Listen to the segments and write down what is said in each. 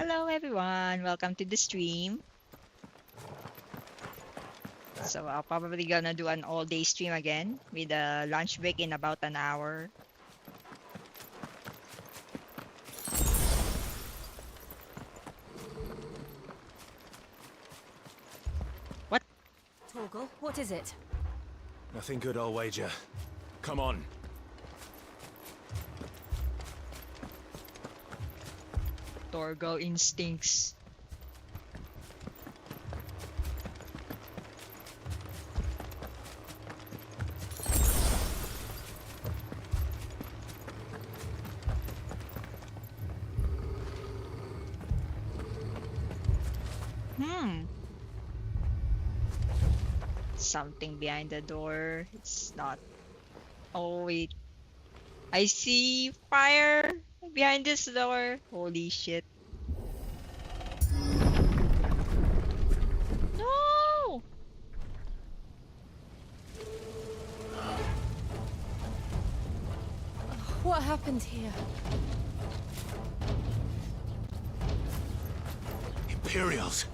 Hello everyone, welcome to the stream. So I'll probably gonna do an all-day stream again with a lunch break in about an hour. What? Torgal, what is it? Nothing good, I'll wager. Come on. Torgo instincts. Something behind the door. It's not. Oh wait. I see fire behind this door. Holy shit. No! What happened here? Imperials!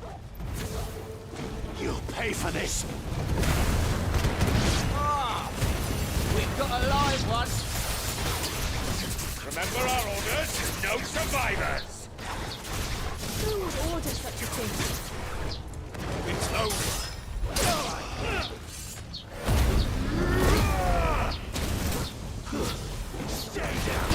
You'll pay for this! We've got a live one. Remember our orders? No survivors! Who would order such a thing? It's over. Stay down!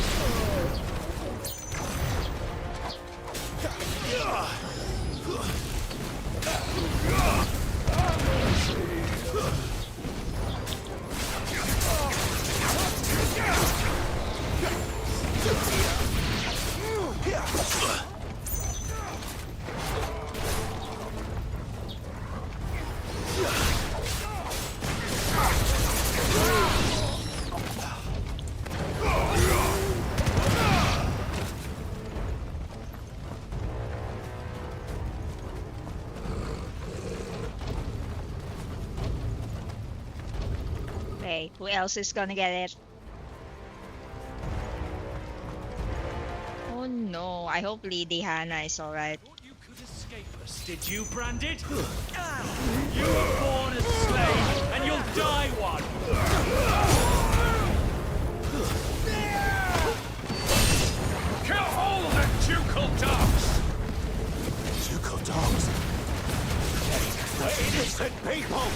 Hey, who else is gonna get it? Oh no, I hope Lady Hannah is alright. Thought you could escape us, did you, Branded? You were born a slave, and you'll die one! Kill all the ducal dogs! Ducal dogs! We're innocent people!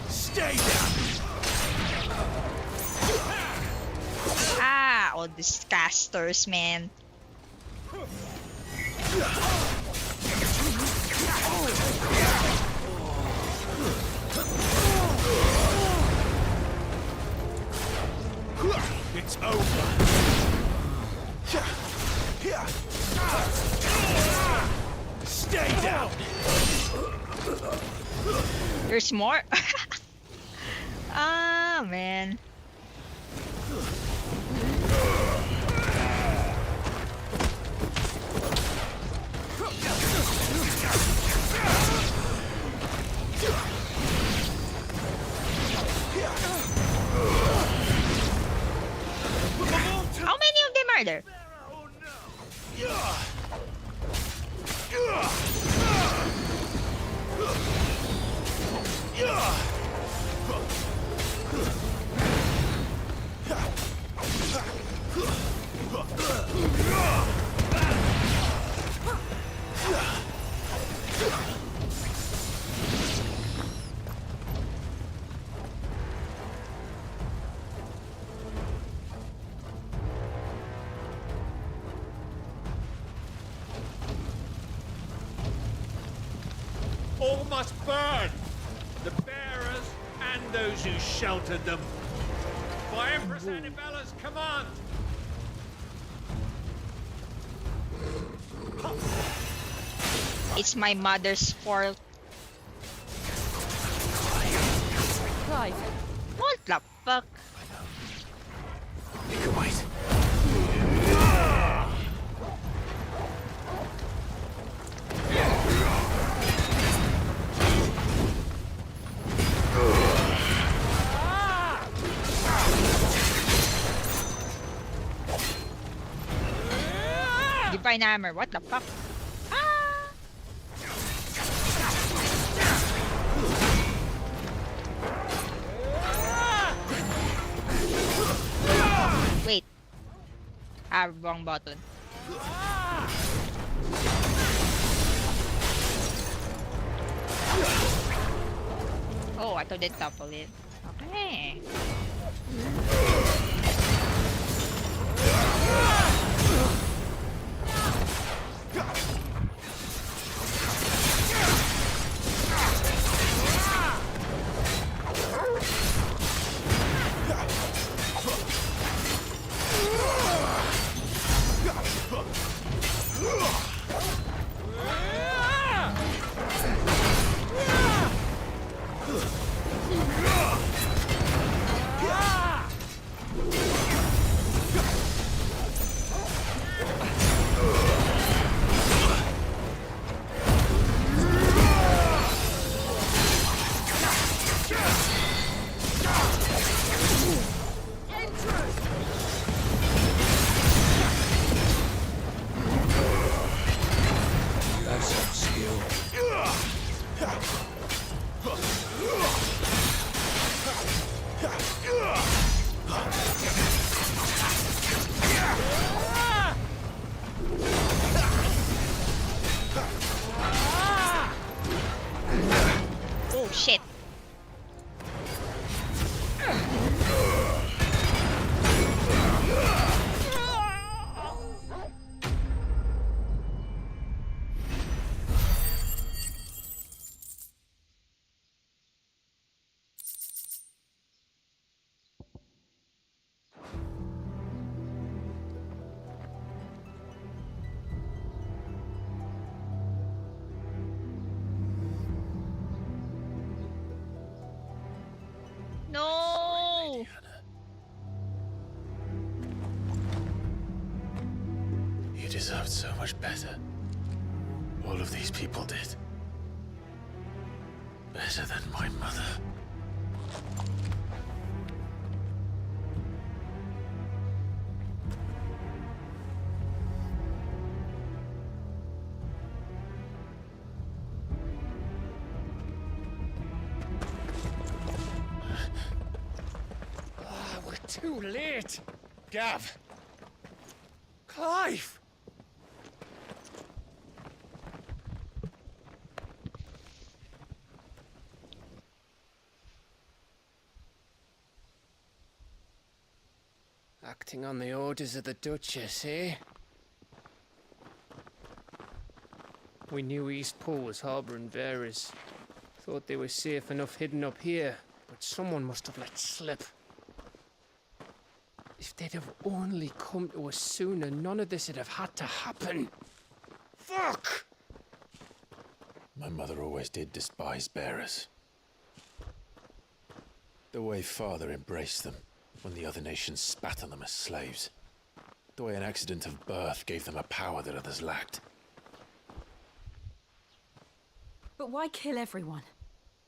Stay down! Ah, all these casters, man. It's over! Stay down! There's more? Ah, man. How many of them are there? All must burn! The bearers and those who sheltered them. By Empress Annibella's command! It's my mother's fault. Clive, What the fuck? You can wait. divine hammer. What the fuck? Ah! Wait. Ah, wrong button. Oh, I thought they'd topple it. Okay. That's some skill. Oh shit. No. You deserved so much better. All of these people did. Better than my mother. We're too late. Gav. Clive. Acting on the orders of the Duchess, eh? We knew East Pool was harbouring bearers. Thought they were safe enough hidden up here, but someone must have let slip. If they'd have only come to us sooner, none of this would have had to happen. Fuck! My mother always did despise bearers. The way father embraced them when the other nations spat on them as slaves. The way an accident of birth gave them a power that others lacked. But why kill everyone?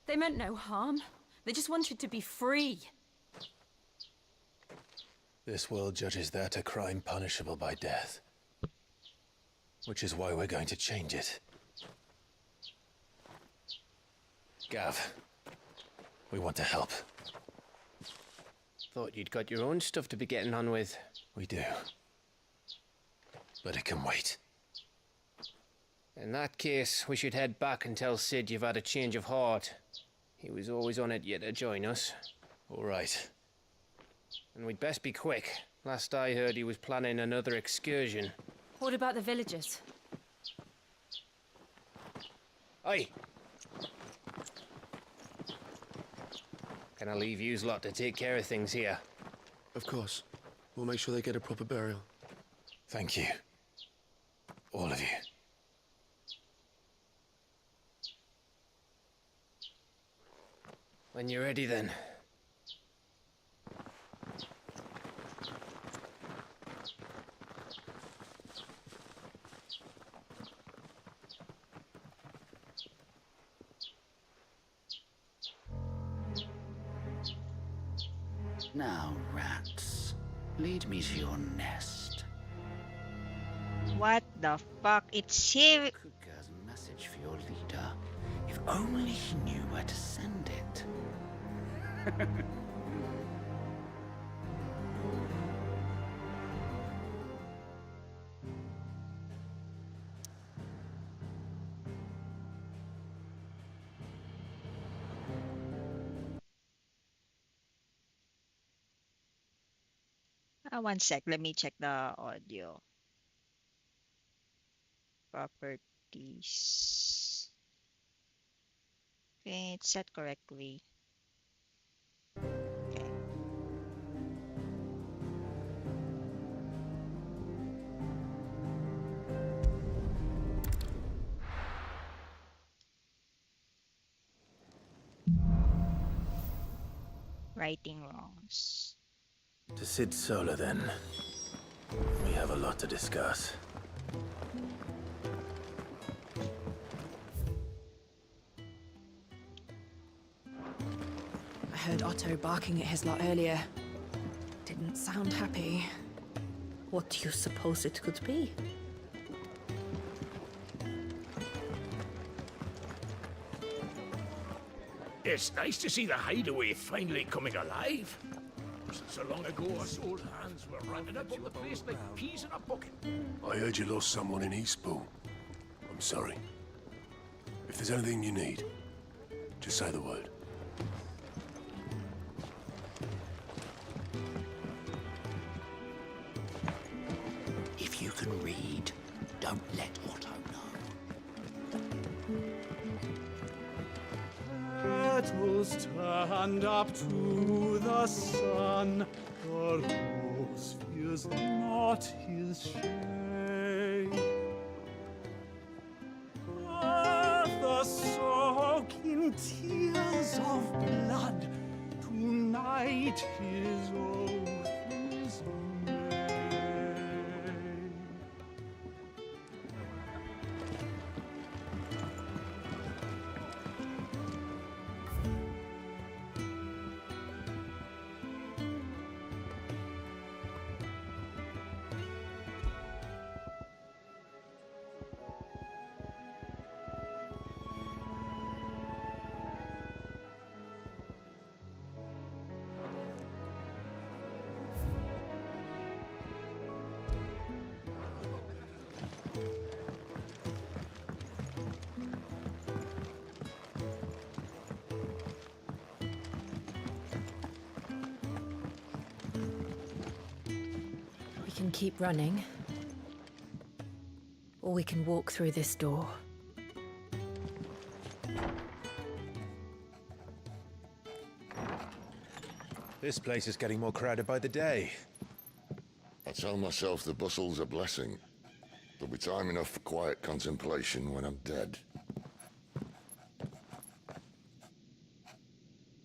They meant no harm. They just wanted to be free. This world judges that a crime punishable by death. Which is why we're going to change it. Gav, we want to help. Thought you'd got your own stuff to be getting on with. We do. But it can wait. In that case, we should head back and tell Sid you've had a change of heart. He was always on it yet to join us. All right. And we'd best be quick. Last I heard, he was planning another excursion. What about the villagers? Aye. Can I leave yous lot to take care of things here? Of course. We'll make sure they get a proper burial. Thank you. All of you. When you're ready, then. Now, rats, lead me to your nest. What? The fuck? It's him. Kruger's message for your leader. If only he knew where to send it. One sec. Let me check the audio. Properties. Okay, it's set correctly. Okay. Writing wrongs. To Sid Solar, then. We have a lot to discuss. I heard Otto barking at his lot earlier. Didn't sound happy. What do you suppose it could be? It's nice to see the hideaway finally coming alive. Wasn't so long ago us old hands were running about the place like peas in a bucket. I heard you lost someone in Eastpool. I'm sorry. If there's anything you need, just say the word. If you can read, don't let Otto know. Petals stand up to the sun. The rose fears not his shade. Earth soak in tears of blood. Tonight his oath is made. We can keep running. Or we can walk through this door. This place is getting more crowded by the day. I tell myself the bustle's a blessing. There'll be time enough for quiet contemplation when I'm dead.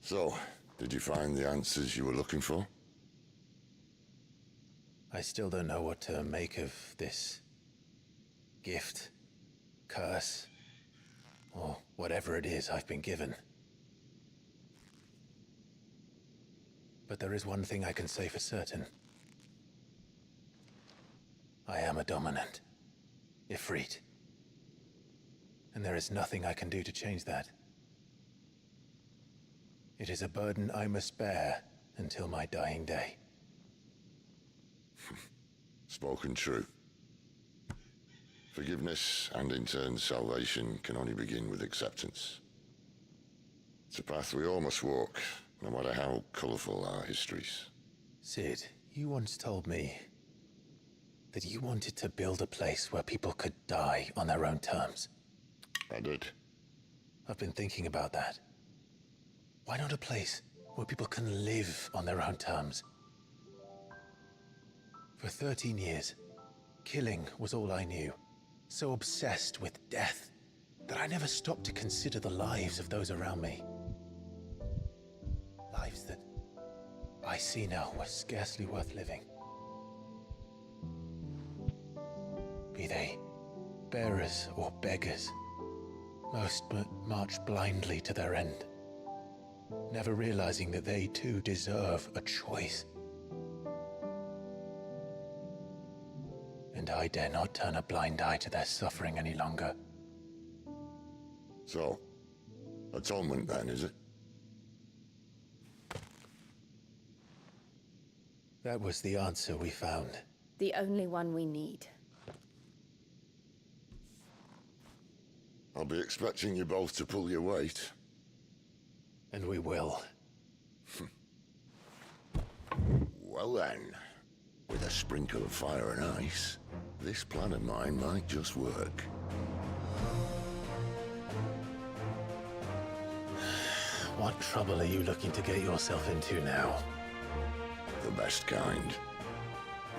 So, did you find the answers you were looking for? I still don't know what to make of this gift, curse, or whatever it is I've been given. But there is one thing I can say for certain. I am a dominant, Ifrit. And there is nothing I can do to change that. It is a burden I must bear until my dying day. Spoken true. Forgiveness and in turn salvation can only begin with acceptance. It's a path we all must walk, no matter how colourful our histories. Sid, you once told me that you wanted to build a place where people could die on their own terms. I did. I've been thinking about that. Why not a place where people can live on their own terms? For 13 years, killing was all I knew. So obsessed with death that I never stopped to consider the lives of those around me. Lives that I see now were scarcely worth living. Be they bearers or beggars, most march blindly to their end, never realizing that they too deserve a choice. and I dare not turn a blind eye to their suffering any longer. So, atonement then, is it? That was the answer we found. The only one we need. I'll be expecting you both to pull your weight. And we will. Well then, with a sprinkle of fire and ice, this plan of mine might just work. What trouble are you looking to get yourself into now? The best kind.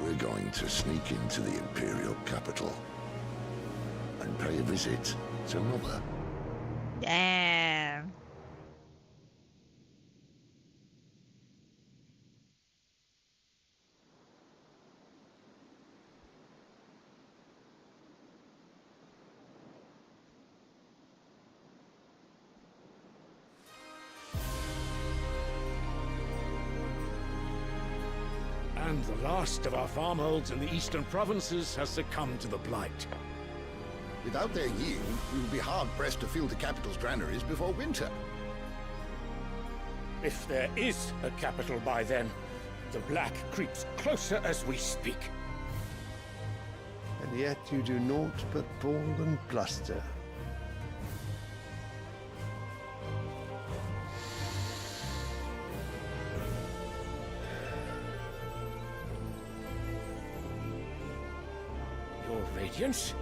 We're going to sneak into the Imperial capital and pay a visit to Mother. Damn. And the last of our farmholds in the eastern provinces has succumbed to the blight. Without their yield, we will be hard-pressed to fill the capital's granaries before winter. If there is a capital by then, the black creeps closer as we speak. And yet you do naught but bawl and bluster. Your Radiance?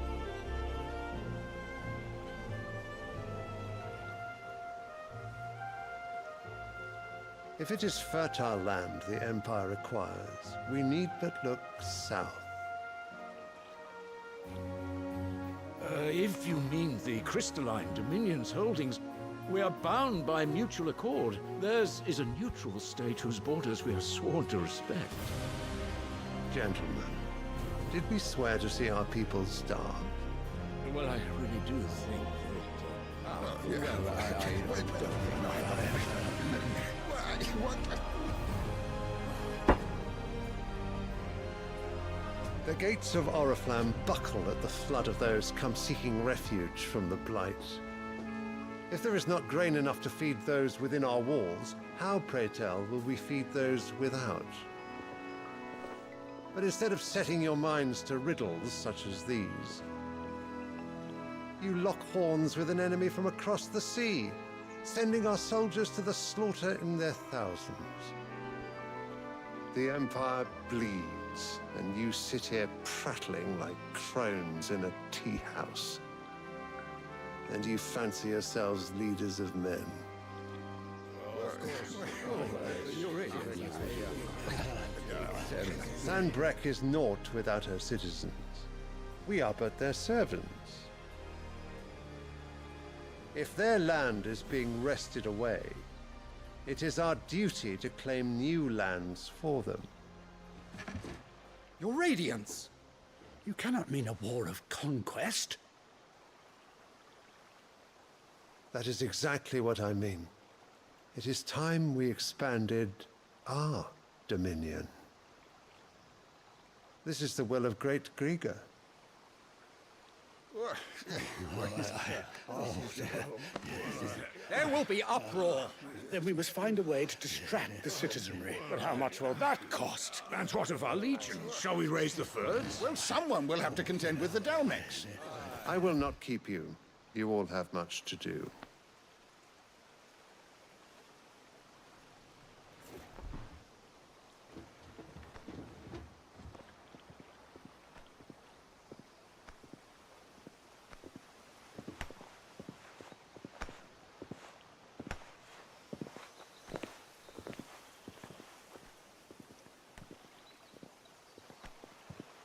If it is fertile land the Empire requires, we need but look south. If you mean the crystalline Dominion's holdings, we are bound by mutual accord. Theirs is a neutral state whose borders we are sworn to respect. Gentlemen, did we swear to see our people starve? Well, I really do think The gates of Oriflamme buckle at the flood of those come seeking refuge from the Blight. If there is not grain enough to feed those within our walls, how, pray tell, will we feed those without? But instead of setting your minds to riddles such as these, you lock horns with an enemy from across the sea, sending our soldiers to the slaughter in their thousands. The Empire bleeds, and you sit here prattling like crones in a tea house. And you fancy yourselves leaders of men. Sanbreque is naught without her citizens. We are but their servants. If their land is being wrested away, it is our duty to claim new lands for them. Your Radiance! You cannot mean a war of conquest. That is exactly what I mean. It is time we expanded our dominion. This is the will of great Grieger. There will be uproar. Then we must find a way to distract the citizenry. But how much will that cost? And what of our legions? Shall we raise the furs? Well, someone will have to contend with the Dalmex. I will not keep you. You all have much to do.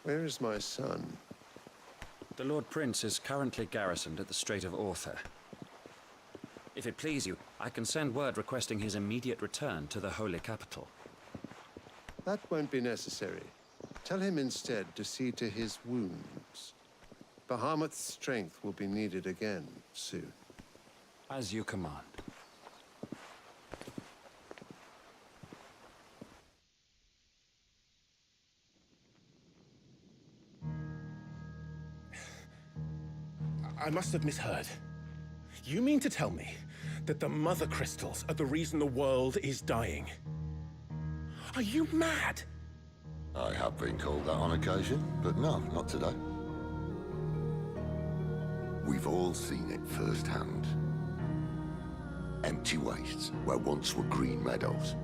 Where is my son? The Lord Prince is currently garrisoned at the Strait of Arthur. If it please you, I can send word requesting his immediate return to the Holy Capital. That won't be necessary. Tell him instead to see to his wounds. Bahamut's strength will be needed again soon. As you command. must have misheard. You mean to tell me that the mother crystals are the reason the world is dying? Are you mad? I have been called that on occasion, but no, not today. We've all seen it firsthand. Empty wastes where once were green meadows.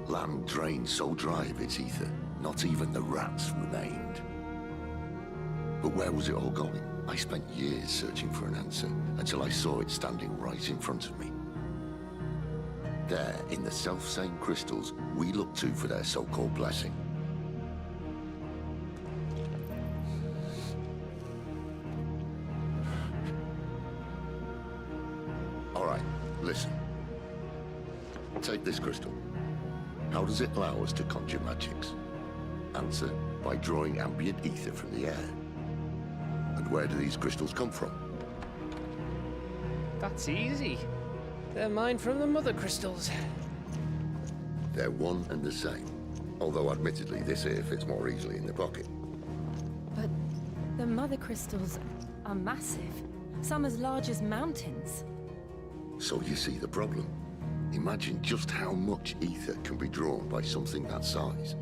Land drained so dry of its ether, not even the rats remained. But where was it all going? I spent years searching for an answer, until I saw it standing right in front of me. There, in the self-same crystals we look to for their so-called blessing. All right, listen. Take this crystal. How does it allow us to conjure magics? Answer, by drawing ambient ether from the air. And where do these crystals come from? That's easy. They're mine from the mother crystals. They're one and the same. Although admittedly this here fits more easily in the pocket. But the mother crystals are massive. Some as large as mountains. So you see the problem. Imagine just how much ether can be drawn by something that size.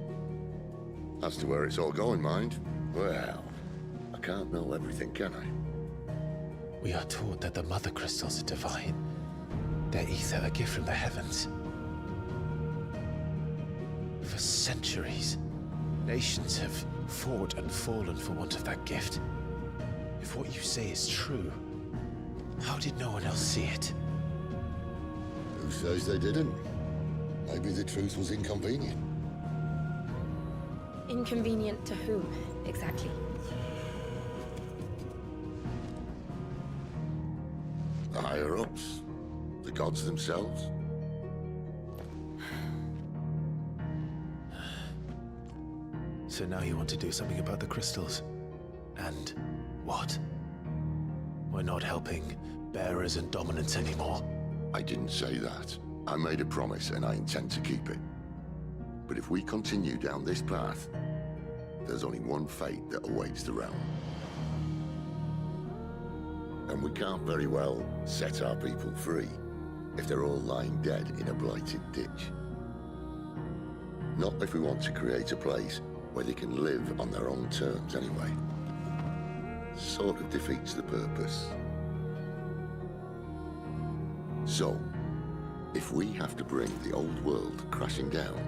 As to where it's all going, mind, well, I can't know everything, can I? We are taught that the mother crystals are divine. Their ether a gift from the heavens. For centuries, nations have fought and fallen for want of that gift. If what you say is true, how did no one else see it? Who says they didn't? Maybe the truth was inconvenient. Inconvenient to whom, exactly? The higher-ups? The gods themselves? So now you want to do something about the crystals? And what? We're not helping bearers and dominants anymore. I didn't say that. I made a promise and I intend to keep it. But if we continue down this path, there's only one fate that awaits the realm. And we can't very well set our people free if they're all lying dead in a blighted ditch. Not if we want to create a place where they can live on their own terms anyway. Sort of defeats the purpose. So, if we have to bring the old world crashing down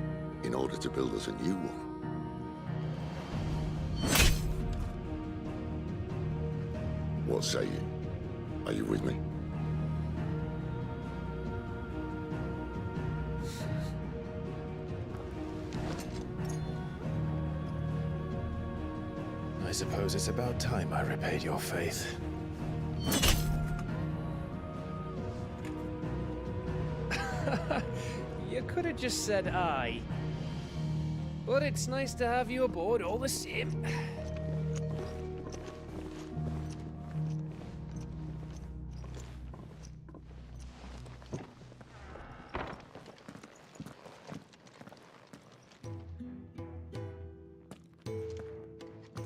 in order to build us a new one, what say you? Are you with me? I suppose it's about time I repaid your faith. You could have just said aye. But it's nice to have you aboard all the same.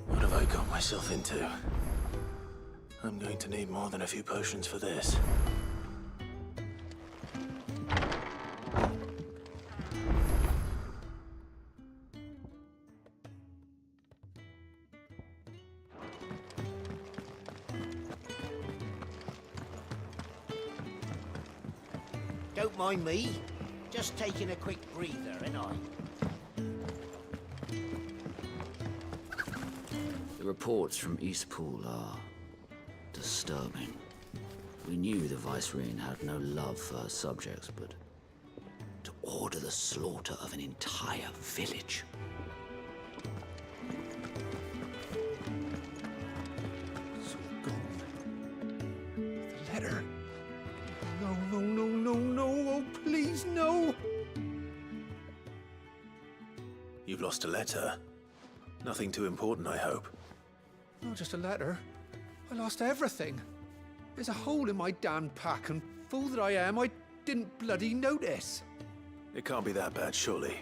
What have I got myself into? I'm going to need more than a few potions for this. Don't mind me. Just taking a quick breather, ain't I? The reports from Eastpool are disturbing. We knew the Vicereine had no love for her subjects, but to order the slaughter of an entire village. It's all gone. The letter. No, no, no, no, no. Oh, please, no. You've lost a letter. Nothing too important, I hope. Not just a letter. I lost everything. There's a hole in my damn pack, and fool that I am, I didn't bloody notice. It can't be that bad, surely.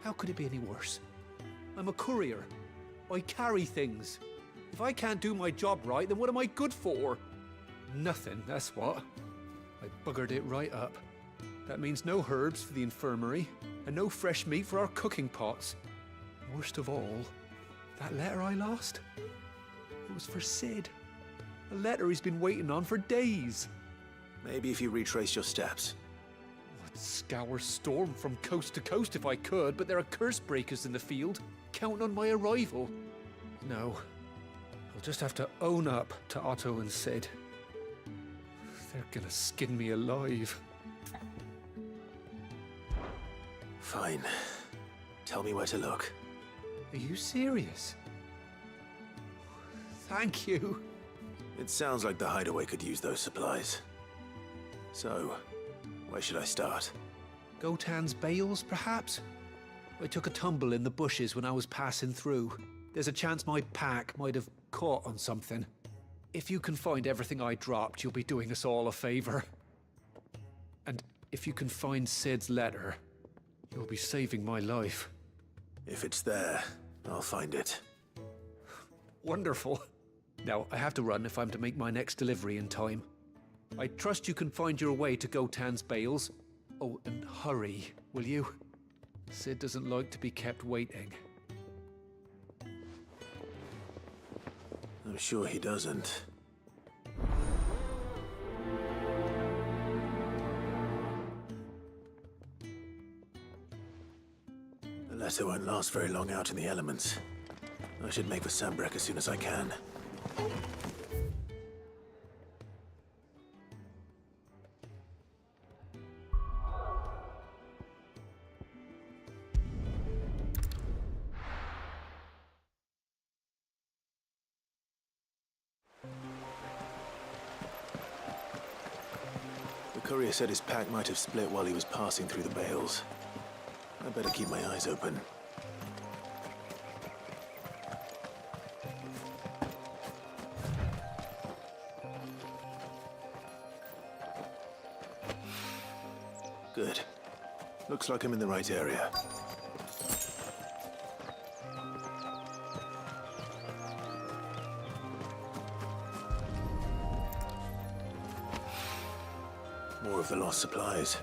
How could it be any worse? I'm a courier. I carry things. If I can't do my job right, then what am I good for? Nothing, that's what. I buggered it right up. That means no herbs for the infirmary, and no fresh meat for our cooking pots. Worst of all, that letter I lost, it was for Sid. A letter he's been waiting on for days. Maybe if you retrace your steps. I'd scour Storm from coast to coast if I could, but there are curse breakers in the field, counting on my arrival. No, I'll just have to own up to Otto and Sid. They're gonna skin me alive. Fine. Tell me where to look. Are you serious? Thank you. It sounds like the hideaway could use those supplies. So, where should I start? Gotan's bales, perhaps? I took a tumble in the bushes when I was passing through. There's a chance my pack might have caught on something. If you can find everything I dropped, you'll be doing us all a favor. And if you can find Sid's letter, you'll be saving my life. If it's there, I'll find it. Wonderful. Now, I have to run if I'm to make my next delivery in time. I trust you can find your way to Gotan's bales. Oh, and hurry, will you? Sid doesn't like to be kept waiting. I'm sure he doesn't. The letter won't last very long out in the elements. I should make for Sambrek as soon as I can. The courier said his pack might have split while he was passing through the bales. I better keep my eyes open. Good. Looks like I'm in the right area. More of the lost supplies.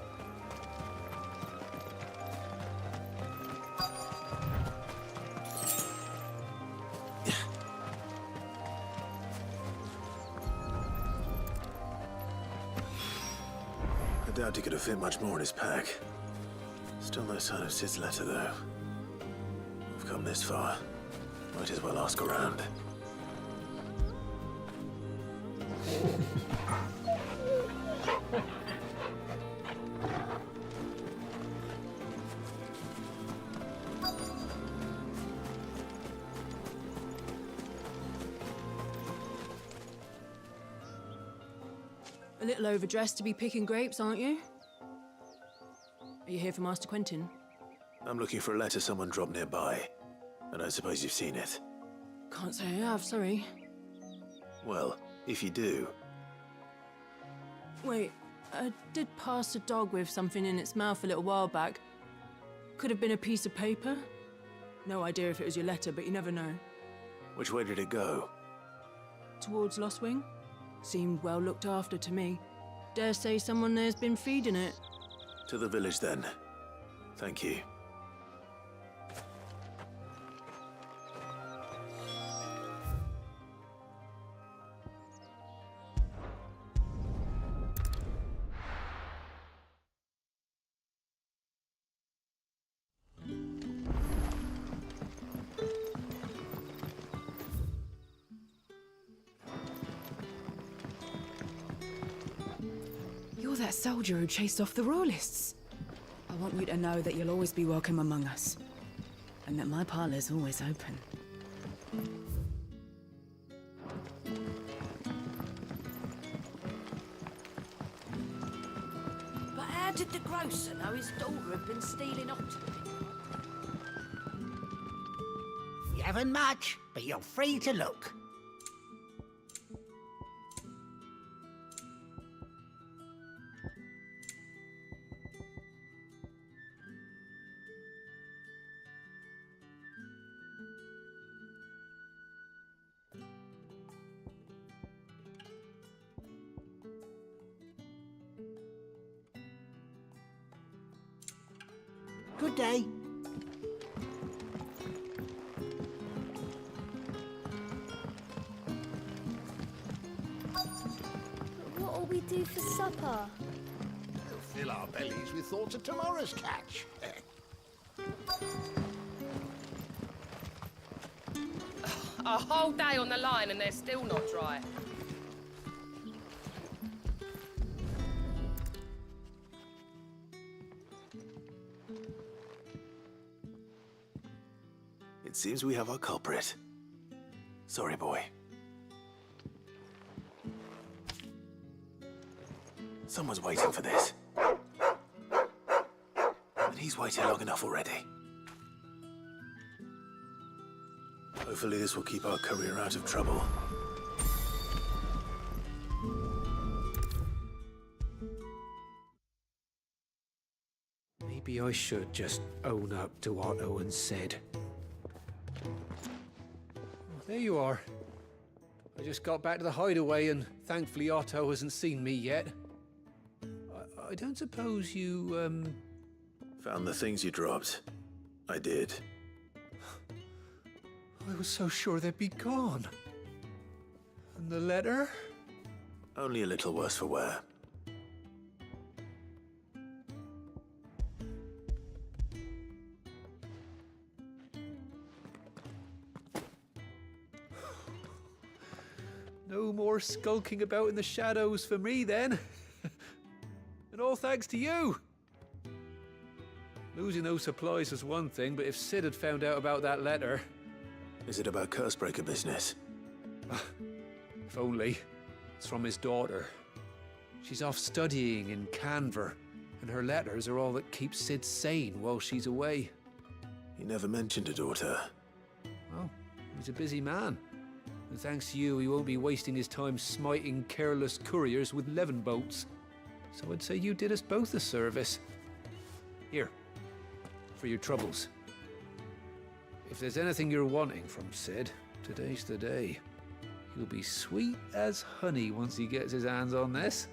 I doubt he could have fit much more in his pack. Still no sign of Sid's letter, though. We've come this far. Might as well ask around. A little overdressed to be picking grapes, aren't you? Are you here for Master Quentin? I'm looking for a letter someone dropped nearby. And I suppose you've seen it. Can't say I have, sorry. Well, if you do... Wait, I did pass a dog with something in its mouth a little while back. Could have been a piece of paper. No idea if it was your letter, but you never know. Which way did it go? Towards Lost Wing? Seemed well looked after to me. Dare say someone there's been feeding it. To the village, then. Thank you. You're that soldier who chased off the royalists. I want you to know that you'll always be welcome among us. And that my parlour's always open. But how did the grocer know his daughter had been stealing ox? You haven't much, but you're free to look. Good day. What'll we do for supper? We'll fill our bellies with thoughts of tomorrow's catch. A whole day on the line and they're still not dry. It seems we have our culprit. Sorry, boy. Someone's waiting for this. And he's waited long enough already. Hopefully this will keep our career out of trouble. Maybe I should just own up to what Owen said. There you are. I just got back to the hideaway and thankfully Otto hasn't seen me yet. I don't suppose you, Found the things you dropped. I did. I was so sure they'd be gone. And the letter? Only a little worse for wear. No more skulking about in the shadows for me, then. And all thanks to you. Losing those supplies was one thing, but if Sid had found out about that letter... Is it about Cursebreaker business? If only. It's from his daughter. She's off studying in Canver, and her letters are all that keeps Sid sane while she's away. He never mentioned a daughter. Well, he's a busy man. And thanks to you, he won't be wasting his time smiting careless couriers with levin bolts. So I'd say you did us both a service. Here, for your troubles. If there's anything you're wanting from Sid, today's the day. He'll be sweet as honey once he gets his hands on this.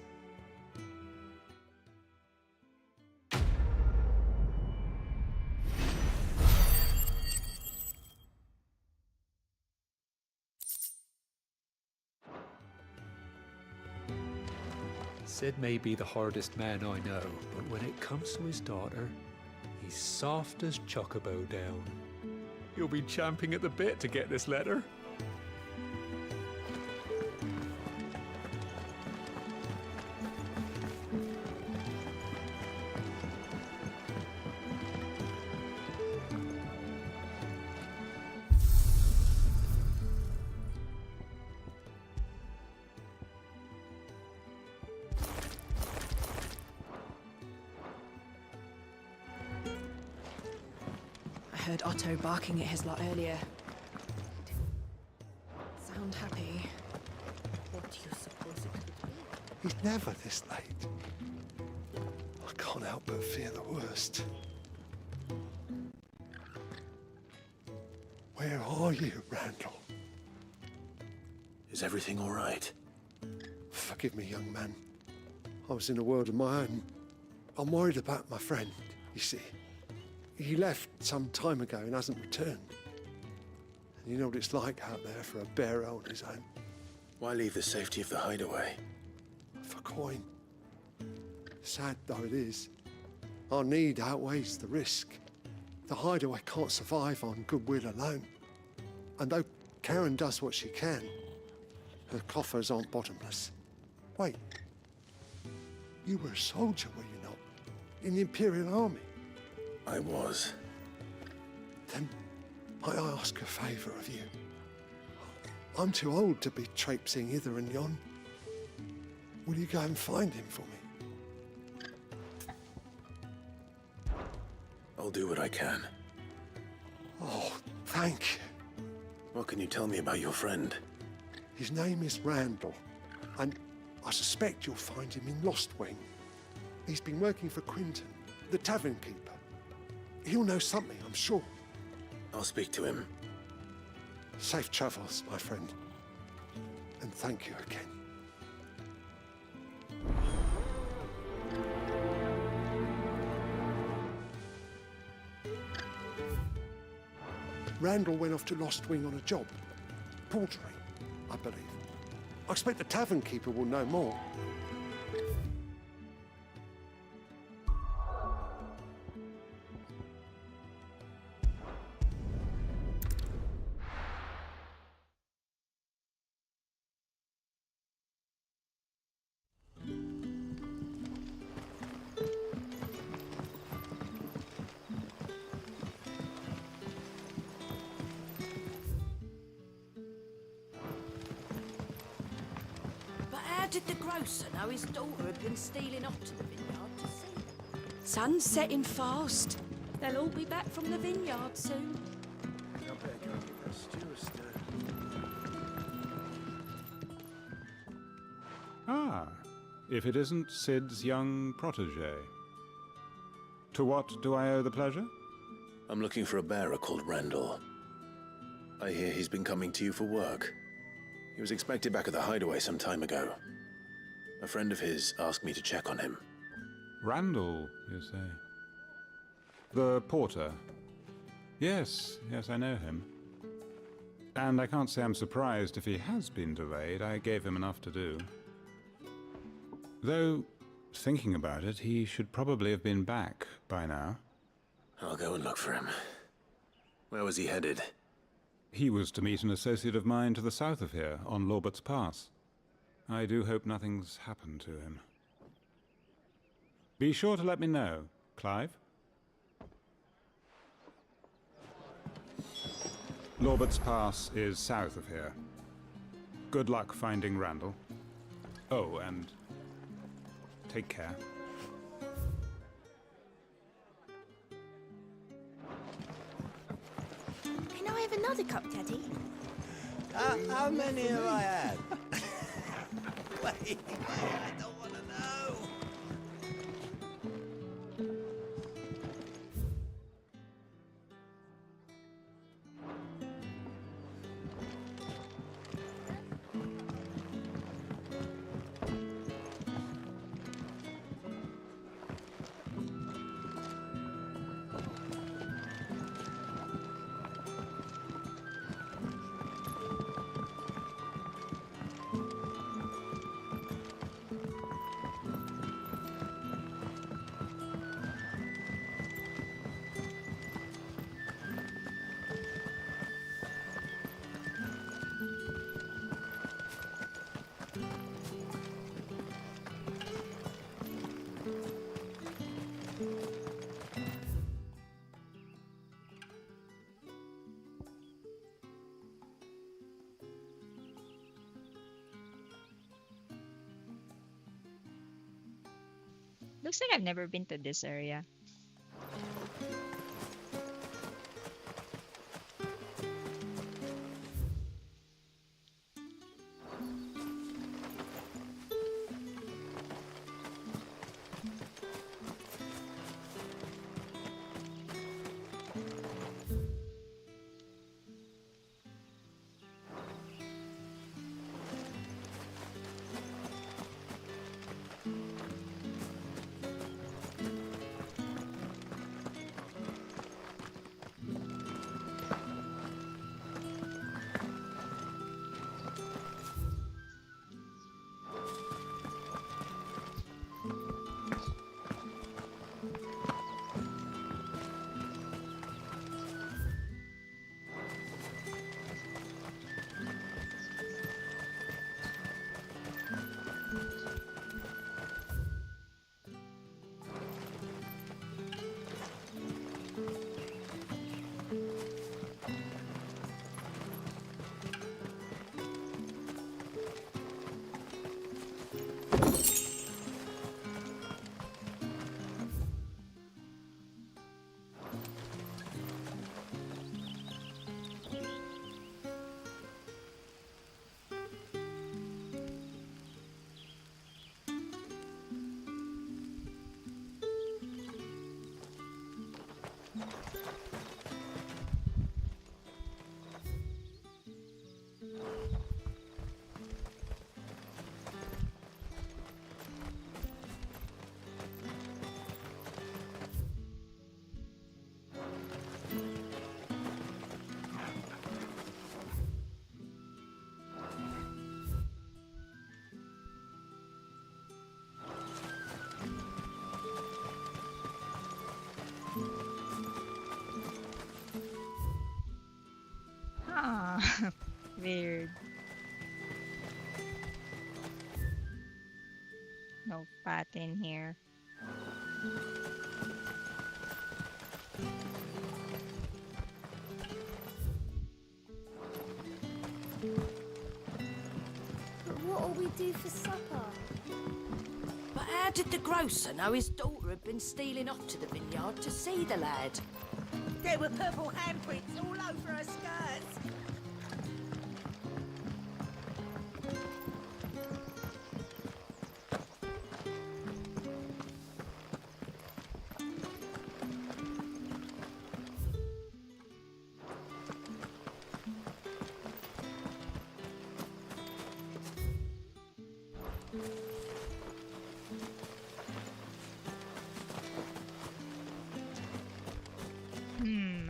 Sid may be the hardest man I know, but when it comes to his daughter, he's soft as Chocobo down. You'll be champing at the bit to get this letter. I heard Otto barking at his lot earlier. Sound happy. What do you suppose it would be? He's never this late. I can't help but fear the worst. Where are you, Randall? Is everything all right? Forgive me, young man. I was in a world of my own. I'm worried about my friend, you see. He left some time ago and hasn't returned. And you know what it's like out there for a bearer on his own. Why leave the safety of the hideaway? For coin. Sad though it is, our need outweighs the risk. The hideaway can't survive on goodwill alone. And though Karen does what she can, her coffers aren't bottomless. Wait, you were a soldier, were you not? In the Imperial Army? I was. Then might I ask a favour of you? I'm too old to be traipsing hither and yon. Will you go and find him for me? I'll do what I can. Oh, thank you. What can you tell me about your friend? His name is Randall, and I suspect you'll find him in Lost Wing. He's been working for Quinton, the tavern keeper. He'll know something, I'm sure. I'll speak to him. Safe travels, my friend. And thank you again. Randall went off to Lost Wing on a job. Portering, I believe. I expect the tavern keeper will know more. But how did the grocer know his daughter had been stealing off to the vineyard to see them? Sun's setting fast. They'll all be back from the vineyard soon. I better go and give that stew a stir. Ah, if it isn't Sid's young protege. To what do I owe the pleasure? I'm looking for a bearer called Randall. I hear he's been coming to you for work. He was expected back at the hideaway some time ago. A friend of his asked me to check on him. Randall, you say? The porter? Yes, I know him. And I can't say I'm surprised if he has been delayed. I gave him enough to do. Though, thinking about it, he should probably have been back by now. I'll go and look for him. Where was he headed? He was to meet an associate of mine to the south of here, on Lorbert's Pass. I do hope nothing's happened to him. Be sure to let me know, Clive. Lorbert's Pass is south of here. Good luck finding Randall. Oh, and take care. Can I have another cup, Daddy? How many have I had? Wait, I don't want to know. Looks like I've never been to this area. Weird. No path in here. But what'll we do for supper? But how did the grocer know his daughter had been stealing off to the vineyard to see the lad? There were purple handprints all over her skirts.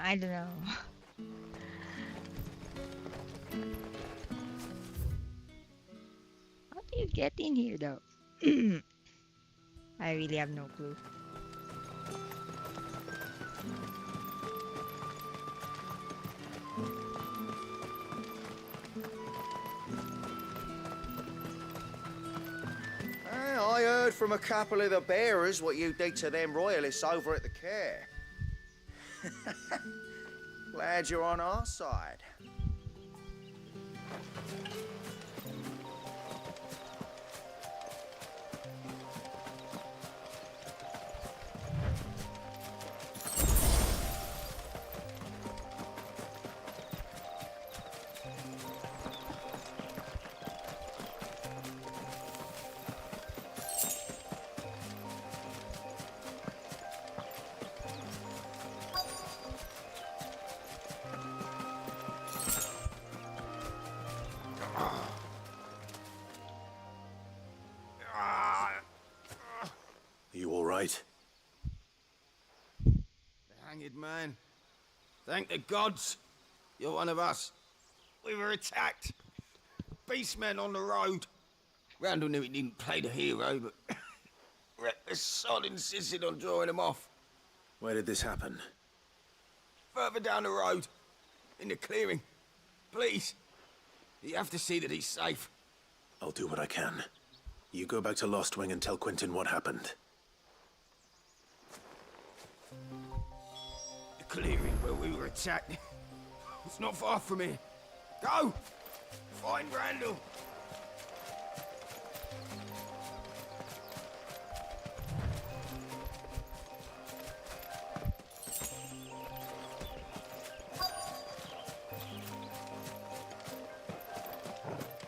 I don't know. How do you get in here though? I really have no clue. I heard from a couple of the bearers what you did to them royalists over at the care. Glad you're on our side. You all right? The hanged man. Thank the gods. You're one of us. We were attacked. Beastmen on the road. Randall knew he didn't play the hero, but the sod insisted on drawing him off. Where did this happen? Further down the road. In the clearing. Please. You have to see that he's safe. I'll do what I can. You go back to Lost Wing and tell Quentin what happened. The clearing where we were attacked. It's not far from here. Go! Find Randall!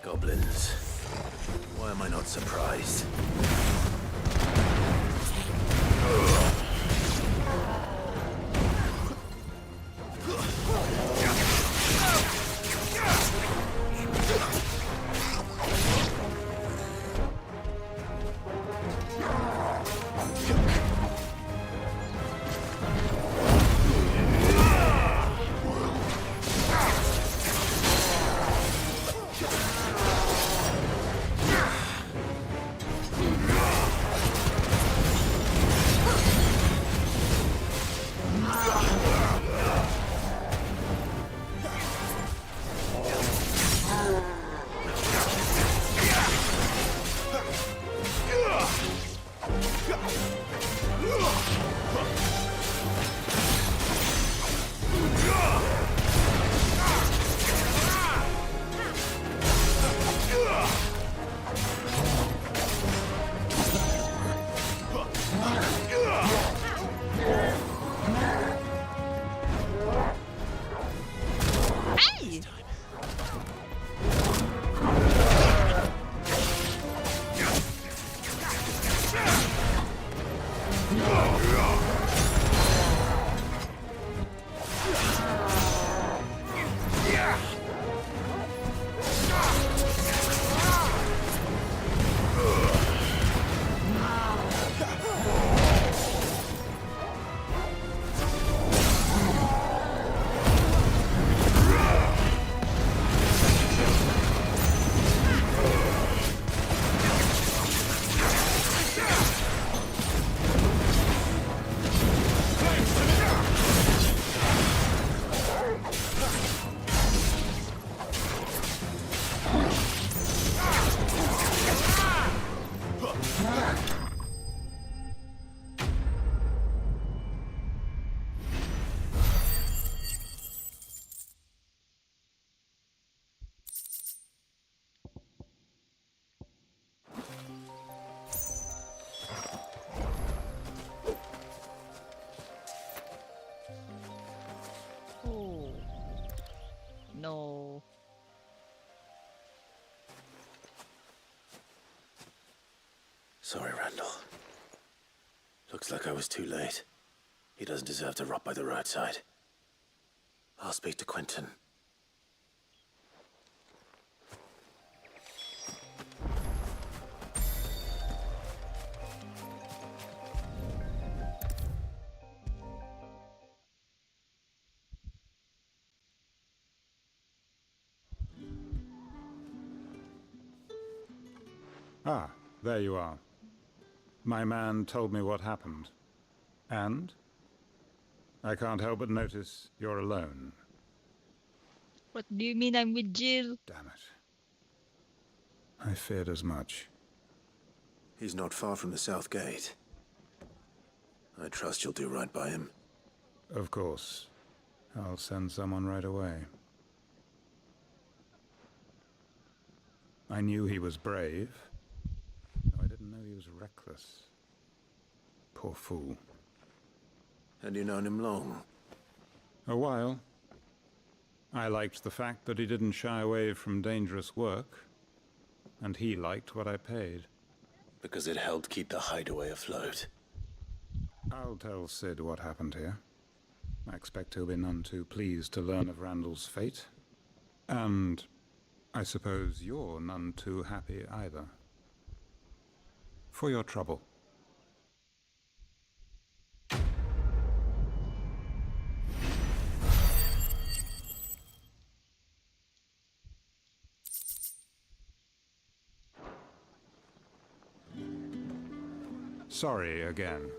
Goblins. Why am I not surprised? Sorry, Randall. Looks like I was too late. He doesn't deserve to rot by the roadside. I'll speak to Quentin. Ah, there you are. My man told me what happened. And? I can't help but notice you're alone. What do you mean I'm with Jill? Damn it. I feared as much. He's not far from the South Gate. I trust you'll do right by him. Of course. I'll send someone right away. I knew he was brave. I didn't know he was reckless. Poor fool. Had you known him long? A while. I liked the fact that he didn't shy away from dangerous work, and he liked what I paid. Because it helped keep the hideaway afloat. I'll tell Sid what happened here. I expect he'll be none too pleased to learn of Randall's fate. And I suppose you're none too happy either. For your trouble. Sorry again.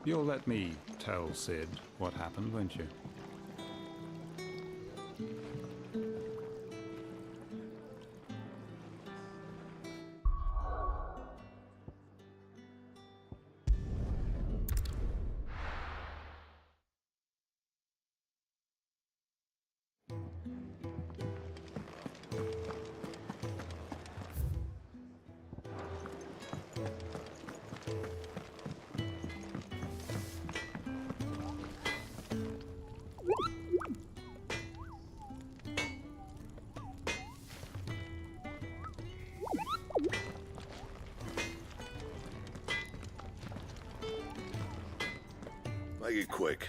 You'll let me tell Sid what happened, won't you? Make it quick.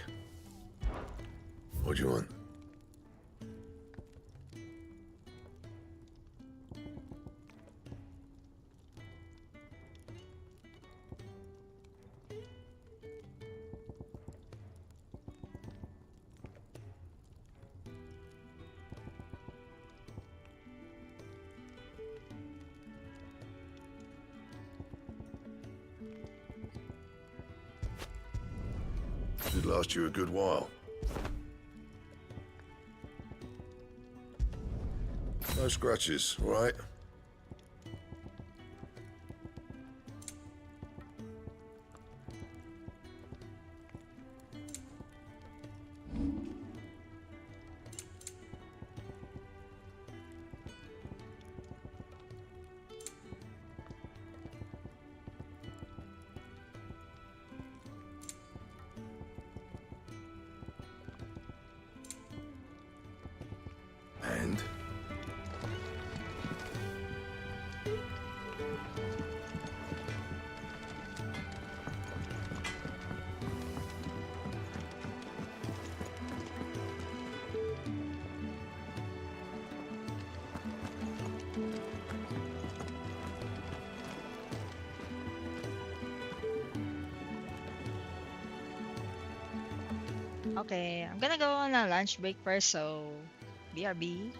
What do you want? Should last you a good while. No scratches, all right? And? Okay, I'm gonna go on a lunch break first, so BRB.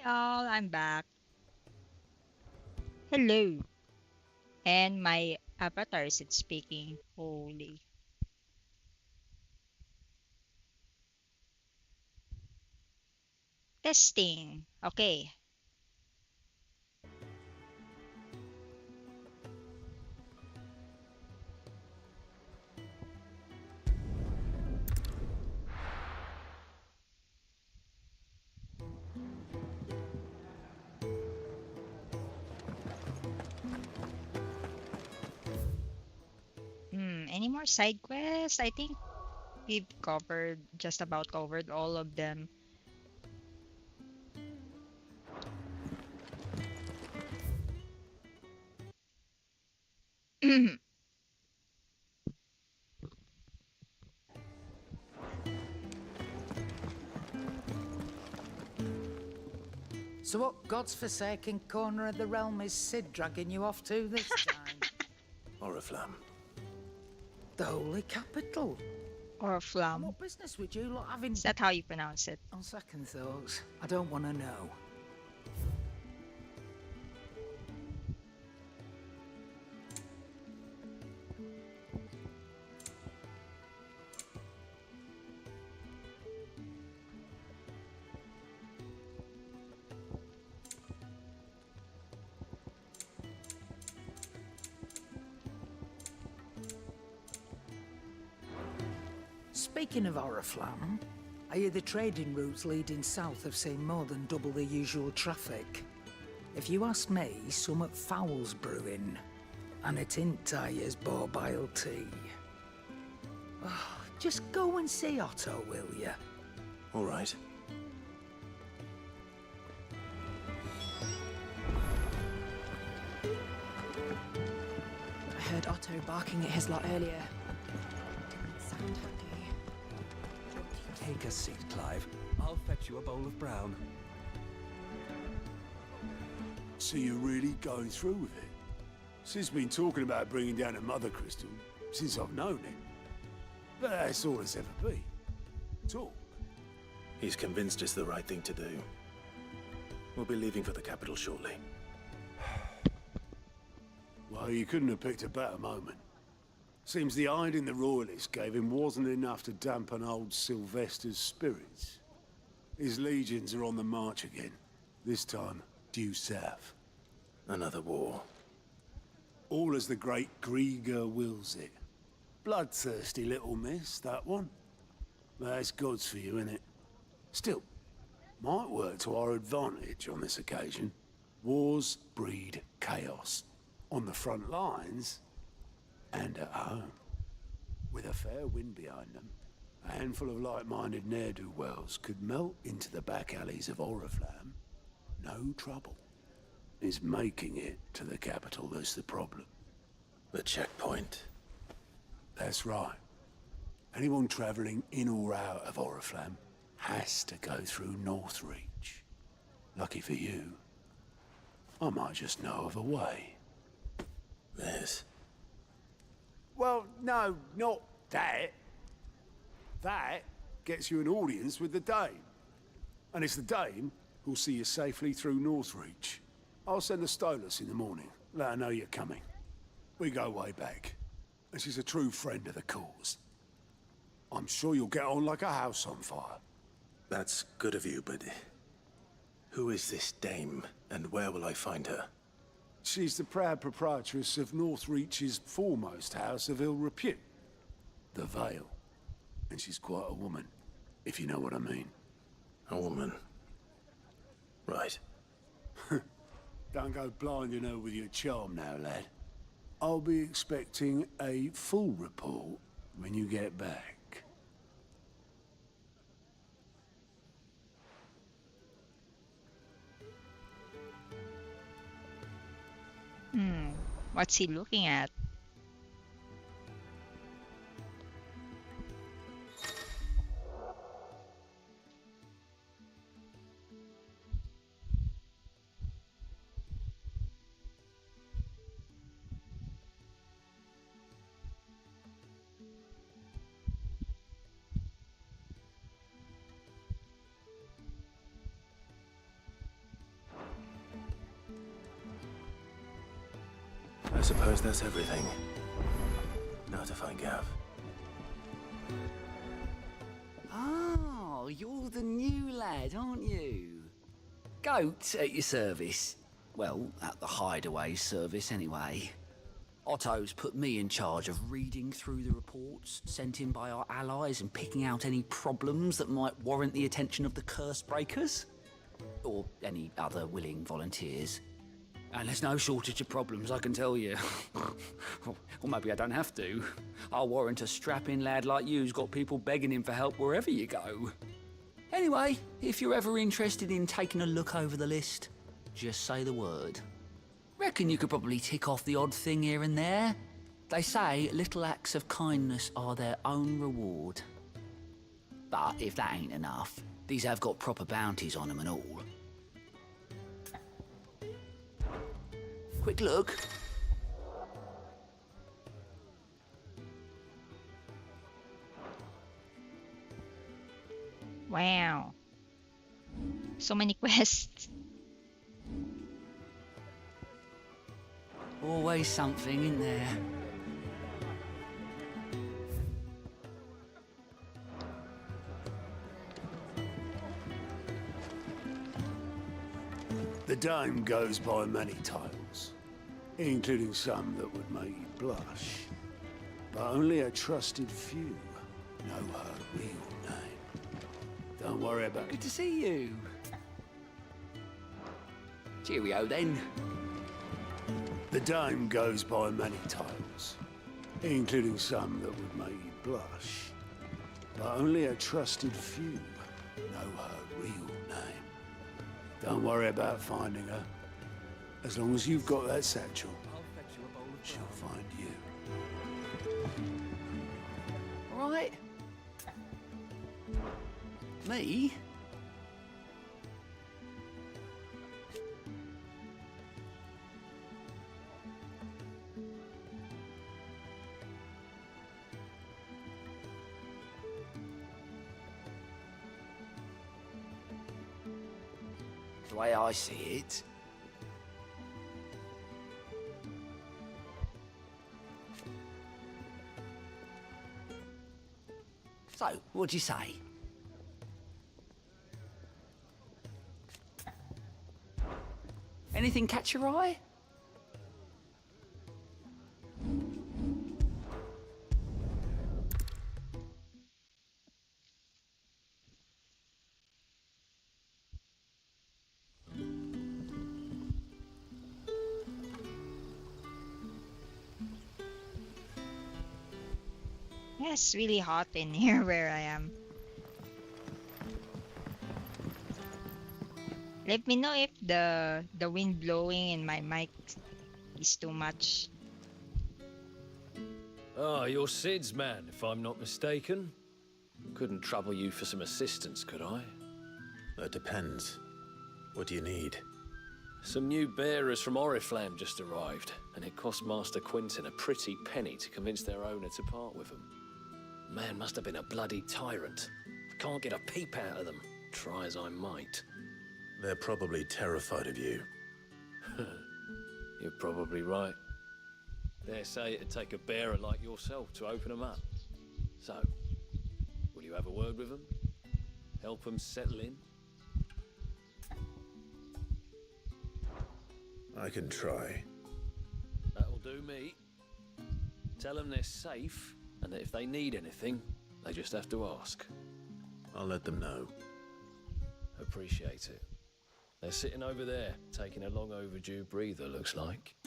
y'all, I'm back. Hello. And my avatar isn't speaking. Holy. Testing. Okay. Any more side quests? I think we've just about covered all of them. So what God's forsaken corner of the realm is Sid dragging you off to this time? Oriflamme. The Holy Capital. Oriflamme. What business would you lot have in... Is that how you pronounce it? On second thoughts, I don't want to know. Speaking of Oriflamme, I hear the trading routes leading south have seen more than double the usual traffic. If you ask me, summat foul's brewing, and it ain't Tyre's borbile tea. Oh, just go and see Otto, will ya? All right. I heard Otto barking at his lot earlier. Didn't sound happy. Take a seat, Clive. I'll fetch you a bowl of brown. So you're really going through with it? Sid's been talking about bringing down a mother crystal since I've known him. But that's all it's ever been. Talk. He's convinced it's the right thing to do. We'll be leaving for the capital shortly. Well, you couldn't have picked a better moment. Seems the hiding the Royalists gave him wasn't enough to dampen old Sylvester's spirits. His legions are on the march again, this time due south. Another war. All as the great Grieger wills it. Bloodthirsty little miss, that one. That's God's for you, innit? Still, might work to our advantage on this occasion. Wars breed chaos. On the front lines, and at home. With a fair wind behind them, a handful of like-minded ne'er-do-wells could melt into the back alleys of Oriflamme. No trouble. It's making it to the capital that's the problem. The checkpoint. That's right. Anyone travelling in or out of Oriflamme has to go through Northreach. Lucky for you, I might just know of a way. This. Well, no, not that. That gets you an audience with the Dame. And it's the Dame who'll see you safely through Northreach. I'll send the Stolas in the morning, let her know you're coming. We go way back, and she's a true friend of the cause. I'm sure you'll get on like a house on fire. That's good of you, but who is this Dame, and where will I find her? She's the proud proprietress of Northreach's foremost house of ill repute, the Vale. And she's quite a woman, if you know what I mean. A woman? Right. Don't go blinding her with your charm now, lad. I'll be expecting a full report when you get back. What's he looking at? suppose that's everything. Now to find Gav. Oh, you're the new lad, aren't you? Goat at your service. Well, at the hideaway service anyway. Otto's put me in charge of reading through the reports sent in by our allies and picking out any problems that might warrant the attention of the curse breakers. Or any other willing volunteers. And there's no shortage of problems, I can tell you. Or maybe I don't have to. I'll warrant a strapping lad like you's got people begging him for help wherever you go. Anyway, if you're ever interested in taking a look over the list, just say the word. Reckon you could probably tick off the odd thing here and there. They say little acts of kindness are their own reward. But if that ain't enough, these have got proper bounties on them and all. Quick look. Wow. So many quests. Always something in there. The Dame goes by many titles, including some that would make you blush. But only a trusted few know her real name. Don't worry about it. Good to see you. Cheerio then. The Dame goes by many titles, including some that would make you blush. But only a trusted few know her real name. Don't worry about finding her. As long as you've got that satchel, she'll find you. All right. Me? The way I see it, so, what'd you say? Anything catch your eye? Yeah, it's really hot in here where I am. Let me know if the wind blowing in my mic is too much. Ah, you're Sid's man, if I'm not mistaken. Couldn't trouble you for some assistance, could I? That depends. What do you need? Some new bearers from Oriflamme just arrived, and it cost Master Quinton a pretty penny to convince their owner to part with them. Man must have been a bloody tyrant. Can't get a peep out of them, try as I might. They're probably terrified of you. You're probably right. Dare say it'd take a bearer like yourself to open them up. So, will you have a word with them? Help them settle in? I can try. That'll do me. Tell them they're safe, and that if they need anything, they just have to ask. I'll let them know. Appreciate it. They're sitting over there, taking a long overdue breather, looks like.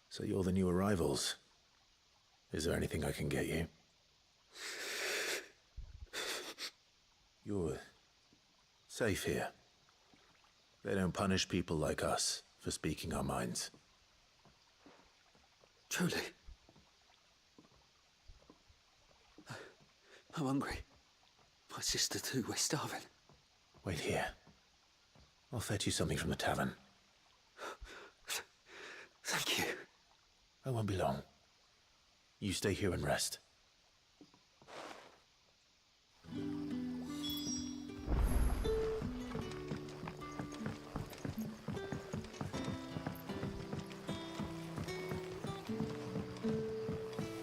So you're the new arrivals. Is there anything I can get you? You're safe here. They don't punish people like us for speaking our minds. Truly. I'm hungry. My sister too, we're starving. Wait here. I'll fetch you something from the tavern. I won't be long. You stay here and rest.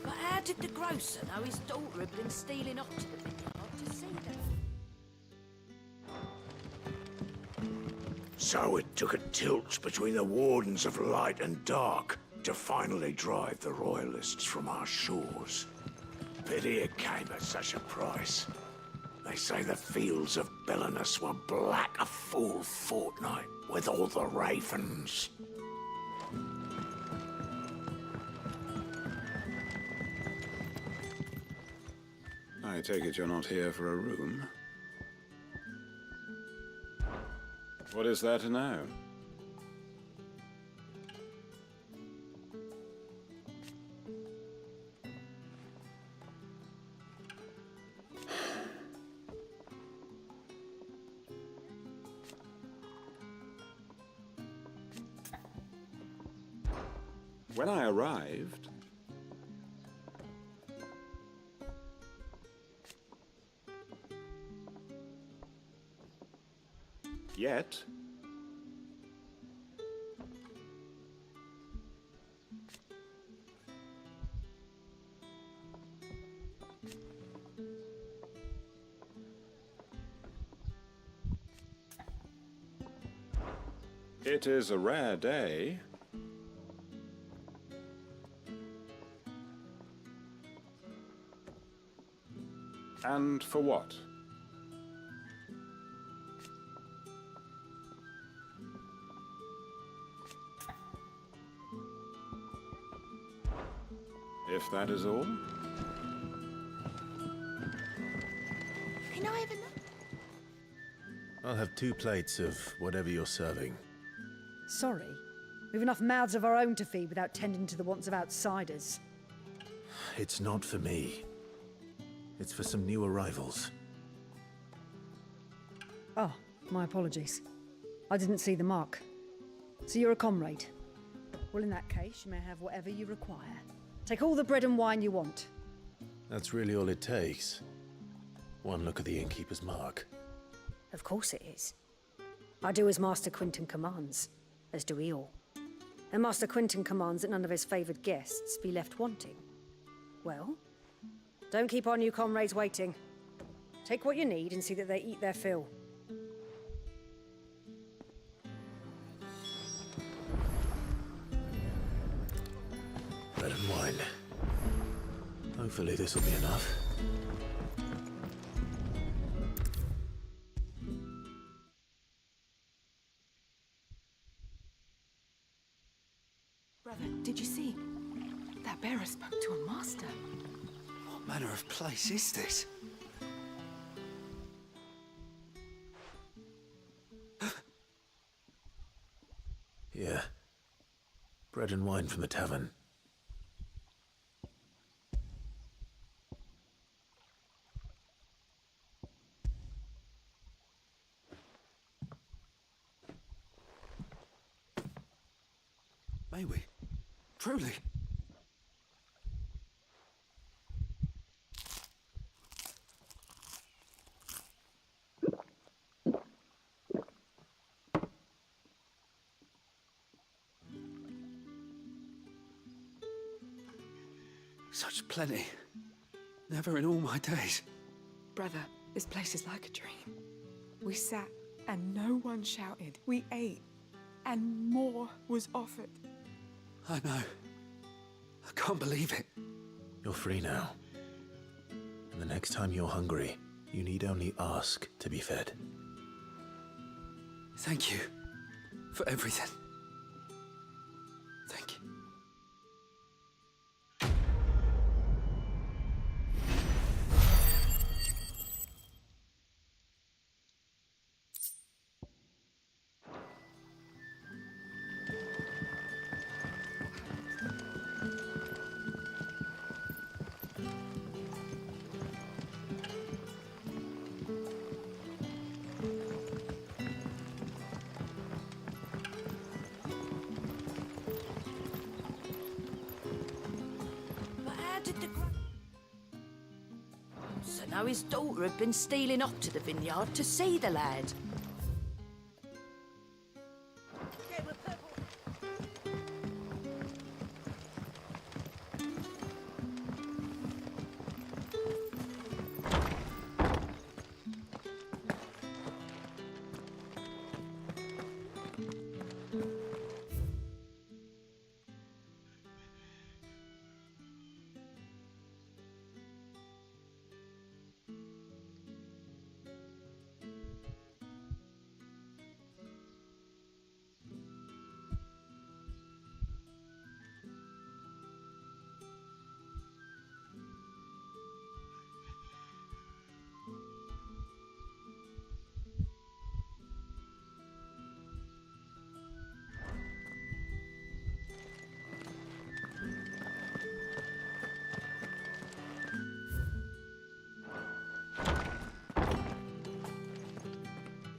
But how did the grocer know his daughter had been stealing off to the vineyard to see them? So it took a tilt between the Wardens of Light and Dark to finally drive the Royalists from our shores. Pity it came at such a price. They say the fields of Belenus were black a full fortnight with all the ravens. I take it you're not here for a room? What is there to know? When I arrived, yet it is a rare day. And for what? If that is all. Can I have another? I'll have 2 plates of whatever you're serving. Sorry. We've enough mouths of our own to feed without tending to the wants of outsiders. It's not for me. It's for some new arrivals. Oh, my apologies. I didn't see the mark. So you're a comrade. Well, in that case, you may have whatever you require. Take all the bread and wine you want. That's really all it takes. One look at the innkeeper's mark. Of course it is. I do as Master Quinton commands, as do we all. And Master Quinton commands that none of his favoured guests be left wanting. Well, don't keep our new comrades waiting. Take what you need and see that they eat their fill. Bread and wine. Hopefully this will be enough. Brother, did you see? That bearer spoke to a master. What manner of place is this? Here. Bread and wine from the tavern. May we? Truly? Such plenty. Never in all my days. Brother, this place is like a dream. We sat and no one shouted. We ate and more was offered. I know. I can't believe it. You're free now. And the next time you're hungry, you need only ask to be fed. Thank you for everything. Thank you. did the so now his daughter had been stealing off to the vineyard to see the lad.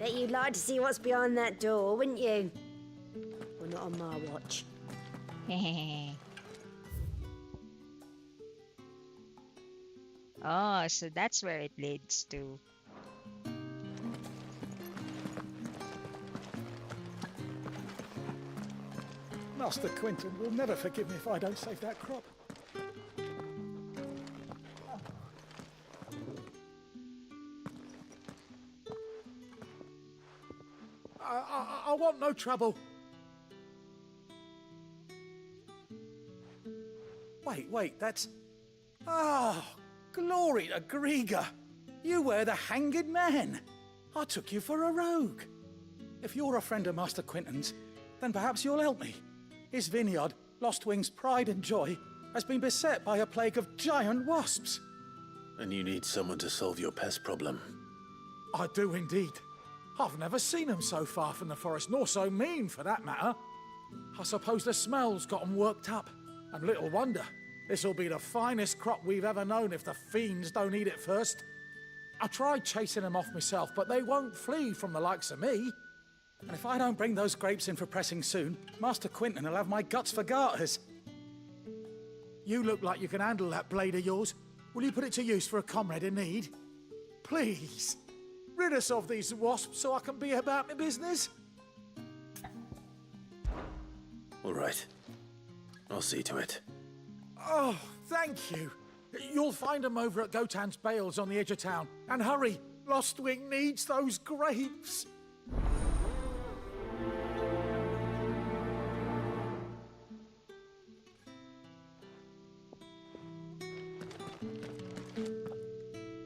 Bet you'd like to see what's behind that door, wouldn't you? Well, not on my watch. Oh, so that's where it leads to. Master Quinton will never forgive me if I don't save that crop. I want no trouble. Wait, that's... Oh, glory to Grieger. You were the hanged man. I took you for a rogue. If you're a friend of Master Quinton's, then perhaps you'll help me. His vineyard, Lostwing's pride and joy, has been beset by a plague of giant wasps. And you need someone to solve your pest problem. I do indeed. I've never seen them so far from the forest, nor so mean, for that matter. I suppose the smell's got them worked up. And little wonder. This'll be the finest crop we've ever known if the fiends don't eat it first. I tried chasing them off myself, but they won't flee from the likes of me. And if I don't bring those grapes in for pressing soon, Master Quinton will have my guts for garters. You look like you can handle that blade of yours. Will you put it to use for a comrade in need? Please. Rid us of these wasps so I can be about my business. All right. I'll see to it. Oh, thank you. You'll find them over at Gotan's Bales on the edge of town. And hurry, Lostwing needs those grapes.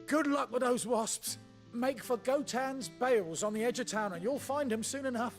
Good luck with those wasps. Make for Gotan's Bales on the edge of town and you'll find them soon enough.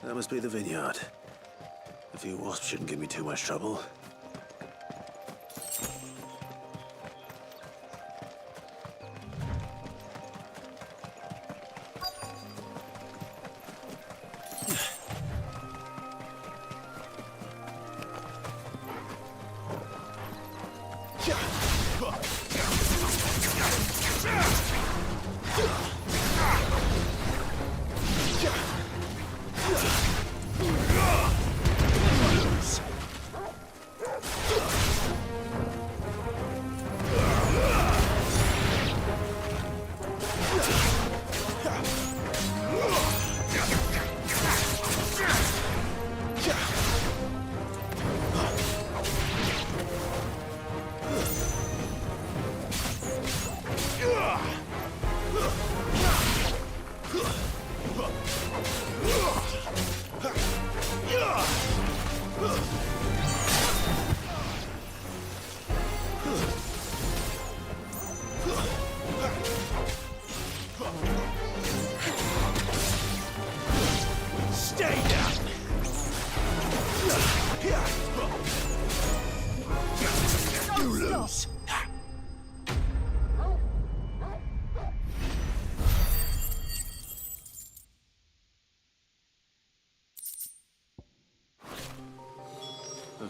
That must be the vineyard. A few wasps shouldn't give me too much trouble.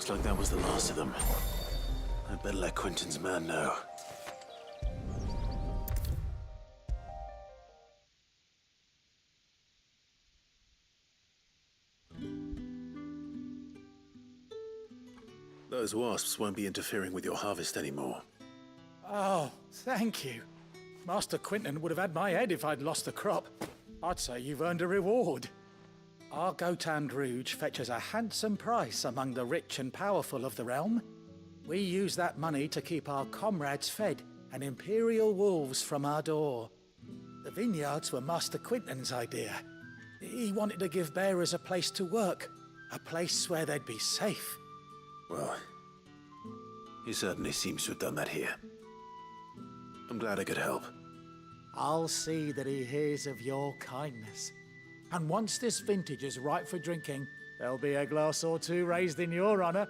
Looks like that was the last of them. I'd better let Quentin's man know. Those wasps won't be interfering with your harvest anymore. Oh, thank you. Master Quentin would have had my head if I'd lost the crop. I'd say you've earned a reward. Our Gotand Rouge fetches a handsome price among the rich and powerful of the realm. We use that money to keep our comrades fed and imperial wolves from our door. The vineyards were Master Quentin's idea. He wanted to give bearers a place to work, a place where they'd be safe. Well, he certainly seems to have done that here. I'm glad I could help. I'll see that he hears of your kindness. And once this vintage is ripe for drinking, there'll be a glass or two raised in your honor.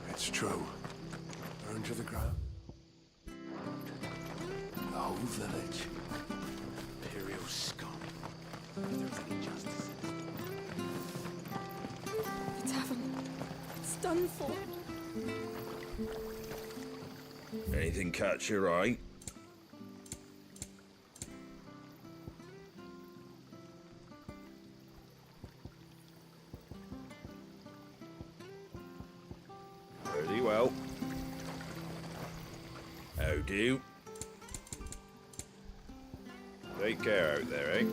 It's true. Burn to the ground. The whole village. Imperial scum. If there's any justice in The tavern. It's done for. Anything catch your eye? Very well. How do? Take care out there, eh?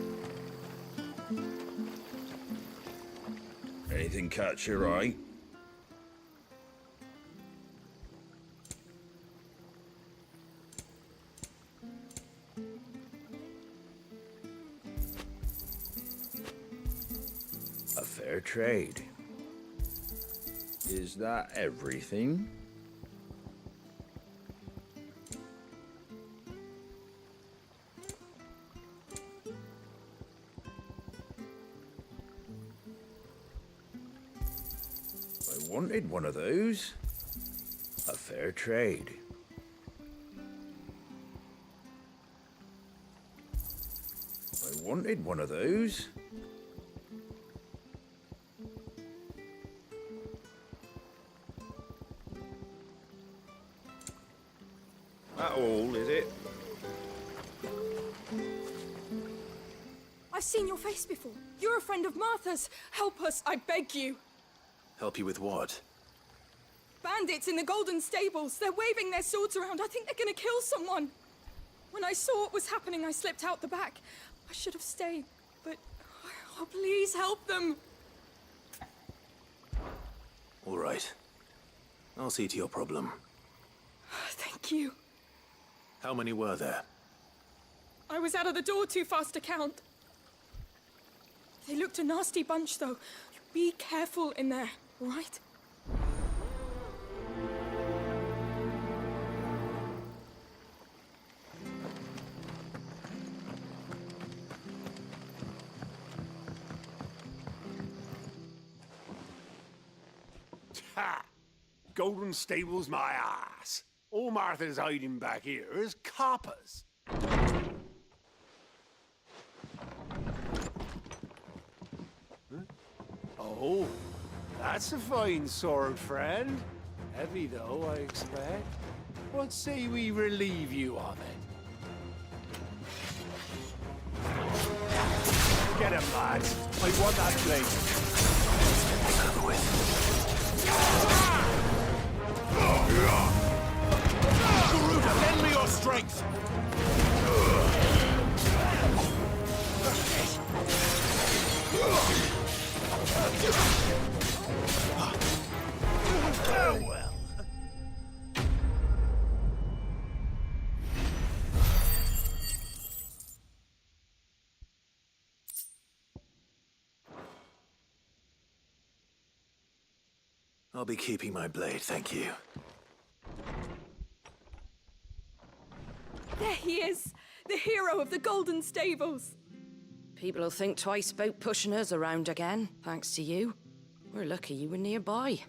Anything catch your eye? A fair trade. Is that everything? I wanted one of those. A fair trade. I wanted one of those. That all, is it? I've seen your face before. You're a friend of Martha's. Help us, I beg you. Help you with what? Bandits in the Golden Stables. They're waving their swords around. I think they're gonna kill someone. When I saw what was happening, I slipped out the back. I should have stayed, but... Oh, please help them. All right. I'll see to your problem. Thank you. How many were there? I was out of the door too fast to count. They looked a nasty bunch, though. Be careful in there, all right? Ha! Golden Stables my ass. All Martha's hiding back here is coppers. Huh? Oh, that's a fine sword, friend. Heavy, though, I expect. What say we relieve you of it? Get him, lads. I want that blade. It's over with. Garuda, lend me your strength! I'll be keeping my blade, thank you. There he is! The hero of the Golden Stables! People will think twice about pushing us around again, thanks to you. We're lucky you were nearby.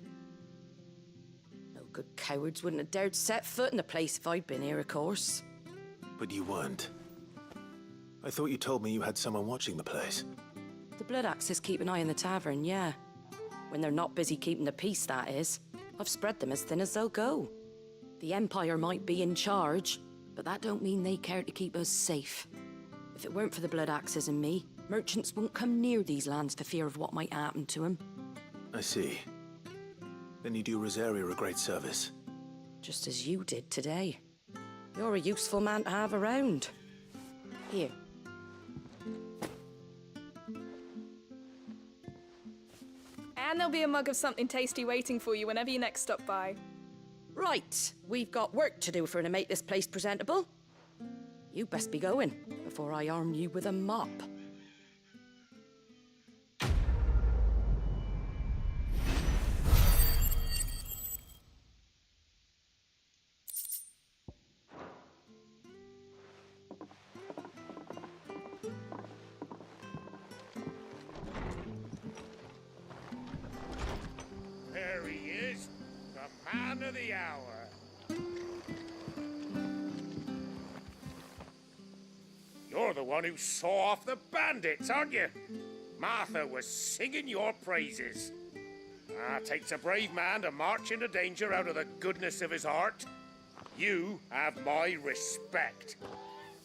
No good cowards wouldn't have dared set foot in the place if I'd been here, of course. But you weren't. I thought you told me you had someone watching the place. The Blood Axes keep an eye on the tavern, yeah. When they're not busy keeping the peace, that is. I've spread them as thin as they'll go. The Empire might be in charge, but that don't mean they care to keep us safe. If it weren't for the Blood Axes and me, merchants won't come near these lands for fear of what might happen to them. I see. Then you do Rosaria a great service. Just as you did today. You're a useful man to have around. Here. And there'll be a mug of something tasty waiting for you whenever you next stop by. Right, we've got work to do for to make this place presentable. You best be going, before I arm you with a mop. There he is, the man of the hour. You're the one who saw off the bandits, aren't you? Martha was singing your praises. Takes a brave man to march into danger out of the goodness of his heart. You have my respect.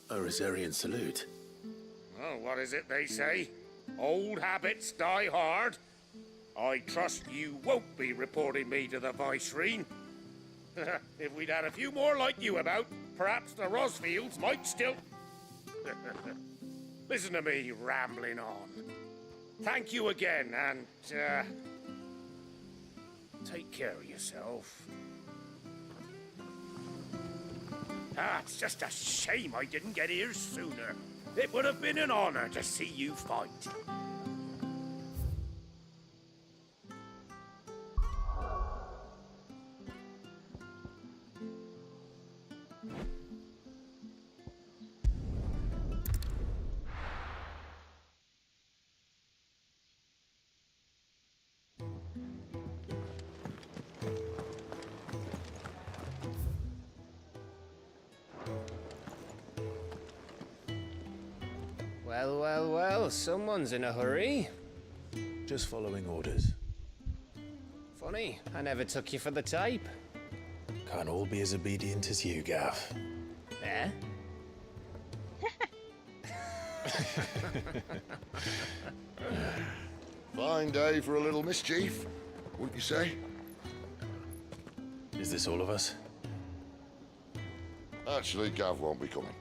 A Rosarian salute. Oh, what is it they say? Old habits die hard. I trust you won't be reporting me to the Viceroy. If we'd had a few more like you about, perhaps the Rosfields might still... Listen to me rambling on. Thank you again, and, take care of yourself. It's just a shame I didn't get here sooner. It would have been an honor to see you fight. Well, well, well, someone's in a hurry. Just following orders. Funny, I never took you for the type. Can't all be as obedient as you, Gav. Eh? Fine day for a little mischief, wouldn't you say? Is this all of us? Actually, Gav won't be coming.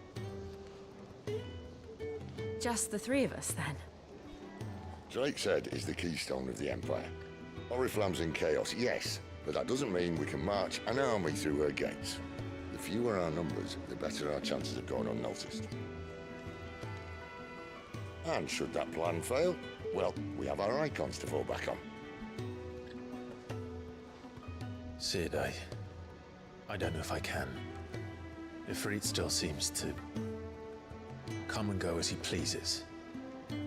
Just the three of us, then? Drake said is the keystone of the Empire. Oriflamme's in chaos, yes, but that doesn't mean we can march an army through her gates. The fewer our numbers, the better our chances of going unnoticed. And should that plan fail, well, we have our icons to fall back on. Sid, I don't know if I can. Ifrit still seems to come and go as he pleases.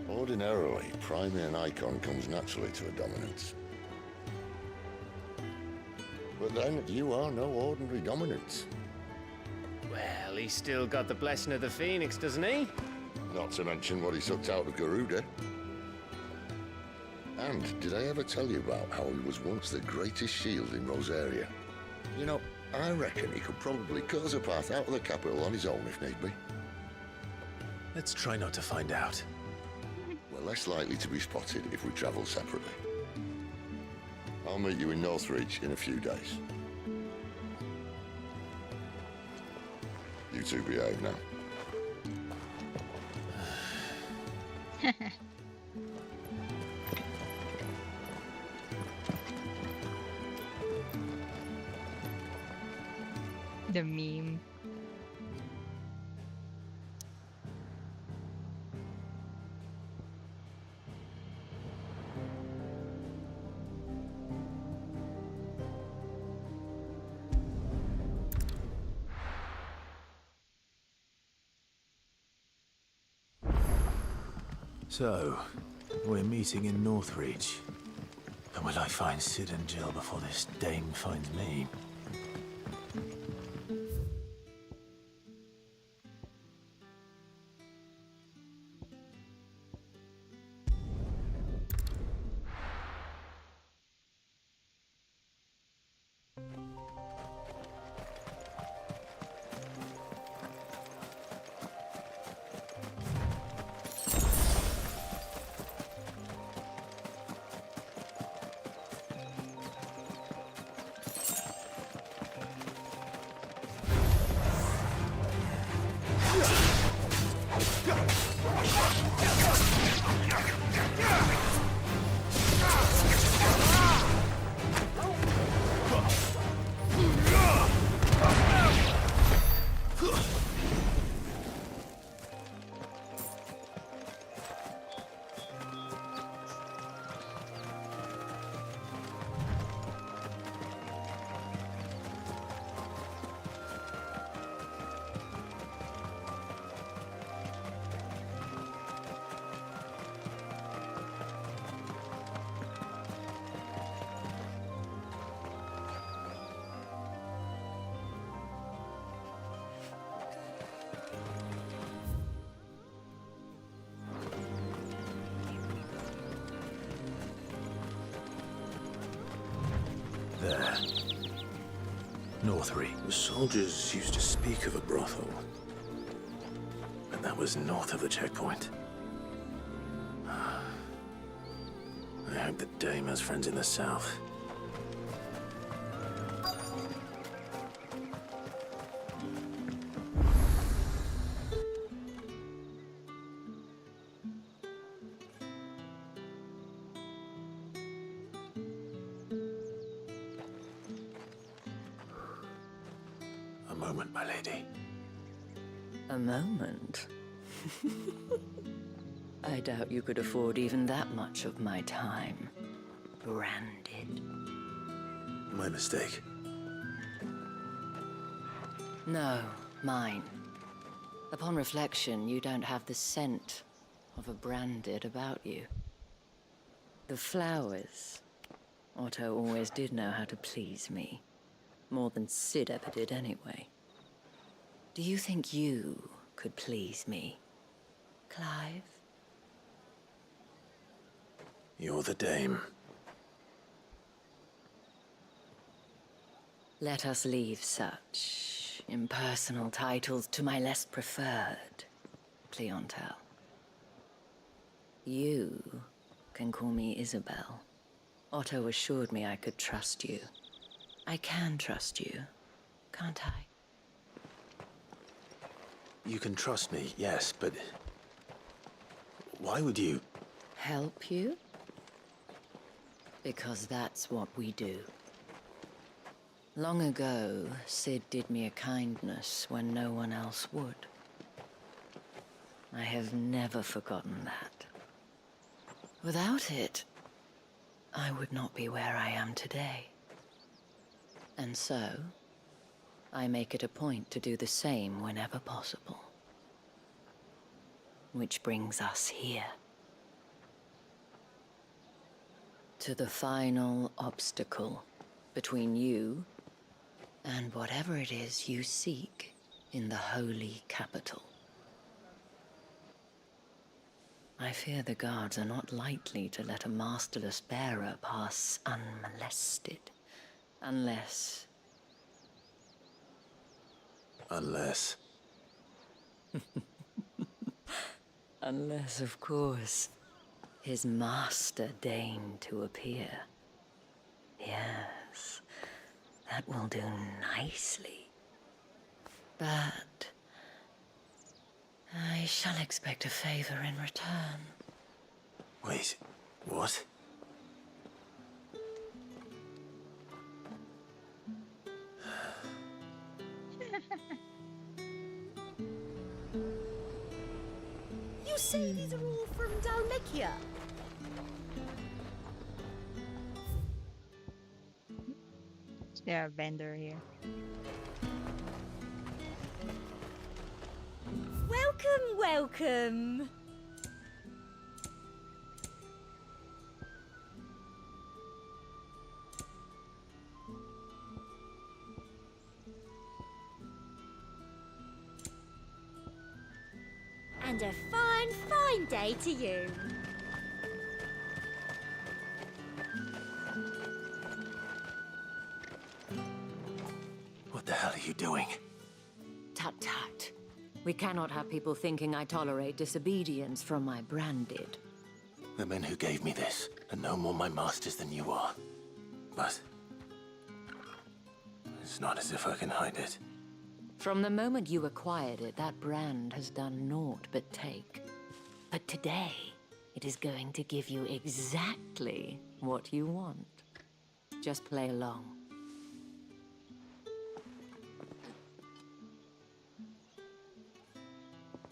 Ordinarily, priming an icon comes naturally to a dominance. But then, you are no ordinary dominance. Well, he's still got the blessing of the Phoenix, doesn't he? Not to mention what he sucked out of Garuda. And did I ever tell you about how he was once the greatest shield in Rosaria? You know, I reckon he could probably cut us a path out of the capital on his own if need be. Let's try not to find out. We're less likely to be spotted if we travel separately. I'll meet you in Northreach in a few days. You two behave now. The meme. So, we're meeting in Northreach. And will I find Sid and Jill before this dame finds me? There. Northreach. The soldiers used to speak of a brothel. But that was north of the checkpoint. I hope the dame has friends in the south. A moment, my lady. A moment? I doubt you could afford even that much of my time. Branded. My mistake. No, mine. Upon reflection, you don't have the scent of a branded about you. The flowers. Otto always did know how to please me. More than Sid ever did anyway. Do you think you could please me, Clive? You're the dame. Let us leave such impersonal titles to my less preferred clientele. You can call me Isabel. Otto assured me I could trust you. I can trust you, can't I? You can trust me, yes, but why would you? Help you? Because that's what we do. Long ago, Sid did me a kindness when no one else would. I have never forgotten that. Without it, I would not be where I am today. And so, I make it a point to do the same whenever possible. Which brings us here. To the final obstacle between you and whatever it is you seek in the holy capital. I fear the guards are not likely to let a masterless bearer pass unmolested. Unless... Unless... Unless, of course, his master deigned to appear. Yes, that will do nicely. But... I shall expect a favor in return. Wait, what? You see, these are all from Dalmikia. Is there a vendor here? Welcome, welcome. And a fine, fine day to you. What the hell are you doing? Tut tut. We cannot have people thinking I tolerate disobedience from my branded. The men who gave me this are no more my masters than you are. But it's not as if I can hide it. From the moment you acquired it, that brand has done naught but take. But today, it is going to give you exactly what you want. Just play along.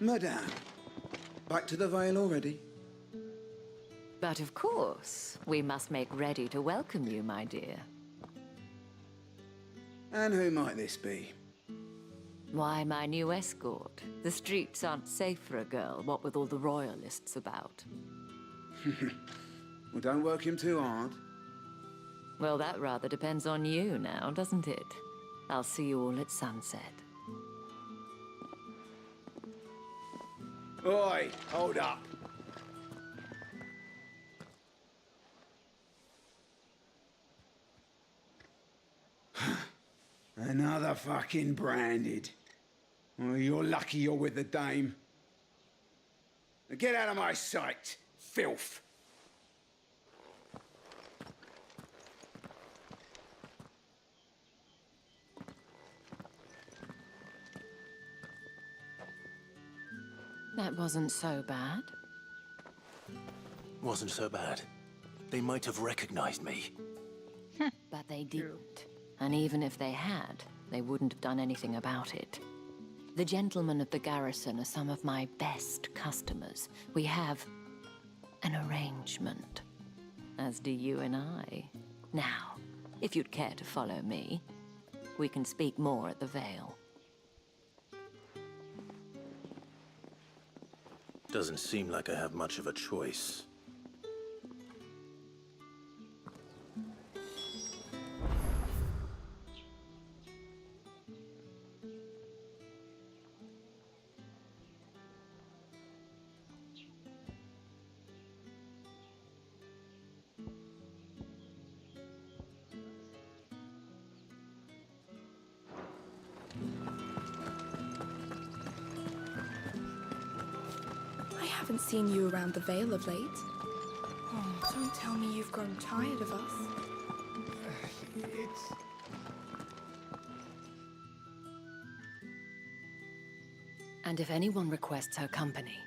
Madame, back to the Vale already? But of course, we must make ready to welcome you, my dear. And who might this be? Why, my new escort. The streets aren't safe for a girl, what with all the royalists about. Well, don't work him too hard. Well, that rather depends on you now, doesn't it? I'll see you all at sunset. Oi, hold up. Another fucking branded. Well, you're lucky you're with the dame. Now get out of my sight, filth. That wasn't so bad. Wasn't so bad. They might have recognized me. But they didn't. And even if they had, they wouldn't have done anything about it. The gentlemen of the garrison are some of my best customers. We have an arrangement, as do you and I. Now, if you'd care to follow me, we can speak more at the Vale. Doesn't seem like I have much of a choice. I haven't seen you around the Vale of late. Oh, don't tell me you've grown tired of us. And if anyone requests her company,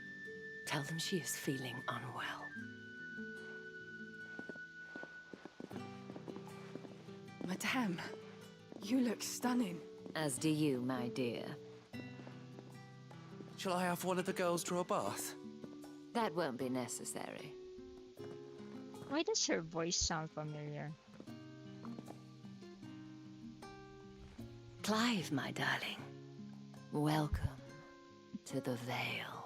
tell them she is feeling unwell. Madame, you look stunning. As do you, my dear. Shall I have one of the girls draw a bath? That won't be necessary. Why does her voice sound familiar? Clive, my darling. Welcome to the Vale.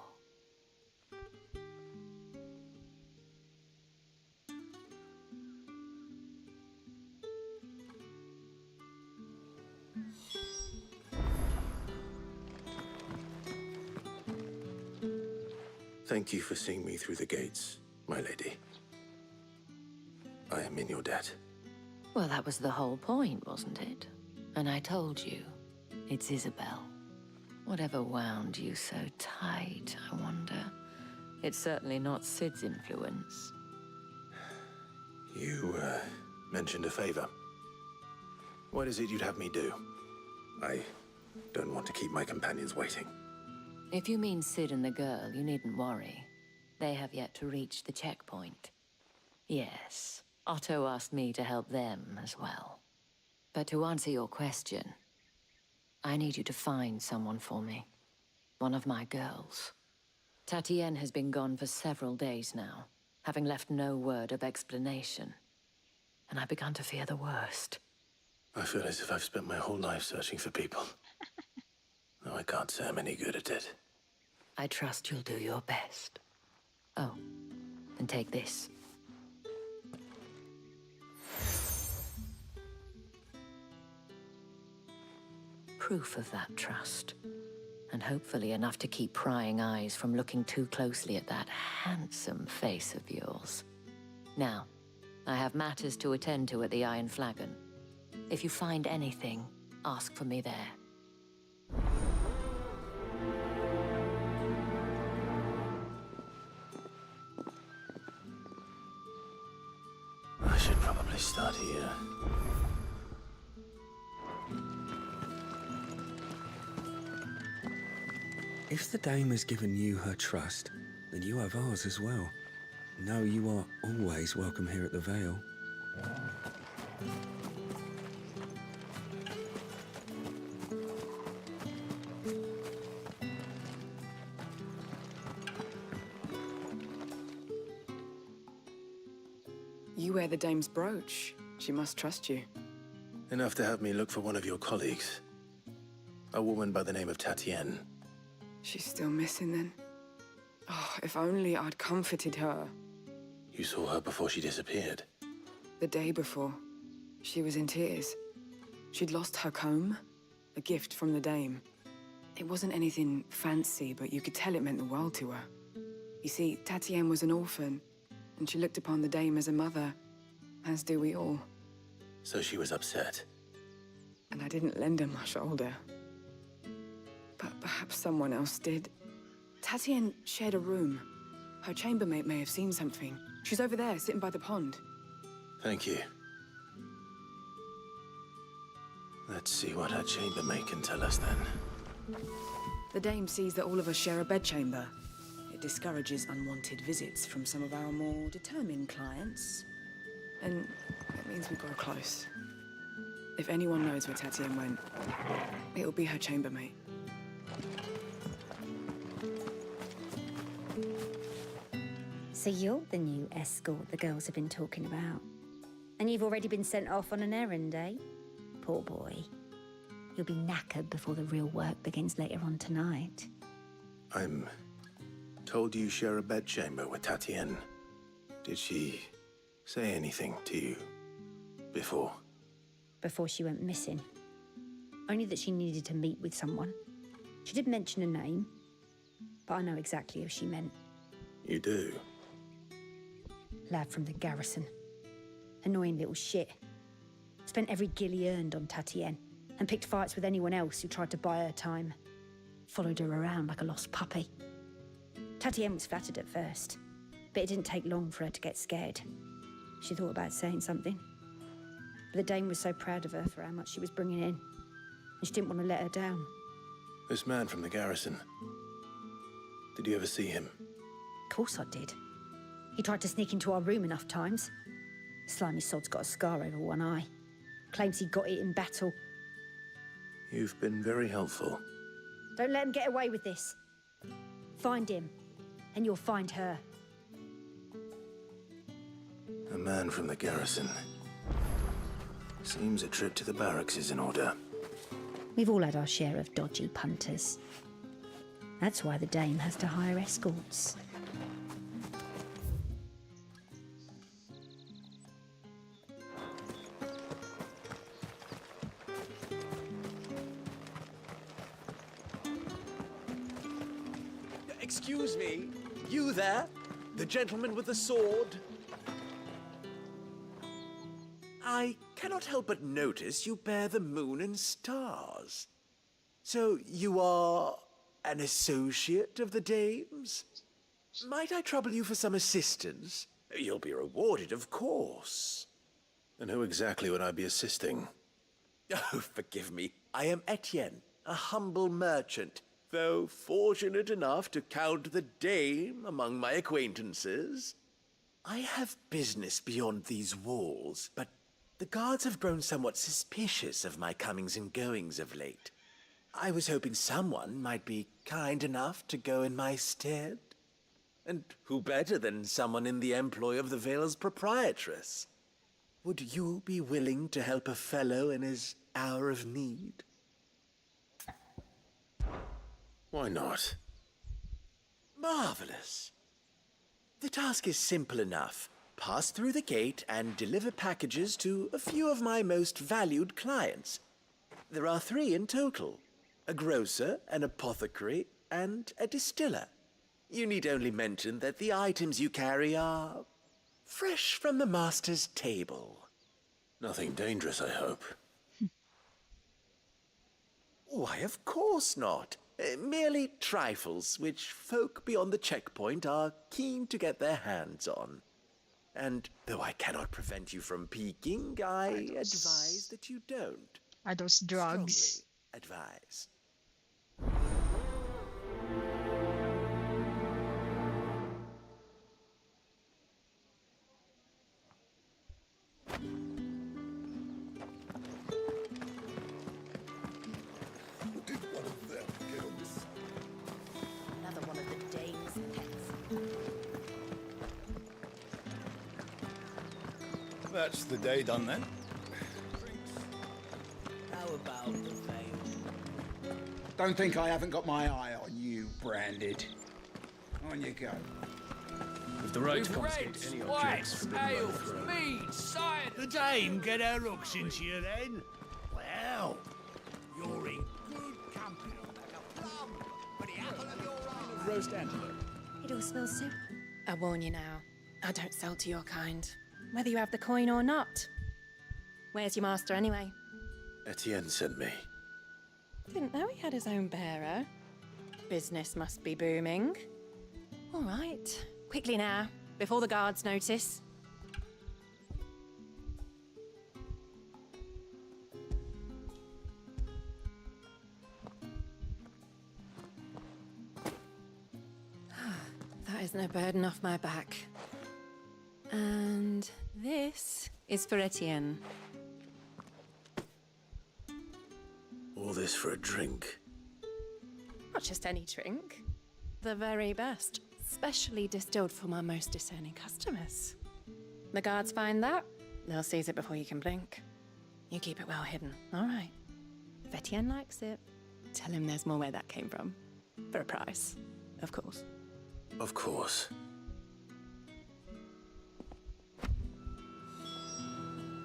Thank you for seeing me through the gates, my lady. I am in your debt. Well, that was the whole point, wasn't it? And I told you, it's Isabel. Whatever wound you so tight, I wonder. It's certainly not Sid's influence. You, mentioned a favor. What is it you'd have me do? I don't want to keep my companions waiting. If you mean Sid and the girl, you needn't worry. They have yet to reach the checkpoint. Yes, Otto asked me to help them as well. But to answer your question, I need you to find someone for me. One of my girls. Tatienne has been gone for several days now, having left no word of explanation. And I've begun to fear the worst. I feel as if I've spent my whole life searching for people. No, I can't say I'm any good at it. I trust you'll do your best. Oh, and take this. Proof of that trust. And hopefully enough to keep prying eyes from looking too closely at that handsome face of yours. Now, I have matters to attend to at the Iron Flagon. If you find anything, ask for me there. I should probably start here. If the dame has given you her trust, then you have ours as well. Know you are always welcome here at the Vale. You wear the dame's brooch. She must trust you. Enough to have me look for one of your colleagues. A woman by the name of Tatienne. She's still missing then. Oh, if only I'd comforted her. You saw her before she disappeared. The day before, she was in tears. She'd lost her comb, a gift from the dame. It wasn't anything fancy, but you could tell it meant the world to her. You see, Tatienne was an orphan, and she looked upon the dame as a mother, as do we all. So she was upset. And I didn't lend her my shoulder. But perhaps someone else did. Tatienne shared a room. Her chambermaid may have seen something. She's over there, sitting by the pond. Thank you. Let's see what her chambermaid can tell us then. The dame sees that all of us share a bedchamber. It discourages unwanted visits from some of our more determined clients. And it means we grow close. If anyone knows where Tatienne went, it'll be her chambermaid. So you're the new escort the girls have been talking about. And you've already been sent off on an errand, eh? Poor boy. You'll be knackered before the real work begins later on tonight. I'm told you share a bedchamber with Tatienne. Did she say anything to you before? Before she went missing. Only that she needed to meet with someone. She did mention a name, but I know exactly who she meant. You do? Lad from the garrison. Annoying little shit. Spent every gil he earned on Tatienne, and picked fights with anyone else who tried to buy her time. Followed her around like a lost puppy. Tatienne was flattered at first, but it didn't take long for her to get scared. She thought about saying something. But the dame was so proud of her for how much she was bringing in, and she didn't want to let her down. This man from the garrison. Did you ever see him? Of course I did. He tried to sneak into our room enough times. Slimy sod's got a scar over one eye. Claims he got it in battle. You've been very helpful. Don't let him get away with this. Find him, and you'll find her. A man from the garrison. Seems a trip to the barracks is in order. We've all had our share of dodgy punters. That's why the dame has to hire escorts. Excuse me, you there? The gentleman with the sword? I cannot help but notice you bear the moon and stars. So you are an associate of the dame's? Might I trouble you for some assistance? You'll be rewarded, of course. And who exactly would I be assisting? Oh, forgive me. I am Etienne, a humble merchant, though fortunate enough to count the dame among my acquaintances. I have business beyond these walls, but the guards have grown somewhat suspicious of my comings and goings of late. I was hoping someone might be kind enough to go in my stead. And who better than someone in the employ of the Vale's proprietress? Would you be willing to help a fellow in his hour of need? Why not? Marvelous. The task is simple enough. Pass through the gate and deliver packages to a few of my most valued clients. There are 3 in total. a grocer, an apothecary, and a distiller. You need only mention that the items you carry are fresh from the master's table. Nothing dangerous, I hope. Why, of course not. Merely trifles which folk beyond the checkpoint are keen to get their hands on. And though I cannot prevent you from peeking, I advise that you don't. Are those drugs? Strongly advise. Another one of the dame's pets. That's the day done then. How about the veil? Don't think I haven't got my eye on you, Branded. On you go. With the right to With confiscate reds, any whites, objects forbidden by the ales, throne. mead, cider. The dame get her hooks into you then? Well, you're in good company. Roast antelope. It all smells so... I warn you now, I don't sell to your kind. Whether you have the coin or not. Where's your master anyway? Etienne sent me. Didn't know he had his own bearer. Business must be booming. All right, quickly now, before the guards notice. That is no burden off my back. And this is for Etienne. All this for a drink. Not just any drink. The very best. Specially distilled for my most discerning customers. The guards find that, they'll seize it before you can blink. You keep it well hidden, all right? If Etienne likes it, tell him there's more where that came from. For a price, of course. Of course.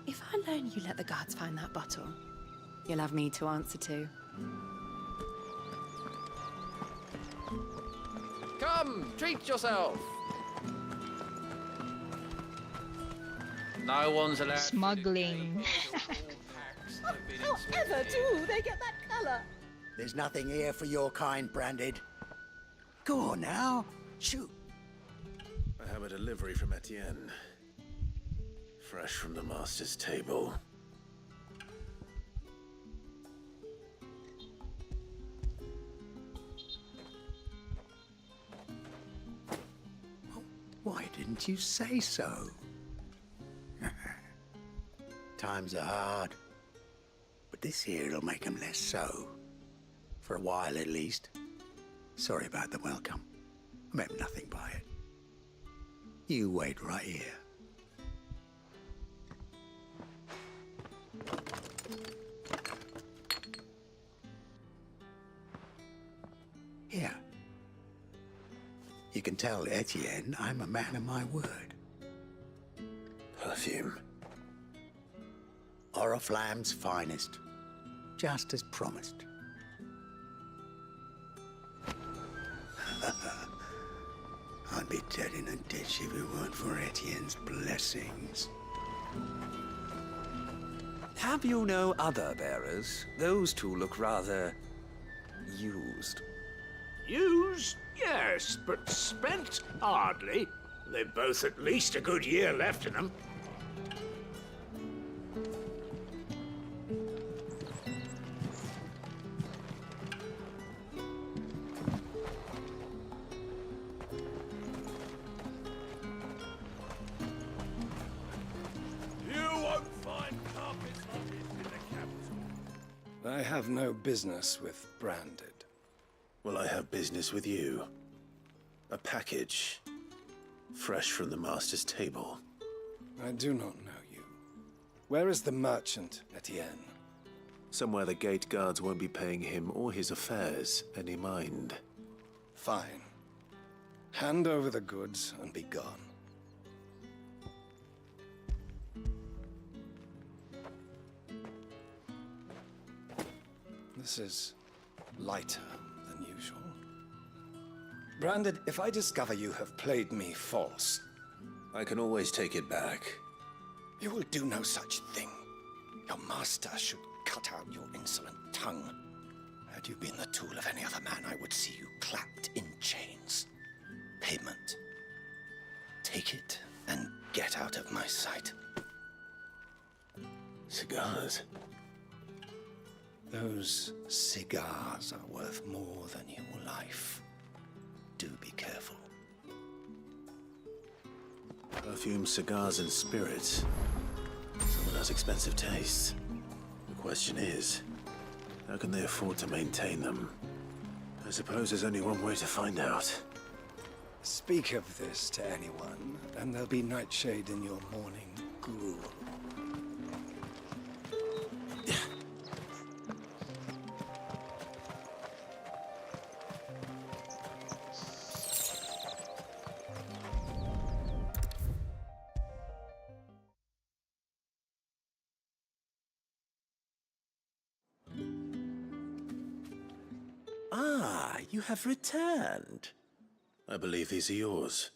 If I learn you let the guards find that bottle, you'll have me to answer to. Come, treat yourself. No one's allowed. Smuggling. However do they get that colour? There's nothing here for your kind, Branded. Go on now, shoot. I have a delivery from Etienne. Fresh from the master's table. Why didn't you say so? Times are hard. But this here'll make 'em less so. For a while, at least. Sorry about the welcome. I meant nothing by it. You wait right here. Here. You can tell Etienne I'm a man of my word. Perfume. Oriflamme's finest. Just as promised. I'd be dead in a ditch if it weren't for Etienne's blessings. Have you no other bearers? Those two look rather... used. Used? Yes, but spent? Hardly. They've both at least a good year left in them. You won't find carpets like this in the capital. I have no business with Branded. Well, I have business with you. A package. Fresh from the master's table. I do not know you. Where is the merchant, Etienne? Somewhere the gate guards won't be paying him or his affairs any mind. Fine. Hand over the goods and be gone. This is lighter than usual. Branded, if I discover you have played me false... I can always take it back. You will do no such thing. Your master should cut out your insolent tongue. Had you been the tool of any other man, I would see you clapped in chains. Payment. Take it and get out of my sight. Cigars? Those cigars are worth more than your life. Do be careful. Perfume, cigars, and spirits. Someone has expensive tastes. The question is, how can they afford to maintain them? I suppose there's only one way to find out. Speak of this to anyone, and there'll be nightshade in your morning gruel. Ah, you have returned. I believe these are yours.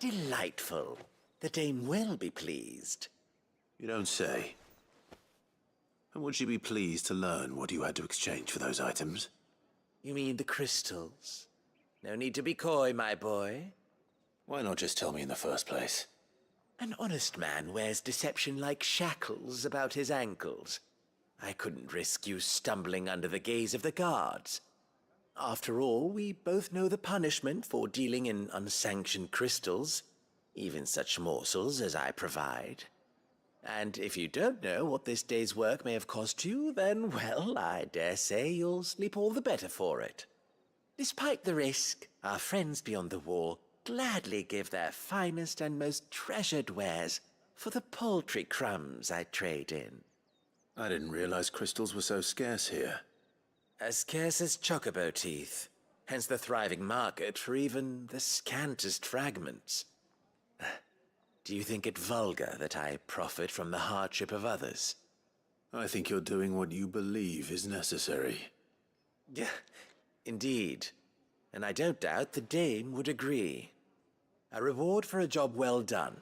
Delightful. The dame will be pleased. You don't say. And would she be pleased to learn what you had to exchange for those items? You mean the crystals? No need to be coy, my boy. Why not just tell me in the first place? An honest man wears deception like shackles about his ankles. I couldn't risk you stumbling under the gaze of the guards. After all, we both know the punishment for dealing in unsanctioned crystals, even such morsels as I provide. And if you don't know what this day's work may have cost you, then, well, I dare say you'll sleep all the better for it. Despite the risk, our friends beyond the wall gladly give their finest and most treasured wares for the paltry crumbs I trade in. I didn't realize crystals were so scarce here. As scarce as chocobo teeth, hence the thriving market for even the scantest fragments. Do you think it vulgar that I profit from the hardship of others? I think you're doing what you believe is necessary. Yeah, indeed. And I don't doubt the dame would agree. A reward for a job well done.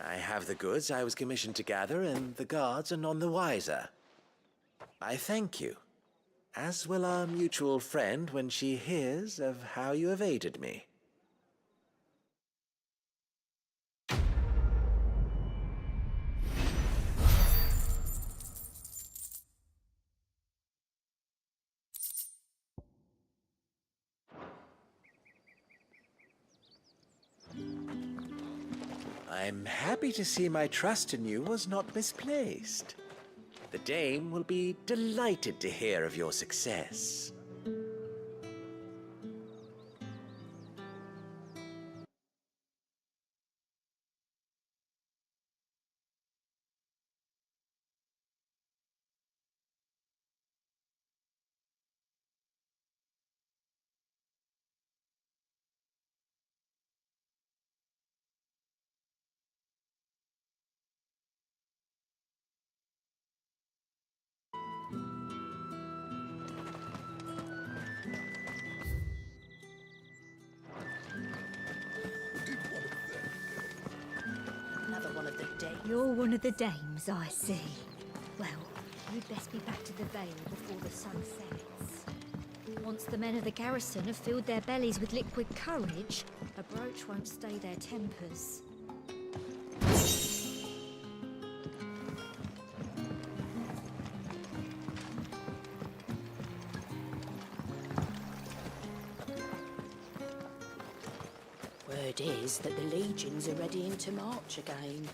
I have the goods I was commissioned to gather, and the guards are none the wiser. I thank you. As will our mutual friend when she hears of how you have aided me. I'm happy to see my trust in you was not misplaced. The dame will be delighted to hear of your success. Another one of the days. You're one of the dames, I see. Well, you'd best be back to the Vale before the sun sets. Once the men of the garrison have filled their bellies with liquid courage, a brooch won't stay their tempers. Word is that the legions are readying to march again.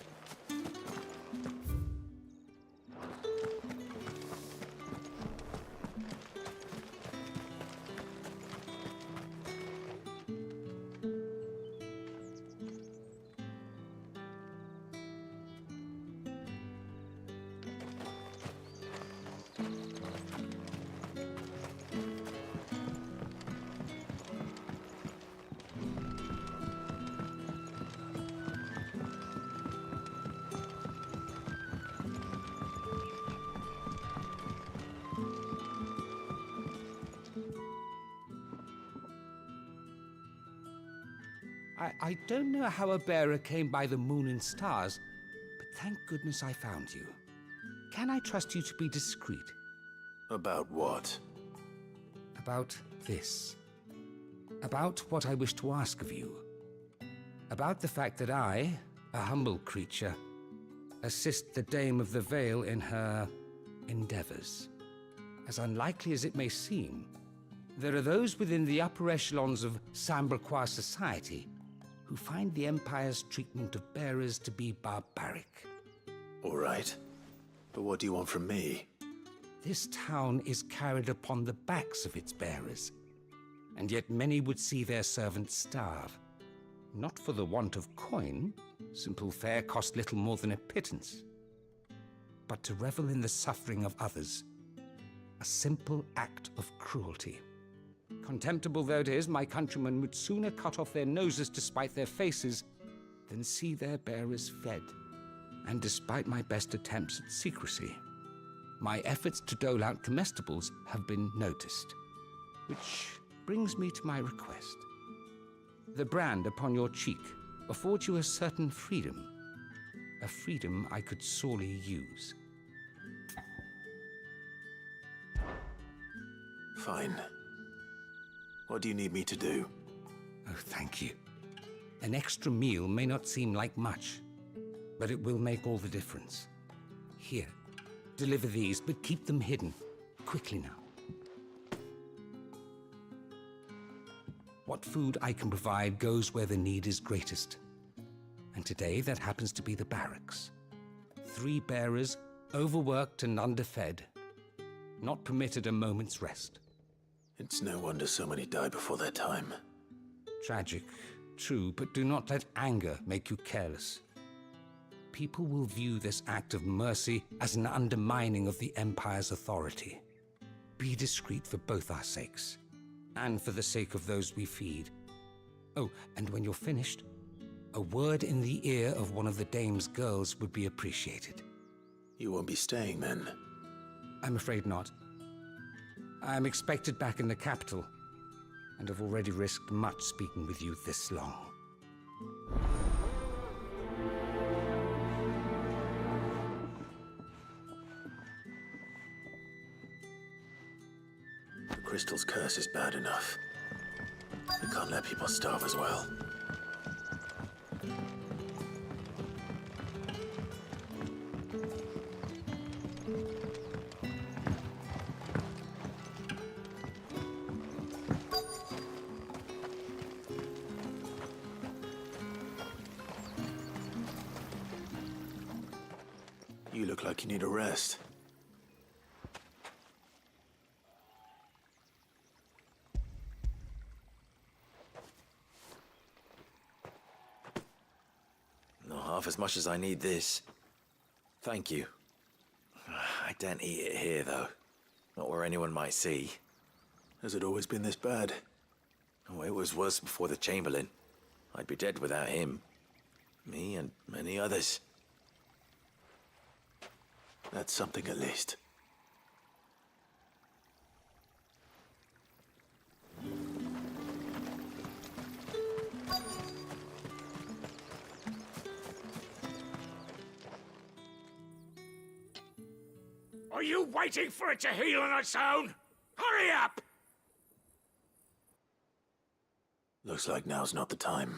I don't know how a bearer came by the moon and stars, but thank goodness I found you. Can I trust you to be discreet? About what? About this. About what I wish to ask of you. About the fact that I, a humble creature, assist the Dame of the Vale in her endeavors. As unlikely as it may seem, there are those within the upper echelons of Samberquois society who find the Empire's treatment of bearers to be barbaric. All right. But what do you want from me? This town is carried upon the backs of its bearers, and yet many would see their servants starve. Not for the want of coin, simple fare cost little more than a pittance, but to revel in the suffering of others, a simple act of cruelty. Contemptible though it is, my countrymen would sooner cut off their noses to spite their faces than see their bearers fed. And despite my best attempts at secrecy, my efforts to dole out comestibles have been noticed. Which brings me to my request. The brand upon your cheek affords you a certain freedom, a freedom I could sorely use. Fine. What do you need me to do? Oh, thank you. An extra meal may not seem like much, but it will make all the difference. Here, deliver these, but keep them hidden. Quickly now. What food I can provide goes where the need is greatest. And today, that happens to be the barracks. 3 bearers, overworked and underfed, not permitted a moment's rest. It's no wonder so many die before their time. Tragic, true, but do not let anger make you careless. People will view this act of mercy as an undermining of the Empire's authority. Be discreet for both our sakes, and for the sake of those we feed. Oh, and when you're finished, a word in the ear of one of the Dame's girls would be appreciated. You won't be staying then? I'm afraid not. I'm expected back in the capital, and have already risked much speaking with you this long. The crystal's curse is bad enough. We can't let people starve as well. You look like you need a rest. Not half as much as I need this. Thank you. I daren't eat it here, though. Not where anyone might see. Has it always been this bad? Oh, it was worse before the Chamberlain. I'd be dead without him. Me and many others. That's something at least. Are you waiting for it to heal on its own? Hurry up! Looks like now's not the time.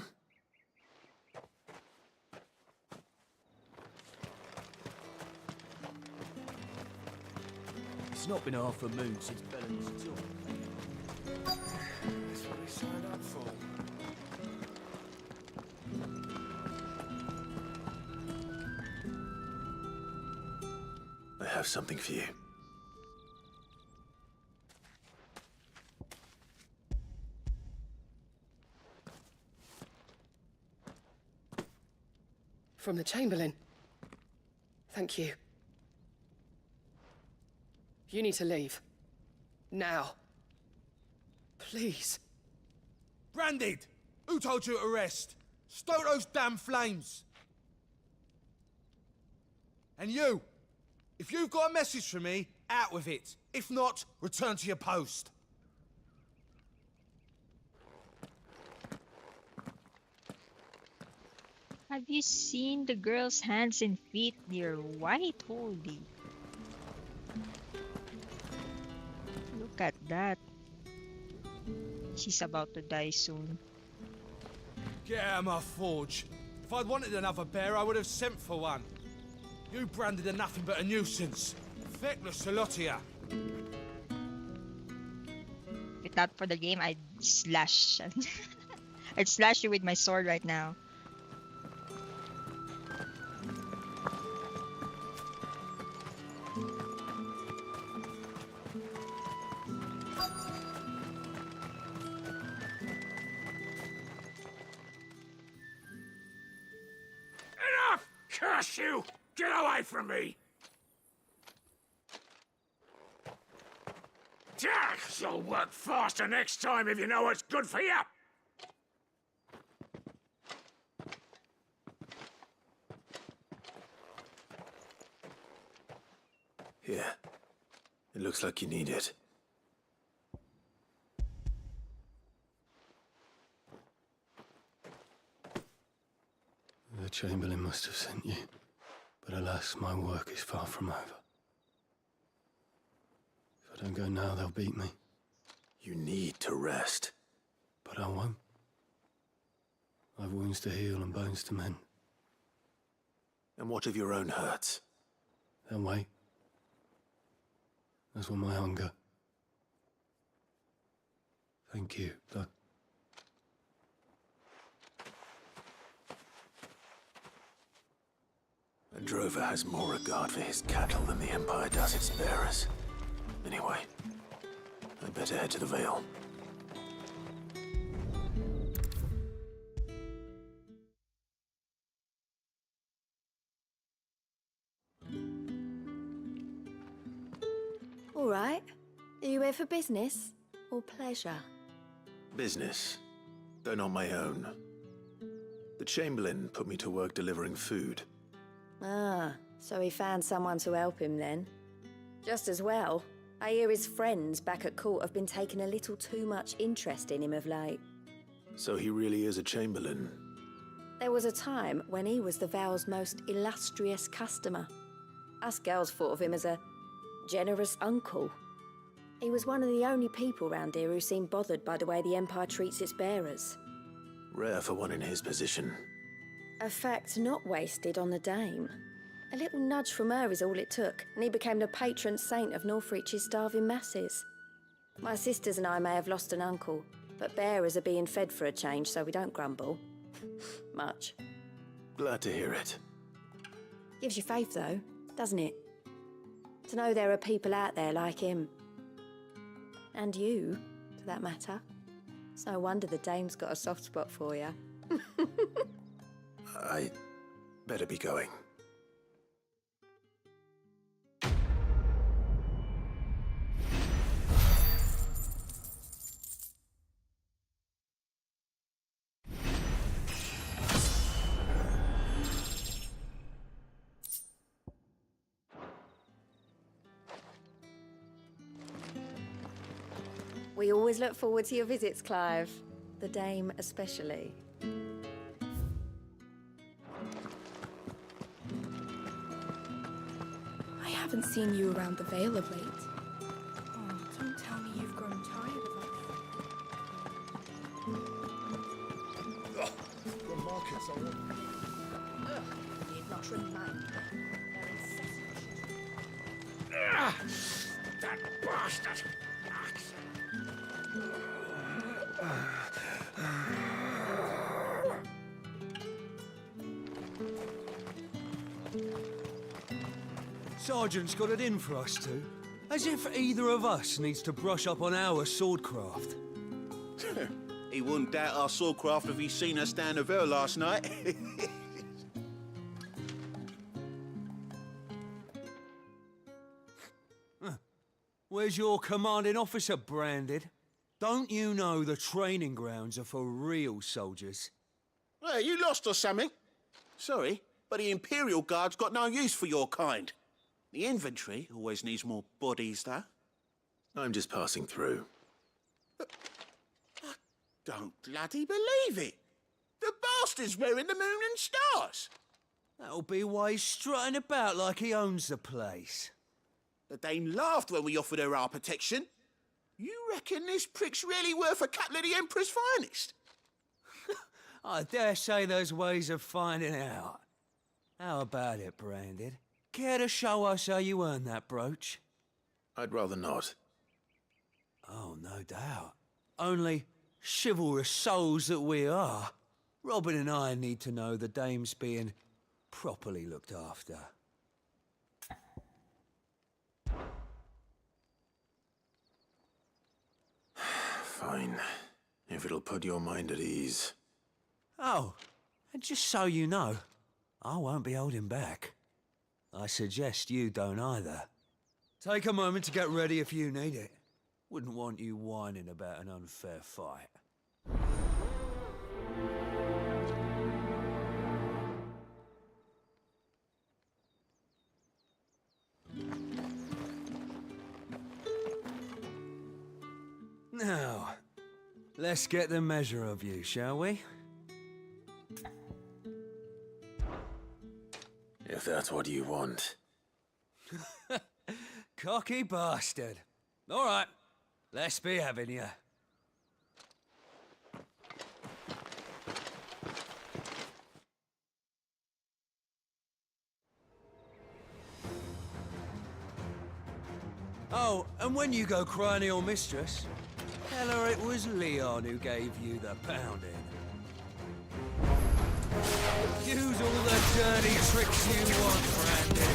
It's not been half a moon since Bellen's took. That's what we signed up for. I have something for you. From the Chamberlain. Thank you. You need to leave. Now. Please. Branded! Who told you to rest? Stoke those damn flames! And you! If you've got a message for me, out with it. If not, return to your post. Have you seen the girl's hands and feet? They're white. Holy. Look at that. She's about to die soon. Get out of my forge. If I'd wanted another bear, I would have sent for one. You branded are nothing but a nuisance. Feckless, a lot of ya. If not for the game, I'd slash. I'd slash you with my sword right now. Enough! Curse you! Get away from me! You'll work faster next time if you know what's good for you! Here. It looks like you need it. The Chamberlain must have sent you. But alas, my work is far from over. If I don't go now, they'll beat me. You need to rest. But I won't. I've wounds to heal and bones to mend. And what of your own hurts? They'll wait. As will my hunger. Thank you, though. A drover has more regard for his cattle than the Empire does its bearers. Anyway, I'd better head to the Vale. All right. Are you here for business or pleasure? Business, though not my own. The Chamberlain put me to work delivering food. Ah, so he found someone to help him then. Just as well. I hear his friends back at court have been taking a little too much interest in him of late. So he really is a Chamberlain. There was a time when he was the Vale's most illustrious customer. Us girls thought of him as a generous uncle. He was one of the only people round here who seemed bothered by the way the Empire treats its bearers. Rare for one in his position. A fact not wasted on the Dame. A little nudge from her is all it took, and he became the patron saint of Northreach's starving masses. My sisters and I may have lost an uncle, but bearers are being fed for a change, so we don't grumble. Much. Glad to hear it. Gives you faith, though, doesn't it? To know there are people out there like him. And you, for that matter. It's no wonder the Dame's got a soft spot for you. I better be going. We always look forward to your visits, Clive. The Dame especially. I haven't seen you around the Vale of late. Oh, don't tell me you've grown tired of us. The markets are all... Need not remind me. They're incessant. That bastard! Sergeant's got it in for us two. As if either of us needs to brush up on our swordcraft. He wouldn't doubt our swordcraft if he'd seen us down the Vale last night. Where's your commanding officer branded? Don't you know the training grounds are for real soldiers? Hey, you lost or something? Sorry, but the Imperial Guard's got no use for your kind. The infantry always needs more bodies, though. I'm just passing through. I don't bloody believe it. The master's wearing the moon and stars. That'll be why he's strutting about like he owns the place. The dame laughed when we offered her our protection. You reckon this prick's really worth a couple of the Emperor's finest? I dare say there's ways of finding out. How about it, Branded? Care to show us how you earned that brooch? I'd rather not. Oh, no doubt. Only chivalrous souls that we are, Robin and I need to know the dame's being properly looked after. Fine. If it'll put your mind at ease. Oh, and just so you know, I won't be holding back. I suggest you don't either. Take a moment to get ready if you need it. Wouldn't want you whining about an unfair fight. Now, let's get the measure of you, shall we? If that's what you want. Cocky bastard. All right, let's be having you. Oh, and when you go crying to your mistress, tell her it was Leon who gave you the pounding. Use all the dirty tricks you want, Brandon.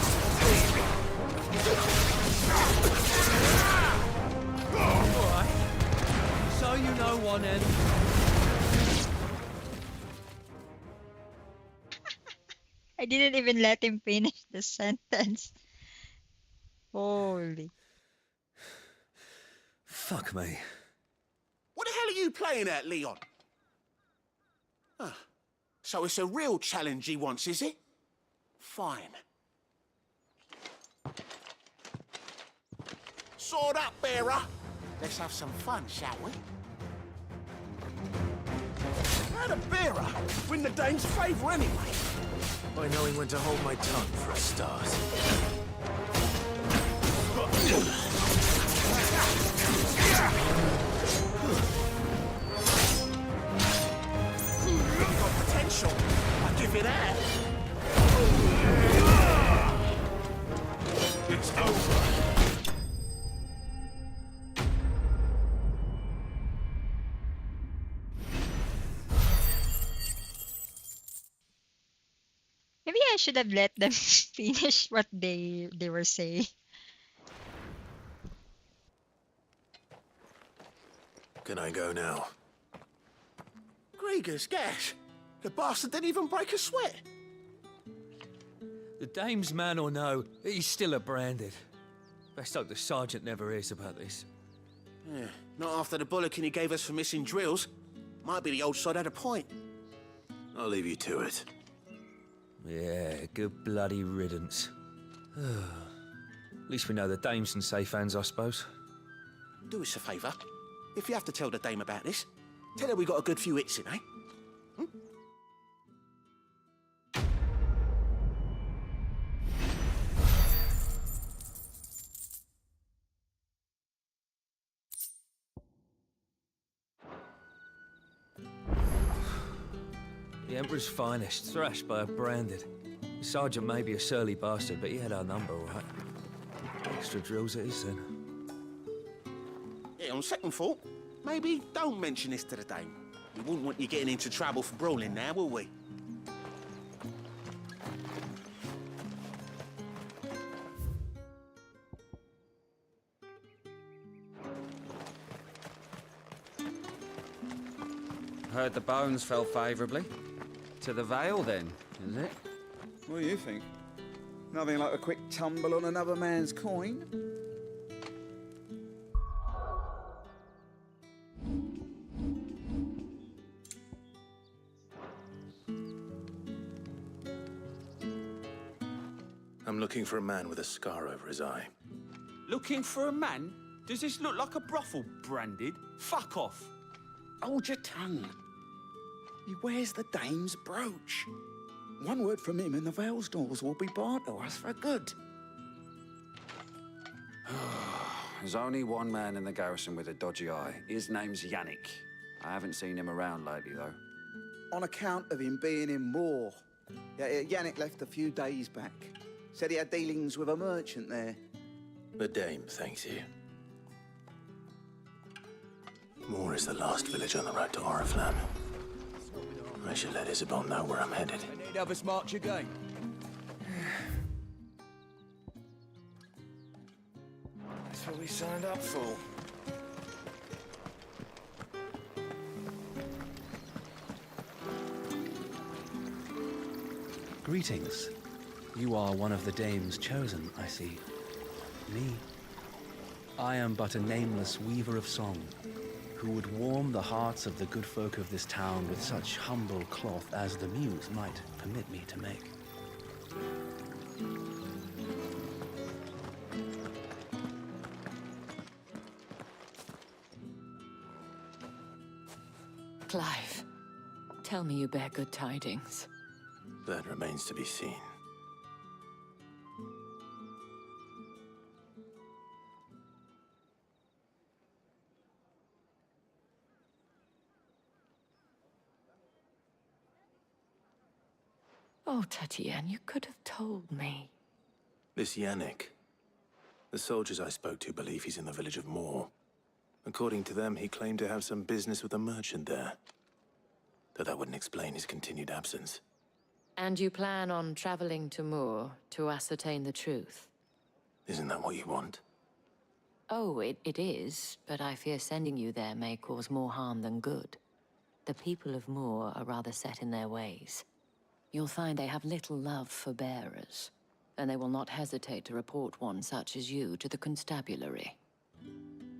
Alright. So you know one end. I didn't even let him finish the sentence. Holy. Fuck me. What the hell are you playing at, Leon? So it's a real challenge he wants, is it? Fine. Sword up, bearer. Let's have some fun, shall we? How'd a bearer win the dame's favour anyway? By knowing when to hold my tongue for a start. Got potential. I give it that. It's over. Maybe I should have let them finish what they were saying. Can I go now? Grieger's gas. The bastard didn't even break a sweat. The dame's man or no, he's still a Branded. Best hope the sergeant never hears about this. Yeah, not after the bollocking he gave us for missing drills. Might be the old sod had a point. I'll leave you to it. Yeah, good bloody riddance. At least we know the dame's in safe hands, I suppose. Do us a favour. If you have to tell the dame about this, tell her we got a good few hits in, eh? The Emperor's finest, thrashed by a Branded. The sergeant may be a surly bastard, but he had our number, all right. Extra drills it is, then. Yeah, on second thought, maybe don't mention this to the dame. We wouldn't want you getting into trouble for brawling now, will we? Heard the bones fell favourably. To the Vale, then, is it? What do you think? Nothing like a quick tumble on another man's coin? I'm looking for a man with a scar over his eye. Looking for a man? Does this look like a brothel, Branded? Fuck off. Hold your tongue. He wears the dame's brooch. One word from him and the Vale's doors will be barred to us for good. There's only one man in the garrison with a dodgy eye. His name's Yannick. I haven't seen him around lately, though. On account of him being in Moor. Yeah, Yannick left a few days back. Said he had dealings with a merchant there. The dame thanks you. Moor is the last village on the road to Oriflamme. I should let Isabel know where I'm headed. I need to have us march again. That's what we signed up for. Greetings. You are one of the dames chosen, I see. Me. I am but a nameless weaver of song, who would warm the hearts of the good folk of this town with such humble cloth as the muse might permit me to make. Clive, tell me you bear good tidings. That remains to be seen. Oh, Tatienne, you could have told me. This Yannick. The soldiers I spoke to believe he's in the village of Moor. According to them, he claimed to have some business with a merchant there. Though that wouldn't explain his continued absence. And you plan on traveling to Moor to ascertain the truth? Isn't that what you want? Oh, it is, but I fear sending you there may cause more harm than good. The people of Moor are rather set in their ways. You'll find they have little love for bearers, and they will not hesitate to report one such as you to the constabulary.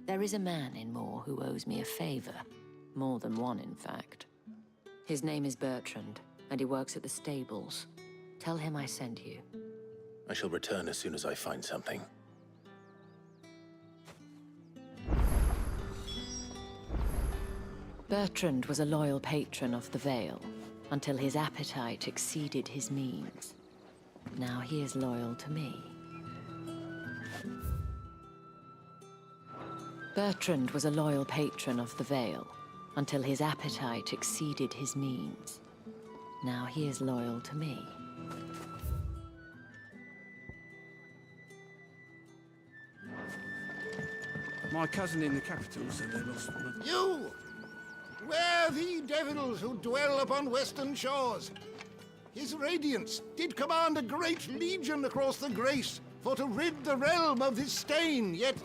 There is a man in Moor who owes me a favor. More than one, in fact. His name is Bertrand, and he works at the stables. Tell him I sent you. I shall return as soon as I find something. Bertrand was a loyal patron of the Vale, until his appetite exceeded his means. Now he is loyal to me. Bertrand was a loyal patron of the Vale, until his appetite exceeded his means. Now he is loyal to me. My cousin in the capital said they lost one of... You! Where the devils who dwell upon western shores? His radiance did command a great legion across the Grace for to rid the realm of this stain, yet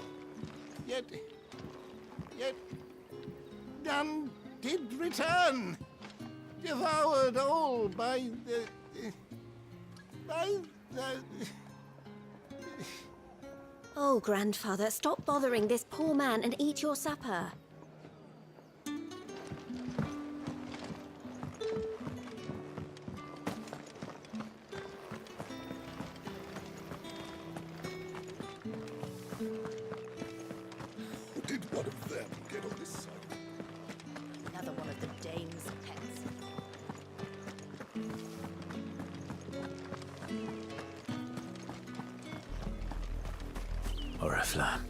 none did return, devoured all by the... Oh, grandfather, stop bothering this poor man and eat your supper. Did one of them get on this side? Another one of the dame's pets. Oriflamme,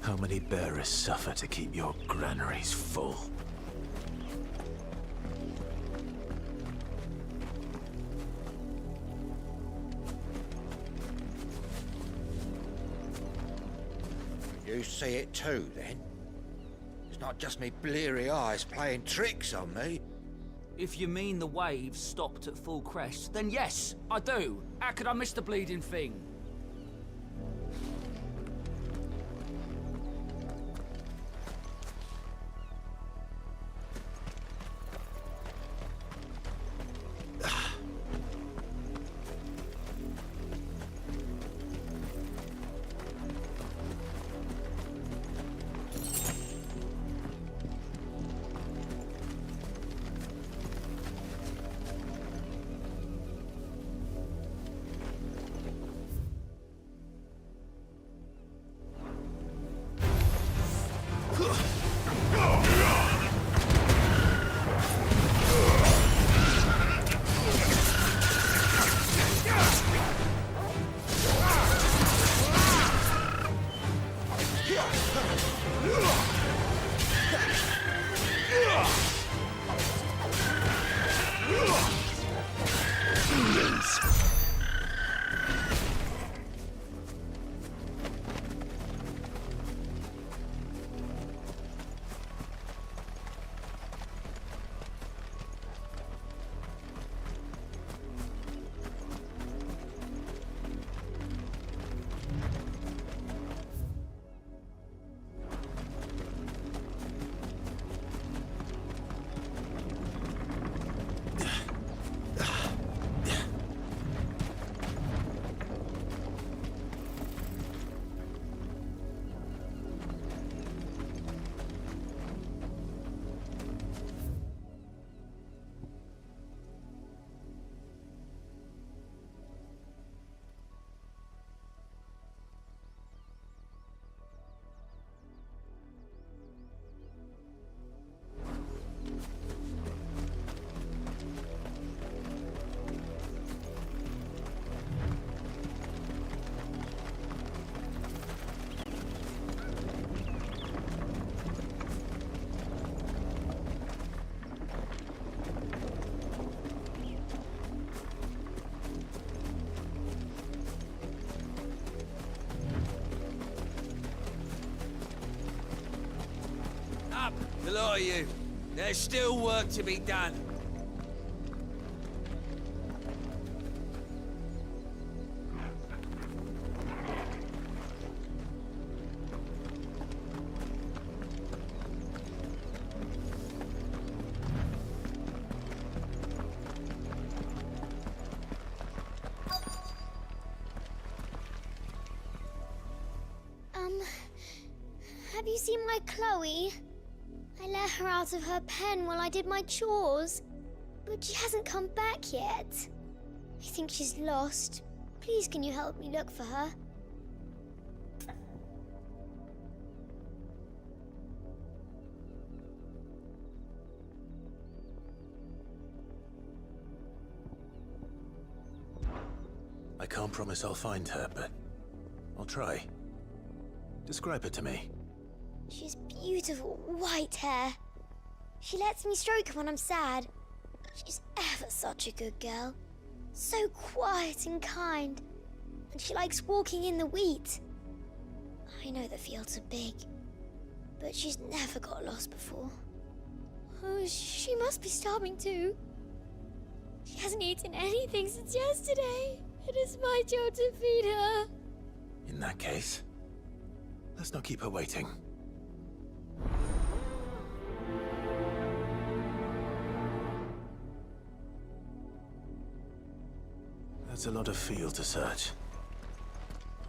how many bearers suffer to keep your granaries full? You see it too, then? It's not just me bleary eyes playing tricks on me. If you mean the waves stopped at full crest, then yes, I do. How could I miss the bleeding thing? The lot of you. There's still work to be done. Have you seen my Chloe? I let her out of her pen while I did my chores, but she hasn't come back yet. I think she's lost. Please, can you help me look for her? I can't promise I'll find her, but I'll try. Describe her to me. She has beautiful white hair. She lets me stroke her when I'm sad. She's ever such a good girl. So quiet and kind. And she likes walking in the wheat. I know the fields are big, but she's never got lost before. Oh, she must be starving too. She hasn't eaten anything since yesterday. It is my job to feed her. In that case, let's not keep her waiting. That's a lot of field to search.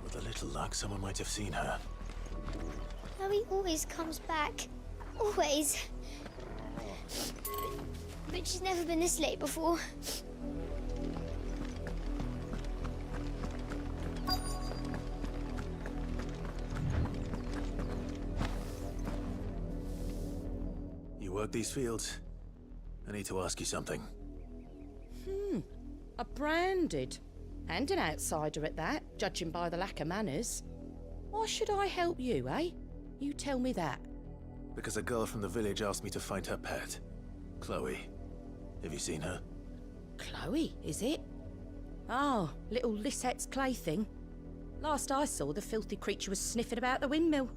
With a little luck, someone might have seen her. Chloe always comes back. Always. But she's never been this late before. You work these fields? I need to ask you something. A branded. And an outsider at that, judging by the lack of manners. Why should I help you, eh? You tell me that. Because a girl from the village asked me to find her pet. Chloe. Have you seen her? Chloe, is it? Oh, little Lisette's plaything. Last I saw, the filthy creature was sniffing about the windmill.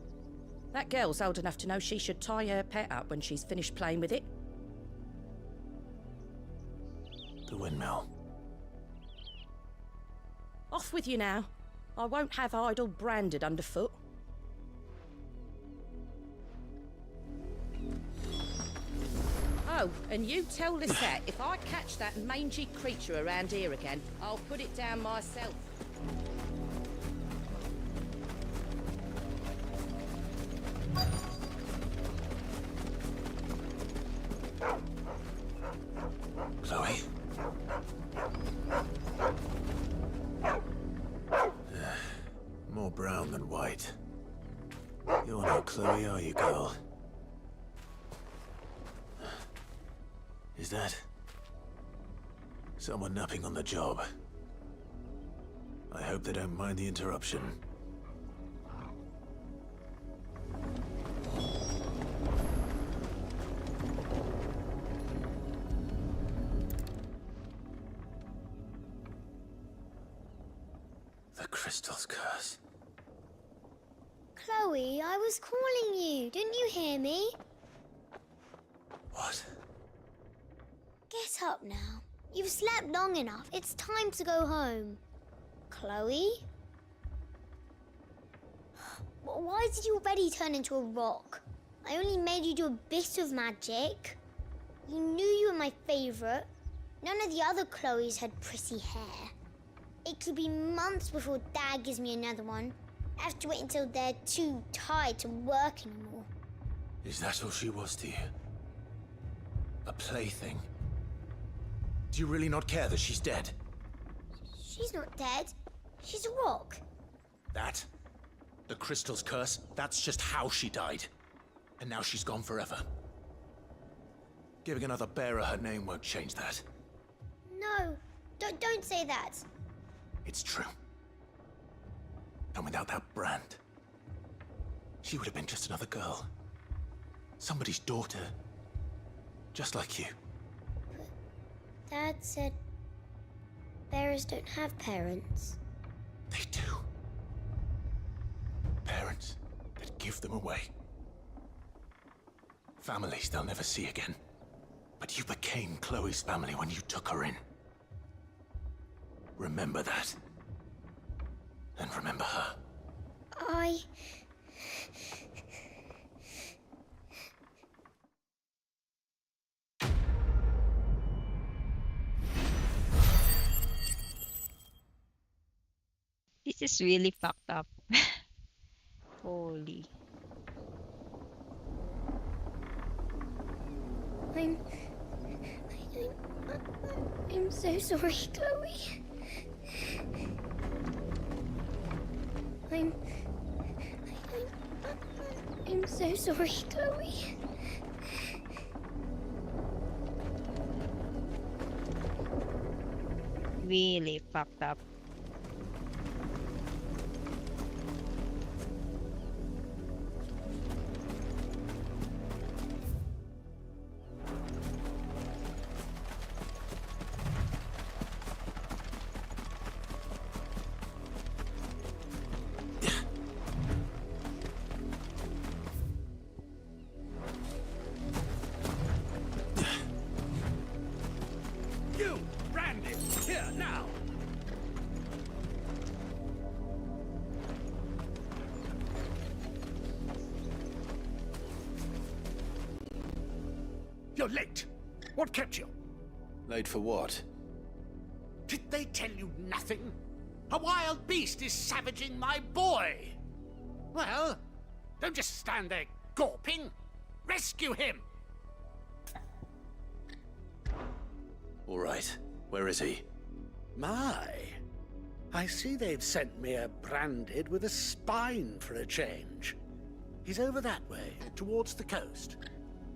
That girl's old enough to know she should tie her pet up when she's finished playing with it. The windmill. Off with you now. I won't have idle branded underfoot. Oh, and you tell Lisette, if I catch that mangy creature around here again, I'll put it down myself. Chloe? More brown than white. You're no Chloe, are you, girl? Is that someone napping on the job? I hope they don't mind the interruption. The crystal's curse. Chloe, I was calling you. Didn't you hear me? What? Get up now. You've slept long enough. It's time to go home. Chloe? Why did you already turn into a rock? I only made you do a bit of magic. You knew you were my favourite. None of the other Chloes had pretty hair. It could be months before Dad gives me another one. I have to wait until they're too tired to work anymore. Is that all she was to you? A plaything? Do you really not care that she's dead? She's not dead. She's a rock. That? The crystal's curse? That's just how she died. And now she's gone forever. Giving another bearer her name won't change that. No, don't say that. It's true. And without that brand, she would have been just another girl. Somebody's daughter. Just like you. Dad said bearers don't have parents. They do. Parents that give them away. Families they'll never see again. But you became Chloe's family when you took her in. Remember that. And remember her. This is really fucked up. Holy. I'm so sorry, Chloe. I'm so sorry, Chloe. Really fucked up. You, Randy, here now. You're late. What kept you? Late for what? Did they tell you nothing? A wild beast is savaging my boy. Well, don't just stand there gawping. Rescue him. All right. Where is he? My, I see they've sent me a branded with a spine for a change. He's over that way, towards the coast.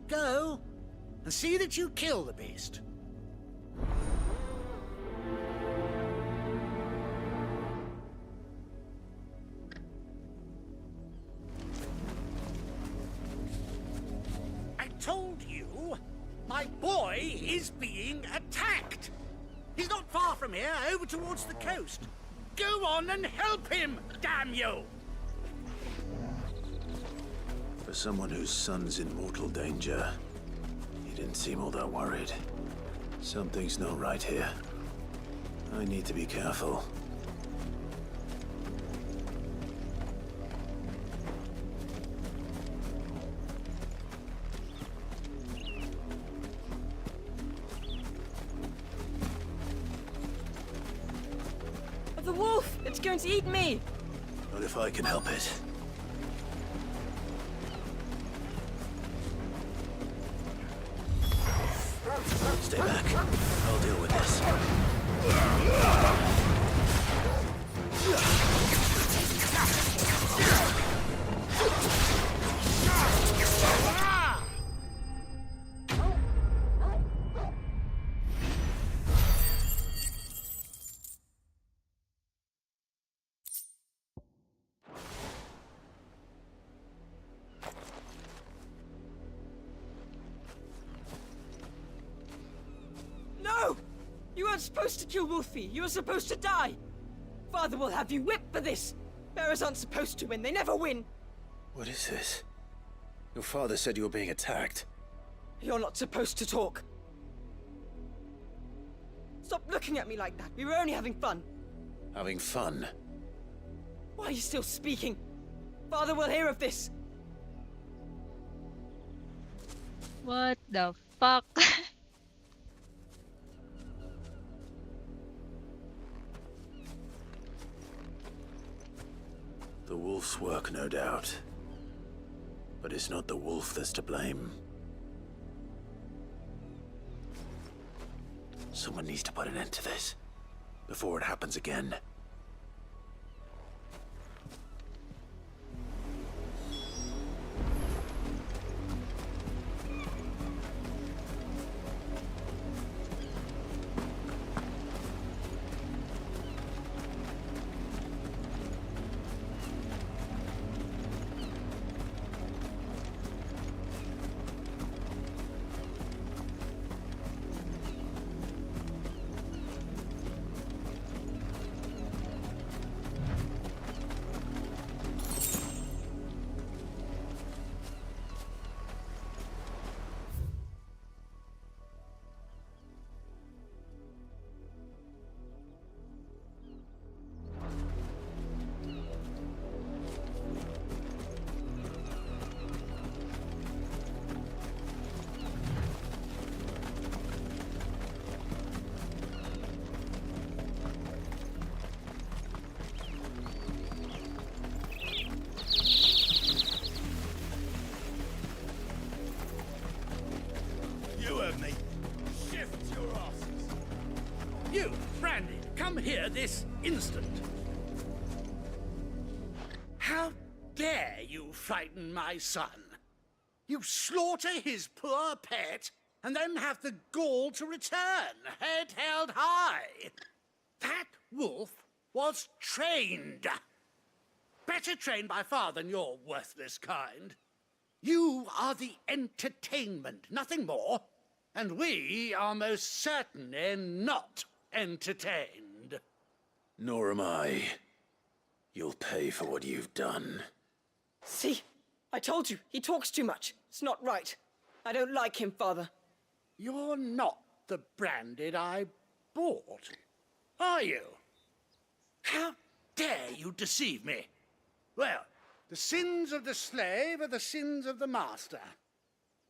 Go, and see that you kill the beast. I told you, my boy is being attacked. He's not far from here, over towards the coast. Go on and help him, damn you! For someone whose son's in mortal danger, he didn't seem all that worried. Something's not right here. I need to be careful. The wolf! It's going to eat me! Not if I can help it. Stay back. I'll deal with this. No! You weren't supposed to kill Wolfie. You were supposed to die. Father will have you whipped for this. Bearers aren't supposed to win. They never win. What is this? Your father said you were being attacked. You're not supposed to talk. Stop looking at me like that. We were only having fun. Having fun? Why are you still speaking? Father will hear of this. What the fuck? The wolf's work, no doubt. But it's not the wolf that's to blame. Someone needs to put an end to this, before it happens again. You, Brandy, come here this instant. How dare you frighten my son? You slaughter his poor pet, and then have the gall to return, head held high. That wolf was trained. Better trained by far than your worthless kind. You are the entertainment, nothing more. And we are most certainly not entertained. Nor am I. You'll pay for what you've done. See? I told you, he talks too much. It's not right. I don't like him, Father. You're not the Branded I bought, are you? How dare you deceive me? Well, the sins of the slave are the sins of the master.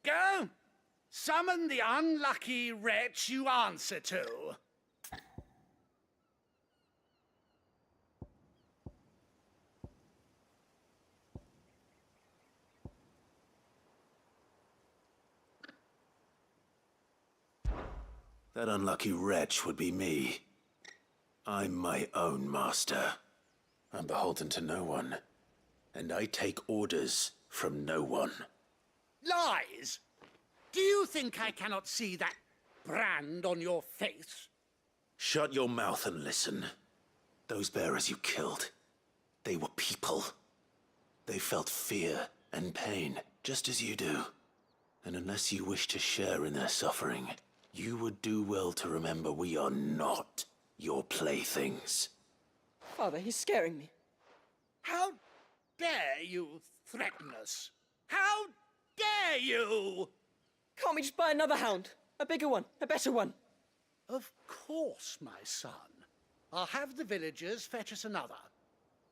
Go! Summon the unlucky wretch you answer to. That unlucky wretch would be me. I'm my own master. I'm beholden to no one. And I take orders from no one. Lies! Do you think I cannot see that brand on your face? Shut your mouth and listen. Those bearers you killed, they were people. They felt fear and pain, just as you do. And unless you wish to share in their suffering, you would do well to remember we are not your playthings. Father, he's scaring me. How dare you threaten us? How dare you? Can't we just buy another hound? A bigger one, a better one. Of course, my son. I'll have the villagers fetch us another.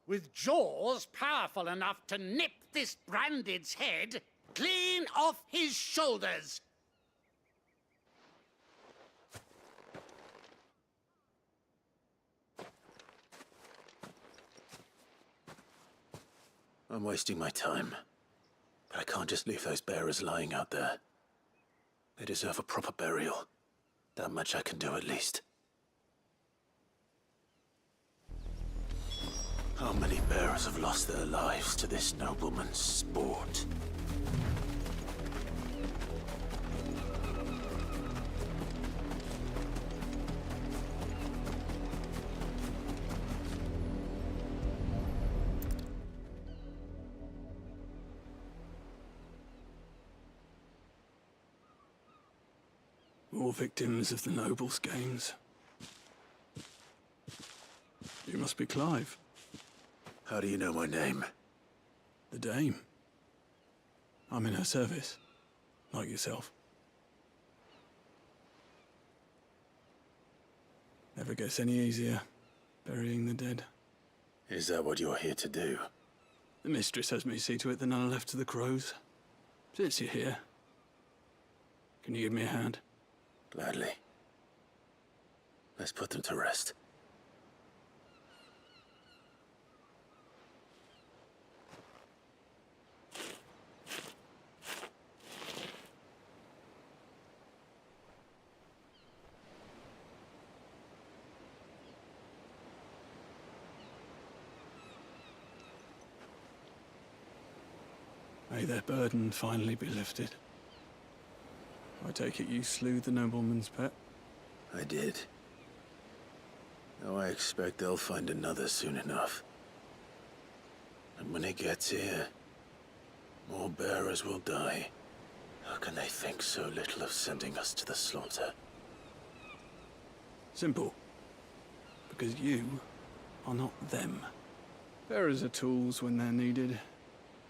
With jaws powerful enough to nip this Branded's head clean off his shoulders. I'm wasting my time. But I can't just leave those bearers lying out there. They deserve a proper burial. That much I can do at least. How many bearers have lost their lives to this nobleman's sport? All victims of the nobles' games. You must be Clive. How do you know my name? The Dame. I'm in her service, like yourself. Never gets any easier, burying the dead. Is that what you're here to do? The mistress has me see to it that none are left to the crows. Since you're here, can you give me a hand? Gladly. Let's put them to rest. May their burden finally be lifted. I take it you slew the nobleman's pet? I did. Now I expect they'll find another soon enough. And when it gets here, more bearers will die. How can they think so little of sending us to the slaughter? Simple. Because you are not them. Bearers are tools when they're needed,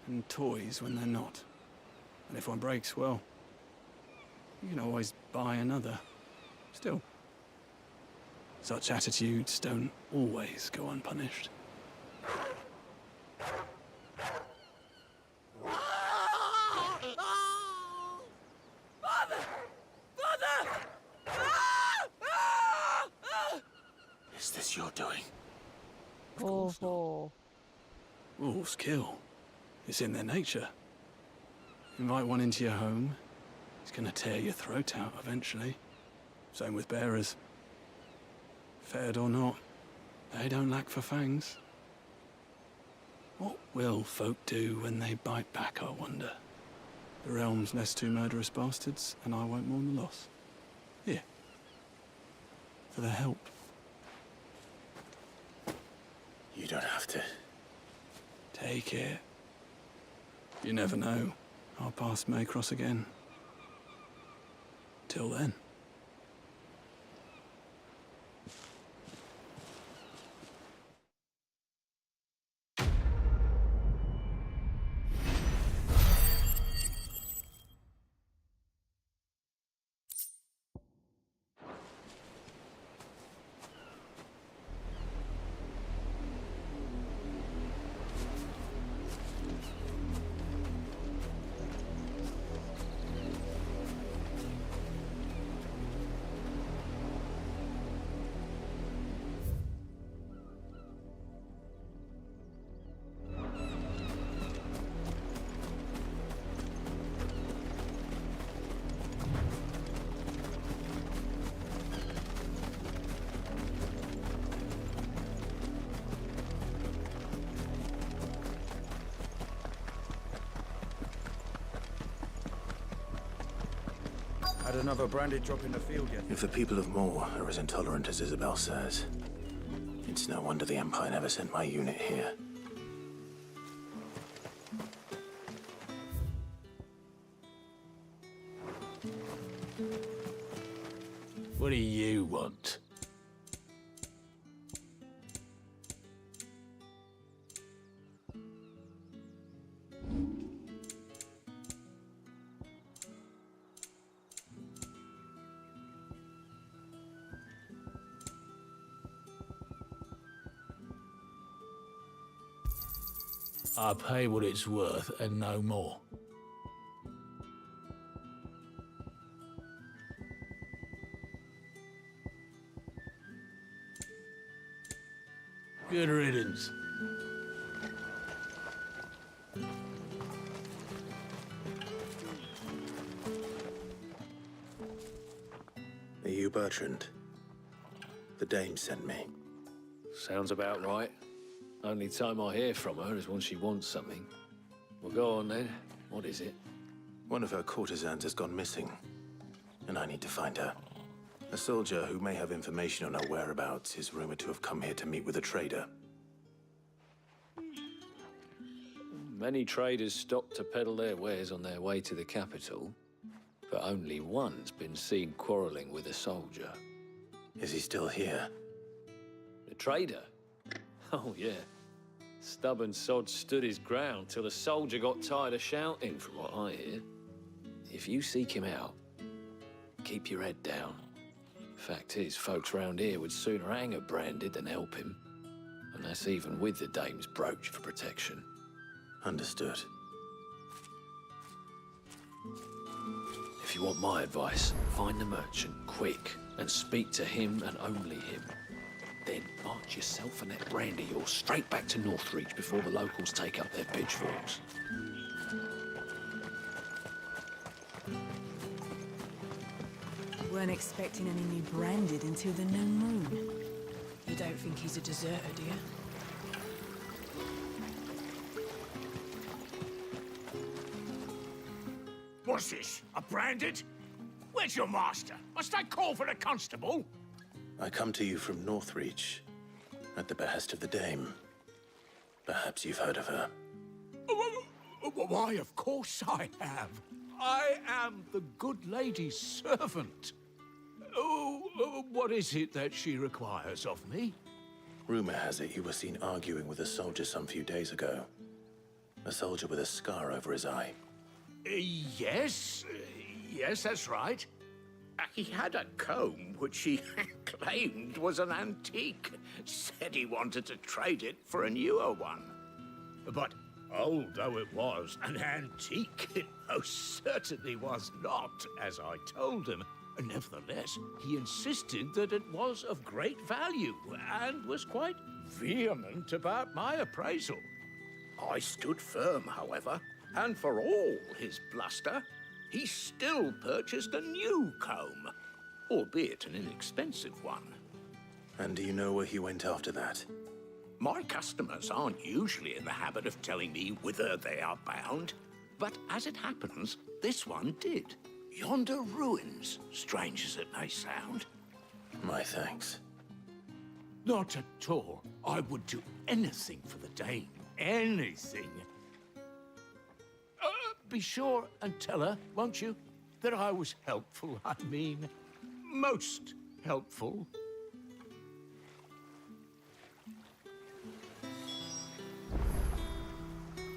and toys when they're not. And if one breaks, well, you can always buy another. Still, such attitudes don't always go unpunished. Father! Father! Is this your doing? Oh. Wolves kill. It's in their nature. Invite one into your home, he's gonna tear your throat out eventually. Same with bearers. Fed or not, they don't lack for fangs. What will folk do when they bite back, I wonder? The realm's less two murderous bastards, and I won't mourn the loss. Here. For the help. You don't have to. Take it. You never know. Our paths may cross again. Till then. Had another branded drop in the field yet? If the people of Moor are as intolerant as Isabel says, it's no wonder the Empire never sent my unit here. What do you want? I pay what it's worth and no more. Good riddance. Are you Bertrand? The dame sent me. Sounds about right. Only time I hear from her is when she wants something. Well, go on then. What is it? One of her courtesans has gone missing, and I need to find her. A soldier who may have information on her whereabouts is rumored to have come here to meet with a trader. Many traders stop to peddle their wares on their way to the capital, but only one's been seen quarreling with a soldier. Is he still here? The trader? Oh, yeah. Stubborn sod stood his ground till the soldier got tired of shouting, from what I hear. If you seek him out, keep your head down. Fact is, folks round here would sooner hang a branded than help him. And that's even with the dame's brooch for protection. Understood. If you want my advice, find the merchant quick and speak to him and only him. Then march yourself and that brandy yours straight back to Northreach before the locals take up their pitchforks. Weren't expecting any new branded until the new moon. You don't think he's a deserter, do you? What's this? A branded? Where's your master? Must I call for a constable? I come to you from Northreach, at the behest of the dame. Perhaps you've heard of her. Why, of course I have. I am the good lady's servant. What is it that she requires of me? Rumor has it you were seen arguing with a soldier some few days ago. A soldier with a scar over his eye. Yes, that's right. He had a comb which he claimed was an antique. Said he wanted to trade it for a newer one. But old though it was, an antique it most certainly was not, as I told him. Nevertheless, he insisted that it was of great value and was quite vehement about my appraisal. I stood firm, however, and for all his bluster, he still purchased a new comb, albeit an inexpensive one. And do you know where he went after that? My customers aren't usually in the habit of telling me whither they are bound, but as it happens, this one did. Yonder ruins, strange as it may sound. My thanks. Not at all. I would do anything for the Dane. Anything. Be sure and tell her, won't you, that I was helpful. I mean, most helpful.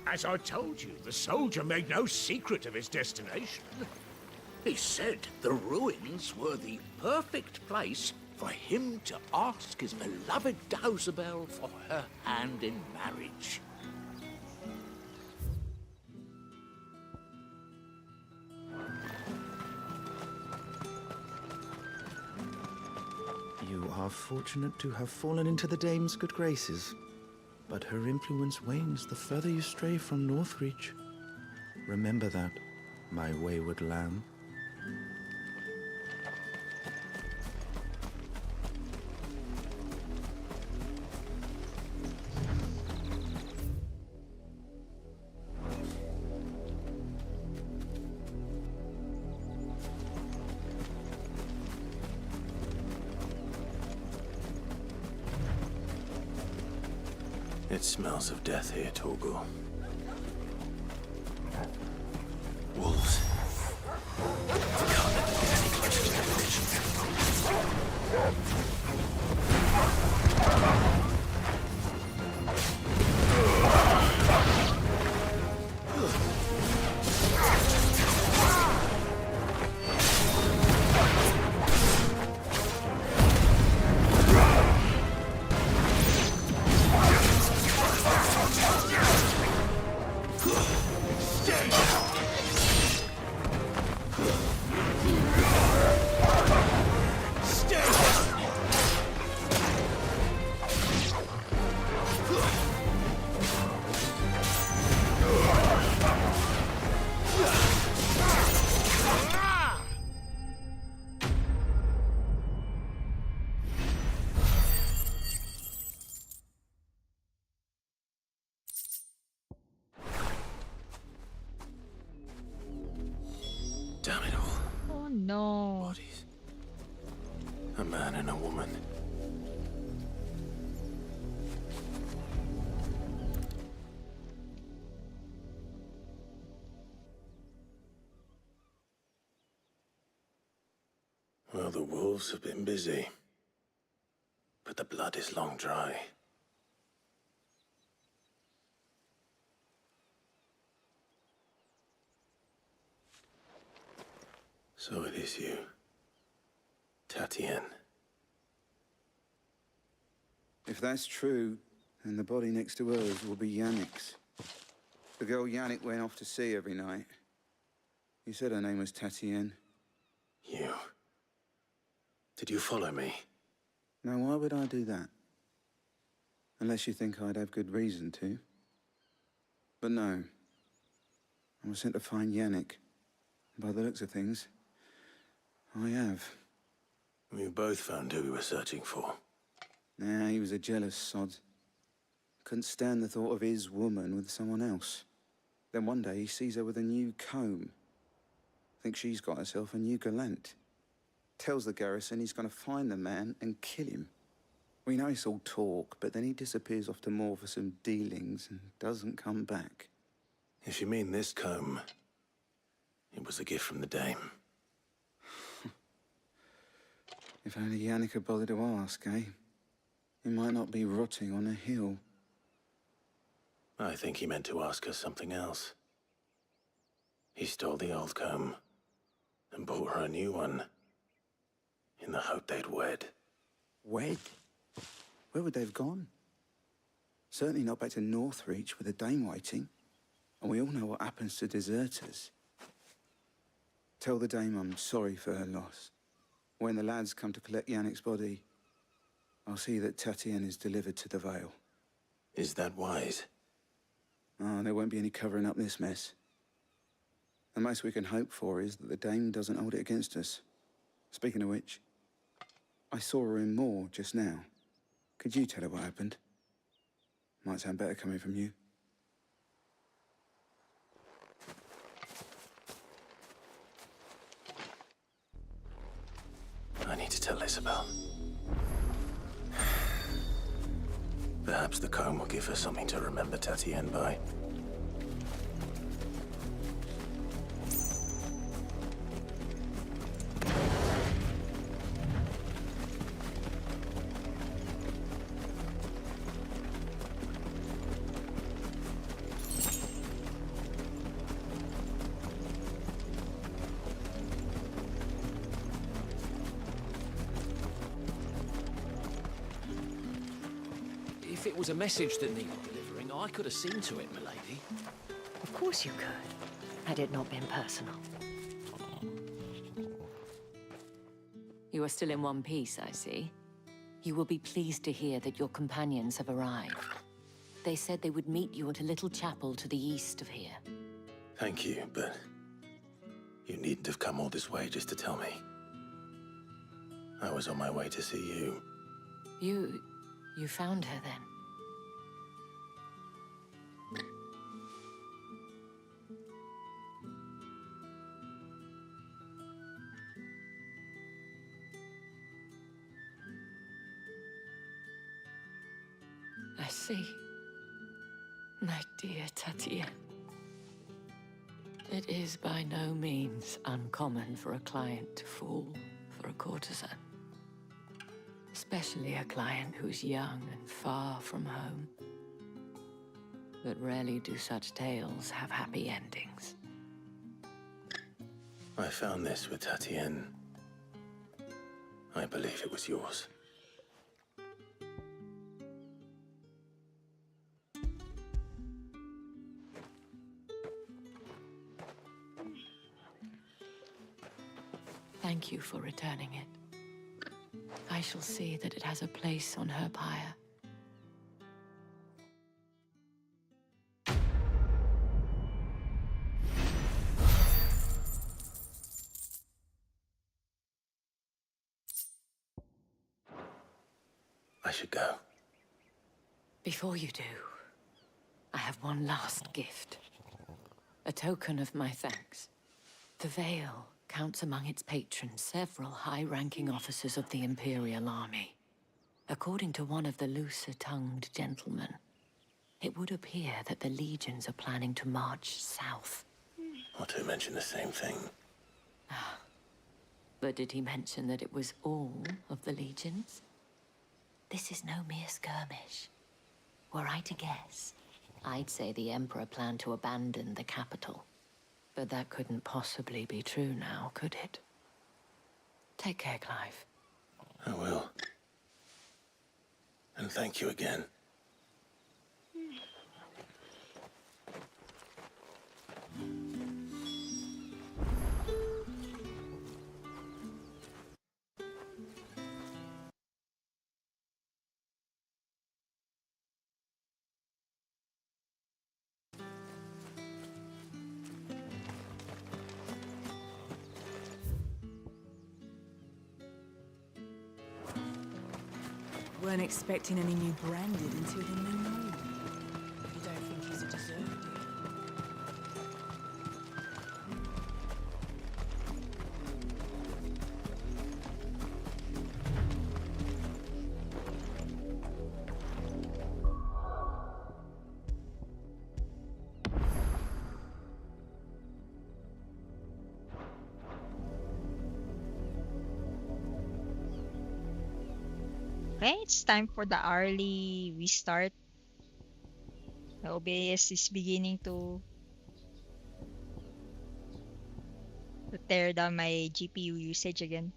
As I told you, the soldier made no secret of his destination. He said the ruins were the perfect place for him to ask his beloved Dausabel for her hand in marriage. You are fortunate to have fallen into the dame's good graces, but her influence wanes the further you stray from Northreach. Remember that, my wayward lamb. It smells of death here, Torgal. Wolves. We can't let them get any closer to the Damn it all. Oh no. Bodies. A man and a woman. Well, the wolves have been busy. But the blood is long dry. So it is you, Tatienne. If that's true, then the body next to hers will be Yannick's. The girl Yannick went off to see every night. You said her name was Tatienne. You. Did you follow me? Now, why would I do that? Unless you think I'd have good reason to. But no. I was sent to find Yannick. By the looks of things, I have. We both found who we were searching for. Nah, he was a jealous sod. Couldn't stand the thought of his woman with someone else. Then one day he sees her with a new comb. Thinks she's got herself a new gallant. Tells the garrison he's going to find the man and kill him. We know it's all talk, but then he disappears off to Moor for some dealings and doesn't come back. If you mean this comb, it was a gift from the dame. If only Yannick had bothered to ask, eh? He might not be rotting on a hill. I think he meant to ask us something else. He stole the old comb and bought her a new one in the hope they'd wed. Wed? Where would they have gone? Certainly not back to Northreach with the dame waiting. And we all know what happens to deserters. Tell the dame I'm sorry for her loss. When the lads come to collect Yannick's body, I'll see that Tatienne is delivered to the Vale. Is that wise? Oh, there won't be any covering up this mess. The most we can hope for is that the dame doesn't hold it against us. Speaking of which, I saw her in Moor just now. Could you tell her what happened? Might sound better coming from you. I need to tell Isabel. Perhaps the comb will give her something to remember Tatienne by. If it was a message that needed delivering, I could have seen to it, milady. Of course you could, had it not been personal. You are still in one piece, I see. You will be pleased to hear that your companions have arrived. They said they would meet you at a little chapel to the east of here. Thank you, but you needn't have come all this way just to tell me. I was on my way to see you. You found her then? I see. My dear Tatienne. It is by no means uncommon for a client to fall for a courtesan. Especially a client who's young and far from home. But rarely do such tales have happy endings. I found this with Tatienne. I believe it was yours. Thank you for returning it. I shall see that it has a place on her pyre. I should go. Before you do, I have one last gift. A token of my thanks. The Veil counts among its patrons several high-ranking officers of the Imperial Army. According to one of the looser-tongued gentlemen, it would appear that the legions are planning to march south. Not to mention the same thing. But did he mention that it was all of the legions? This is no mere skirmish. Were I to guess, I'd say the Emperor planned to abandon the capital. But that couldn't possibly be true now, could it? Take care, Clive. I will. And thank you again. Weren't expecting any new branded until the new moon. You don't think he's a deserter, do you? Okay, it's time for the hourly restart. The OBS is beginning to tear down my GPU usage again.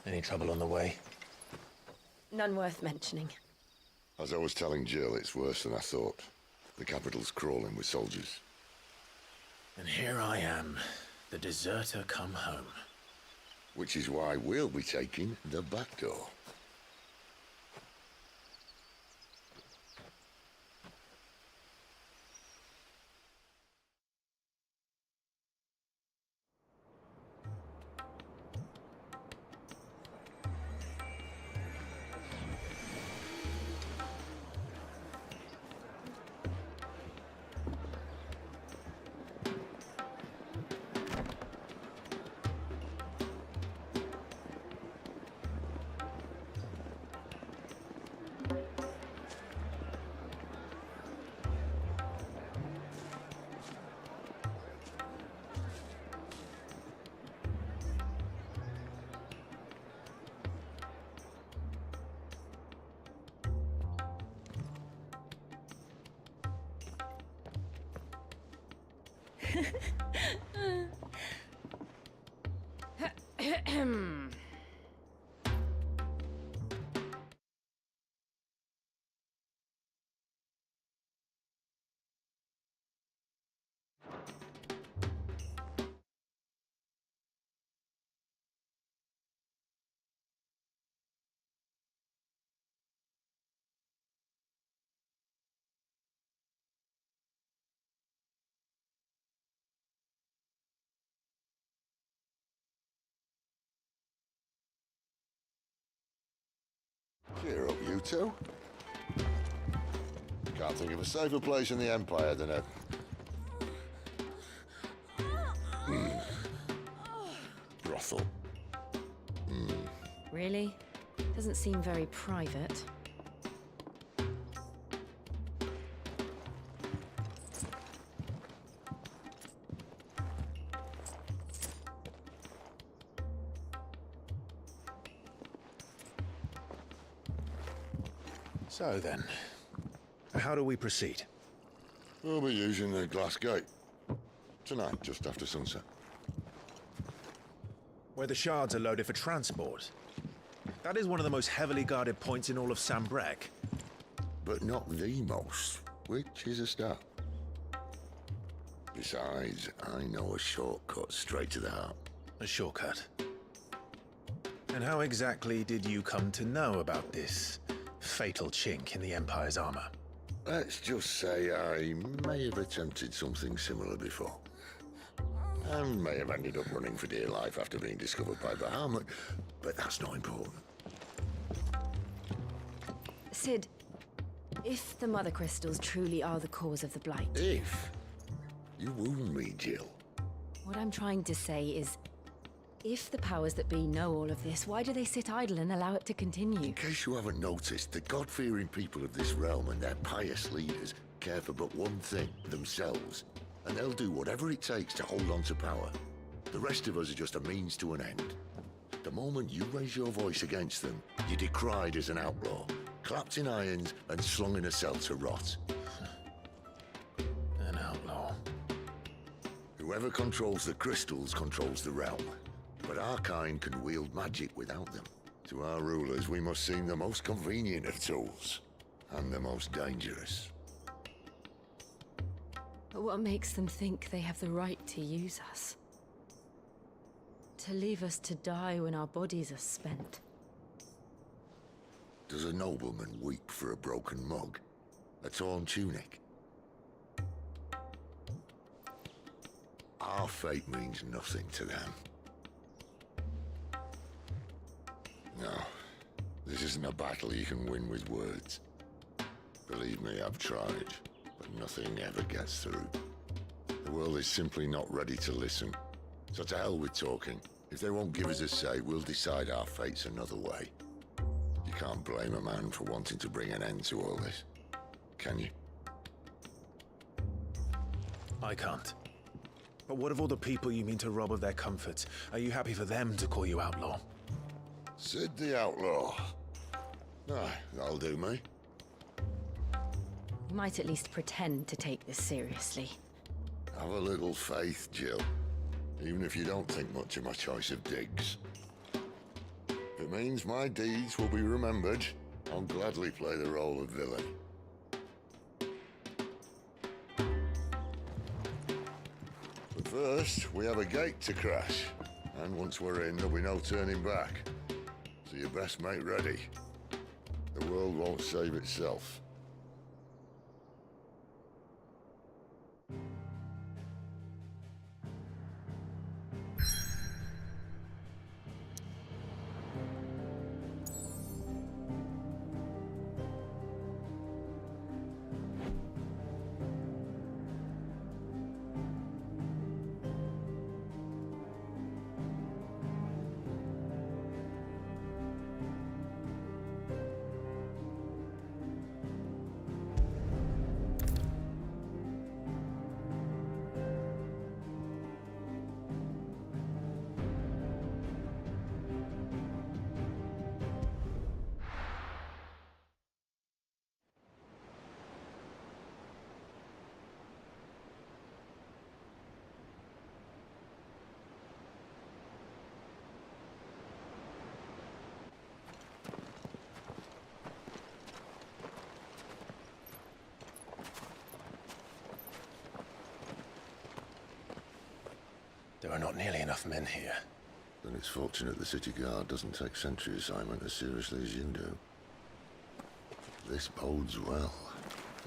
Any trouble on the way? None worth mentioning. As I was telling Jill, it's worse than I thought. The capital's crawling with soldiers. And here I am, the deserter come home. Which is why we'll be taking the back door. Cheer up, you two. Can't think of a safer place in the Empire than a... brothel. Really? Doesn't seem very private. So then, how do we proceed? We'll be using the glass gate. Tonight, just after sunset. Where the shards are loaded for transport. That is one of the most heavily guarded points in all of Sambrek. But not the most, which is a start. Besides, I know a shortcut straight to the heart. A shortcut? And how exactly did you come to know about this fatal chink in the Empire's armor? Let's just say I may have attempted something similar before. And may have ended up running for dear life after being discovered by Bahamut, but that's not important. Sid, if the Mother Crystals truly are the cause of the Blight... If? You wound me, Jill. What I'm trying to say is, if the powers that be know all of this, why do they sit idle and allow it to continue? In case you haven't noticed, the God-fearing people of this realm and their pious leaders care for but one thing, themselves. And they'll do whatever it takes to hold on to power. The rest of us are just a means to an end. The moment you raise your voice against them, you're decried as an outlaw, clapped in irons and slung in a cell to rot. An outlaw. Whoever controls the crystals controls the realm. But our kind can wield magic without them. To our rulers, we must seem the most convenient of tools, and the most dangerous. But what makes them think they have the right to use us? To leave us to die when our bodies are spent? Does a nobleman weep for a broken mug? A torn tunic? Our fate means nothing to them. No, this isn't a battle you can win with words. Believe me, I've tried, but nothing ever gets through. The world is simply not ready to listen. So to hell with talking. If they won't give us a say, we'll decide our fates another way. You can't blame a man for wanting to bring an end to all this, can you? I can't. But what of all the people you mean to rob of their comforts? Are you happy for them to call you outlaw? Sid the Outlaw. Ah, that'll do me. You might at least pretend to take this seriously. Have a little faith, Jill. Even if you don't think much of my choice of digs. If it means my deeds will be remembered, I'll gladly play the role of villain. But first, we have a gate to crash. And once we're in, there'll be no turning back. So you best make ready. The world won't save itself. There are not nearly enough men here. Then it's fortunate the city guard doesn't take sentry assignment as seriously as you do. This bodes well.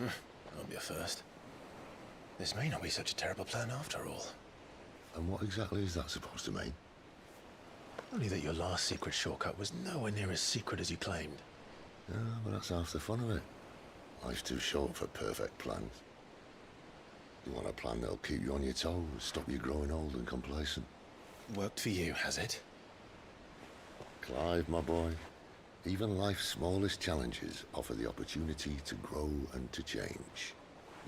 Won't be a first. This may not be such a terrible plan after all. And what exactly is that supposed to mean? Only that your last secret shortcut was nowhere near as secret as you claimed. Yeah, but that's half the fun of it. Life's too short for perfect plans. You want a plan that'll keep you on your toes, stop you growing old and complacent. Worked for you, has it? Clive, my boy, even life's smallest challenges offer the opportunity to grow and to change.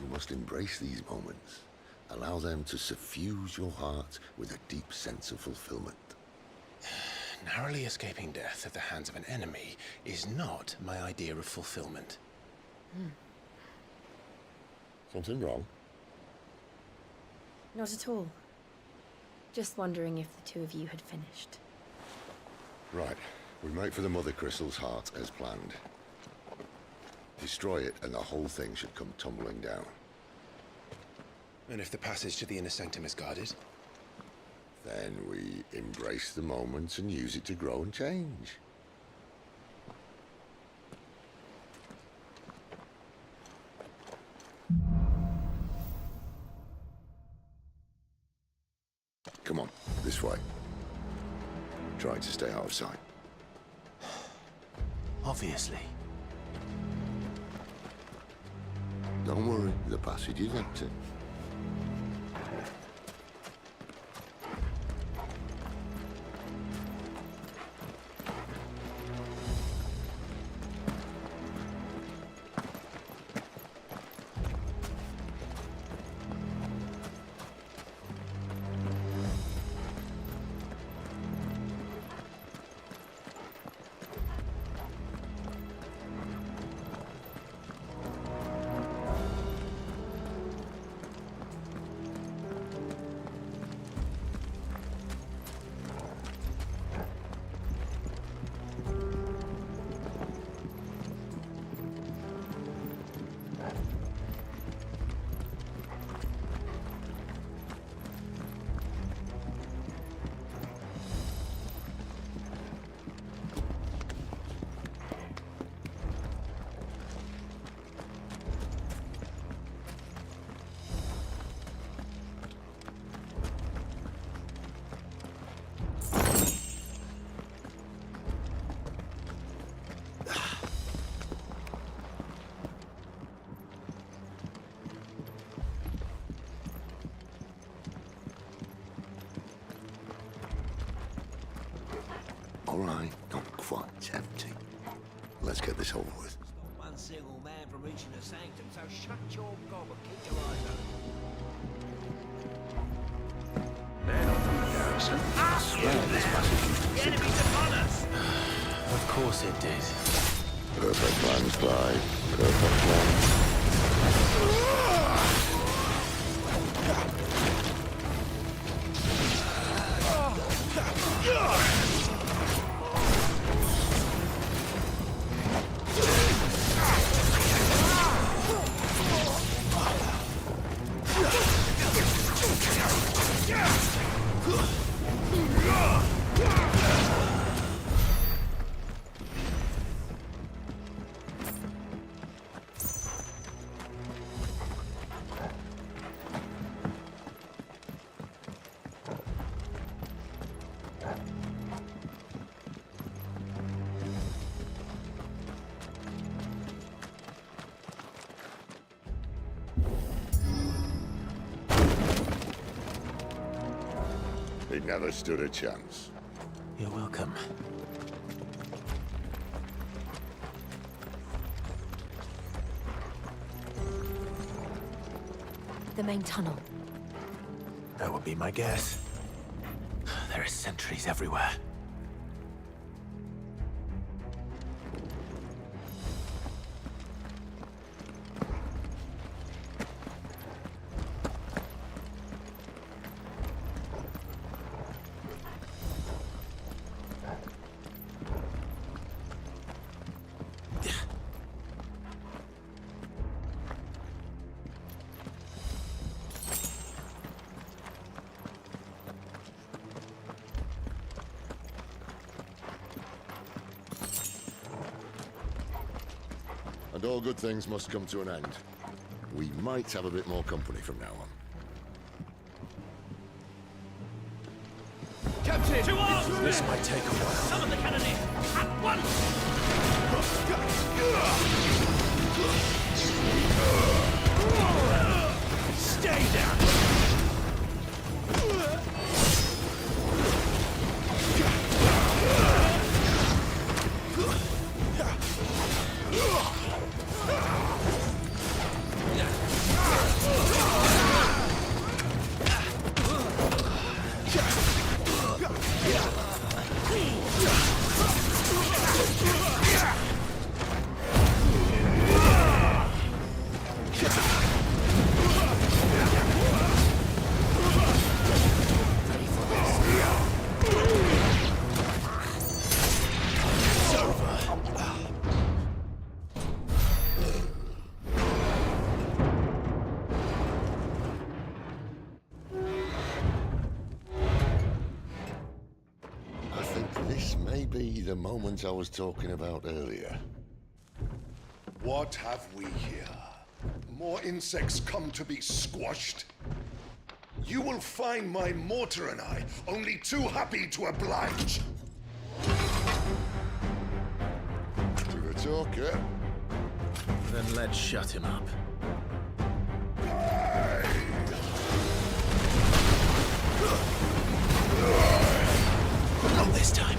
You must embrace these moments. Allow them to suffuse your heart with a deep sense of fulfillment. Narrowly escaping death at the hands of an enemy is not my idea of fulfillment. Something wrong? Not at all. Just wondering if the two of you had finished. Right. We make for the Mother Crystal's heart as planned. Destroy it and the whole thing should come tumbling down. And if the passage to the inner sanctum is guarded? Then we embrace the moment and use it to grow and change. Come on, this way. Try to stay out of sight. Obviously. Don't worry, the passage is empty. All right, not quite empty. Let's get this over with. Stop one single man from reaching the sanctum, so shut your gob and keep your eyes open. The enemy's upon us! Of course it did. Perfect plans, Clyde. Perfect plans. He never stood a chance. You're welcome. The main tunnel. That would be my guess. There are sentries everywhere. And all good things must come to an end. We might have a bit more company from now on. Captain! To arms! This might take a while. Summon the cannoneer! At once! Stay down! This may be the moment I was talking about earlier. What have we here? More insects come to be squashed? You will find my mortar and I only too happy to oblige. To the talker. Then let's shut him up. Not this time.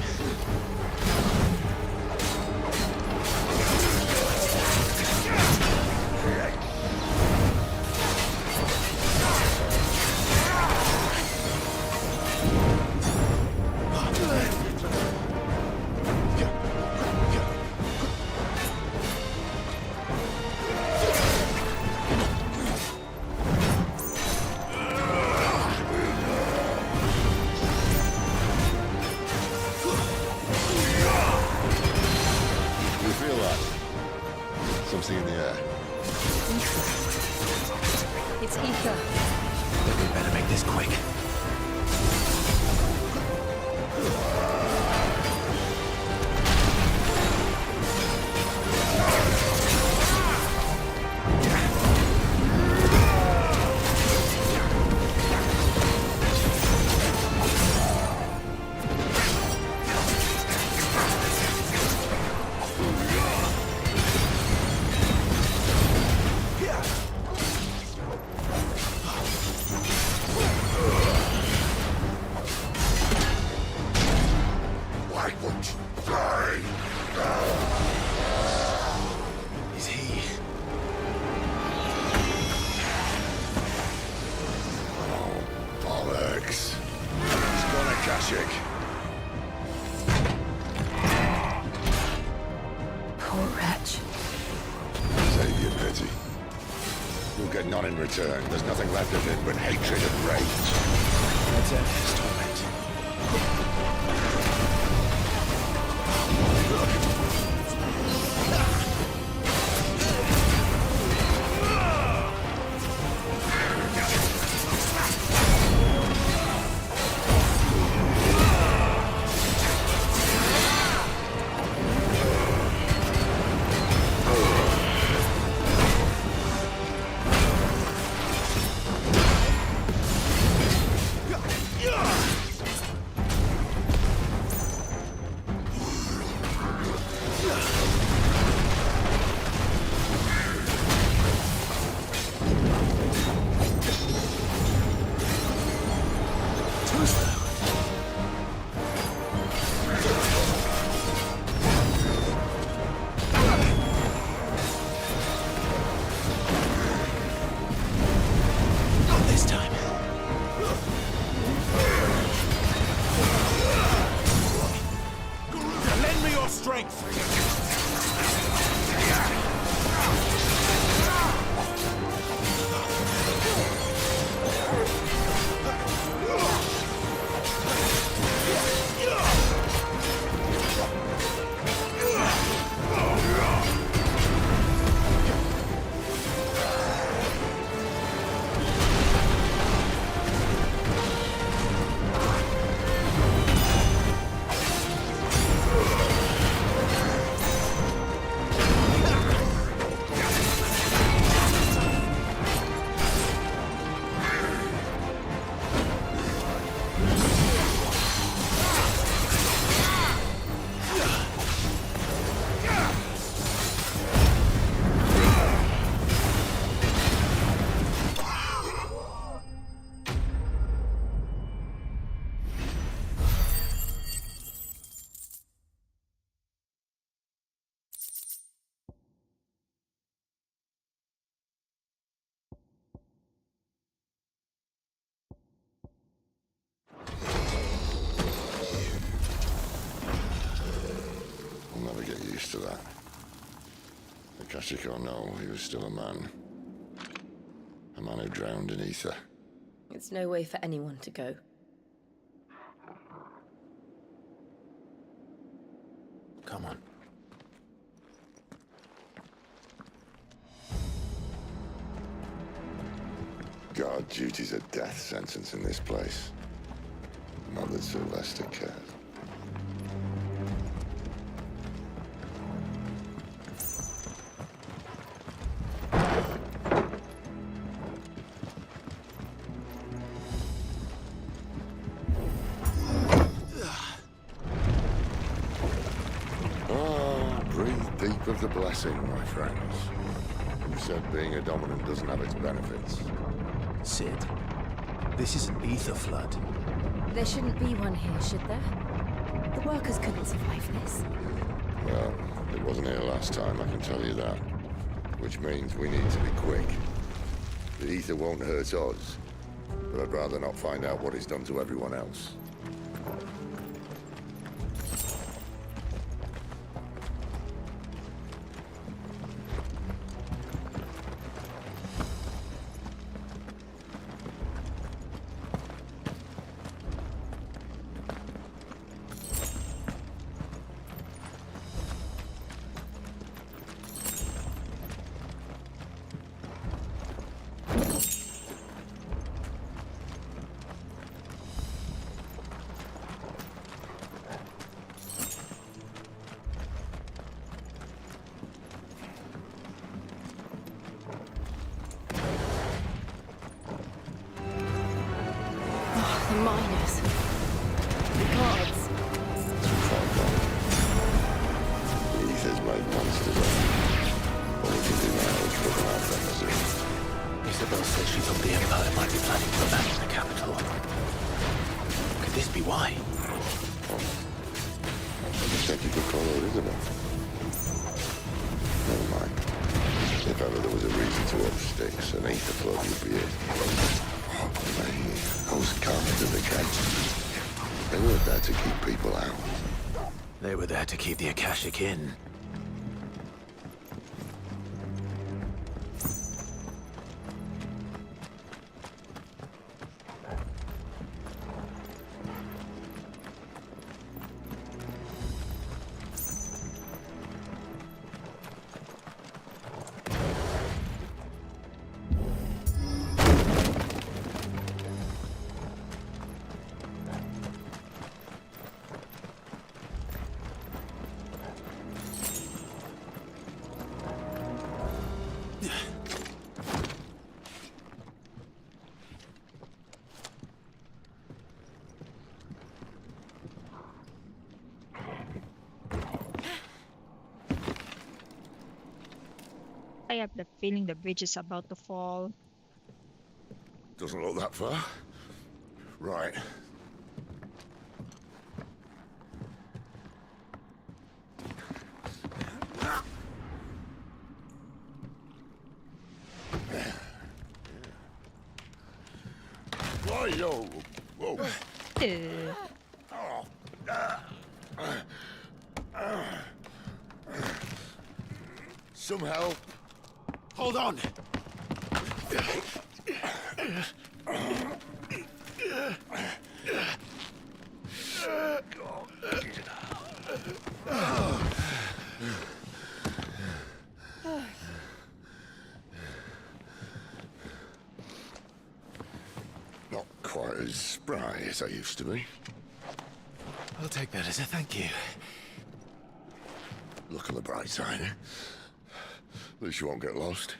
Something in the air. It's ether. We better make this quick. on in return? There's nothing left of him but hatred and rage. Let's end his torment. I'll never get used to that. Akashic or no, he was still a man. A man who drowned in ether. It's no way for anyone to go. Come on. Guard duty's a death sentence in this place. Not that Sylvester cared. Deep of the blessing, my friends. You said being a dominant doesn't have its benefits. Sid, this is an ether flood. There shouldn't be one here, should there? The workers couldn't survive this. Well, it wasn't here last time, I can tell you that. Which means we need to be quick. The ether won't hurt us, but I'd rather not find out what it's done to everyone else. The miners. The gods. The ether's made monsters of them. All we can do now is put them out their misery. Isabel said she thought the Empire might be planning to abandon the capital. Could this be why? I just think you could call her Isabel. Never mind. If ever there was a reason to up sticks, an ether flood would be it. Those carpenters again. They weren't there to keep people out. They were there to keep the Akashic in. I have the feeling the bridge is about to fall. Doesn't look that far. Right. Whoa, whoa. Some help. Hold on. Not quite as spry as I used to be. I'll take that as a thank you. Look on the bright side, eh? At least you won't get lost.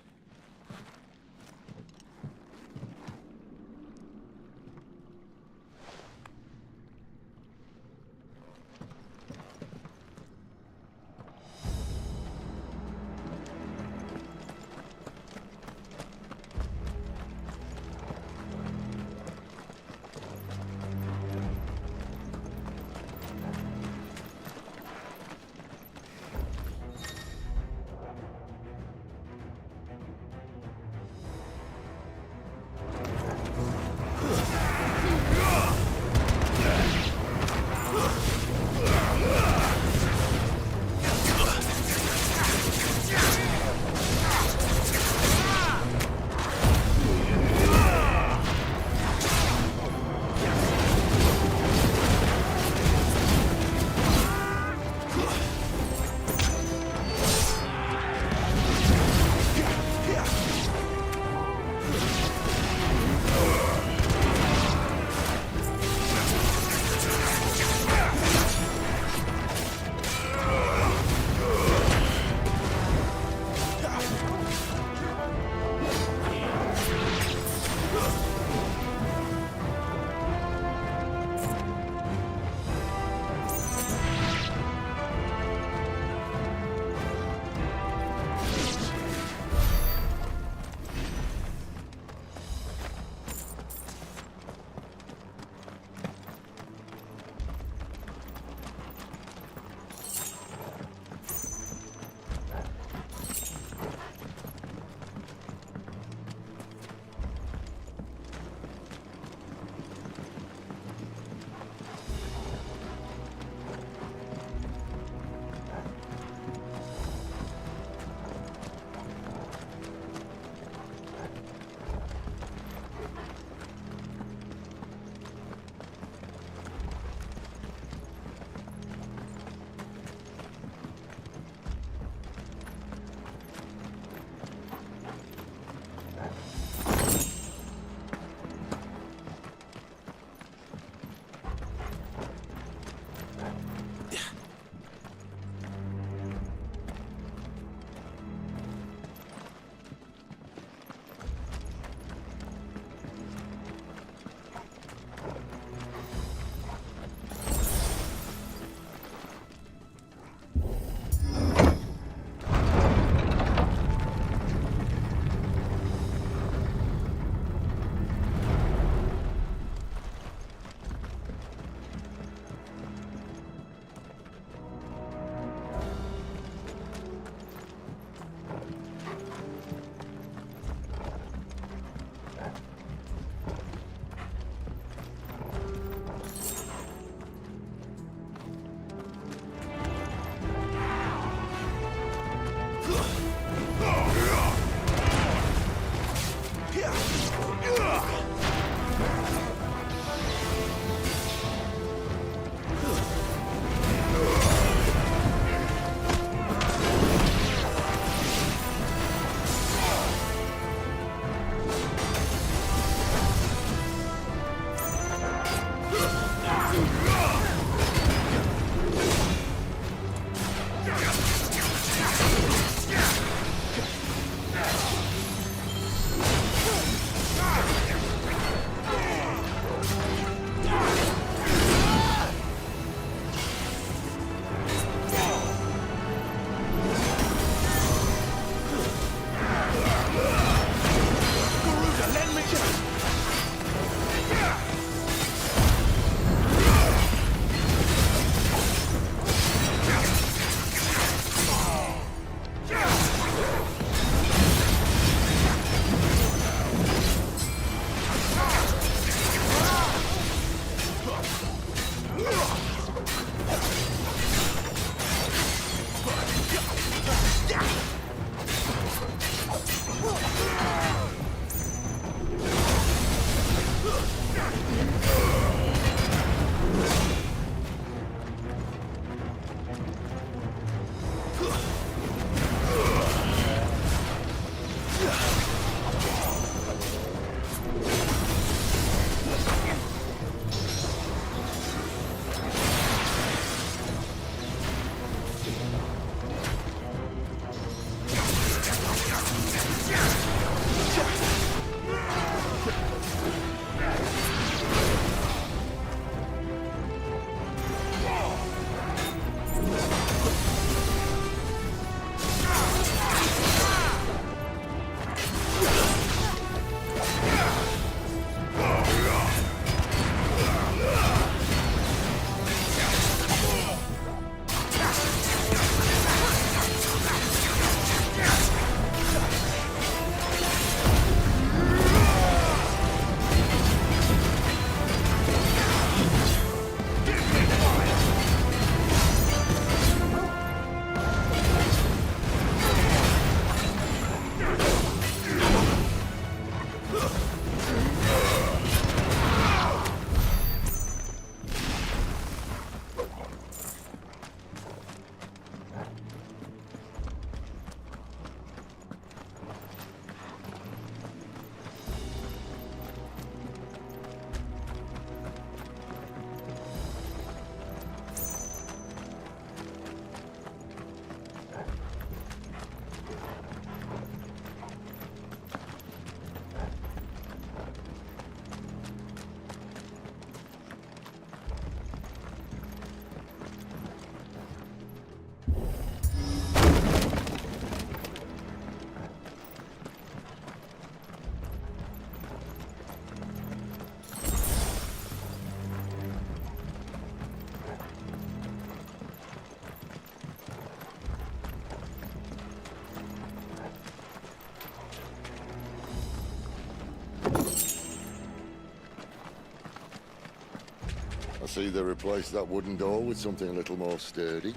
see they replaced that wooden door with something a little more sturdy.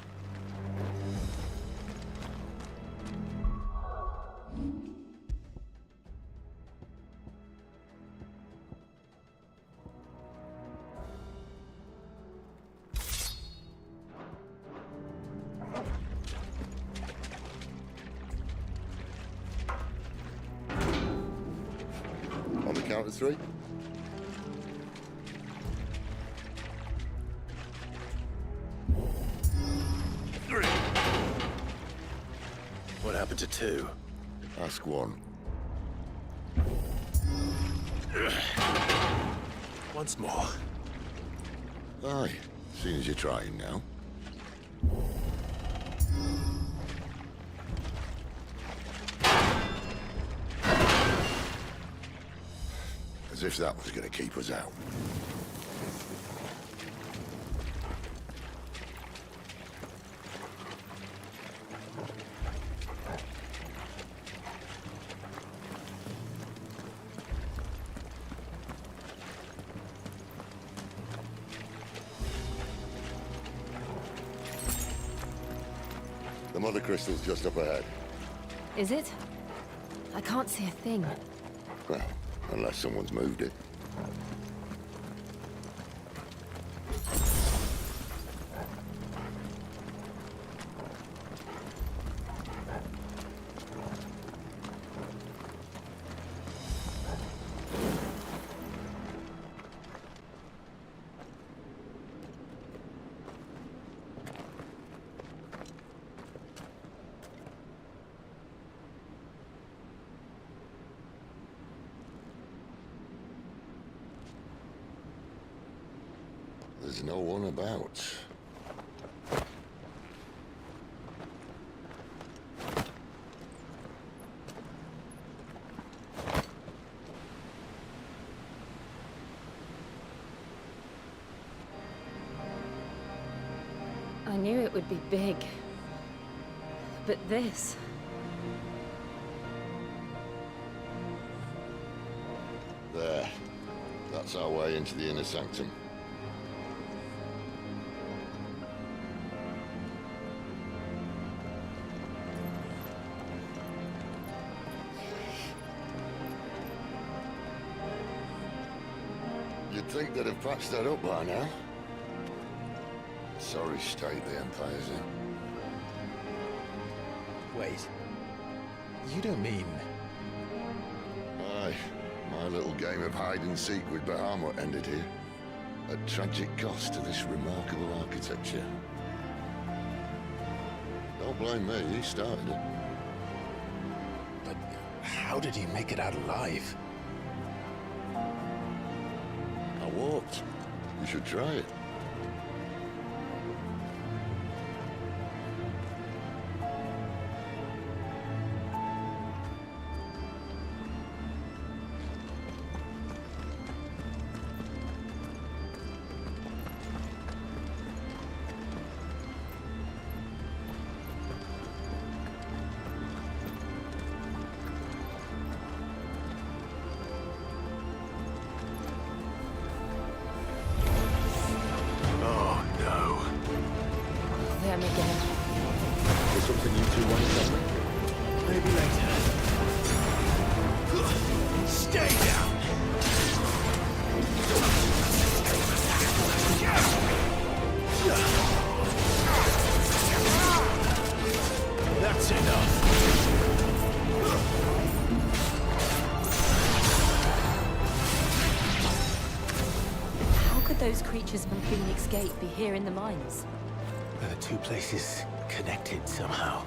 On the count of 3. What happened to 2? Ask 1. Once more. Aye, seeing as you're trying now. As if that was going to keep us out. The mother crystal's just up ahead. Is it? I can't see a thing. Well, unless someone's moved it. There's no one about. I knew it would be big. But this... There. That's our way into the inner sanctum. You'd think they'd have patched that up by now. Sorry state the Empire's in. Wait. You don't mean... Aye. My little game of hide-and-seek with Bahamut ended here. At tragic cost to this remarkable architecture. Don't blame me, he started it. But how did he make it out alive? I walked. You should try it. Them again. Is something you two want to tell me? Maybe later. Stay down! That's enough. How could those creatures from Phoenix Gate be here in the mines? Are the two places connected somehow?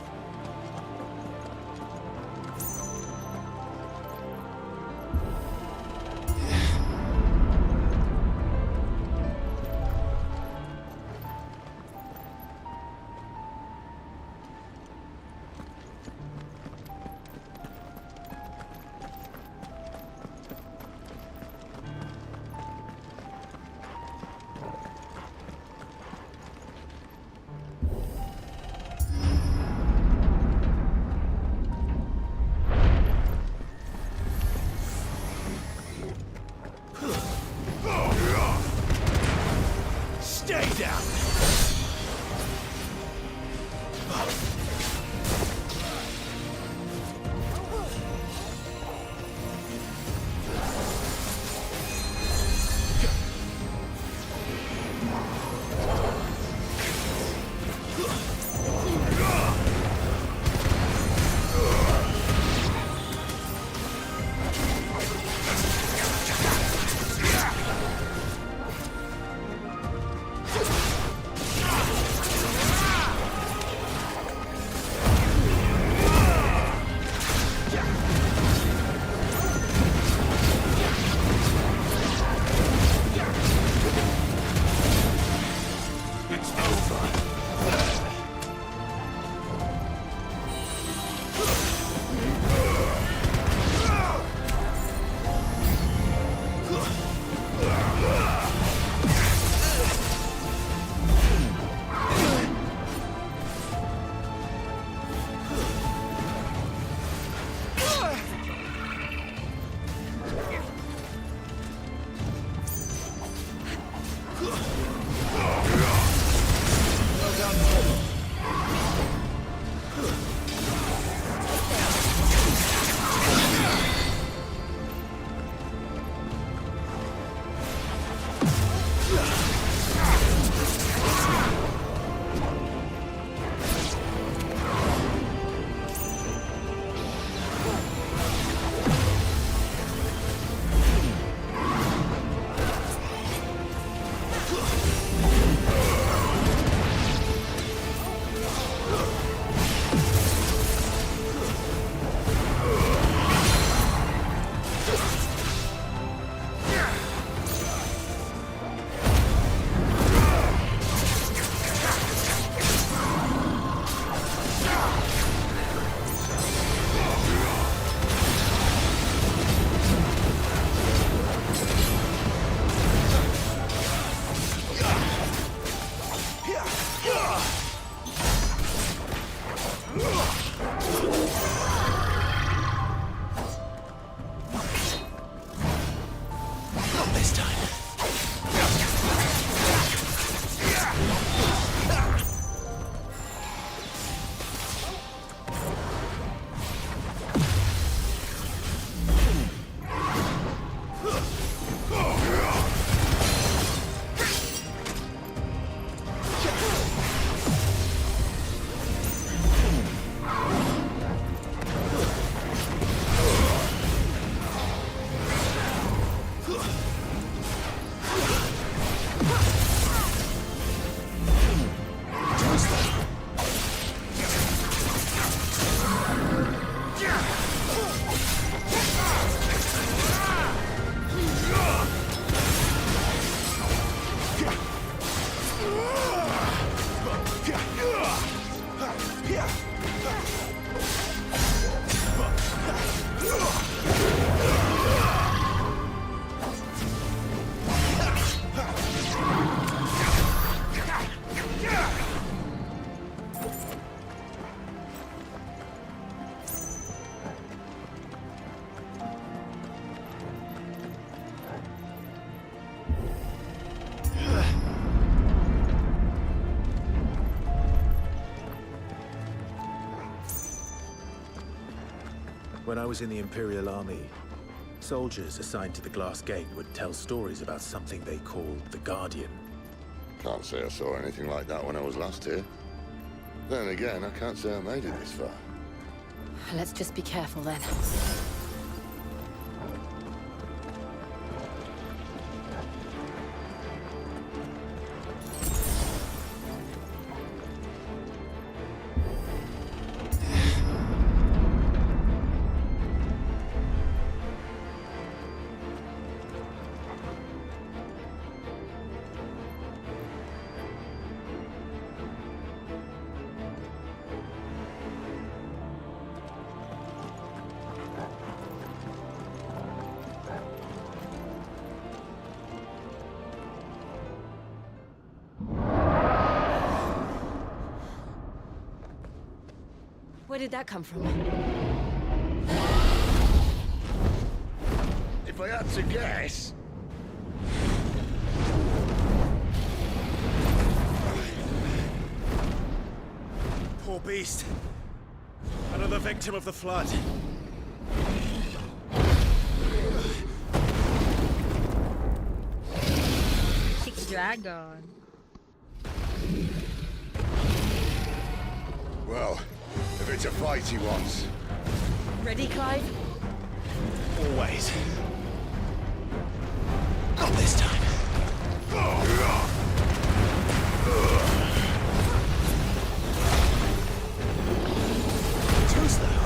When I was in the Imperial Army, soldiers assigned to the Glass Gate would tell stories about something they called the Guardian. Can't say I saw anything like that when I was last here. Then again, I can't say I made it this far. Let's just be careful then. Where did that come from? If I had to guess... Poor beast. Another victim of the flood. Dragon. Well, if it's a fight he wants. Ready, Clive? Always. Not this time. Who's that?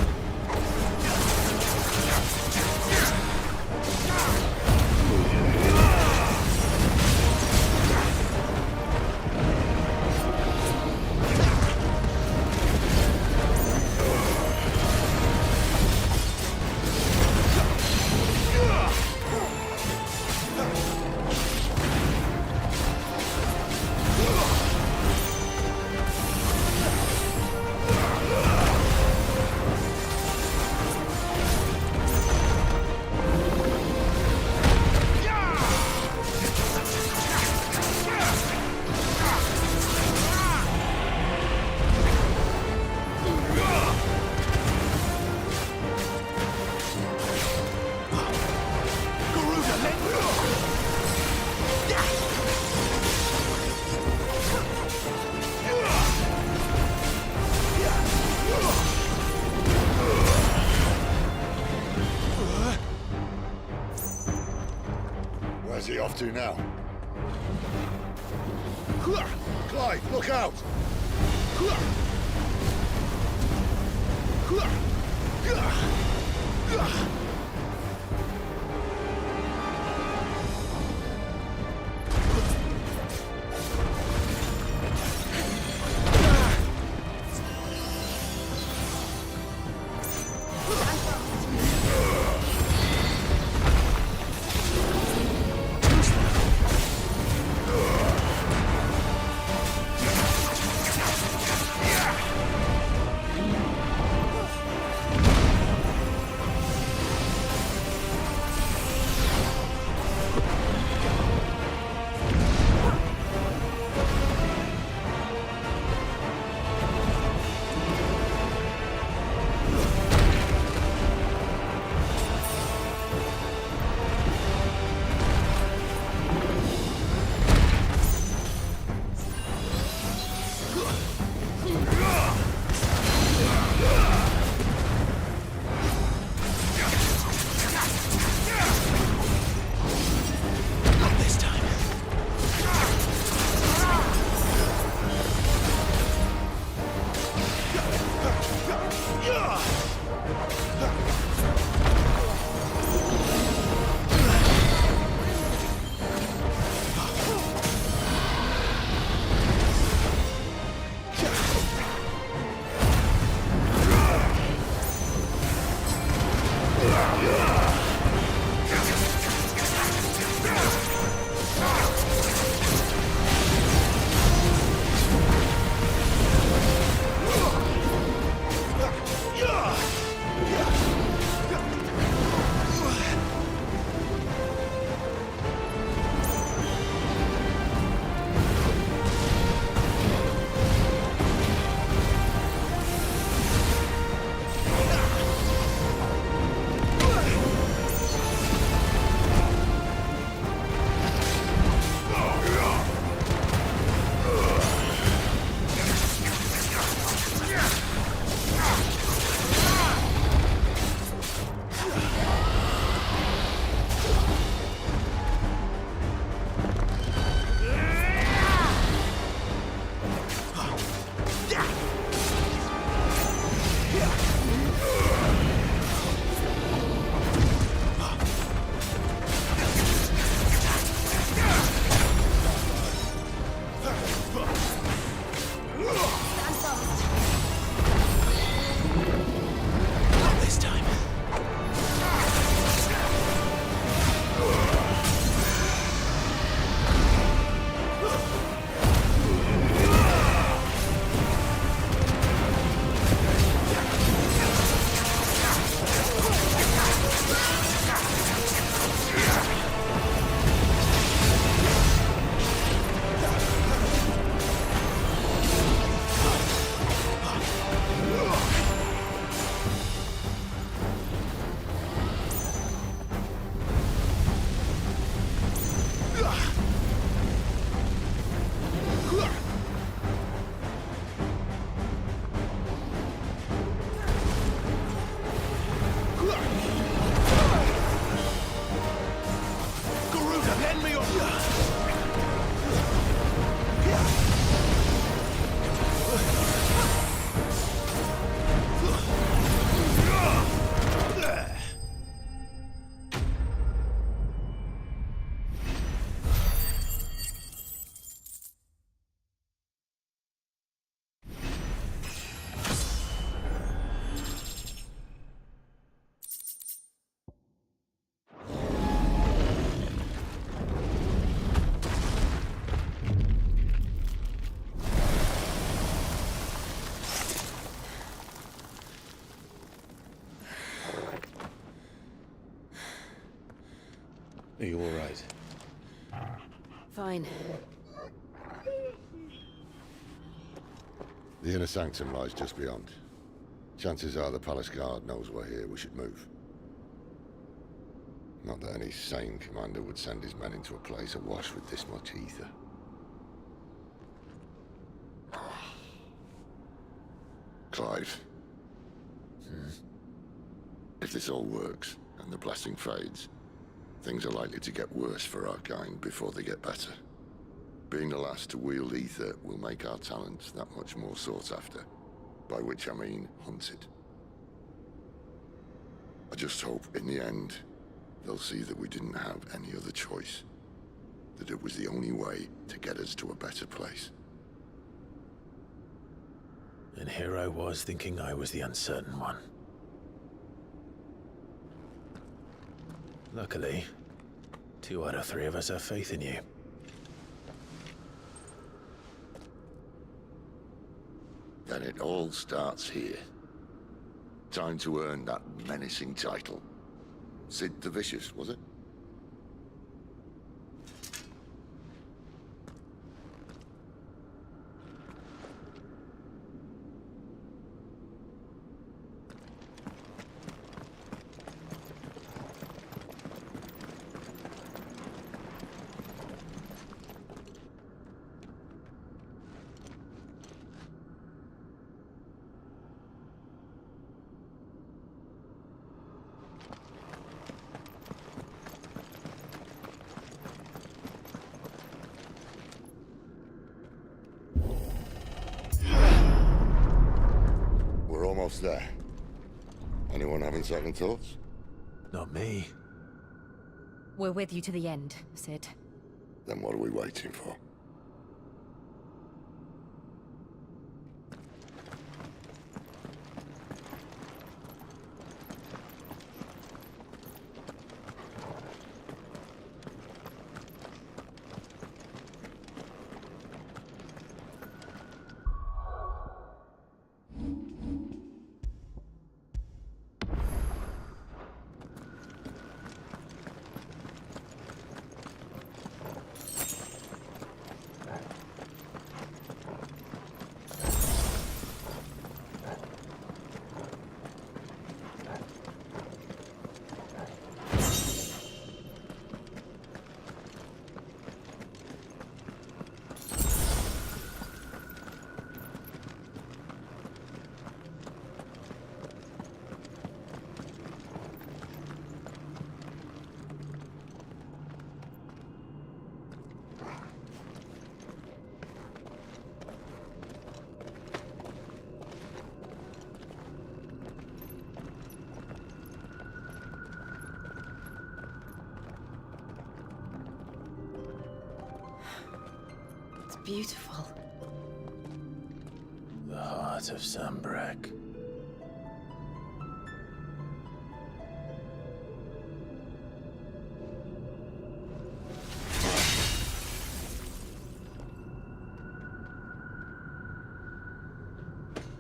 Where's he off to now? Clive, look out! Are you all right? Fine. The inner sanctum lies just beyond. Chances are the palace guard knows we're here. We should move. Not that any sane commander would send his men into a place awash with this much ether. Clive. If this all works, and the blessing fades, things are likely to get worse for our kind before they get better. Being the last to wield ether will make our talents that much more sought after, by which I mean hunted. I just hope, in the end, they'll see that we didn't have any other choice. That it was the only way to get us to a better place. And here I was thinking I was the uncertain one. Luckily, 2 out of 3 of us have faith in you. Then it all starts here. Time to earn that menacing title. Sid the Vicious, was it? Almost there. Anyone having second thoughts? Not me. We're with you to the end, Sid. Then what are we waiting for? Beautiful. The heart of Sambrek.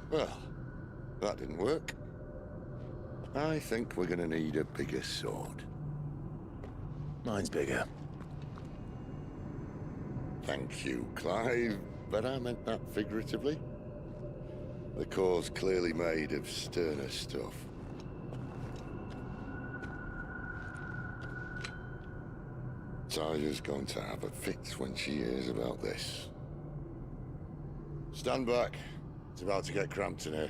Well, that didn't work. I think we're gonna need a bigger sword. Mine's bigger. Thank you, Clive, but I meant that figuratively. The core's clearly made of sterner stuff. Tyler's going to have a fit when she hears about this. Stand back. It's about to get cramped in here.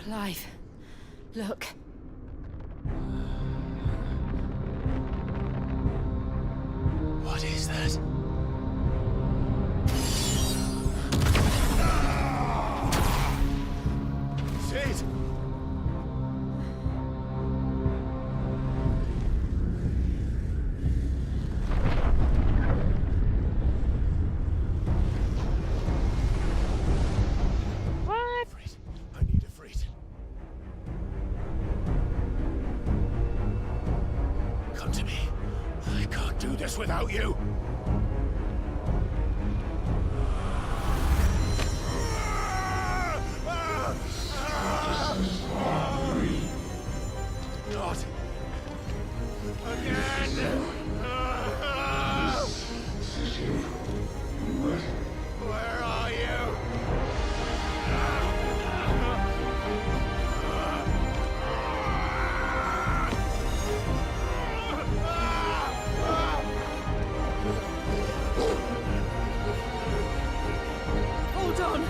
Clive, look. What is that? Sid! What? Frit. I need a Frit. Come to me. I can't do this without you. Not again. Where are you? Hold on!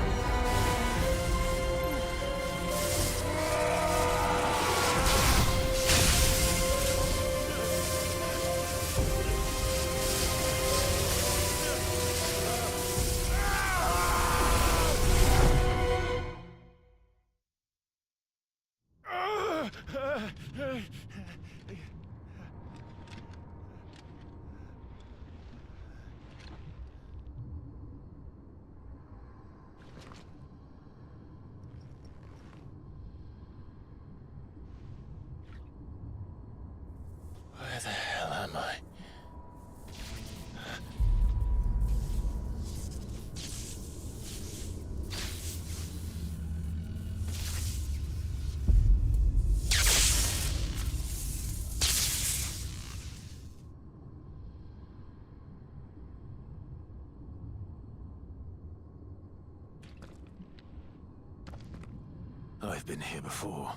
Where the hell am I? I've been here before.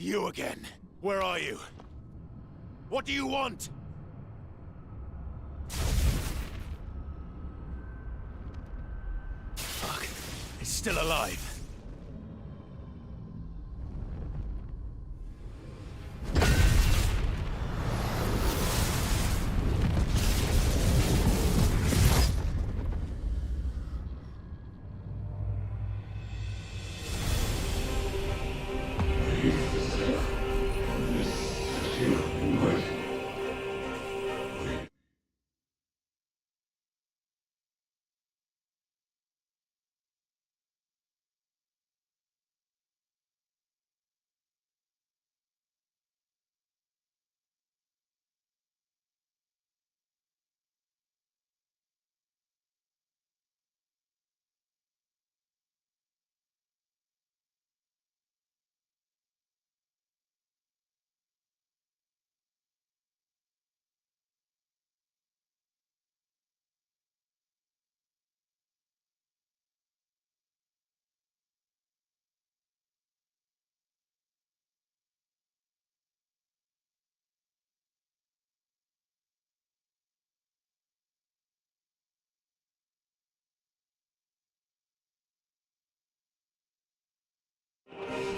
You again. Where are you? What do you want? Fuck. It's still alive.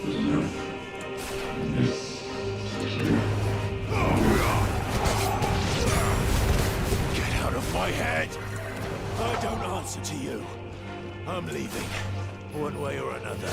Get out of my head! I don't answer to you. I'm leaving, one way or another.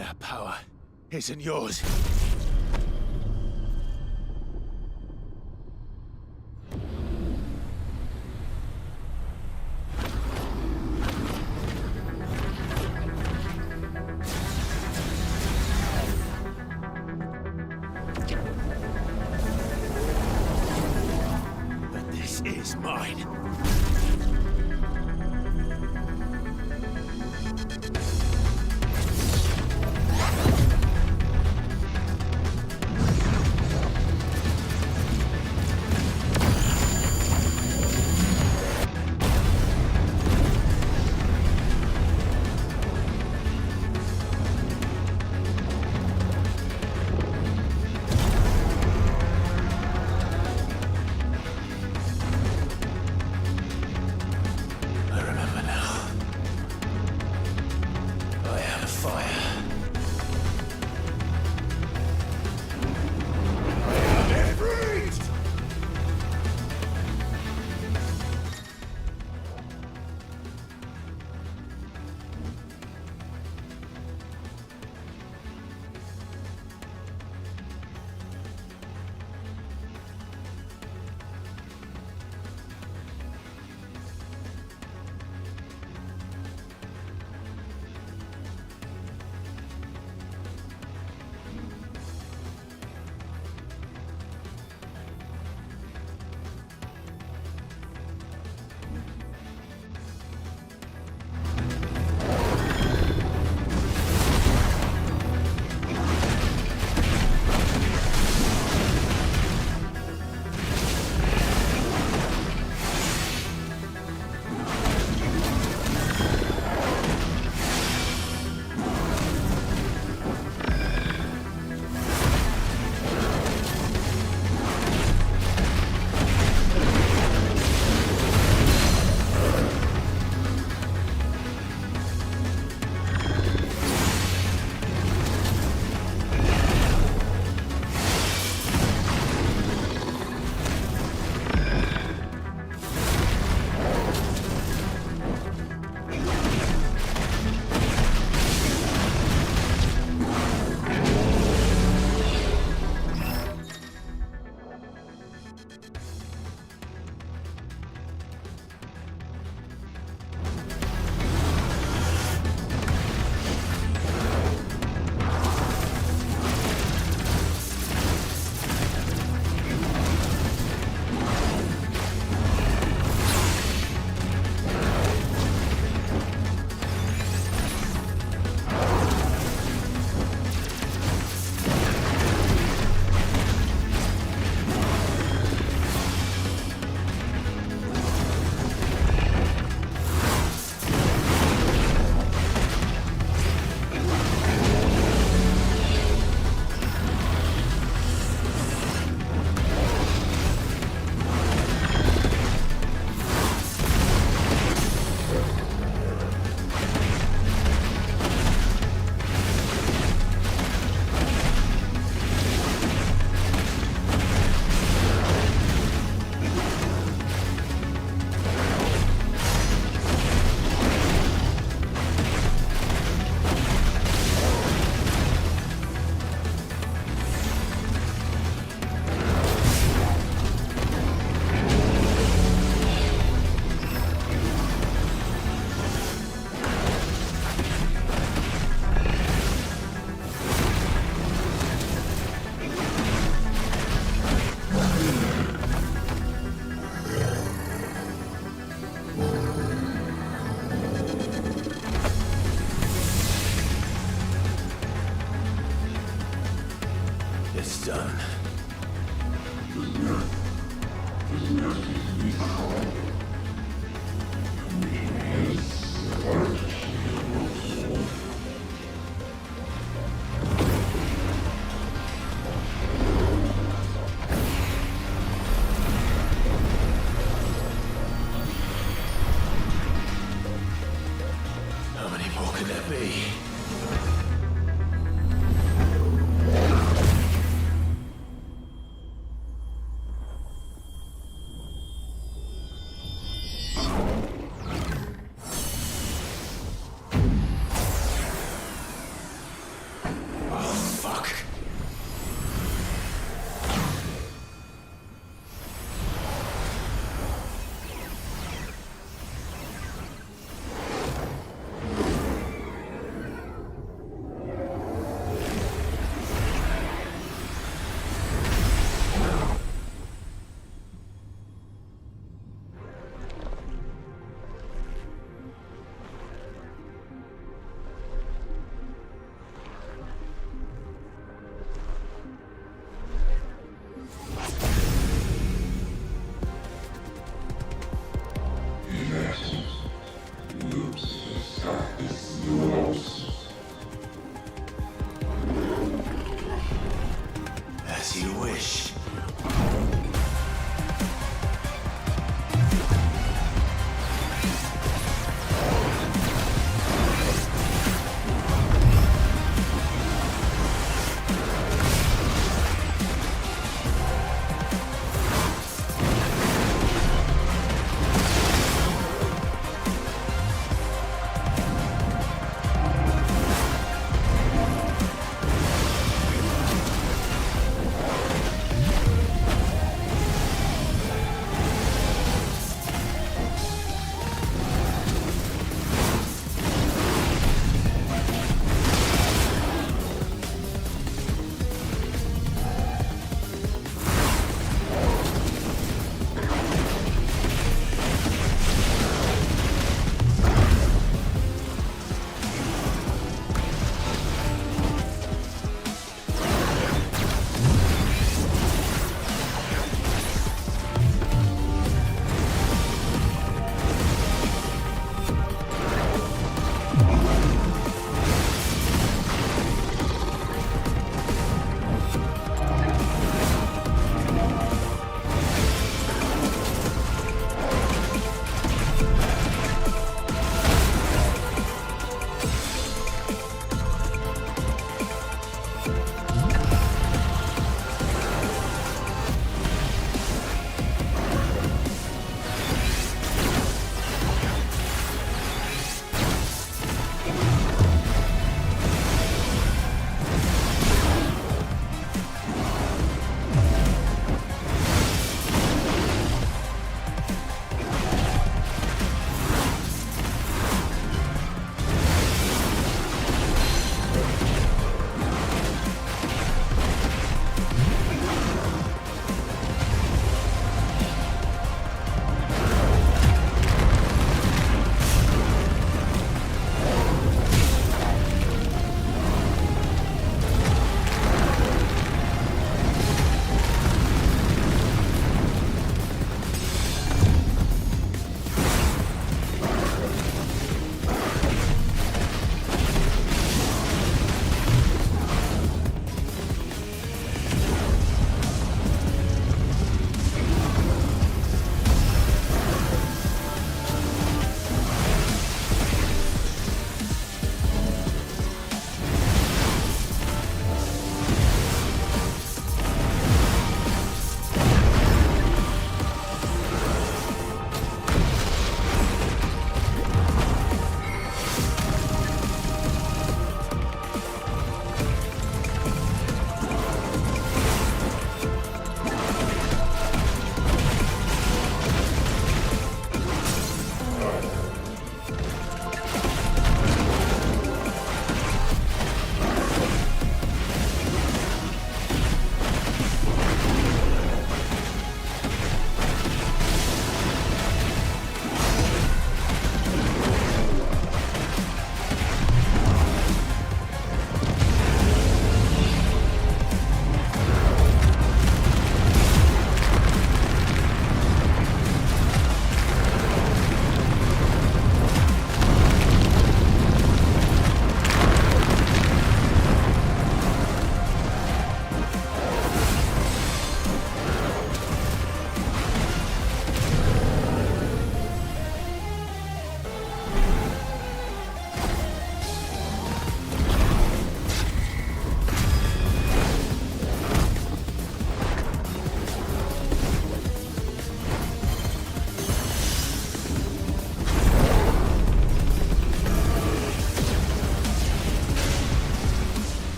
That power isn't yours. But this is mine.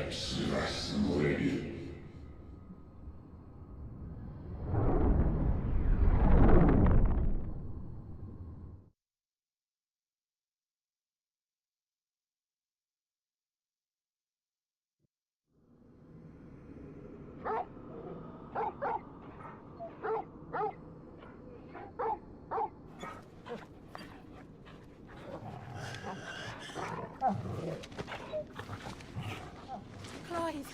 FFXVI. Clive.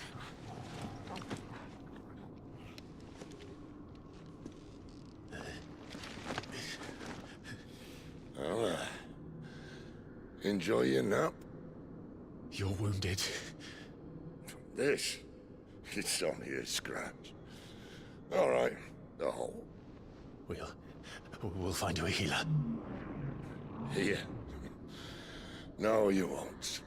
Well, enjoy your nap? You're wounded. This? It's only a scratch. All right, the hole. We'll find you a healer. Here. No, you won't.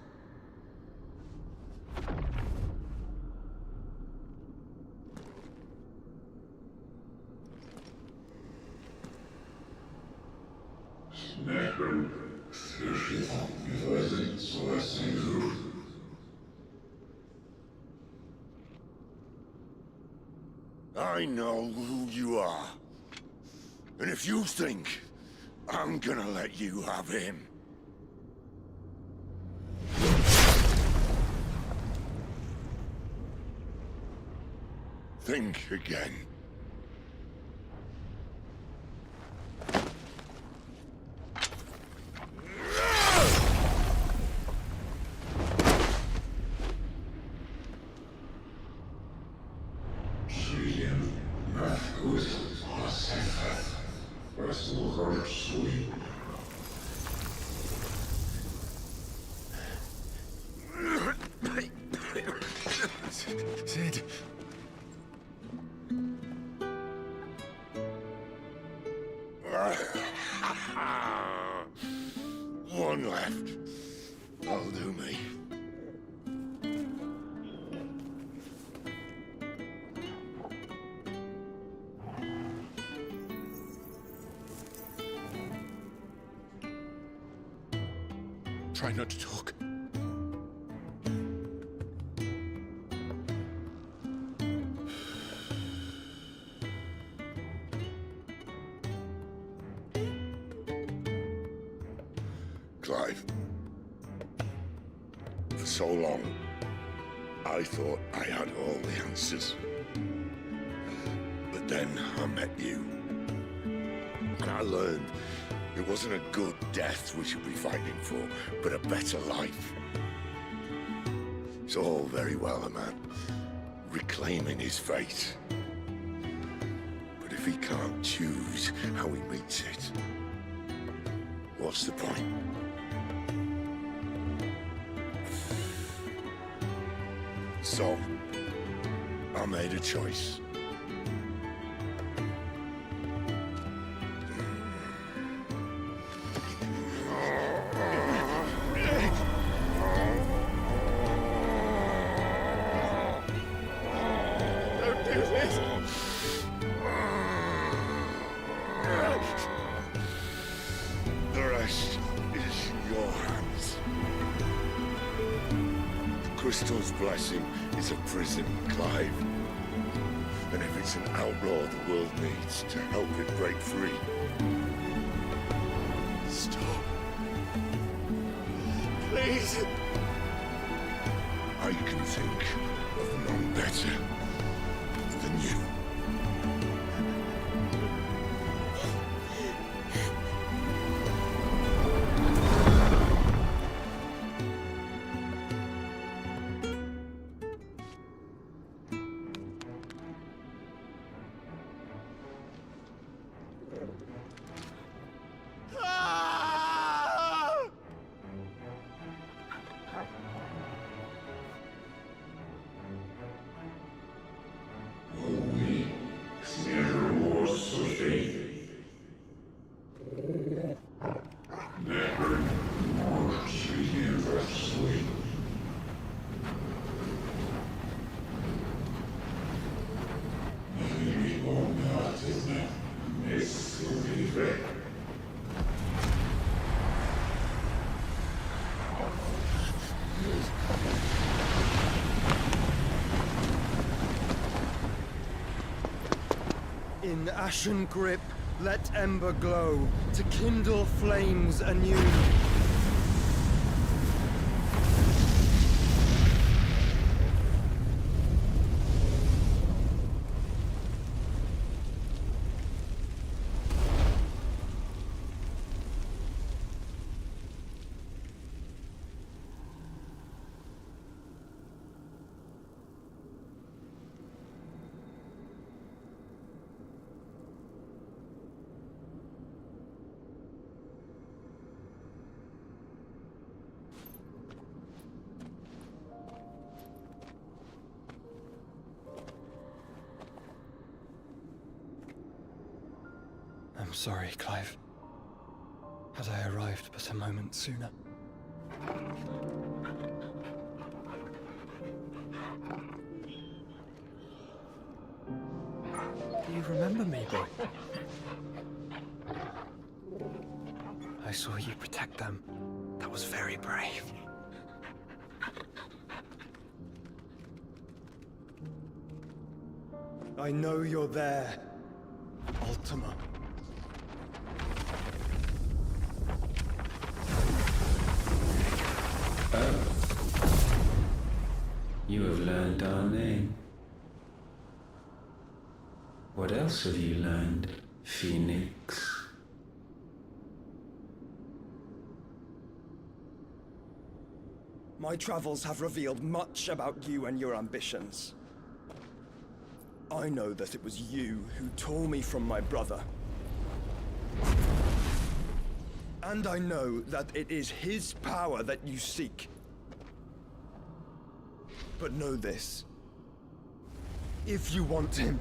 I know who you are. And if you think I'm gonna let you have him... think again. Sid. One left. That'll do me. Try not to talk. Clive. For so long, I thought I had all the answers. But then I met you. And I learned it wasn't a good death we should be fighting for, but a better life. It's all very well, a man reclaiming his fate. But if he can't choose how he meets it, what's the point? So, I made a choice. Don't do this! The rest is in your hands. The Crystal's blessing is a prison, Clive. And if it's an outlaw the world needs to help it break free... Stop. Please. I can think of none better than you. Only In ashen grip, let ember glow, to kindle flames anew. I'm sorry, Clive. Had I arrived but a moment sooner. Do you remember me, boy? I saw you protect them. That was very brave. I know you're there, Ultima. You have learned our name. What else have you learned, Phoenix? My travels have revealed much about you and your ambitions. I know that it was you who tore me from my brother. And I know that it is his power that you seek. But know this. If you want him,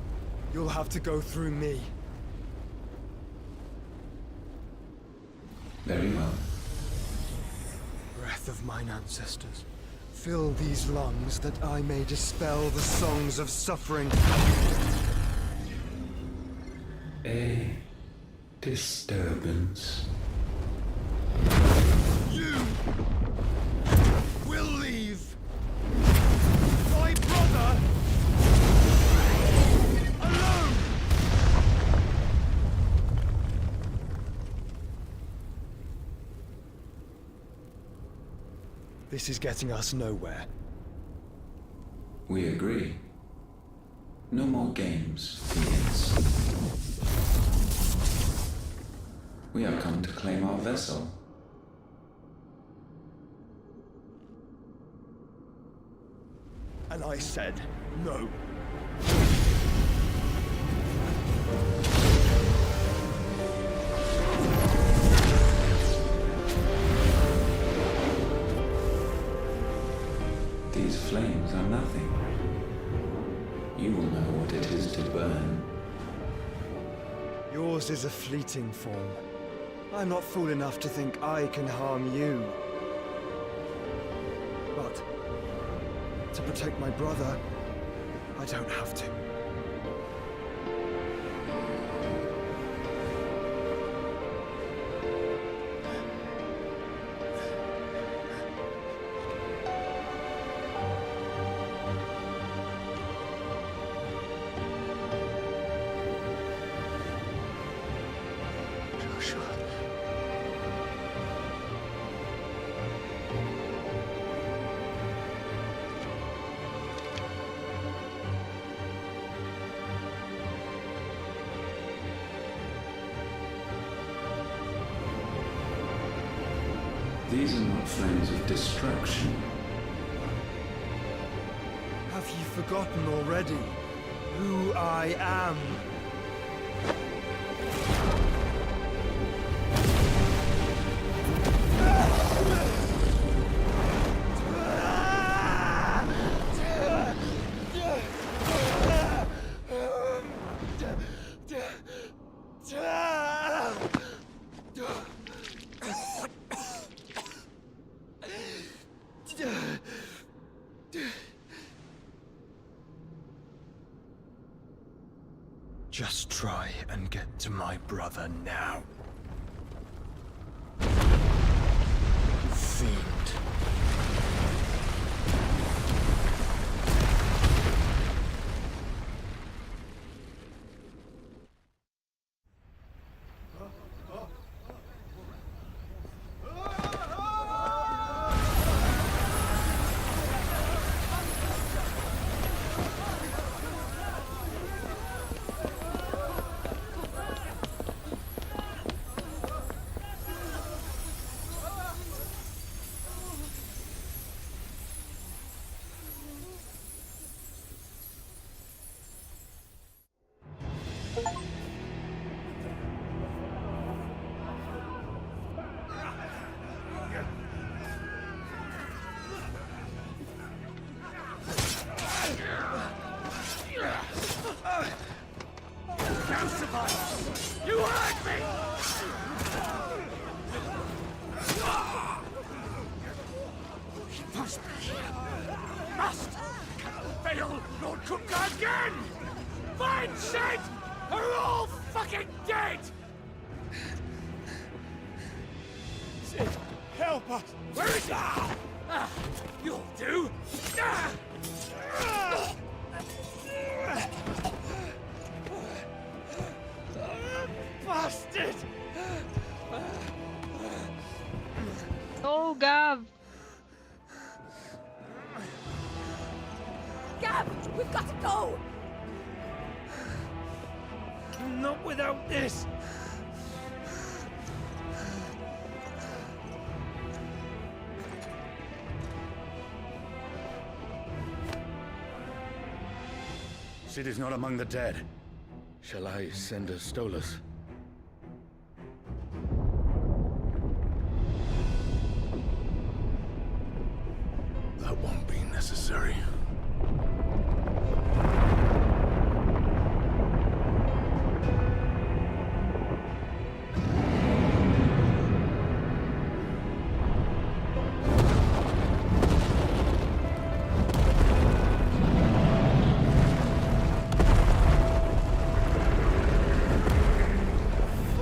you'll have to go through me. Very well. Breath of mine ancestors, fill these lungs that I may dispel the songs of suffering. A disturbance. You will leave my brother alone! This is getting us nowhere. We agree. No more games, Phoenix. We have come to claim our vessel. And I said no. These flames are nothing. You will know what it is to burn. Yours is a fleeting form. I'm not fool enough to think I can harm you. But to protect my brother, I don't have to. These are not flames of destruction. Have you forgotten already who I am? Just try and get to my brother now. Fiend. Must fail Lord Kumgar again! Mine Sid are all fucking dead! Sid, help us! Where is he? You'll do! Bastard! Oh, Gav! Gab, we've got to go! Not without this! Sid is not among the dead. Shall I send a Stolas? That won't be necessary.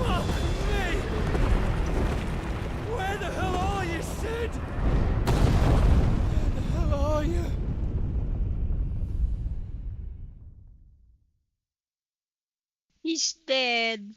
Fuck me! Where the hell are you, Sid? Where the hell are you? He's dead.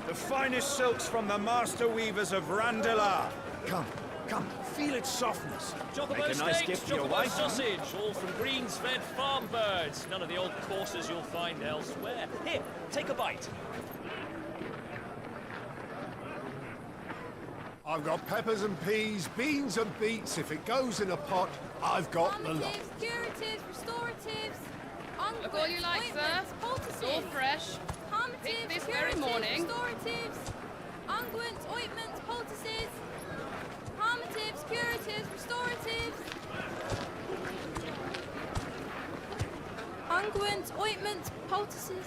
The finest silks from the master weavers of Randalar. Come, feel its softness. Chocobo Make a nice steaks, gift for your chocobo wife. sausage, all from greens-fed farm birds. None of the old courses you'll find elsewhere. Here, take a bite. I've got peppers and peas, beans and beets. If it goes in a pot, I've got the lot. Curatives, restoratives, Look all you like, sir. It's all fresh. Picked this very morning. Restoratives, unguents, ointments, poultices, palmatives, curatives, restoratives, unguents, ointments, poultices.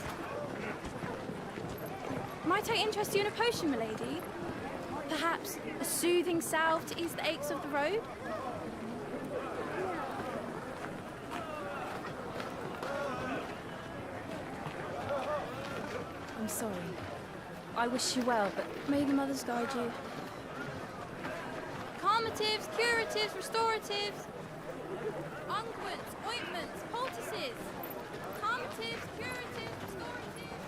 Might I interest you in a potion, milady? Perhaps a soothing salve to ease the aches of the road? I'm sorry. I wish you well, but may the mothers guide you. Calmatives, curatives, restoratives, unguents, ointments, poultices. Calmatives, curatives, restoratives.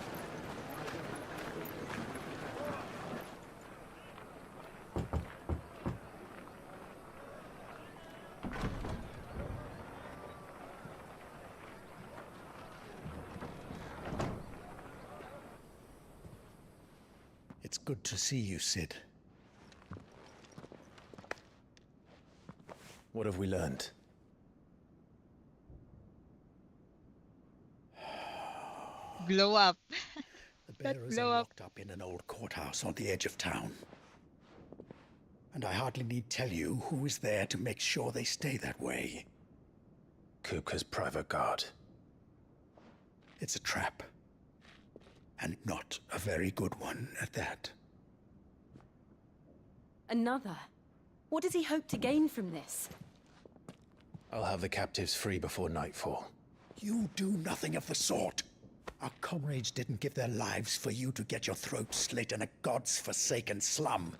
It's good to see you, Sid. What have we learned? Glow up. The bearers are locked up in an old courthouse on the edge of town. And I hardly need tell you who is there to make sure they stay that way. Kupka's private guard. It's a trap. And not a very good one at that. Another? What does he hope to gain from this? I'll have the captives free before nightfall. You do nothing of the sort. Our comrades didn't give their lives for you to get your throat slit in a god's forsaken slum.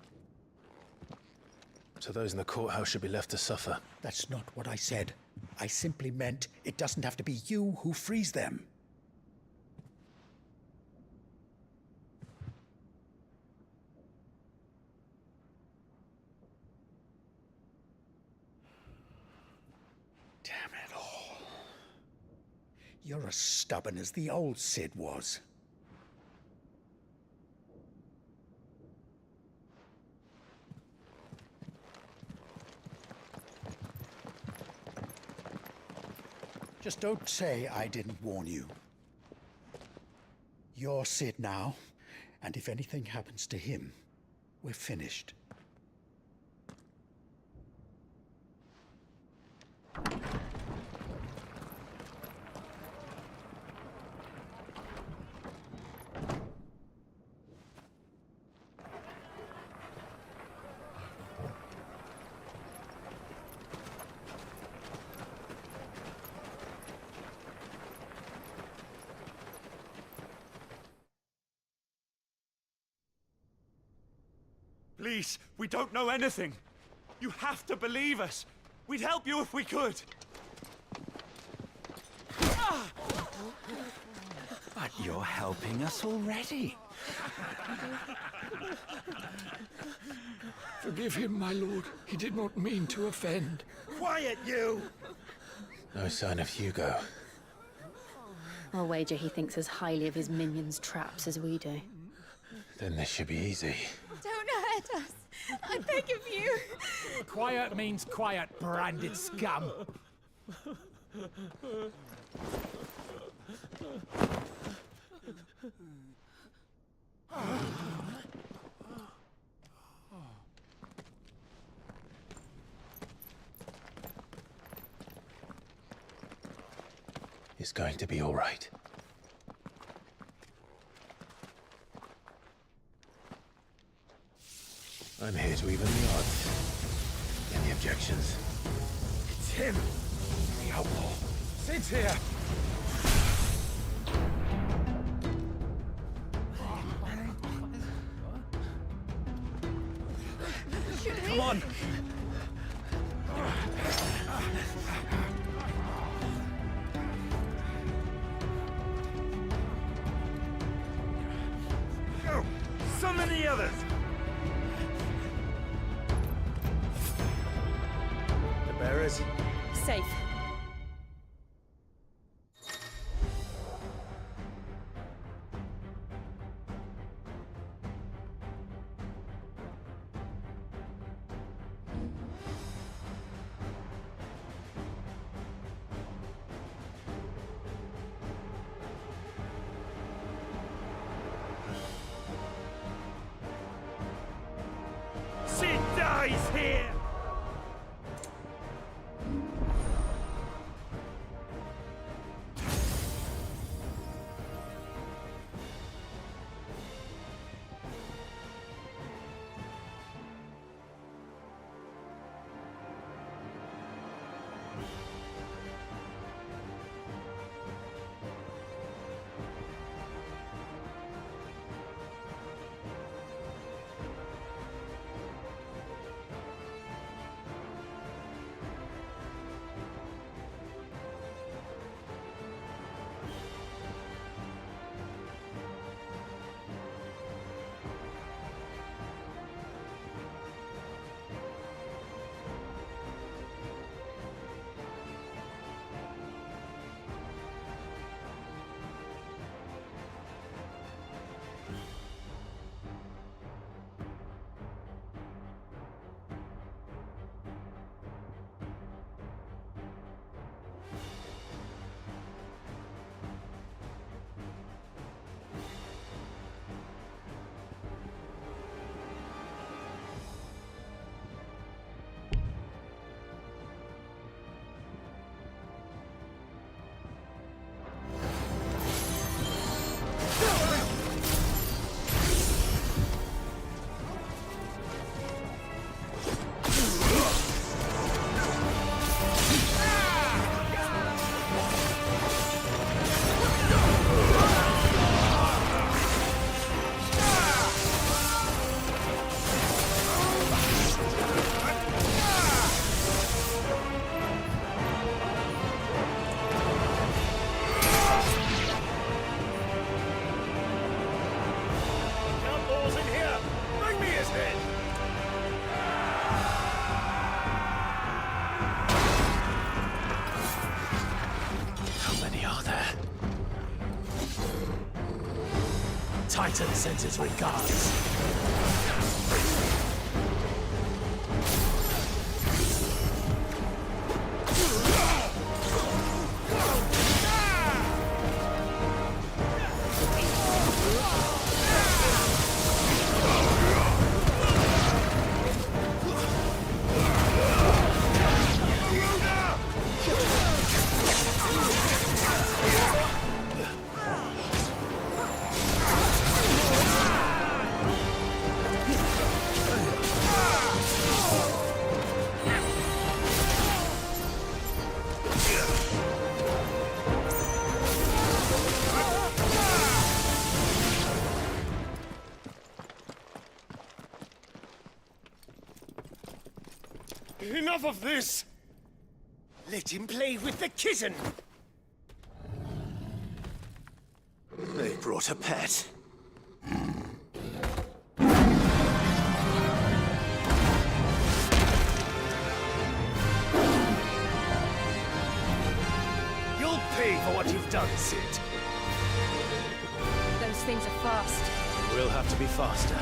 So those in the courthouse should be left to suffer. That's not what I said. I simply meant it doesn't have to be you who frees them. Damn it all. You're as stubborn as the old Sid was. Just don't say I didn't warn you. You're Sid now, and if anything happens to him, we're finished. Please, we don't know anything. You have to believe us. We'd help you if we could. But you're helping us already. Forgive him, my lord. He did not mean to offend. Quiet, you! No sign of Hugo. I'll wager he thinks as highly of his minions' traps as we do. Then this should be easy. Don't hurt us. I beg of you. Quiet means quiet, branded scum. It's going to be all right. I'm here to even the odds. Any objections? It's him, the outlaw. Sit here. Come on! Go! Summon the others! The bearers? Safe. She dies here! Titan sends his regards. enough of this! Let him play with the kitten! They brought a pet. You'll pay for what you've done, Sid. Those things are fast. We'll have to be faster.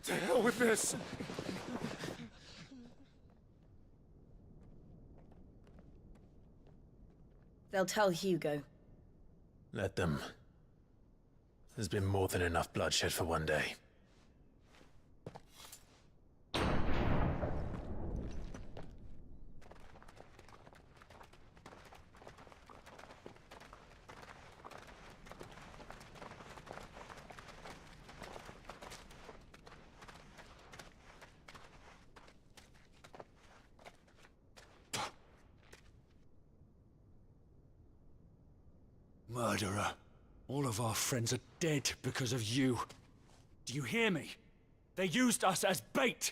To hell with this! They'll tell Hugo. Let them. There's been more than enough bloodshed for one day. Murderer. All of our friends are dead because of you. Do you hear me? They used us as bait.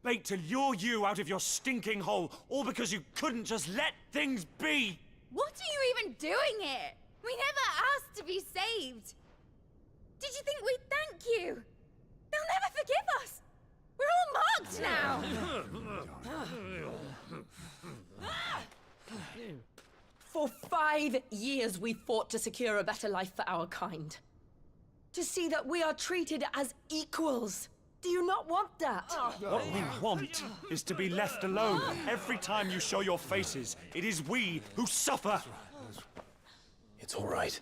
Bait to lure you out of your stinking hole, all because you couldn't just let things be. What are you even doing here? We never asked to be saved. Did you think we'd thank you? They'll never forgive us. We're all marked now. For 5 years we fought to secure a better life for our kind. To see that we are treated as equals. Do you not want that? What we want is to be left alone. Every time you show your faces, it is we who suffer. It's all right.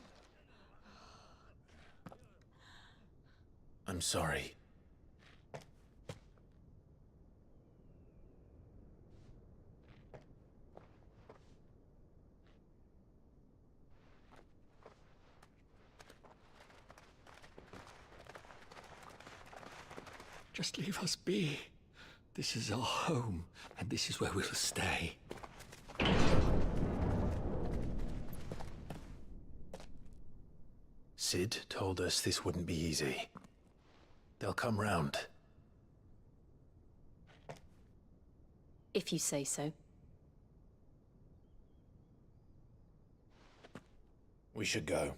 I'm sorry. Just leave us be. This is our home, and this is where we'll stay. Sid told us this wouldn't be easy. They'll come round. If you say so. We should go.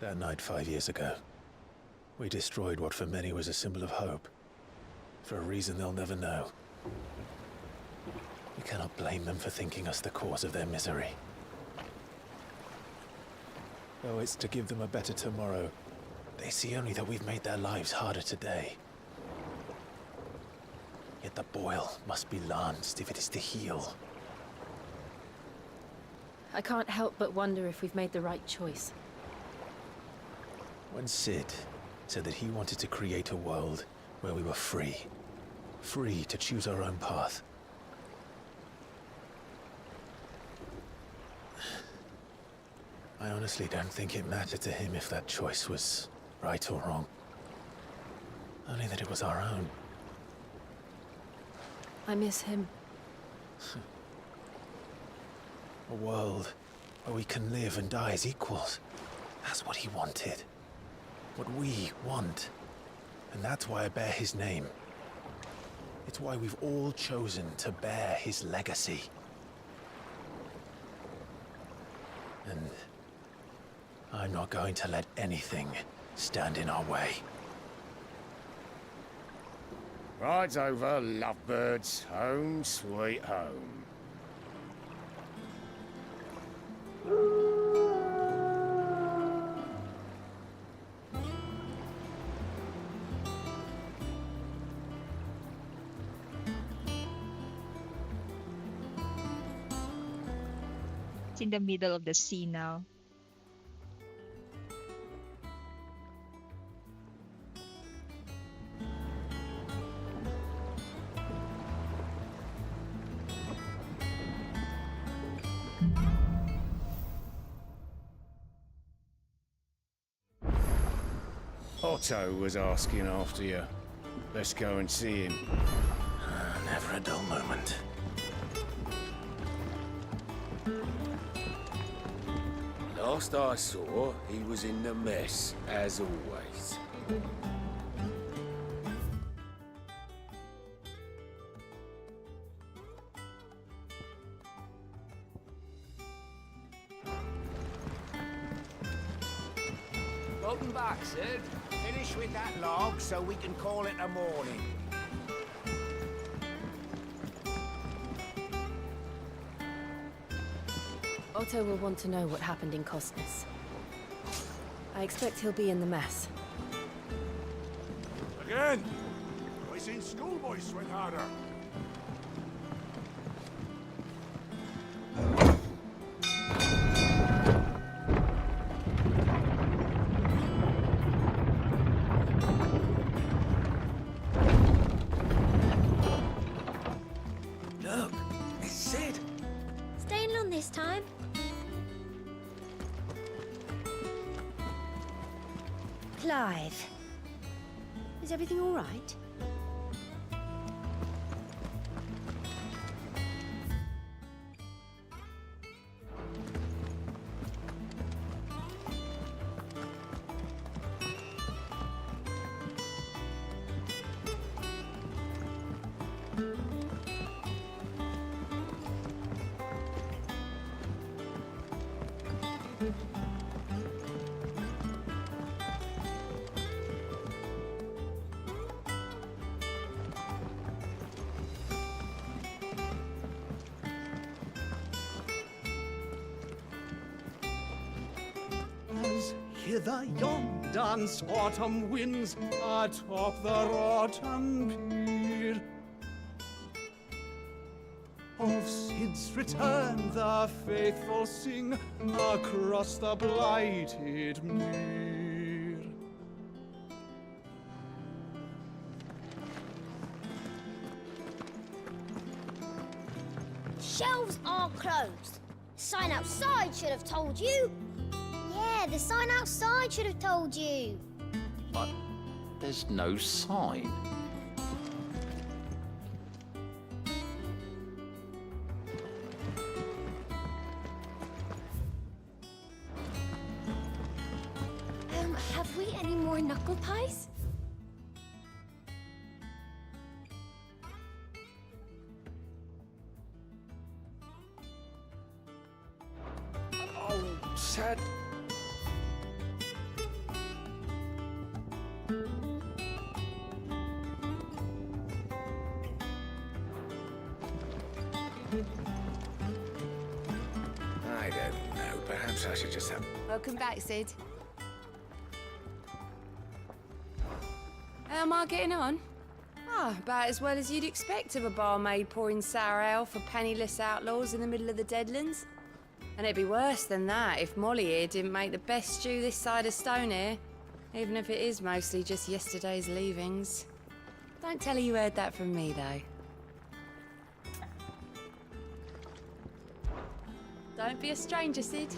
That night 5 years ago, we destroyed what for many was a symbol of hope. For a reason they'll never know. We cannot blame them for thinking us the cause of their misery. Though it's to give them a better tomorrow, they see only that we've made their lives harder today. Yet the boil must be lanced if it is to heal. I can't help but wonder if we've made the right choice. When Sid said that he wanted to create a world where we were free. Free to choose our own path. I honestly don't think it mattered to him if that choice was right or wrong. Only that it was our own. I miss him. A world where we can live and die as equals. That's what he wanted. What we want. And that's why I bear his name. It's why we've all chosen to bear his legacy. And I'm not going to let anything stand in our way. Rides over, lovebirds. Home, sweet home. It's in the middle of the sea now. Otto was asking after you. Let's go and see him. Never a dull moment. Last I saw, he was in the mess, as always. Welcome back, Sid. Finish with that log so we can call it a morning. Otto will want to know what happened in Costness. I expect he'll be in the mess. Again? I seen schoolboys sweat harder. Look, it's Sid. Staying on this time? Clive. Is everything all right? As hither yon dance autumn winds atop the rotten pier. Of Sid's return the faithful sing across the blighted mere. Shelves are closed. Sign outside should have told you. Yeah, the sign outside should have told you. But there's no sign. Have we any more knuckle pies? Oh, sad. I don't know. Perhaps I should just have... Welcome back, Sid. How am I getting on? Ah, about as well as you'd expect of a barmaid pouring sour ale for penniless outlaws in the middle of the Deadlands. And it'd be worse than that if Molly here didn't make the best stew this side of Stonehere, even if it is mostly just yesterday's leavings. Don't tell her you heard that from me, though. Don't be a stranger, Sid.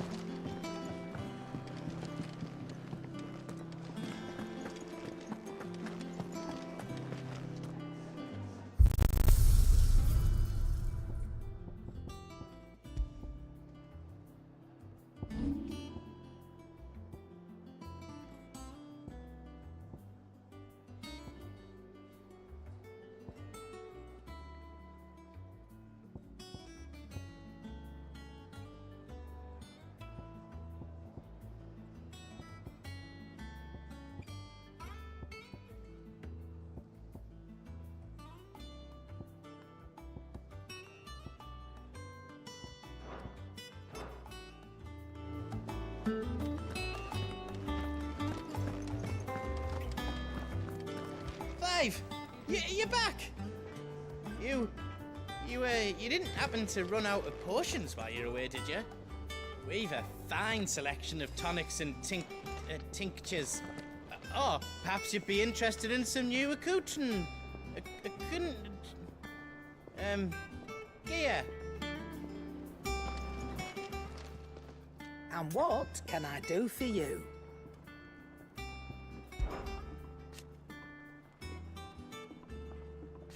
Clive, you're back. You didn't happen to run out of potions while you're away, did you? We've a fine selection of tonics and tinctures. Oh, perhaps you'd be interested in some new accoutrement. Gear. And what can I do for you?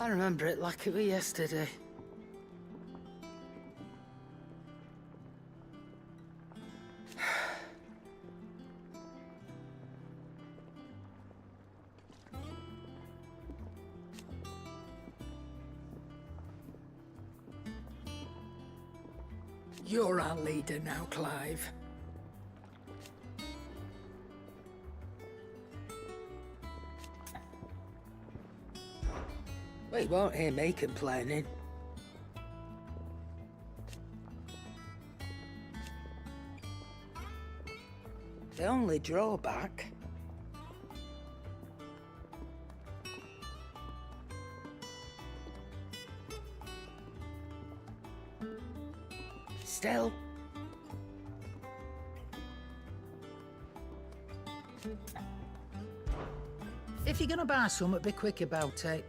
I remember it like it was yesterday. You're our leader now, Clive. Well, you won't hear me complaining. The only drawback... Still... If you're gonna buy something, be quick about it.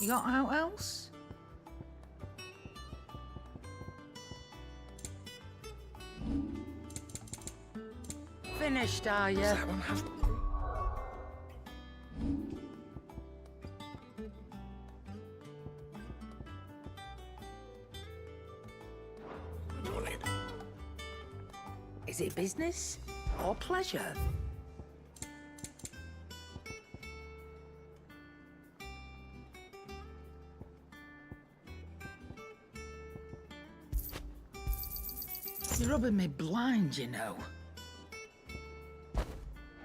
You got out else? Finished, are you? Is it business or pleasure? You're rubbing me blind, you know.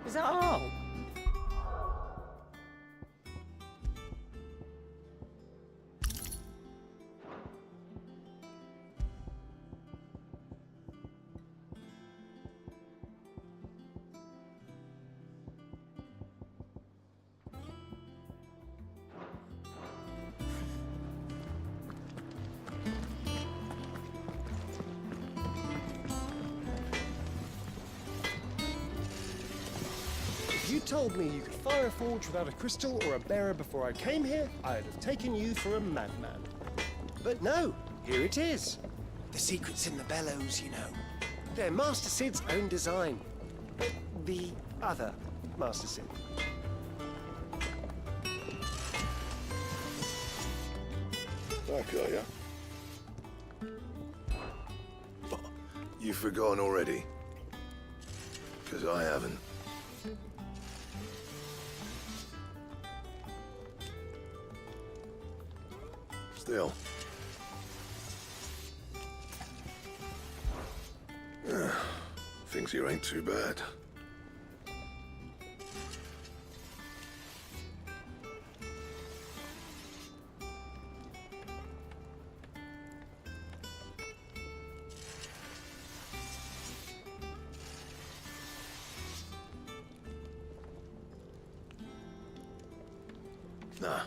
Is that all? If you told me you could fire a forge without a crystal or a bearer before I came here, I'd have taken you for a madman. But no, here it is. The secret's in the bellows, you know. They're Master Sid's own design. The other Master Sid. Back, are ya? You've forgotten already? Because I haven't. Still. Things here ain't too bad. Nah.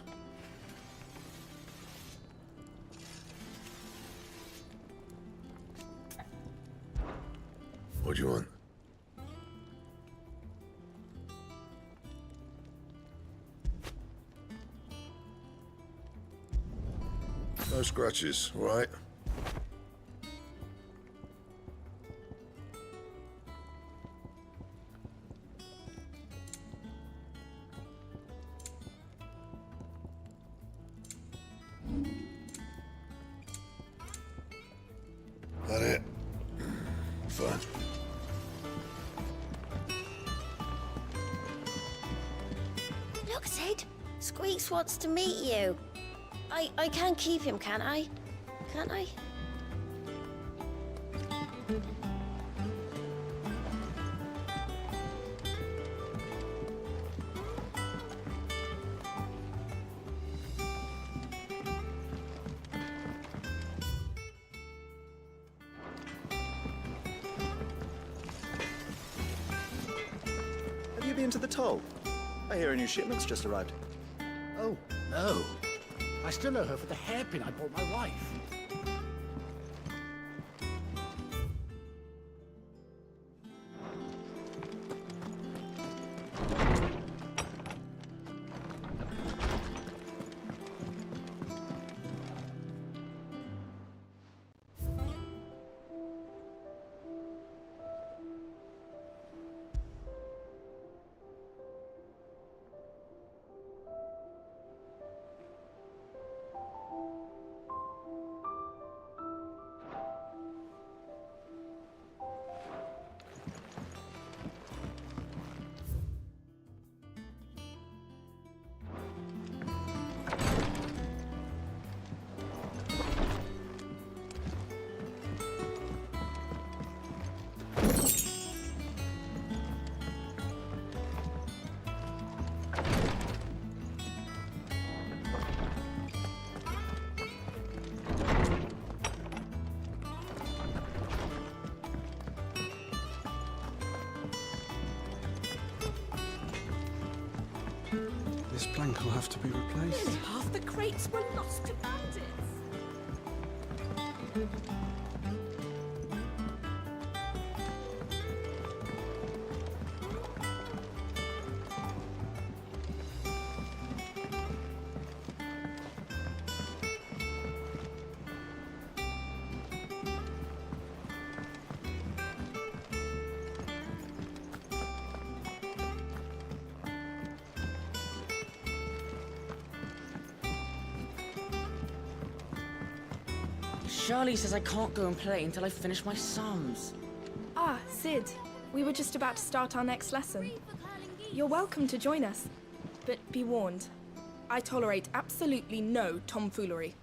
What do you want? No scratches, all right? That it? Fine. Look, Sid. Squeaks wants to meet you. I can keep him, can't I? Can't I? Have you been to the toll? I hear a new shipment's just arrived. Oh, no. I still owe her for the hairpin I bought my wife. This plank will have to be replaced. Nearly half the crates were lost to bandits. Charlie says I can't go and play until I finish my sums. Ah, Sid. We were just about to start our next lesson. You're welcome to join us, but be warned. I tolerate absolutely no tomfoolery.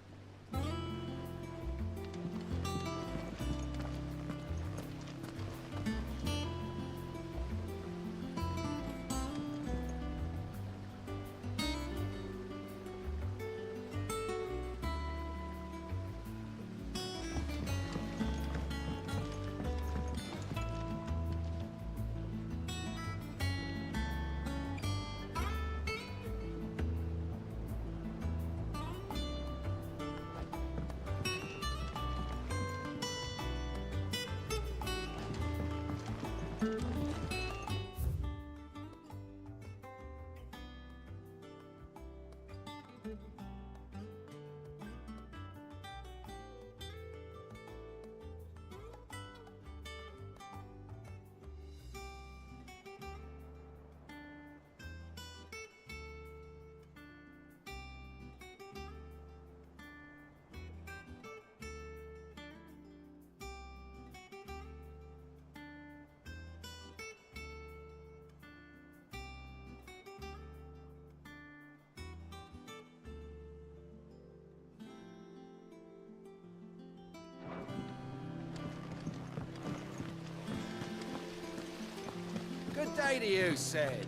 Good day to you, Sid.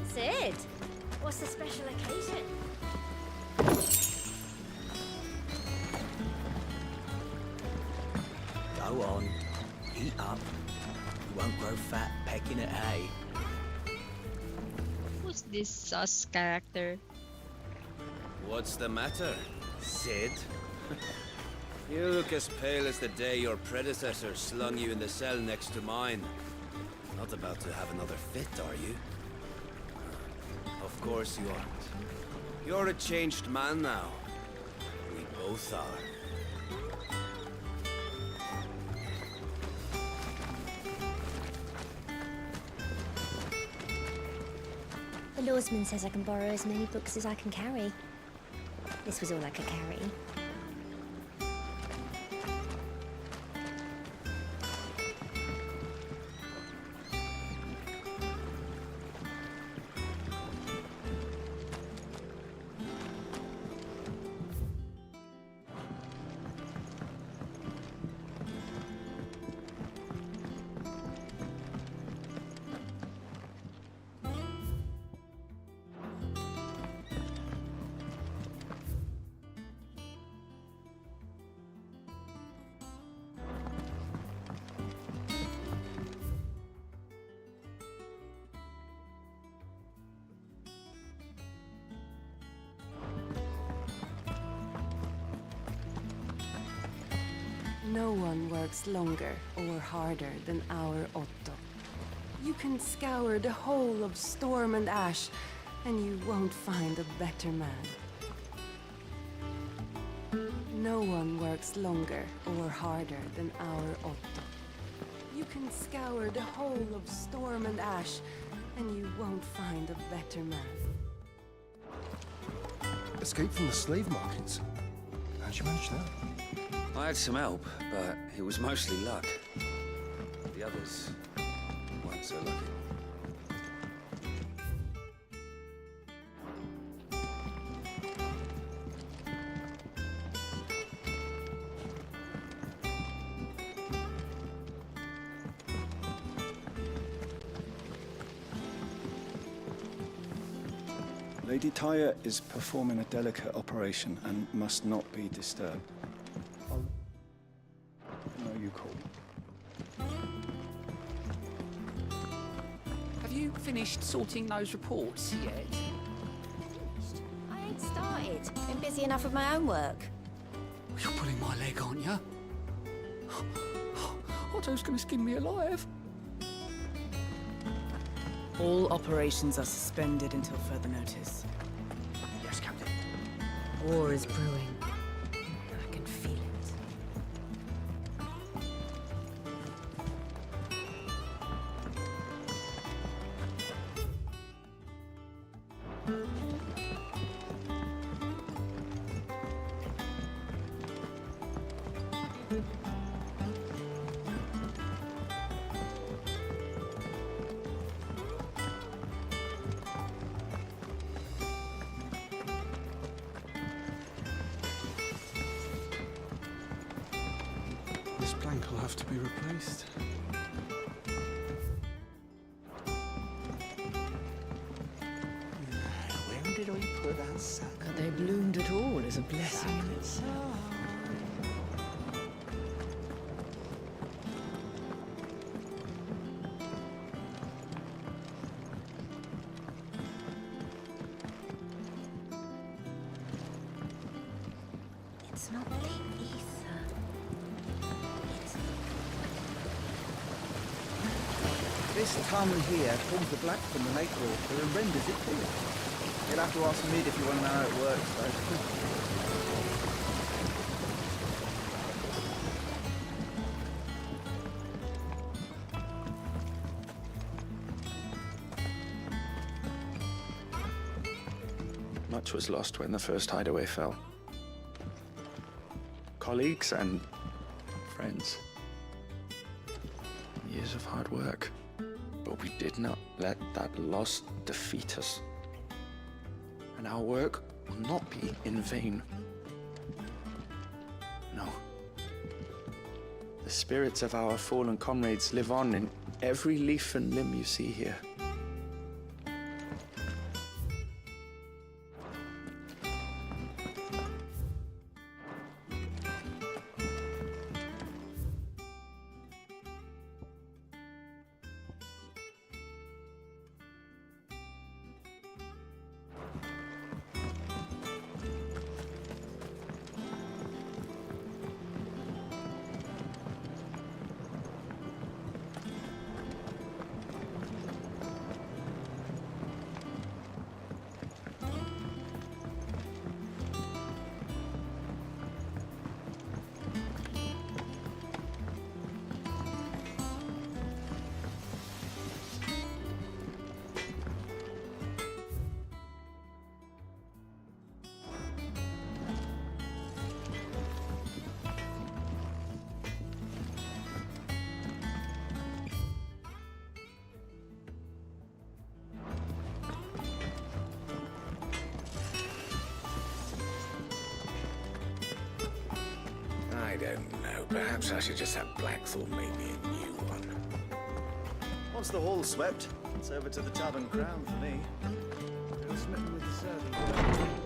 Sid, what's the special occasion? Go on, eat up. You won't grow fat pecking at hay. Who's this sus character? What's the matter, Sid? You look as pale as the day your predecessor slung you in the cell next to mine. Not about to have another fit, are you? Of course you aren't. You're a changed man now. We both are. The lawsman says I can borrow as many books as I can carry. This was all I could carry. No one works longer or harder than our Otto. You can scour the whole of Storm and Ash, and you won't find a better man. No one works longer or harder than our Otto. You can scour the whole of Storm and Ash, and you won't find a better man. Escape from the slave markets. How'd you manage that? I had some help, but it was mostly luck. The others weren't so lucky. Lady Tyre is performing a delicate operation and must not be disturbed. No, you call. Have you finished sorting those reports yet? I ain't started. Been busy enough with my own work. You're pulling my leg, aren't you? Otto's gonna skin me alive. All operations are suspended until further notice. Yes, Captain. War is brewing. I can feel it. This plank will have to be replaced. Where did we put our sucker? That they bloomed at all is a blessing in itself. It's not the ether. This tunnel here pulls the black from the lake water and renders it clear. You'll have to ask Mid if you want to know how it works, though. Much was lost when the first hideaway fell. Colleagues and friends. Years of hard work. But we did not let that loss defeat us. And our work will not be in vain. No. The spirits of our fallen comrades live on in every leaf and limb you see here. I don't know. Perhaps I should just have Blackthorn make me a new one. Once the hall's swept, it's over to the Tavern Crown for me. Still smitten with the servant.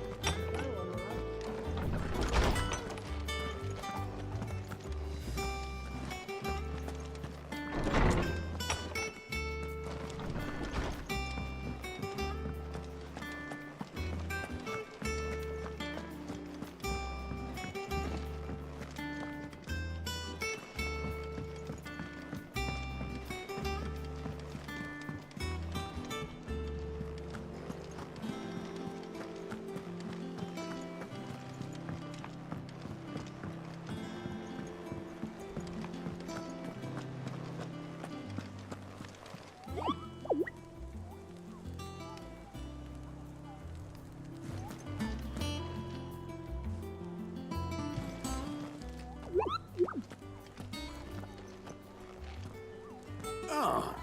Ah,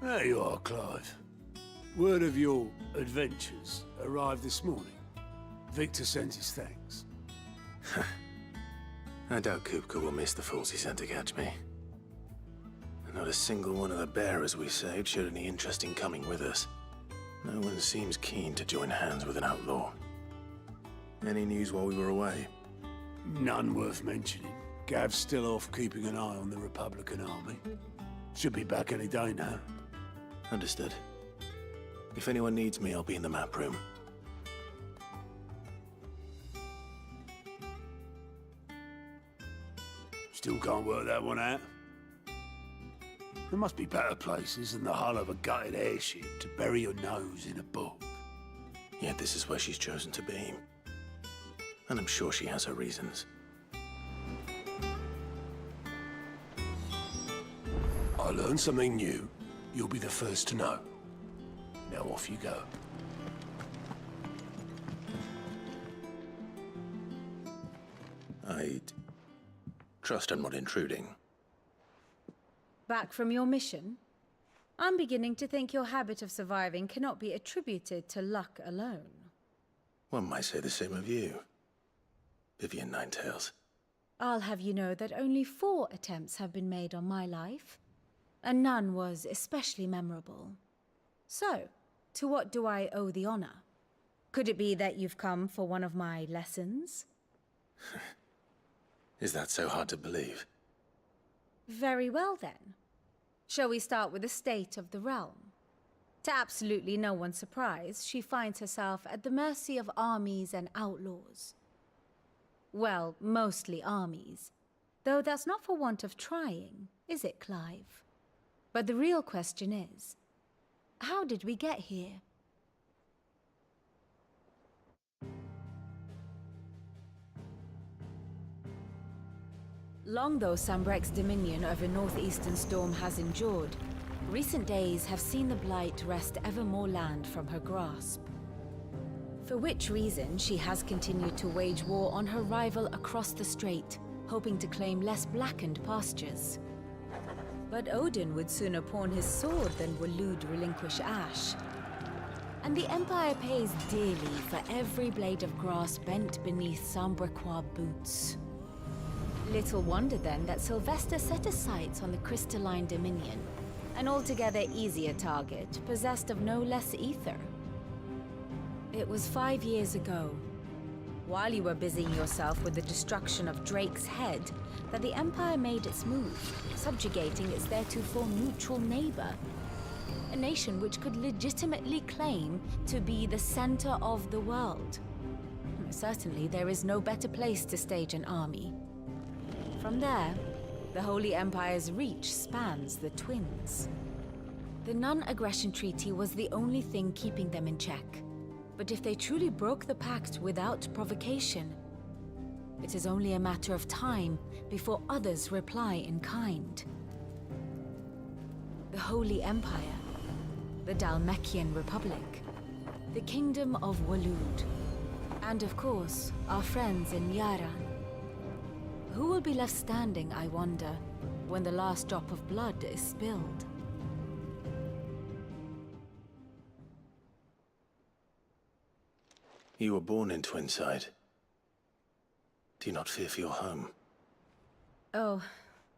there you are, Clive. Word of your adventures arrived this morning. Victor sends his thanks. I doubt Kupka will miss the fools he sent to catch me. And not a single one of the bearers we saved showed any interest in coming with us. No one seems keen to join hands with an outlaw. Any news while we were away? None worth mentioning. Gav's still off keeping an eye on the Republican army. Should be back any day now. Understood. If anyone needs me, I'll be in the map room. Still can't work that one out. There must be better places than the hull of a gutted airship to bury your nose in a book. Yet this is where she's chosen to be. And I'm sure she has her reasons. I learn something new, you'll be the first to know. Now off you go. I'd trust I'm not intruding. Back from your mission? I'm beginning to think your habit of surviving cannot be attributed to luck alone. One might say the same of you, Vivian Ninetails. I'll have you know that only 4 attempts have been made on my life, and none was especially memorable. So, to what do I owe the honor? Could it be that you've come for one of my lessons? Is that so hard to believe? Very well then. Shall we start with the state of the realm? To absolutely no one's surprise, she finds herself at the mercy of armies and outlaws. Well, mostly armies. Though that's not for want of trying, is it, Clive? But the real question is, how did we get here? Long though Sambrek's dominion over northeastern Storm has endured, recent days have seen the Blight wrest ever more land from her grasp. For which reason she has continued to wage war on her rival across the strait, hoping to claim less blackened pastures. But Odin would sooner pawn his sword than Waloed relinquish Ash. And the Empire pays dearly for every blade of grass bent beneath Sambraquois boots. Little wonder then that Sylvester set his sights on the crystalline Dominion, an altogether easier target, possessed of no less ether. It was 5 years ago, while you were busying yourself with the destruction of Drake's head, that the Empire made its move, subjugating its theretofore neutral neighbor. A nation which could legitimately claim to be the center of the world. Certainly, there is no better place to stage an army. From there, the Holy Empire's reach spans the Twins. The non-aggression treaty was the only thing keeping them in check. But if they truly broke the pact without provocation, it is only a matter of time before others reply in kind. The Holy Empire, the Dalmekian Republic, the Kingdom of Waloed, and of course, our friends in Yaran. Who will be left standing, I wonder, when the last drop of blood is spilled? You were born in Twinside. Do you not fear for your home? Oh,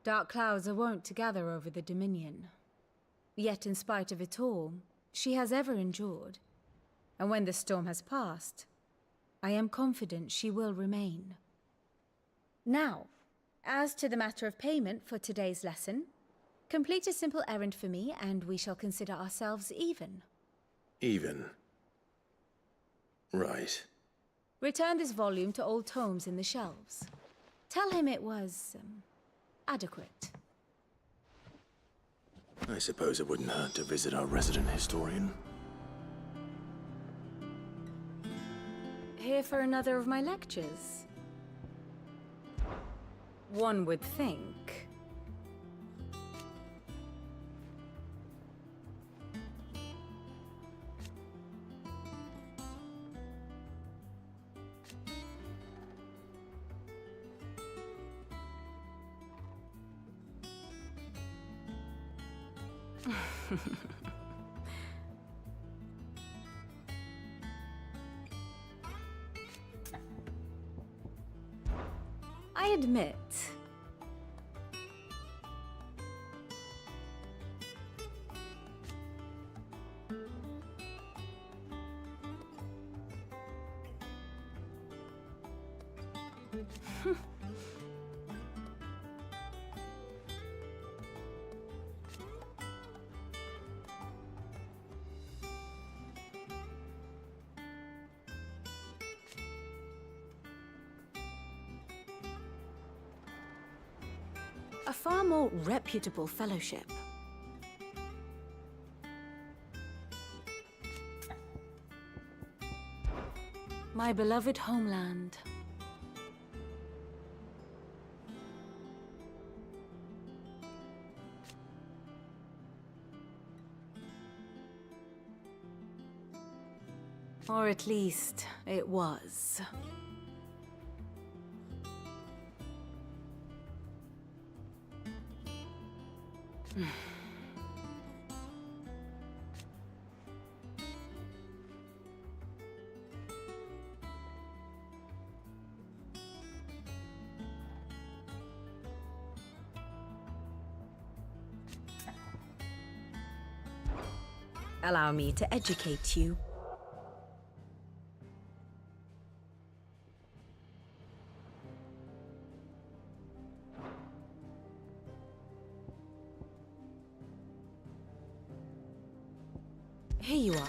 dark clouds are wont to gather over the Dominion. Yet in spite of it all, she has ever endured. And when the storm has passed, I am confident she will remain. Now, as to the matter of payment for today's lesson, complete a simple errand for me and we shall consider ourselves even. Even? Right. Return this volume to old tomes in the shelves. Tell him it was, adequate. I suppose it wouldn't hurt to visit our resident historian. Here for another of my lectures? One would think. I admit. A far more reputable fellowship. My beloved homeland. Or at least, it was. Allow me to educate you. Here you are.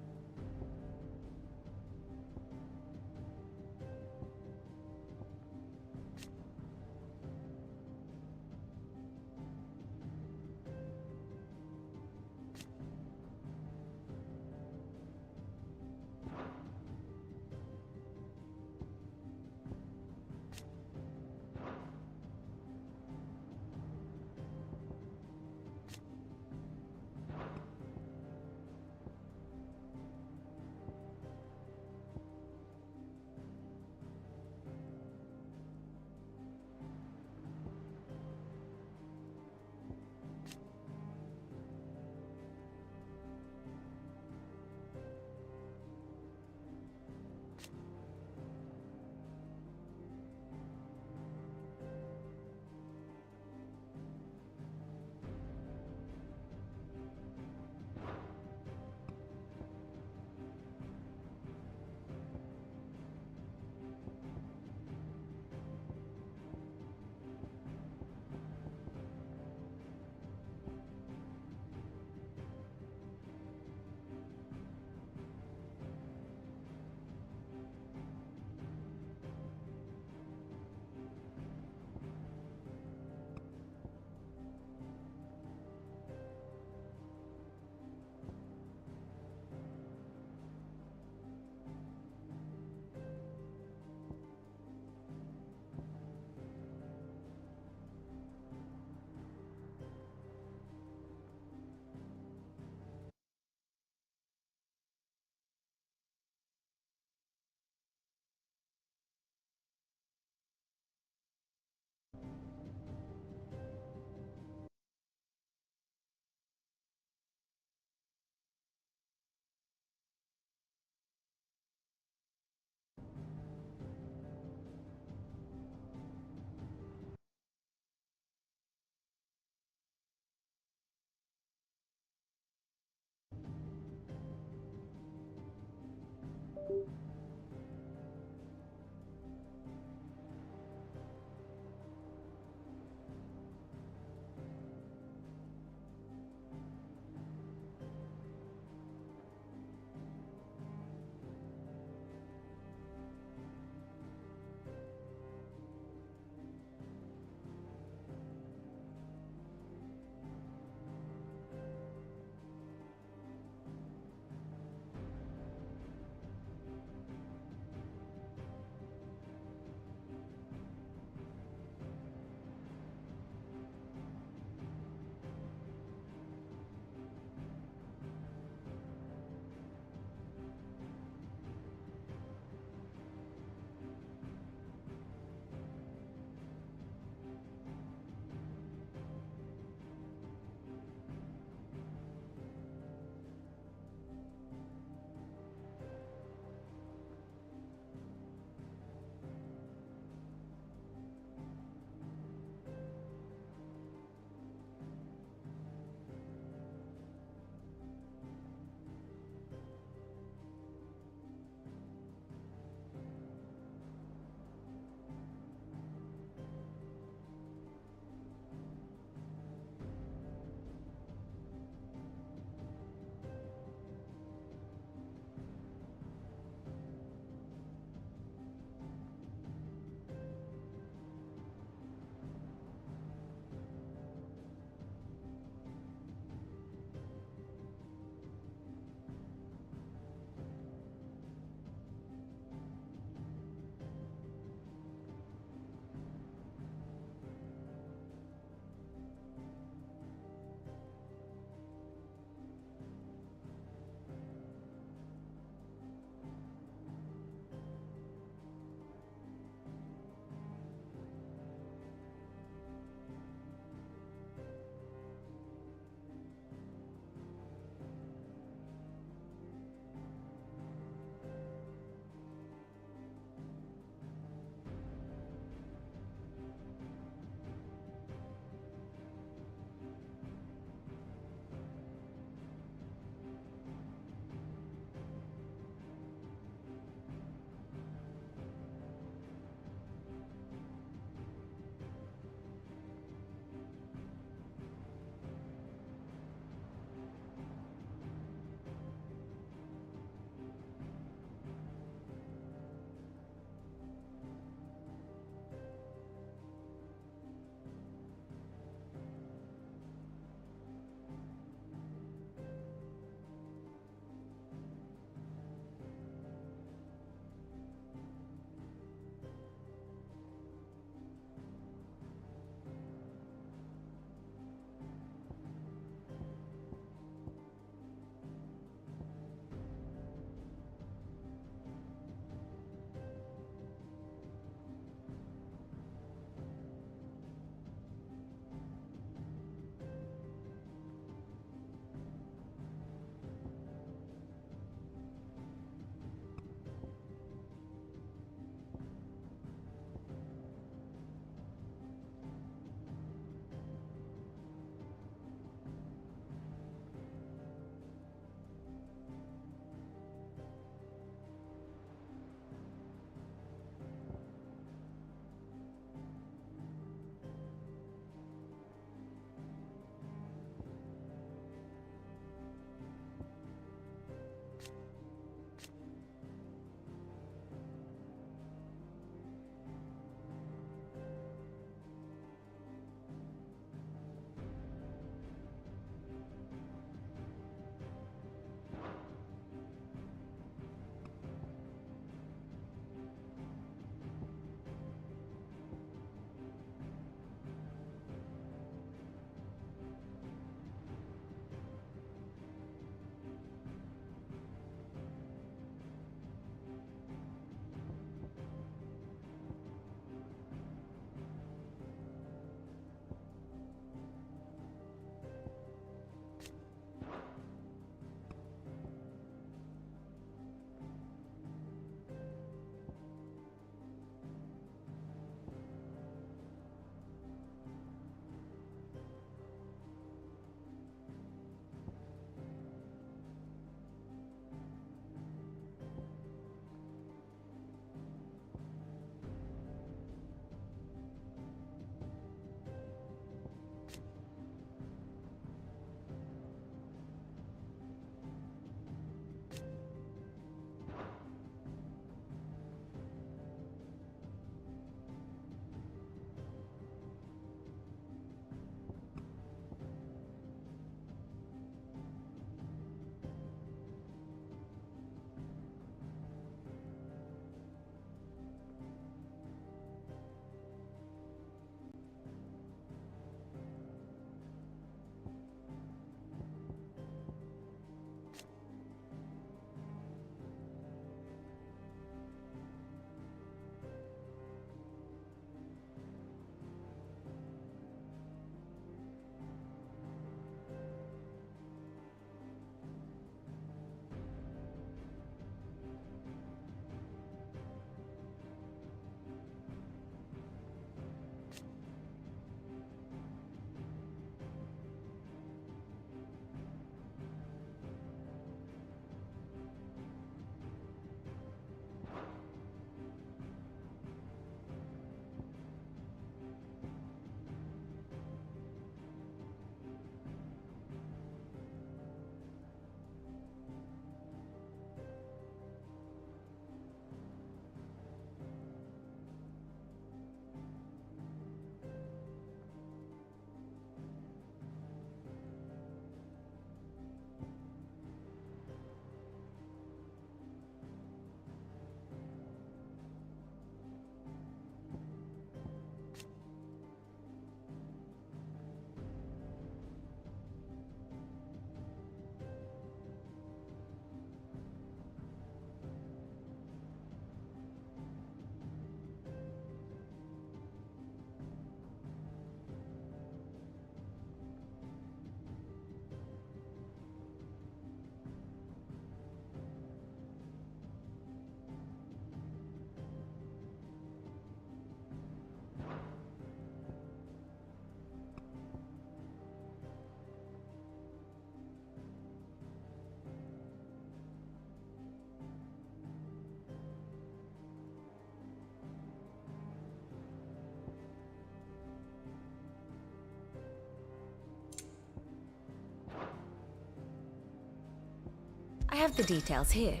have the details here.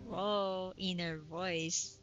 Whoa, inner voice.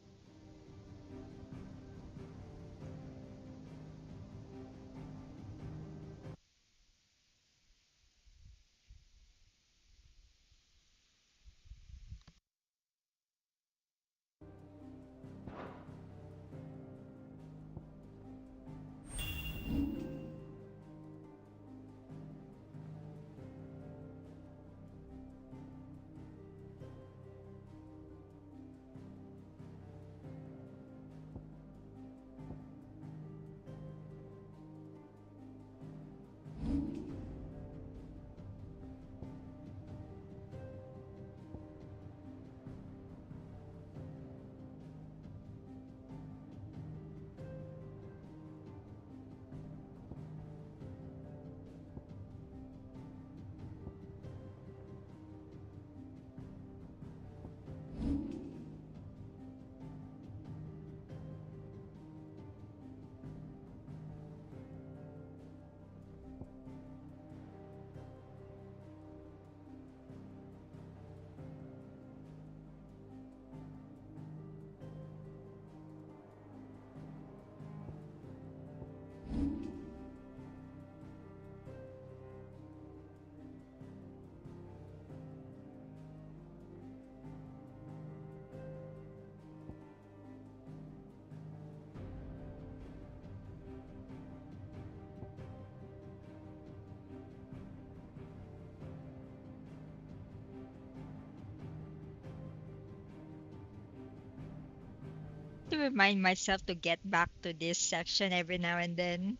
To remind myself to get back to this section every now and then.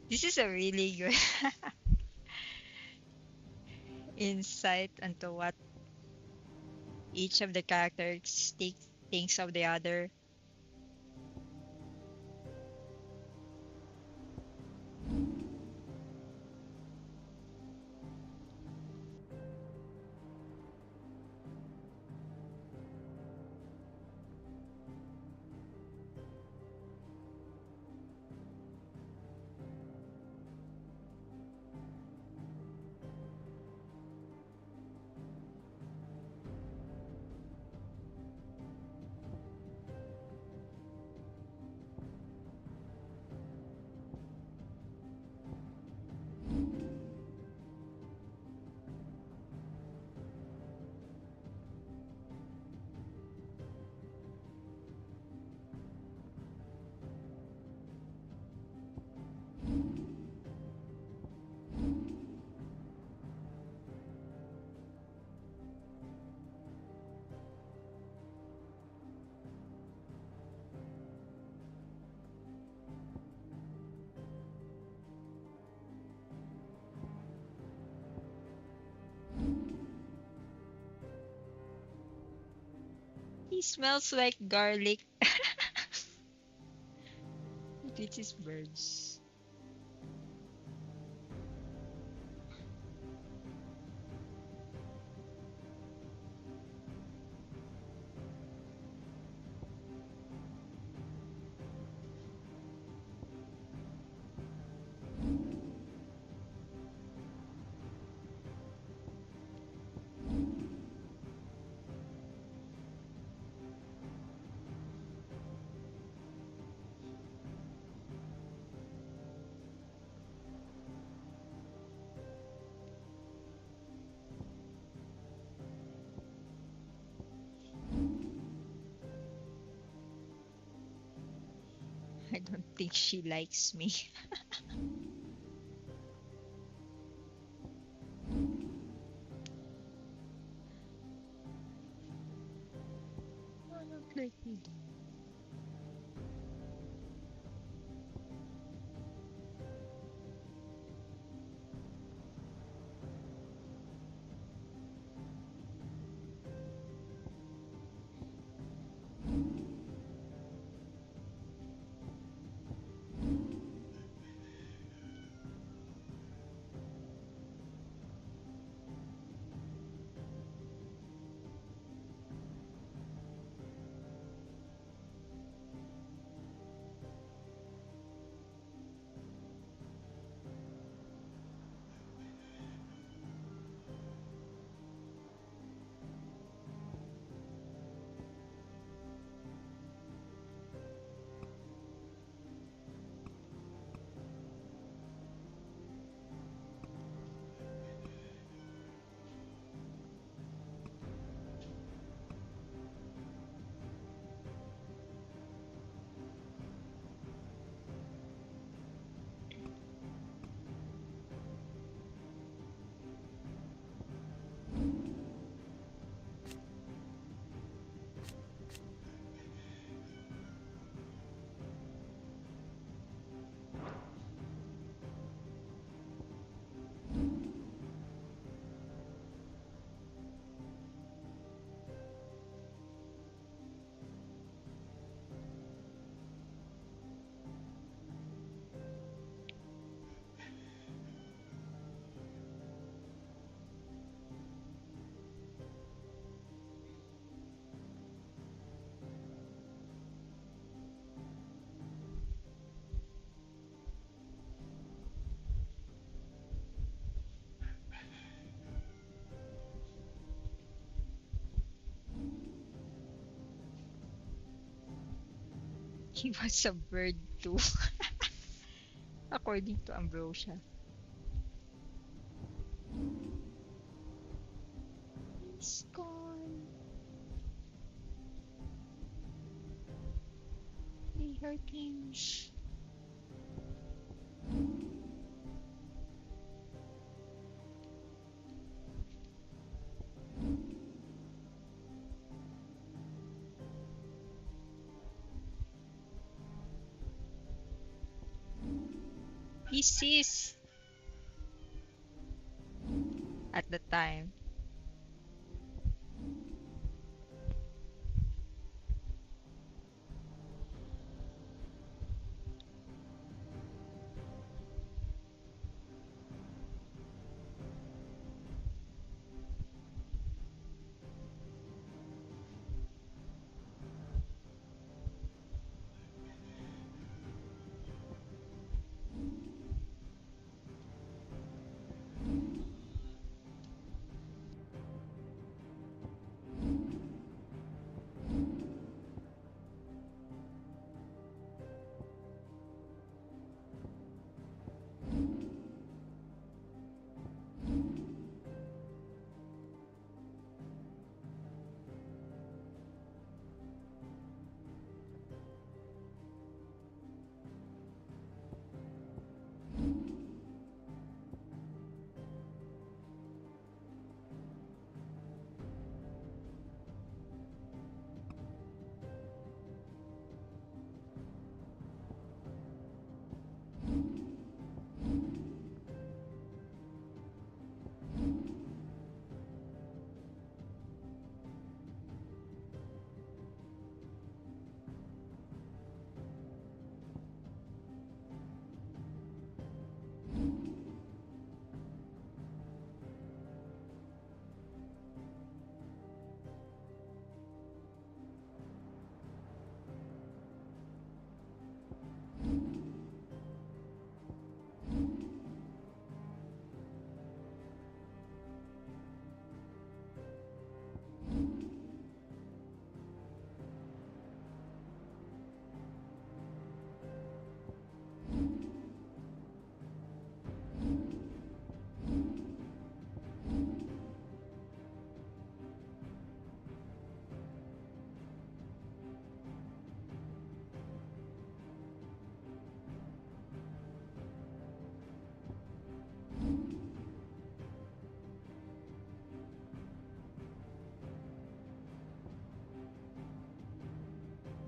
This is a really good insight into what each of the characters thinks of the other. He smells like garlic. It is birds. I don't think she likes me. I don't like me. He was a bird too, according to Ambrosia. He's gone. They hurt him. He sees at the time.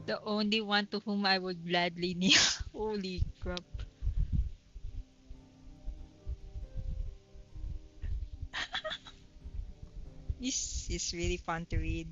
The only one to whom I would gladly kneel. Holy crap. This is really fun to read.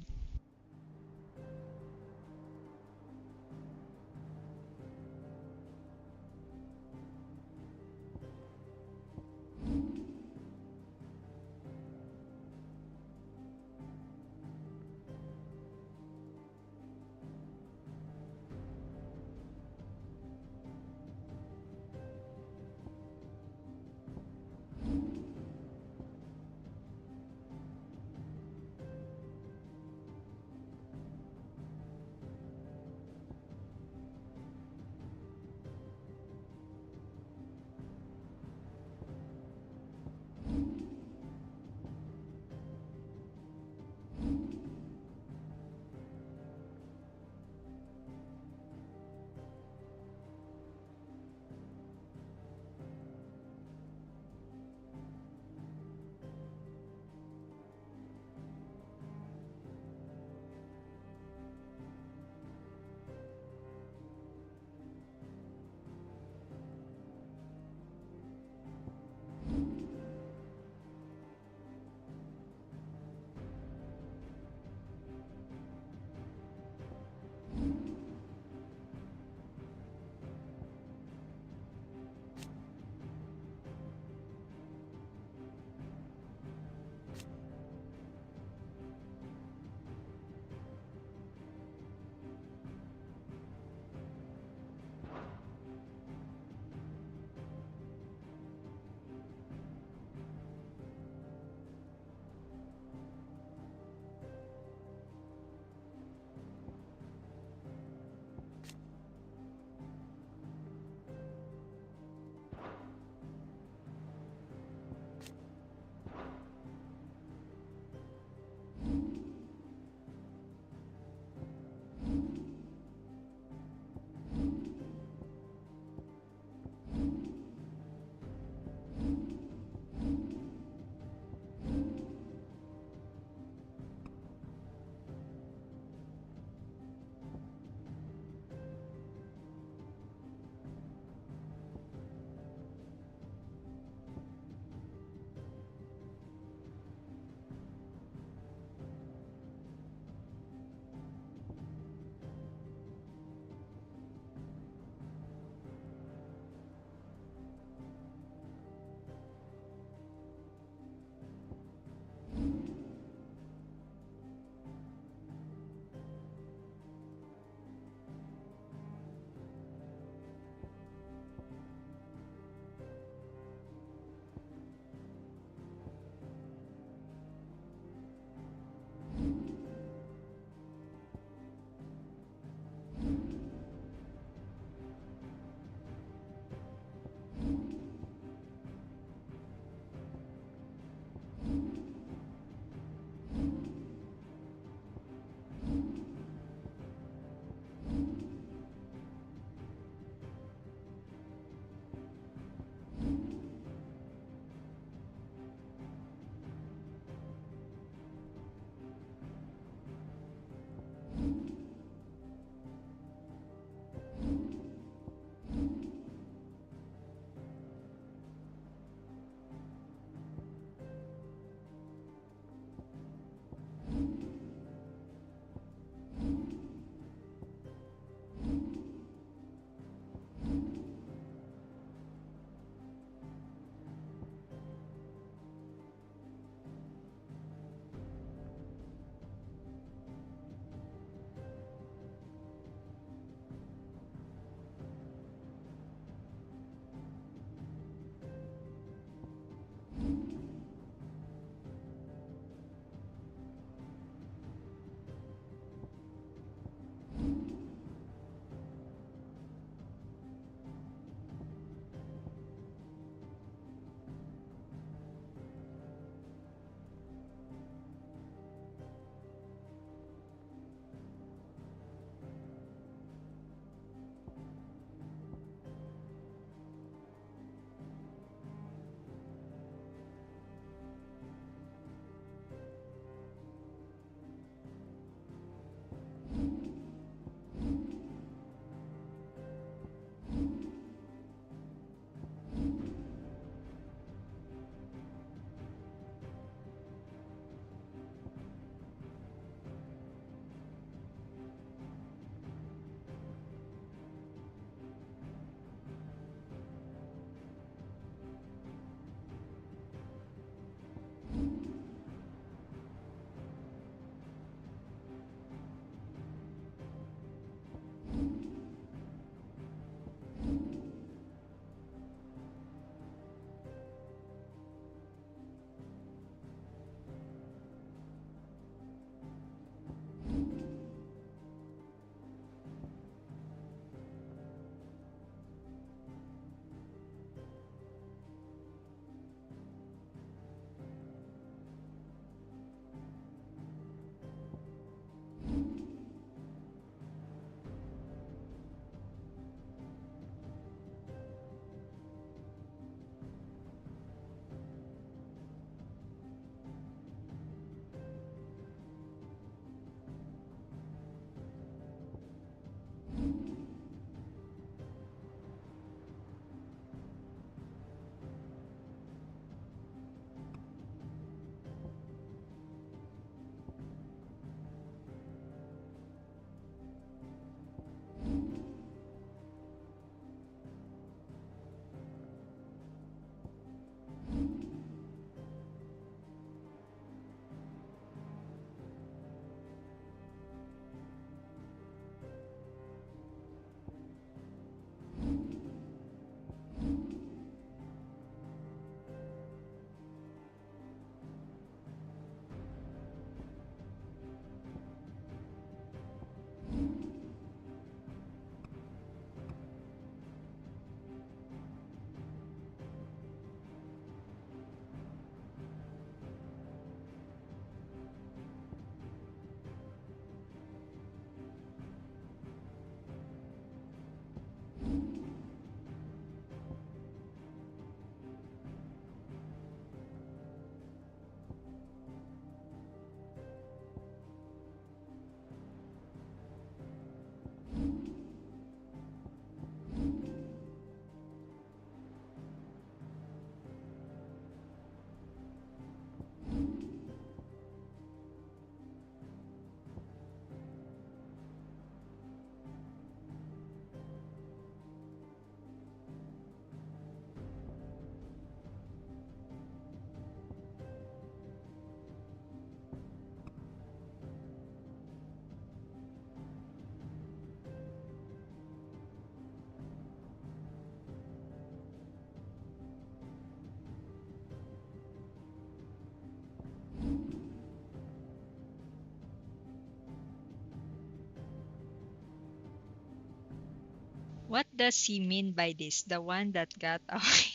What does he mean by this? The one that got away.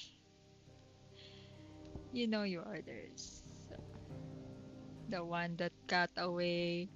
You know your orders. The one that got away.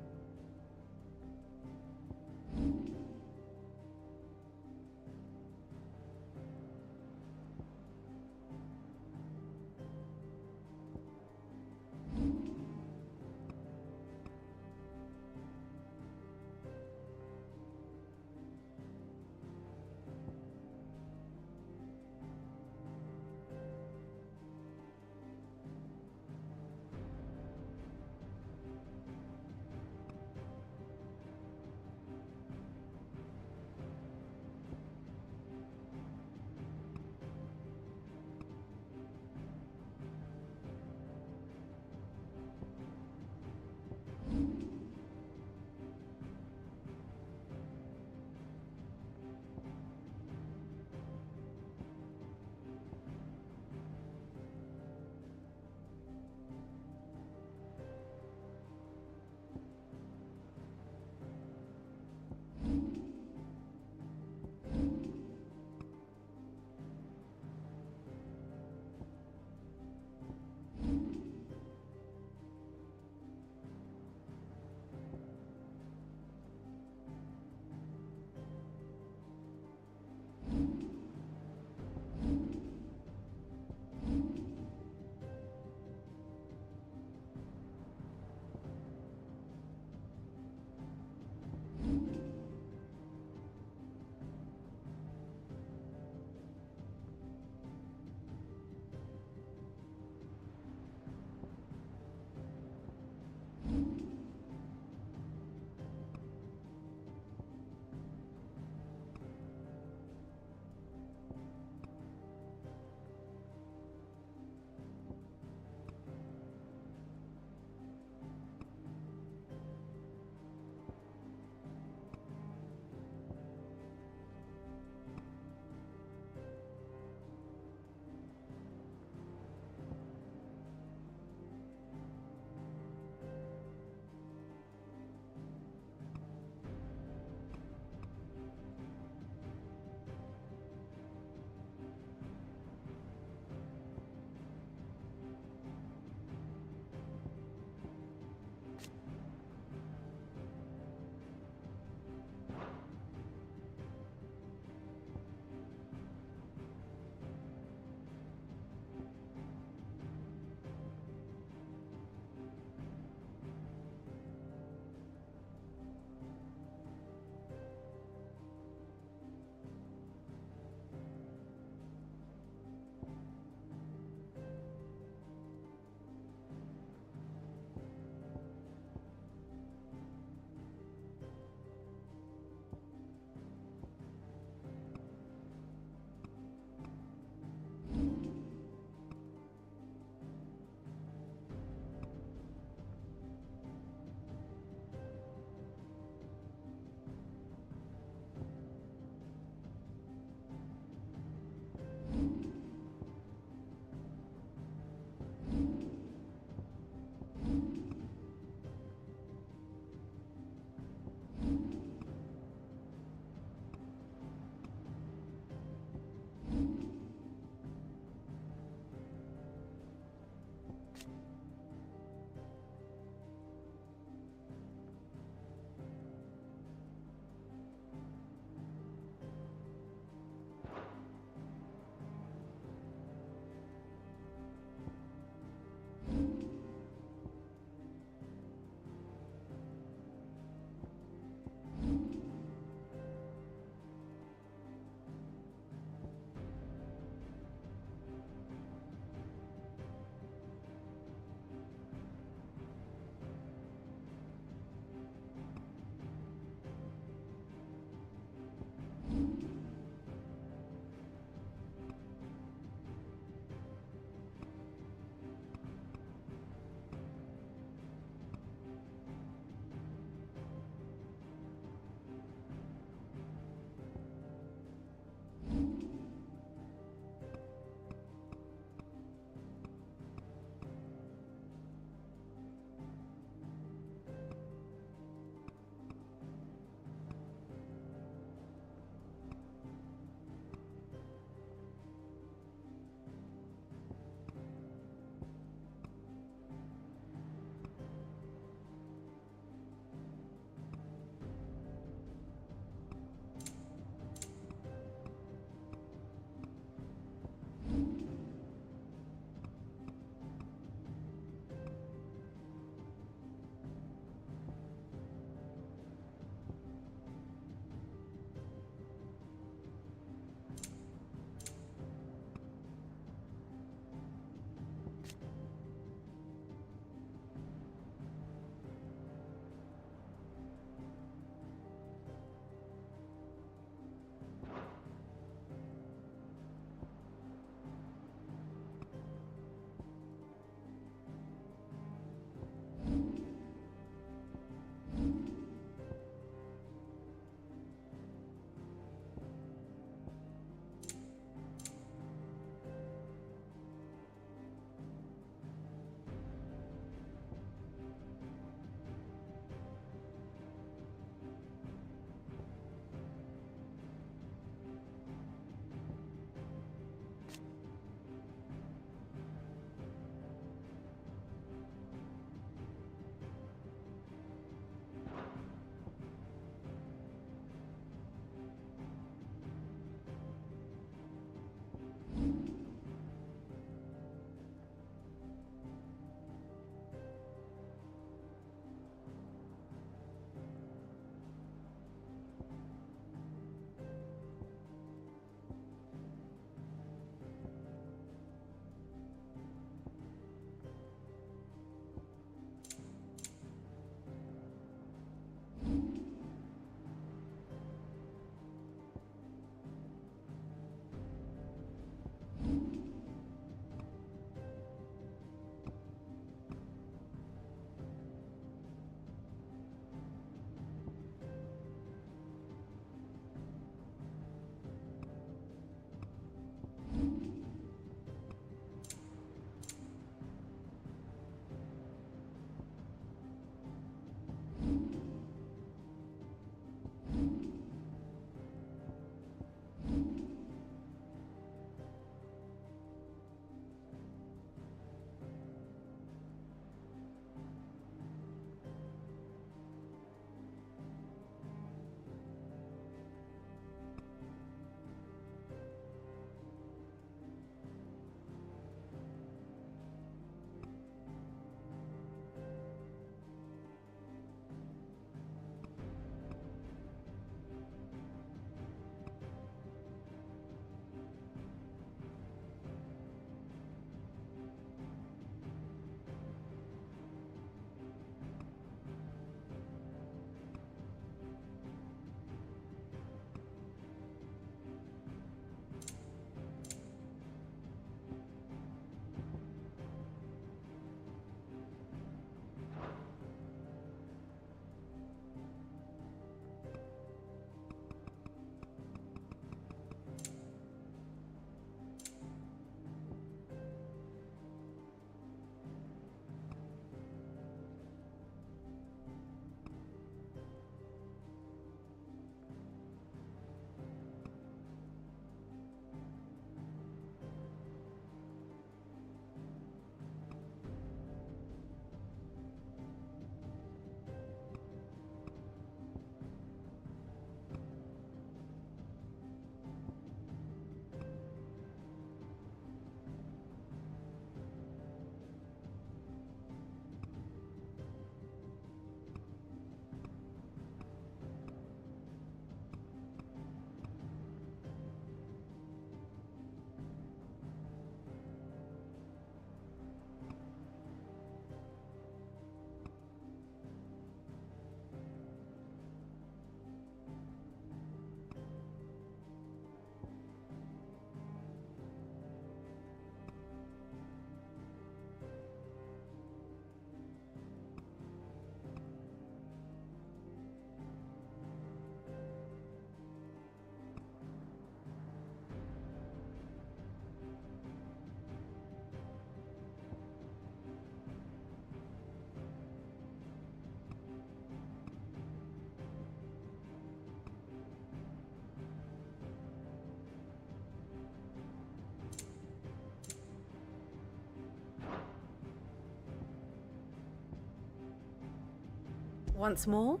Once more?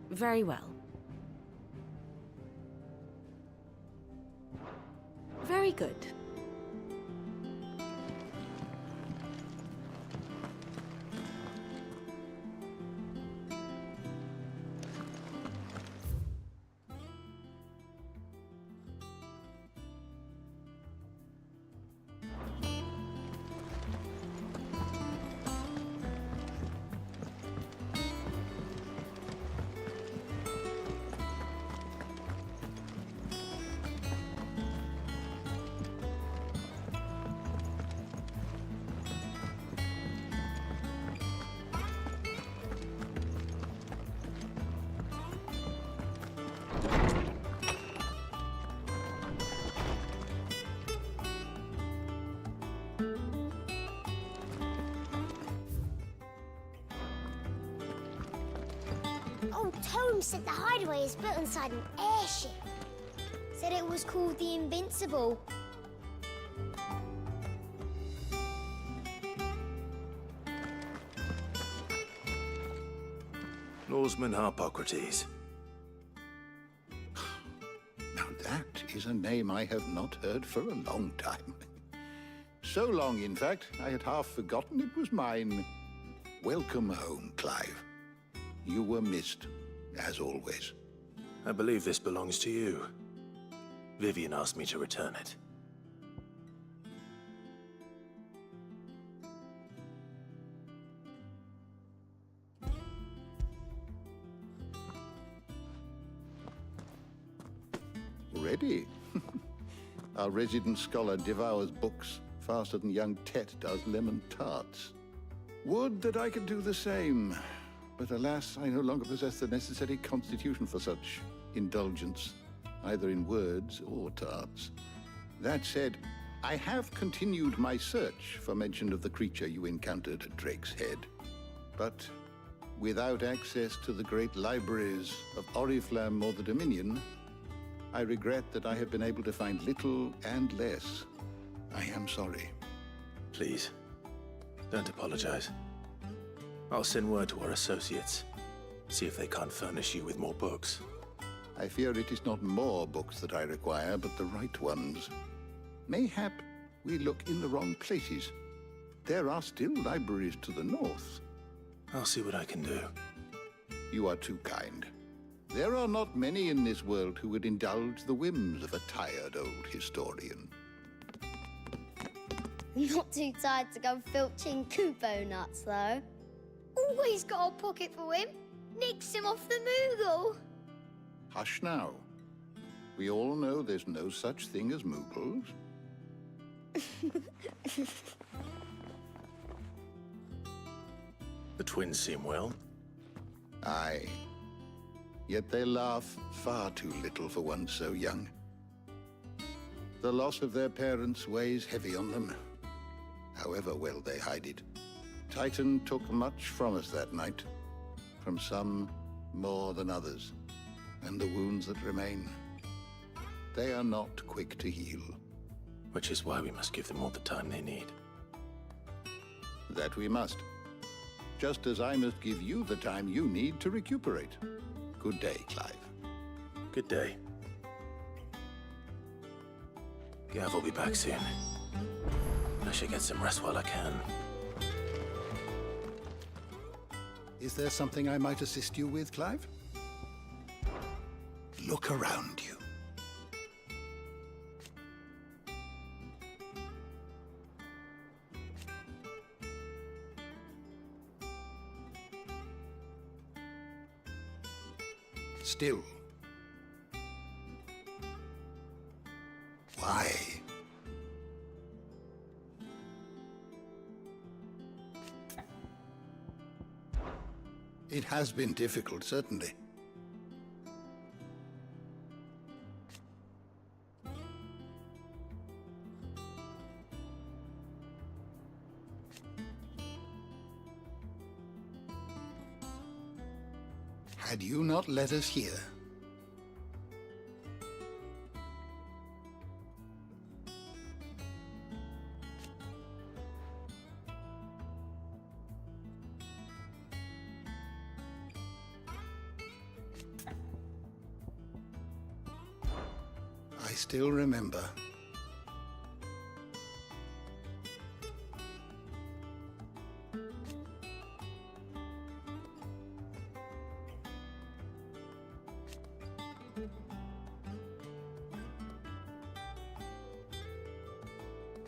Very well. Very good. Old Tome said the hideaway is built inside an airship. Said it was called the Invincible. Norseman Harpocrates. Now that is a name I have not heard for a long time. So long, in fact, I had half forgotten it was mine. Welcome home, Clive. You were missed, as always. I believe this belongs to you. Vivian asked me to return it. Already? Our resident scholar devours books faster than young Tet does lemon tarts. Would that I could do the same. But alas, I no longer possess the necessary constitution for such indulgence, either in words or tarts. That said, I have continued my search for mention of the creature you encountered at Drake's Head. But without access to the great libraries of Oriflamme or the Dominion, I regret that I have been able to find little and less. I am sorry. Please, don't apologize. I'll send word to our associates. See if they can't furnish you with more books. I fear it is not more books that I require, but the right ones. Mayhap we look in the wrong places. There are still libraries to the north. I'll see what I can do. You are too kind. There are not many in this world who would indulge the whims of a tired old historian. Not too tired to go filching Kupo nuts, though. Always got a pocket for him. Nicks him off the Moogle. Hush now. We all know there's no such thing as Moogles. The twins seem well. Aye. Yet they laugh far too little for one so young. The loss of their parents weighs heavy on them, however well they hide it. Titan took much from us that night, from some more than others, and the wounds that remain, they are not quick to heal. Which is why we must give them all the time they need. That we must. Just as I must give you the time you need to recuperate. Good day, Clive. Good day. Gav will be back soon. I should get some rest while I can. Is there something I might assist you with, Clive? Look around you. Still. Why? It has been difficult, certainly. Had you not led us here, I still remember.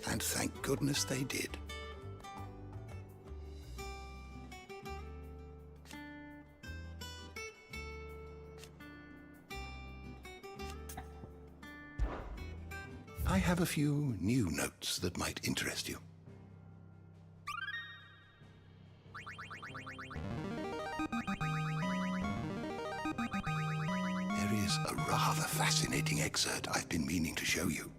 And thank goodness they did. I have a few new notes that might interest you. There is a rather fascinating excerpt I've been meaning to show you.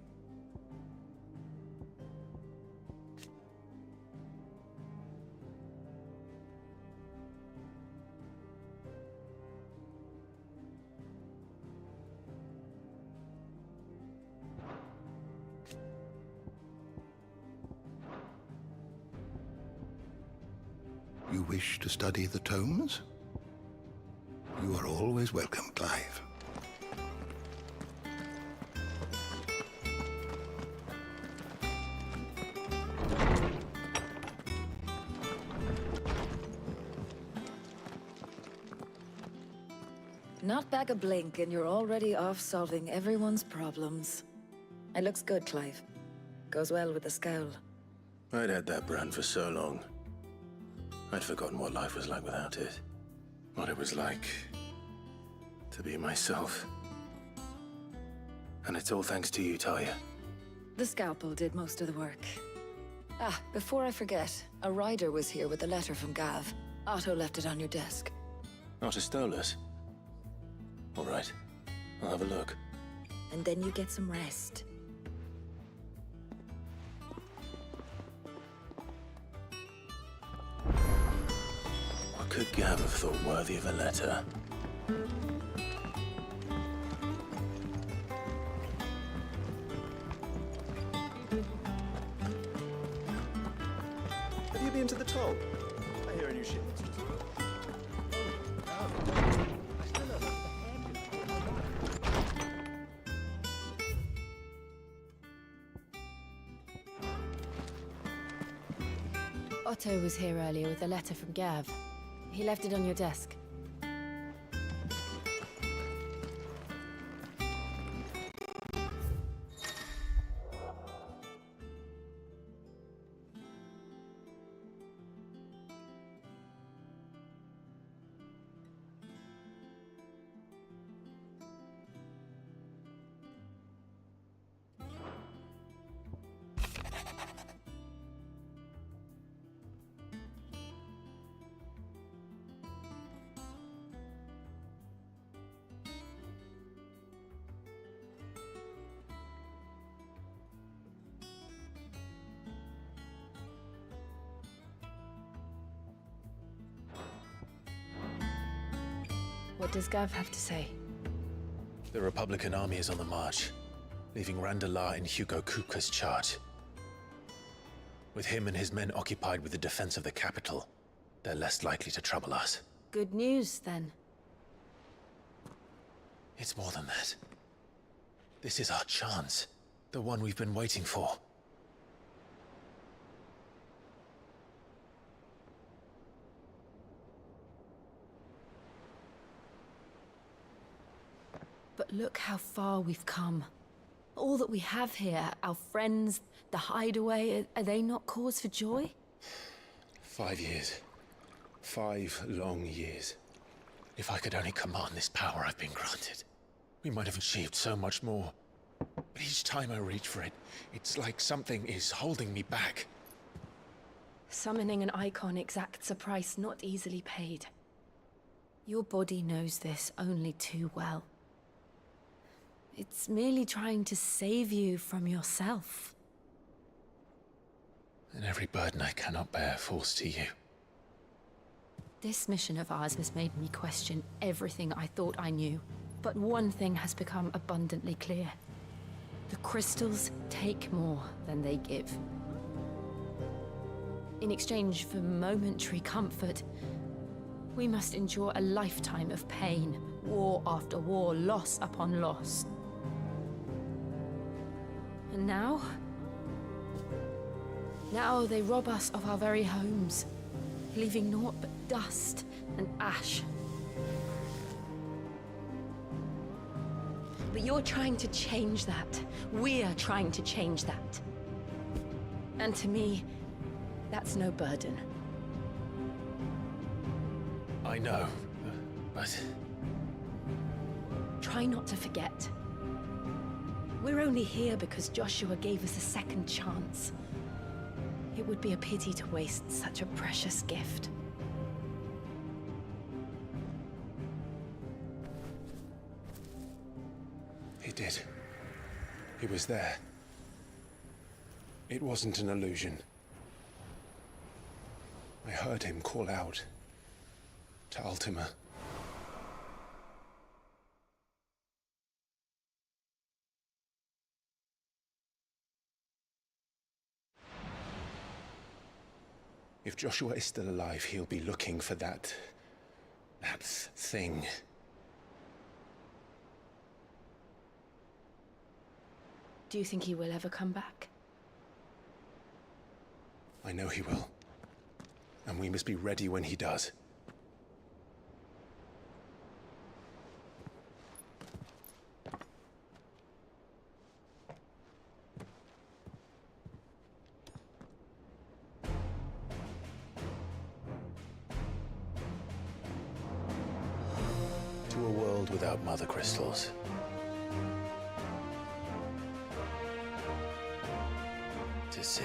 You wish to study the tomes? You are always welcome, Clive. Not back a blink and you're already off solving everyone's problems. It looks good, Clive. Goes well with the scowl. I'd had that brand for so long. I'd forgotten what life was like without it. What it was like to be myself. And it's all thanks to you, Talia. The scalpel did most of the work. Ah, before I forget, a rider was here with a letter from Gav. Otto left it on your desk. Otto stole us. All right, I'll have a look. And then you get some rest. What could Gav have thought worthy of a letter? Have you been to the toll? I hear a new shipment's just... Otto was here earlier with a letter from Gav. He left it on your desk. What does Gav have to say? The Republican army is on the march, leaving Randalar in Hugo Kupka's charge. With him and his men occupied with the defense of the capital, they're less likely to trouble us. Good news, then. It's more than that. This is our chance. The one we've been waiting for. But look how far we've come. All that we have here, our friends, the hideaway, are they not cause for joy? 5 years. 5 long years. If I could only command this power I've been granted, we might have achieved so much more. But each time I reach for it, it's like something is holding me back. Summoning an icon exacts a price not easily paid. Your body knows this only too well. It's merely trying to save you from yourself. And every burden I cannot bear falls to you. This mission of ours has made me question everything I thought I knew. But one thing has become abundantly clear. The crystals take more than they give. In exchange for momentary comfort, we must endure a lifetime of pain, war after war, loss upon loss. And now? Now they rob us of our very homes, leaving naught but dust and ash. But you're trying to change that. We're trying to change that. And to me, that's no burden. I know, but... Try not to forget. We're only here because Joshua gave us a second chance. It would be a pity to waste such a precious gift. He did. He was there. It wasn't an illusion. I heard him call out to Ultima. If Joshua is still alive, he'll be looking for that thing. Do you think he will ever come back? I know he will. And we must be ready when he does. To a world without mother crystals. To Sid.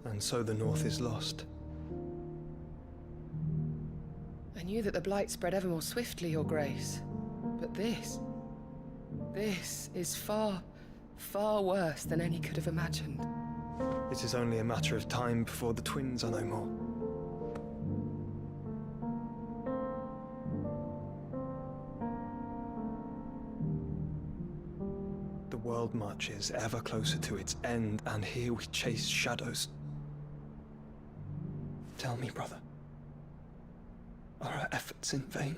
And so the North is lost. I knew that the Blight spread ever more swiftly, Your Grace. But this is far, far worse than any could have imagined. It is only a matter of time before the twins are no more. The world marches ever closer to its end, and here we chase shadows. Tell me, brother, are our efforts in vain?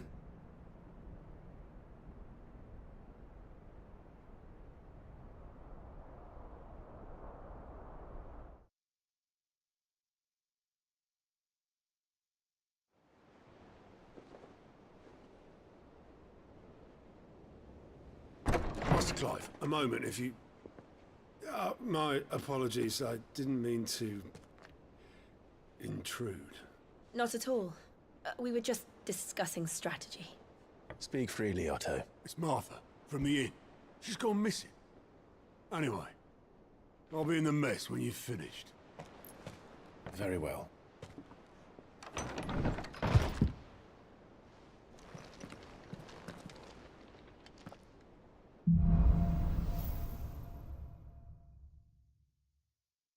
Master Clive, a moment, if you... my apologies, I didn't mean to... intrude. Not at all. We were just discussing strategy. Speak freely, Otto. It's Martha, from the inn. She's gone missing. Anyway, I'll be in the mess when you've finished. Very well.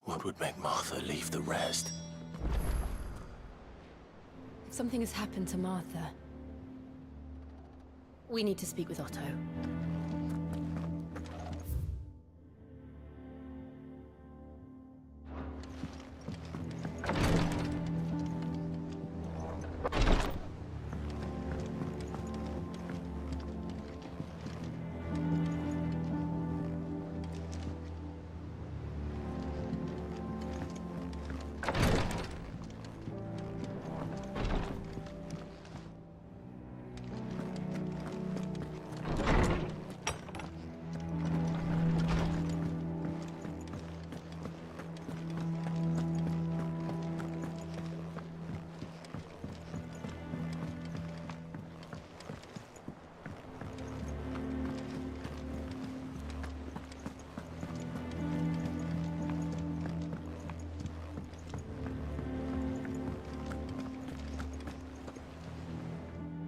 What would make Martha leave the rest? If something has happened to Martha, we need to speak with Otto.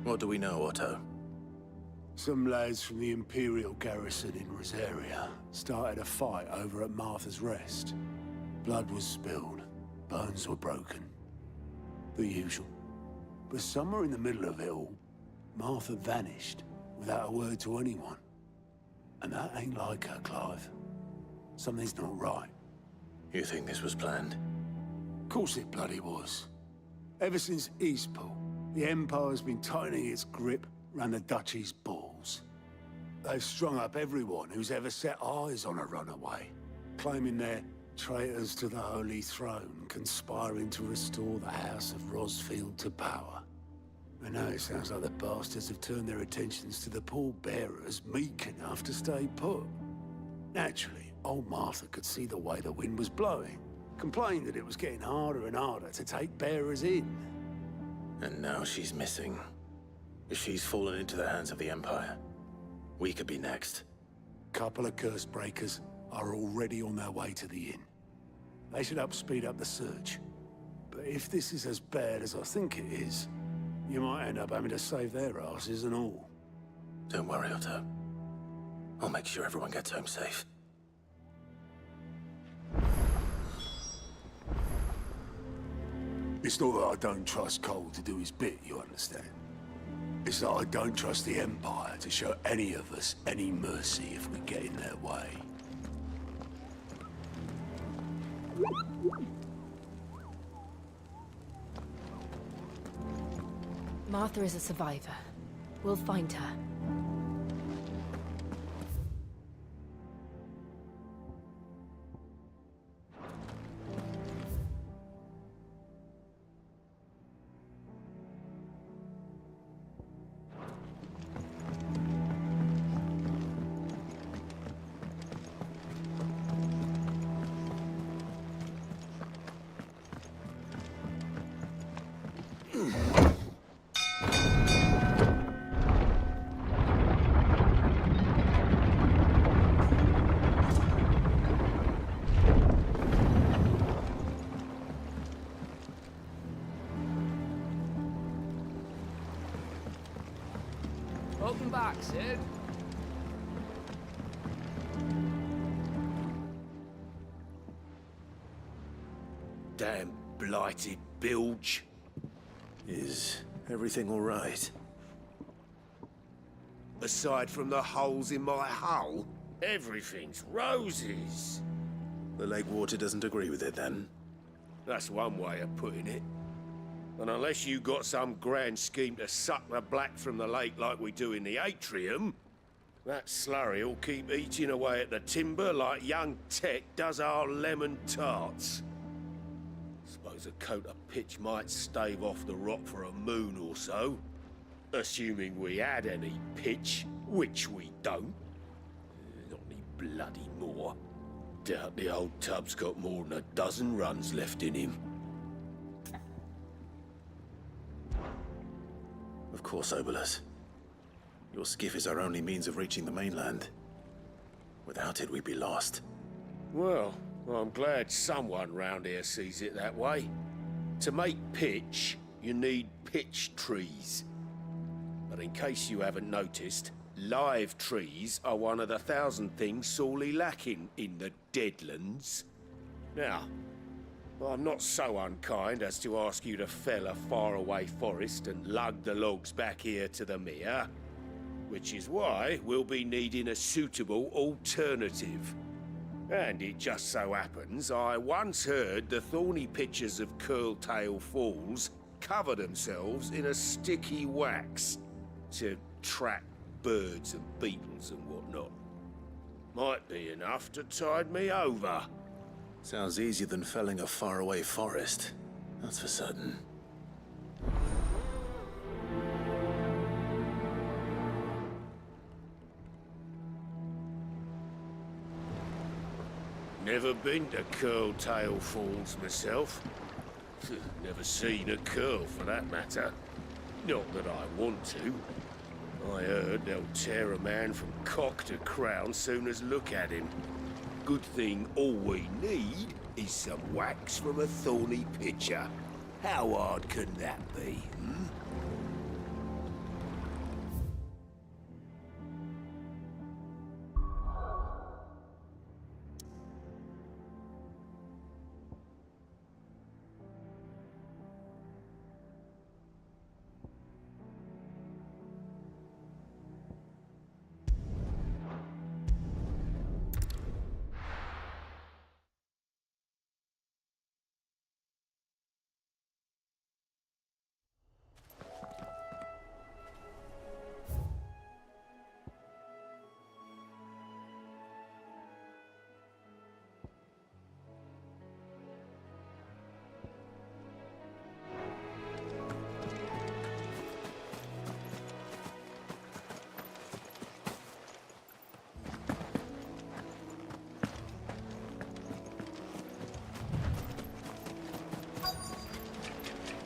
What do we know, Otto? Some lads from the Imperial garrison in Rosaria started a fight over at Martha's Rest. Blood was spilled, bones were broken. The usual. But somewhere in the middle of it all, Martha vanished without a word to anyone. And that ain't like her, Clive. Something's not right. You think this was planned? Of course it bloody was. Ever since Eastpool, the Empire's been tightening its grip round the Duchy's balls. They've strung up everyone who's ever set eyes on a runaway, claiming they're traitors to the Holy Throne, conspiring to restore the House of Rosfield to power. And now it sounds like the bastards have turned their attentions to the pallbearers meek enough to stay put. Naturally, old Martha could see the way the wind was blowing, complained that it was getting harder and harder to take bearers in. And now she's missing. If she's fallen into the hands of the Empire, we could be next. Couple of curse breakers are already on their way to the inn. They should help speed up the search. But if this is as bad as I think it is, you might end up having to save their asses and all. Don't worry, Otto. I'll make sure everyone gets home safe. It's not that I don't trust Cole to do his bit, you understand? It's that I don't trust the Empire to show any of us any mercy if we get in their way. Martha is a survivor. We'll find her. Welcome back, Sid. Damn blighted bilge. Is everything all right? Aside from the holes in my hull, everything's roses. The lake water doesn't agree with it, then? That's one way of putting it. And unless you got some grand scheme to suck the black from the lake like we do in the atrium, that slurry'll keep eating away at the timber like young Tech does our lemon tarts. Suppose a coat of pitch might stave off the rot for a moon or so. Assuming we had any pitch, which we don't. Not any bloody more. Doubt the old tub's got more than a dozen runs left in him. Of course, Obolus. Your skiff is our only means of reaching the mainland. Without it, we'd be lost. Well, I'm glad someone round here sees it that way. To make pitch, you need pitch trees. But in case you haven't noticed, live trees are one of the 1,000 things sorely lacking in the Deadlands. Now, I'm not so unkind as to ask you to fell a faraway forest and lug the logs back here to the mere, which is why we'll be needing a suitable alternative. And it just so happens I once heard the thorny pitchers of Curltail Falls cover themselves in a sticky wax to trap birds and beetles and whatnot. Might be enough to tide me over. Sounds easier than felling a faraway forest. That's for certain. Never been to Curltail Falls myself. Never seen a curl for that matter. Not that I want to. I heard they'll tear a man from cock to crown soon as look at him. Good thing all we need is some wax from a thorny pitcher. How hard can that be, hmm?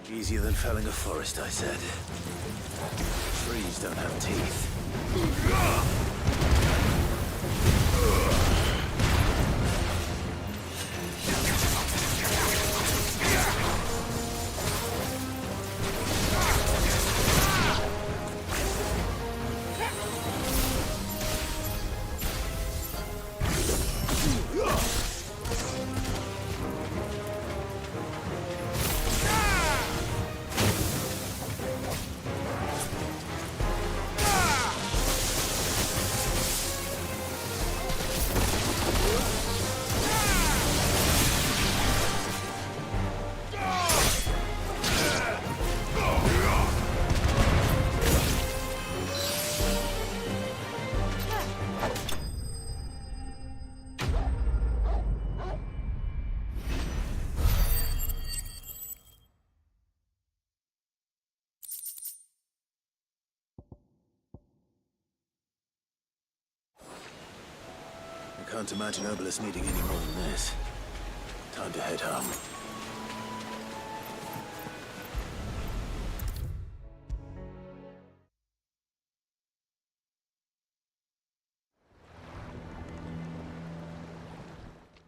Easier than felling a forest, I said. Trees don't have teeth. I can't imagine Obelisk needing any more than this. Time to head home.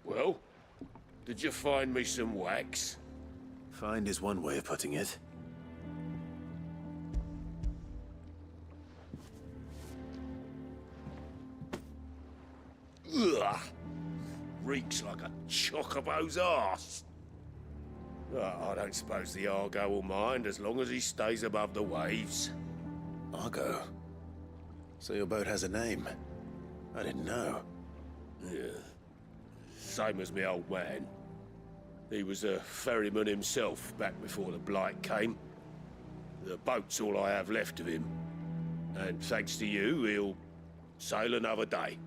Well, did you find me some wax? Find is one way of putting it. Ugh! Reeks like a chocobo's arse. I don't suppose the Argo will mind as long as he stays above the waves. Argo? So your boat has a name? I didn't know. Yeah. Same as my old man. He was a ferryman himself back before the Blight came. The boat's all I have left of him. And thanks to you, he'll sail another day.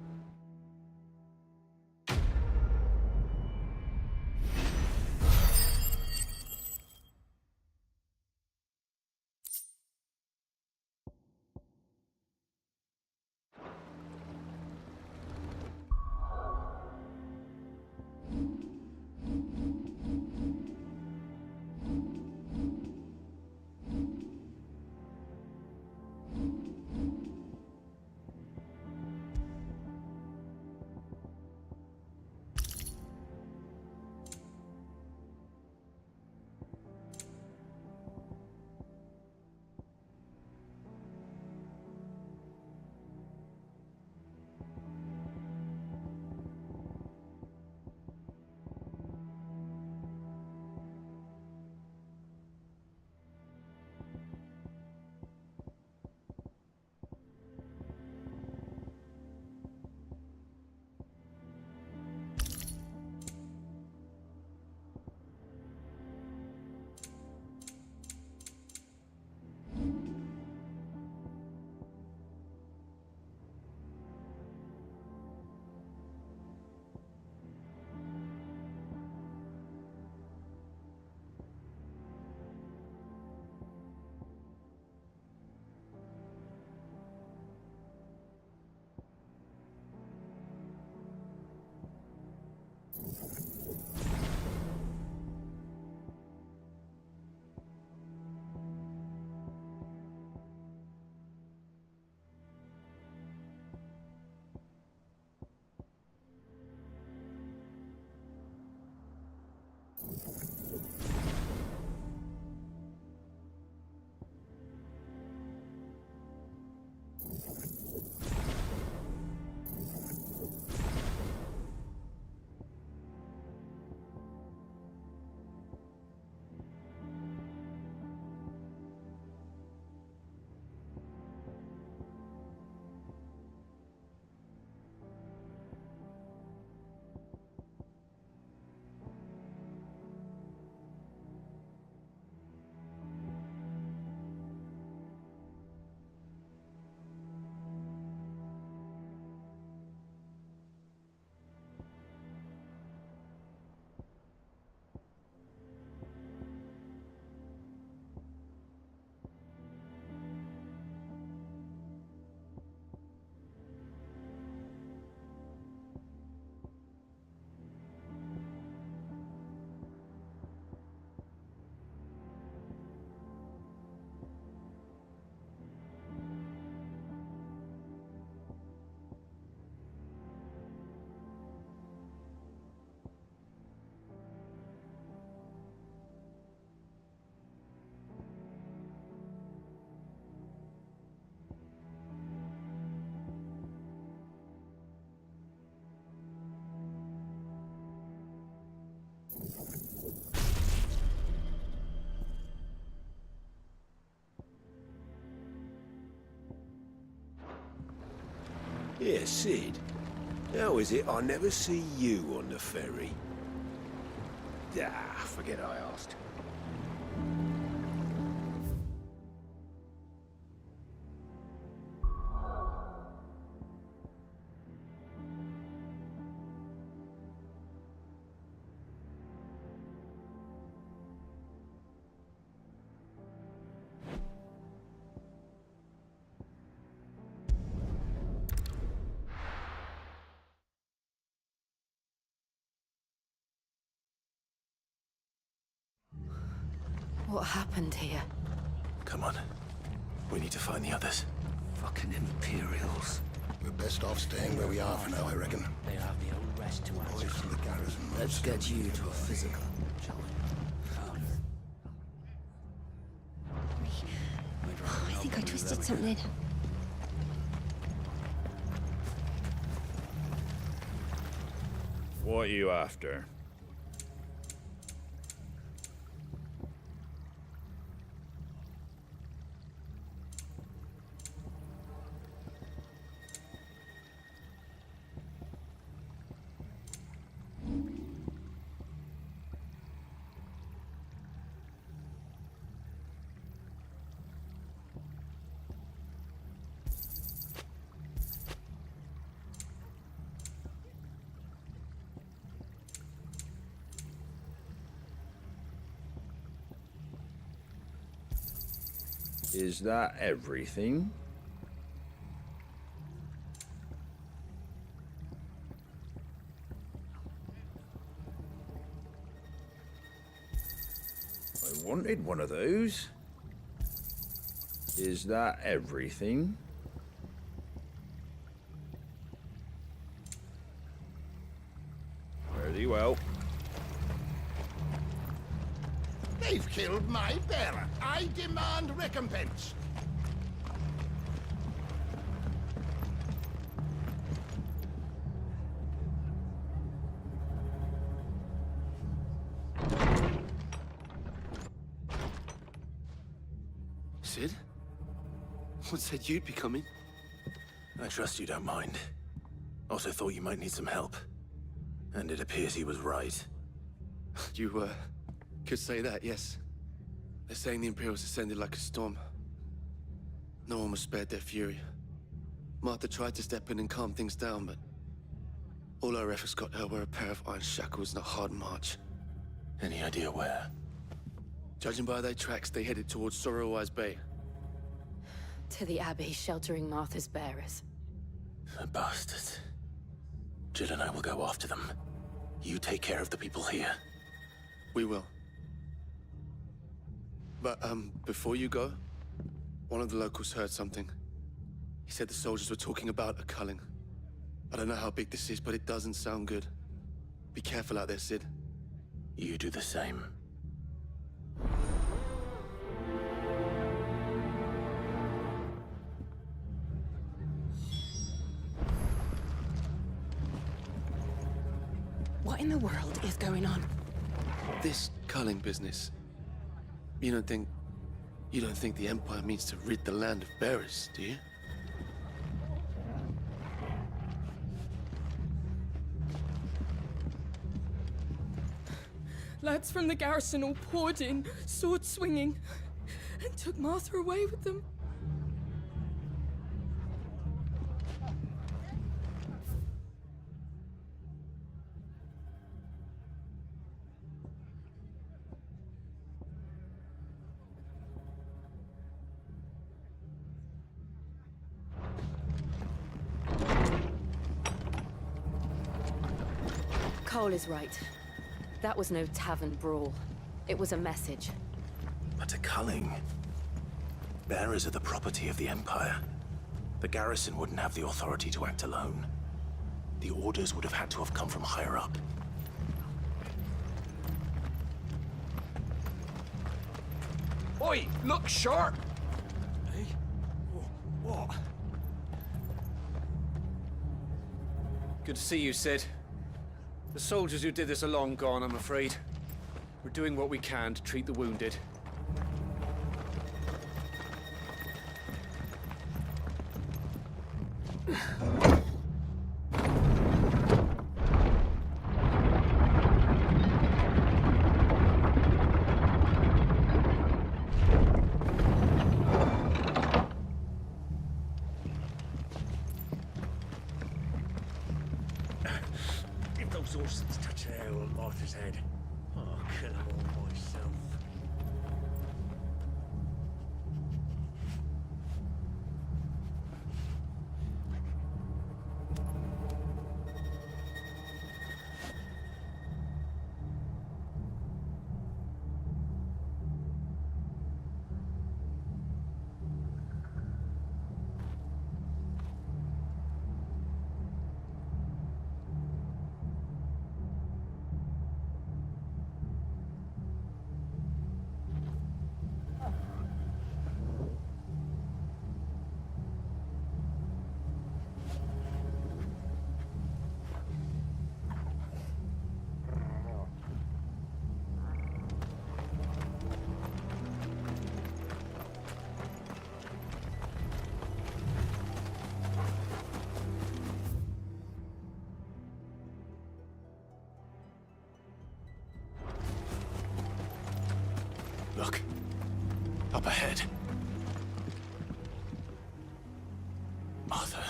Yeah, Sid. How is it I never see you on the ferry? Ah, forget I asked. What happened here? Come on. We need to find the others. Fucking Imperials. We're best off staying where we are for now, I reckon. They have the old rest to Boys from the garrison. Let's get you to a physical, shall we? I think I twisted something. What are you after? Is that everything? I wanted one of those. Is that everything? Very well. They've killed my bearer. I demand recompense. Sid? What said you'd be coming? I trust you don't mind. Also thought you might need some help. And it appears he was right. You, could say that, yes. They're saying the Imperials ascended like a storm. No one was spared their fury. Martha tried to step in and calm things down, but all our efforts got her were a pair of iron shackles and a hard march. Any idea where? Judging by their tracks, they headed towards Sorrowwise Bay. To the Abbey, sheltering Martha's bearers. The bastards. Jill and I will go after them. You take care of the people here. We will. But, before you go, one of the locals heard something. He said the soldiers were talking about a culling. I don't know how big this is, but it doesn't sound good. Be careful out there, Sid. You do the same. What in the world is going on? This culling business. You don't think the Empire means to rid the land of bearers, do you? Lads from the garrison all poured in, sword swinging, and took Martha away with them. Cole is right. That was no tavern brawl. It was a message. But a culling. Bearers are the property of the Empire. The garrison wouldn't have the authority to act alone. The orders would have had to have come from higher up. Oi, look sharp! Hey? What? Good to see you, Sid. The soldiers who did this are long gone, I'm afraid. We're doing what we can to treat the wounded. If those horses touch an arrow on Martha's head, I'll kill them all myself. Look. Up ahead. Martha,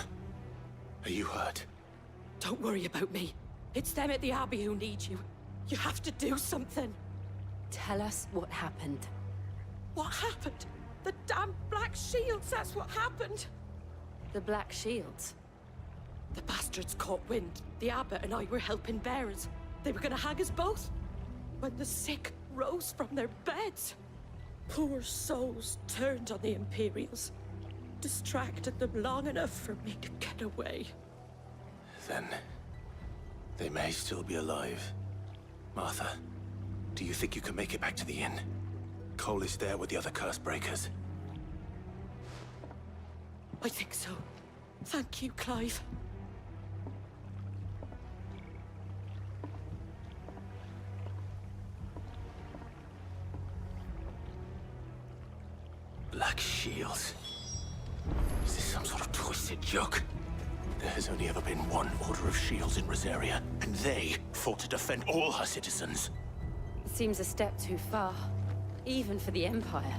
are you hurt? Don't worry about me. It's them at the Abbey who need you. You have to do something. Tell us what happened. What happened? The damn Black Shields, that's what happened. The Black Shields? The bastards caught wind. The abbot and I were helping bearers. They were gonna hang us both. When the sick rose from their beds, poor souls turned on the Imperials. Distracted them long enough for me to get away. Then they may still be alive. Martha, do you think you can make it back to the inn? Cole is there with the other curse breakers. I think so. Thank you, Clive. Black Shields. Is this some sort of twisted joke? There has only ever been one Order of Shields in Rosaria, and they fought to defend all her citizens. It seems a step too far, even for the Empire.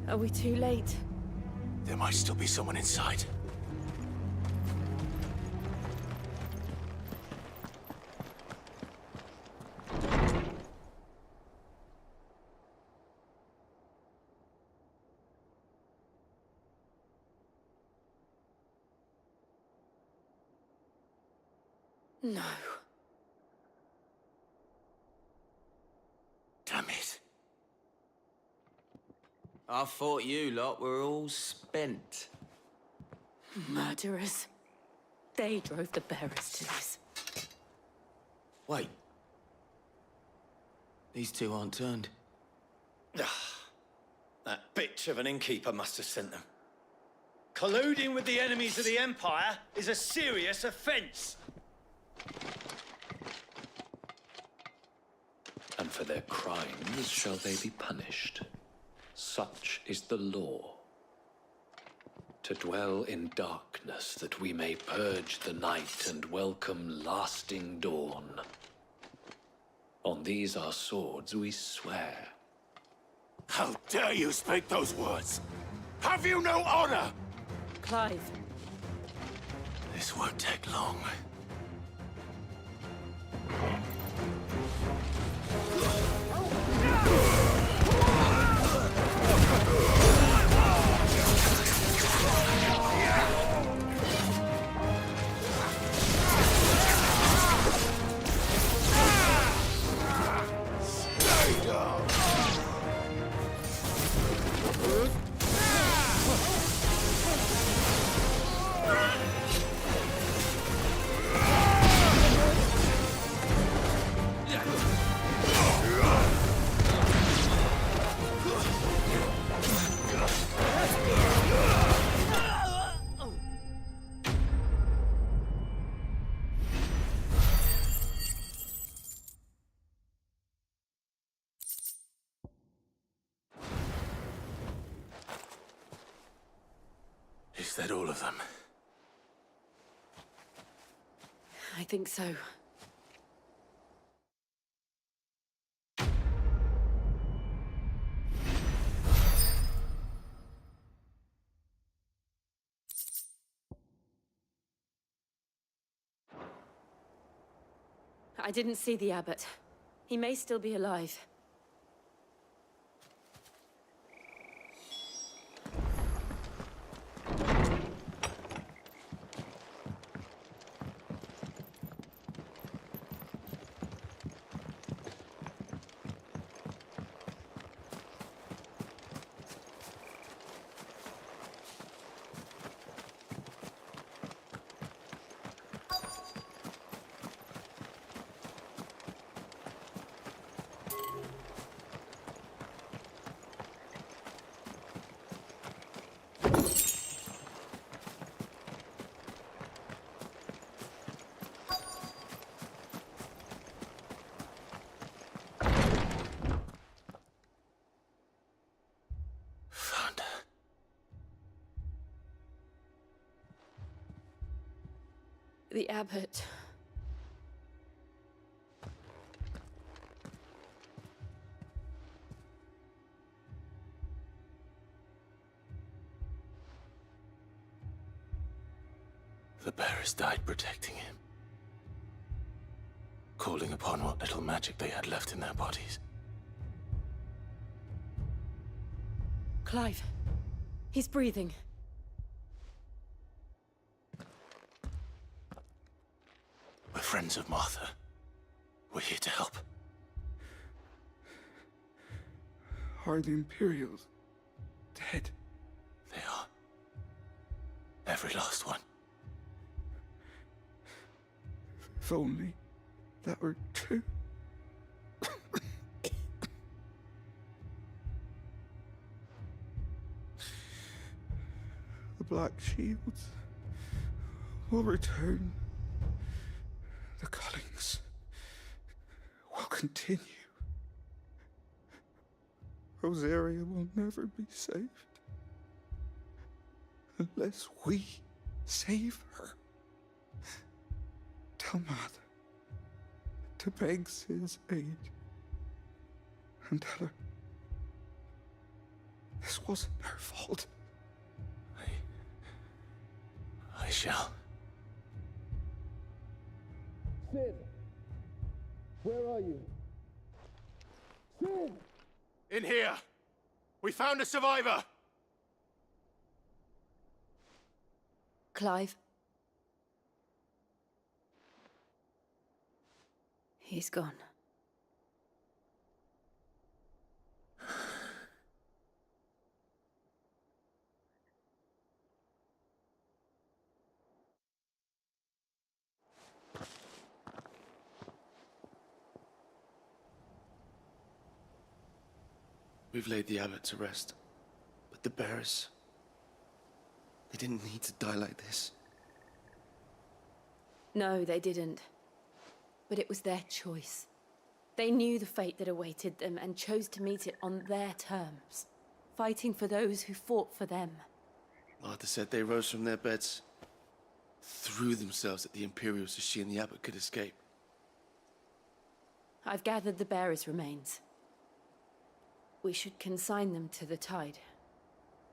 Are we too late? There might still be someone inside. No. Damn it. I thought you lot were all spent. Murderers. They drove the bearers to this. Wait. These two aren't turned. That bitch of an innkeeper must have sent them. Colluding with the enemies of the Empire is a serious offence. And for their crimes shall they be punished. Such is the law. To dwell in darkness that we may purge the night and welcome lasting dawn. On these our swords we swear. How dare you speak those words? Have you no honor? Clive. This won't take long. Stay down. Is that all of them? I think so. I didn't see the abbot. He may still be alive. The abbot. The bearers died protecting him. Calling upon what little magic they had left in their bodies. Clive. He's breathing. We're friends of Martha. We're here to help. Are the Imperials dead? They are. Every last one. If only that were true. The Black Shields will return. The Cullings will continue. Rosaria will never be saved unless we save her. Tell Mother to beg Sid's aid and tell her This wasn't her fault. I shall. Sid! Where are you? Sid! In here! We found a survivor! Clive. He's gone. We've laid the abbot to rest. But the bearers... they didn't need to die like this. No, they didn't. But it was their choice. They knew the fate that awaited them and chose to meet it on their terms, fighting for those who fought for them. Martha said they rose from their beds, threw themselves at the Imperials so she and the abbot could escape. I've gathered the bearers' remains. We should consign them to the tide.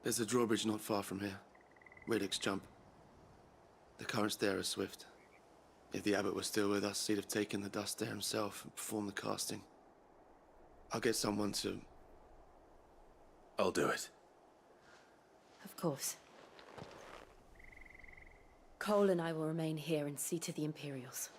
There's a drawbridge not far from here. Radix jump. The currents there are swift. If the abbot was still with us, he'd have taken the dust there himself and performed the casting. I'll get someone to... I'll do it. Of course. Cole and I will remain here and see to the Imperials.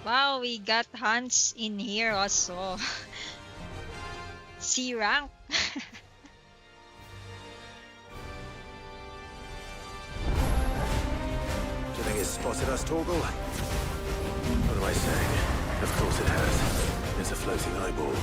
Wow, we got Hans in here also. C rank. Do you think it's spotted us, Torgal? What am I saying? Of course it has. It's a floating eyeball.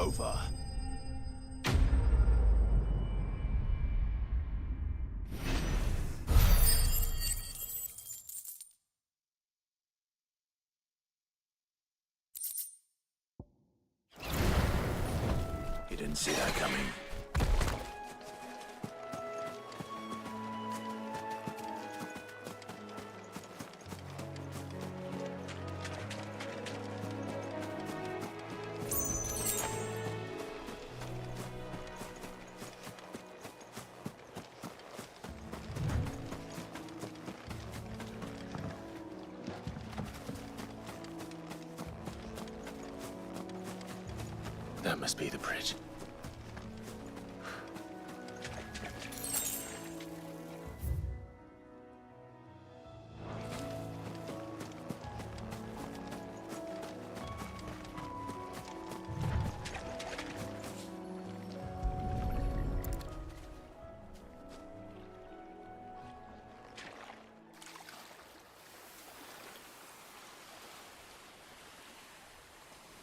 over. You didn't see that coming. That must be the bridge.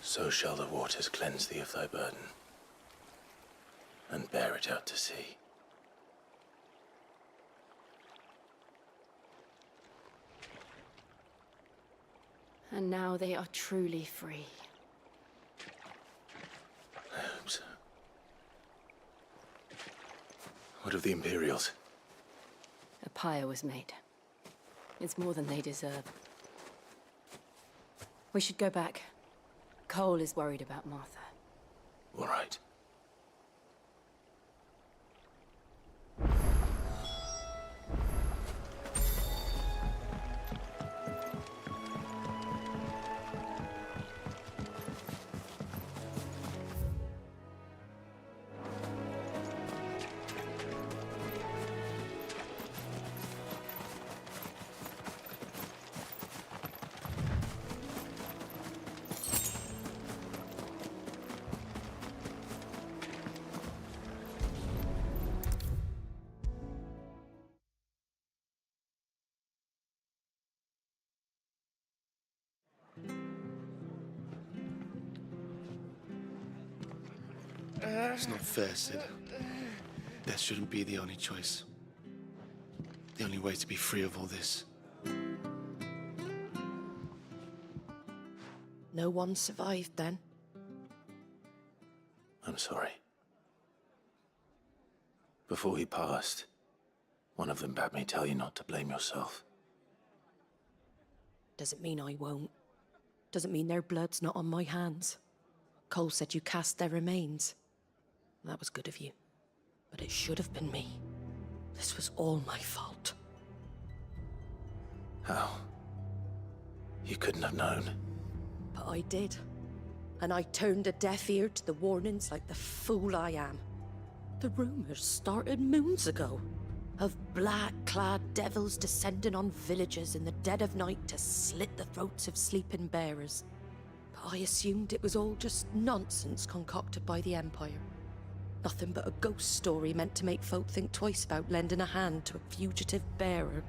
So shall the waters cleanse thee of thy burden, and bear it out to sea. And now they are truly free. I hope so. What of the Imperials? A pyre was made. It's more than they deserve. We should go back. Cole is worried about Martha. All right. It's not fair, Sid. Death shouldn't be the only choice. The only way to be free of all this. No one survived then? I'm sorry. Before he passed, one of them bade me tell you not to blame yourself. Doesn't mean I won't. Doesn't mean their blood's not on my hands. Cole said you cast their remains. That was good of you. But it should have been me. This was all my fault. How? You couldn't have known. But I did. And I turned a deaf ear to the warnings like the fool I am. The rumors started moons ago. Of black-clad devils descending on villages in the dead of night to slit the throats of sleeping bearers. But I assumed it was all just nonsense concocted by the Empire. Nothing but a ghost story meant to make folk think twice about lending a hand to a fugitive bearer.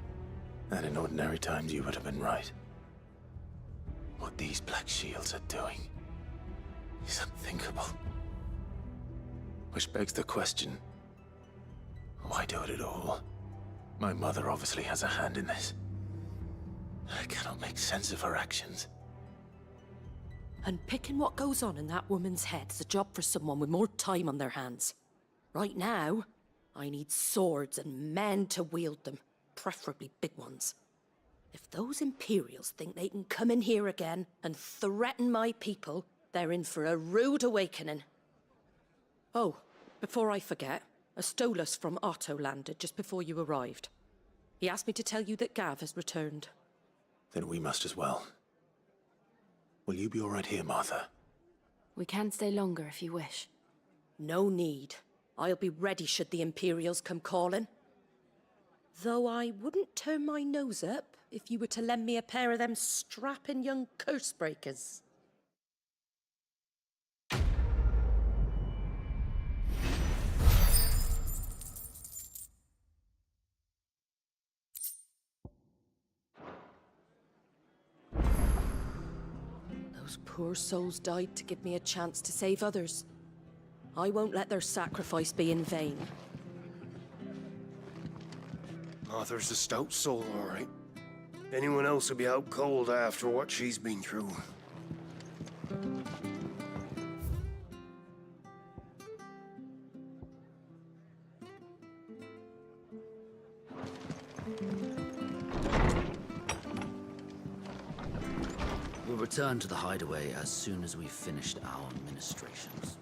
And in ordinary times you would have been right. What these Black Shields are doing is unthinkable. Which begs the question, why do it at all? My mother obviously has a hand in this. I cannot make sense of her actions. And picking what goes on in that woman's head is a job for someone with more time on their hands. Right now, I need swords and men to wield them, preferably big ones. If those Imperials think they can come in here again and threaten my people, they're in for a rude awakening. Oh, before I forget, a Stolas from Otto landed just before you arrived. He asked me to tell you that Gav has returned. Then we must as well. Will you be all right here, Martha? We can stay longer if you wish. No need. I'll be ready should the Imperials come calling. Though I wouldn't turn my nose up if you were to lend me a pair of them strapping young cursebreakers. Those poor souls died to give me a chance to save others. I won't let their sacrifice be in vain. Arthur's a stout soul, all right. Anyone else would be out cold after what she's been through. We'll return to the hideaway as soon as we've finished our ministrations.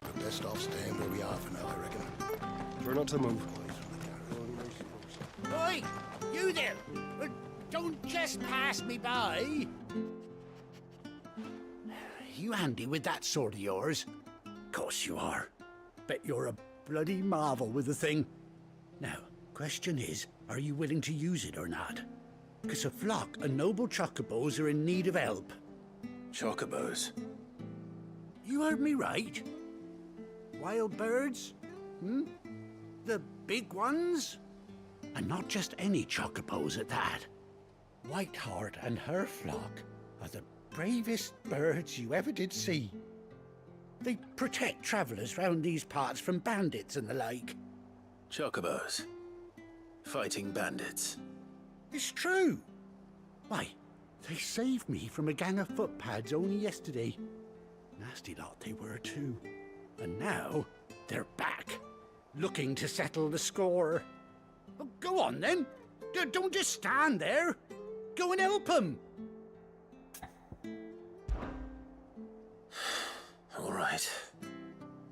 We're best off staying where we are for now, I reckon. Try not to move. Oi! You there! Don't just pass me by! You handy with that sword of yours? Course you are. Bet you're a bloody marvel with the thing. Now, question is, are you willing to use it or not? Because a flock of noble chocobos are in need of help. Chocobos? You heard me right. Wild birds? Hmm? The big ones? And not just any chocobos at that. Whiteheart and her flock are the bravest birds you ever did see. They protect travellers round these parts from bandits and the like. Chocobos? Fighting bandits? It's true. Why, they saved me from a gang of footpads only yesterday. Nasty lot they were too. And now they're back, looking to settle the score. Oh, go on then. Don't just stand there. Go and help them. All right.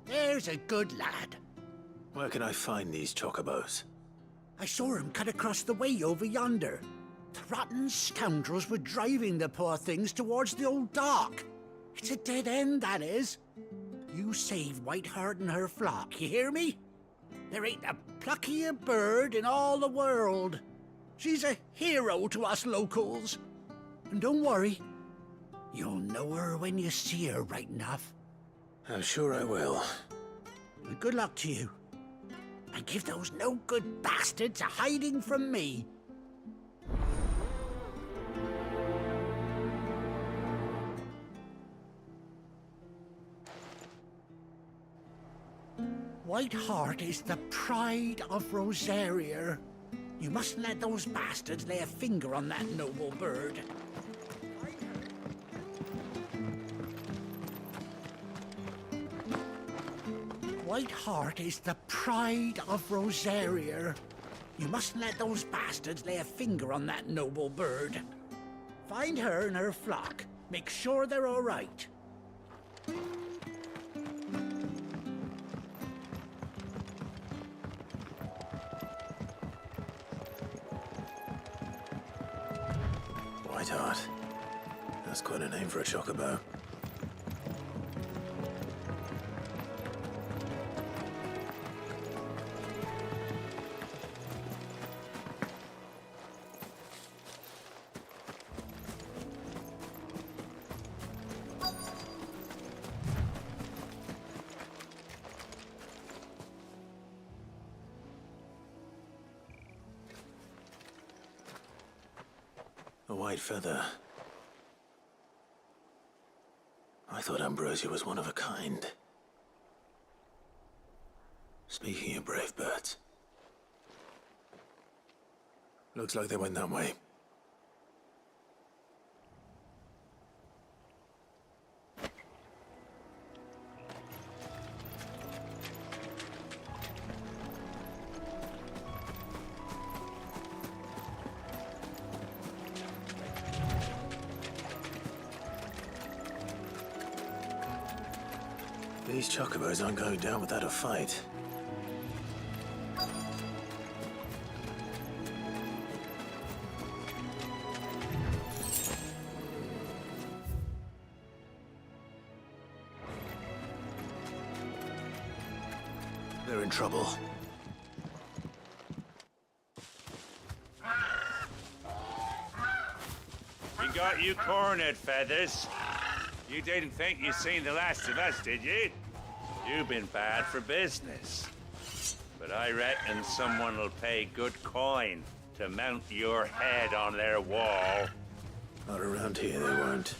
There's a good lad. Where can I find these chocobos? I saw him cut across the way over yonder. The rotten scoundrels were driving the poor things towards the old dock. It's a dead end, that is. You save Whiteheart and her flock, you hear me? There ain't a pluckier bird in all the world. She's a hero to us locals. And don't worry, you'll know her when you see her right enough. I'm sure I will. And good luck to you. And give those no-good bastards a hiding from me. Whiteheart is the pride of Rosaria. You mustn't let those bastards lay a finger on that noble bird. Whiteheart is the pride of Rosaria. You mustn't let those bastards lay a finger on that noble bird. Find her and her flock. Make sure they're all right. Whiteheart. That's quite a name for a chocobo. A white feather. I thought Ambrosia was one of a kind. Speaking of brave birds. Looks like they went that way. These chocobos aren't going down without a fight. They're in trouble. We got you cornered, Feathers. You didn't think you'd seen the last of us, did you? You've been bad for business. But I reckon someone will pay good coin to mount your head on their wall. Not around here, they won't.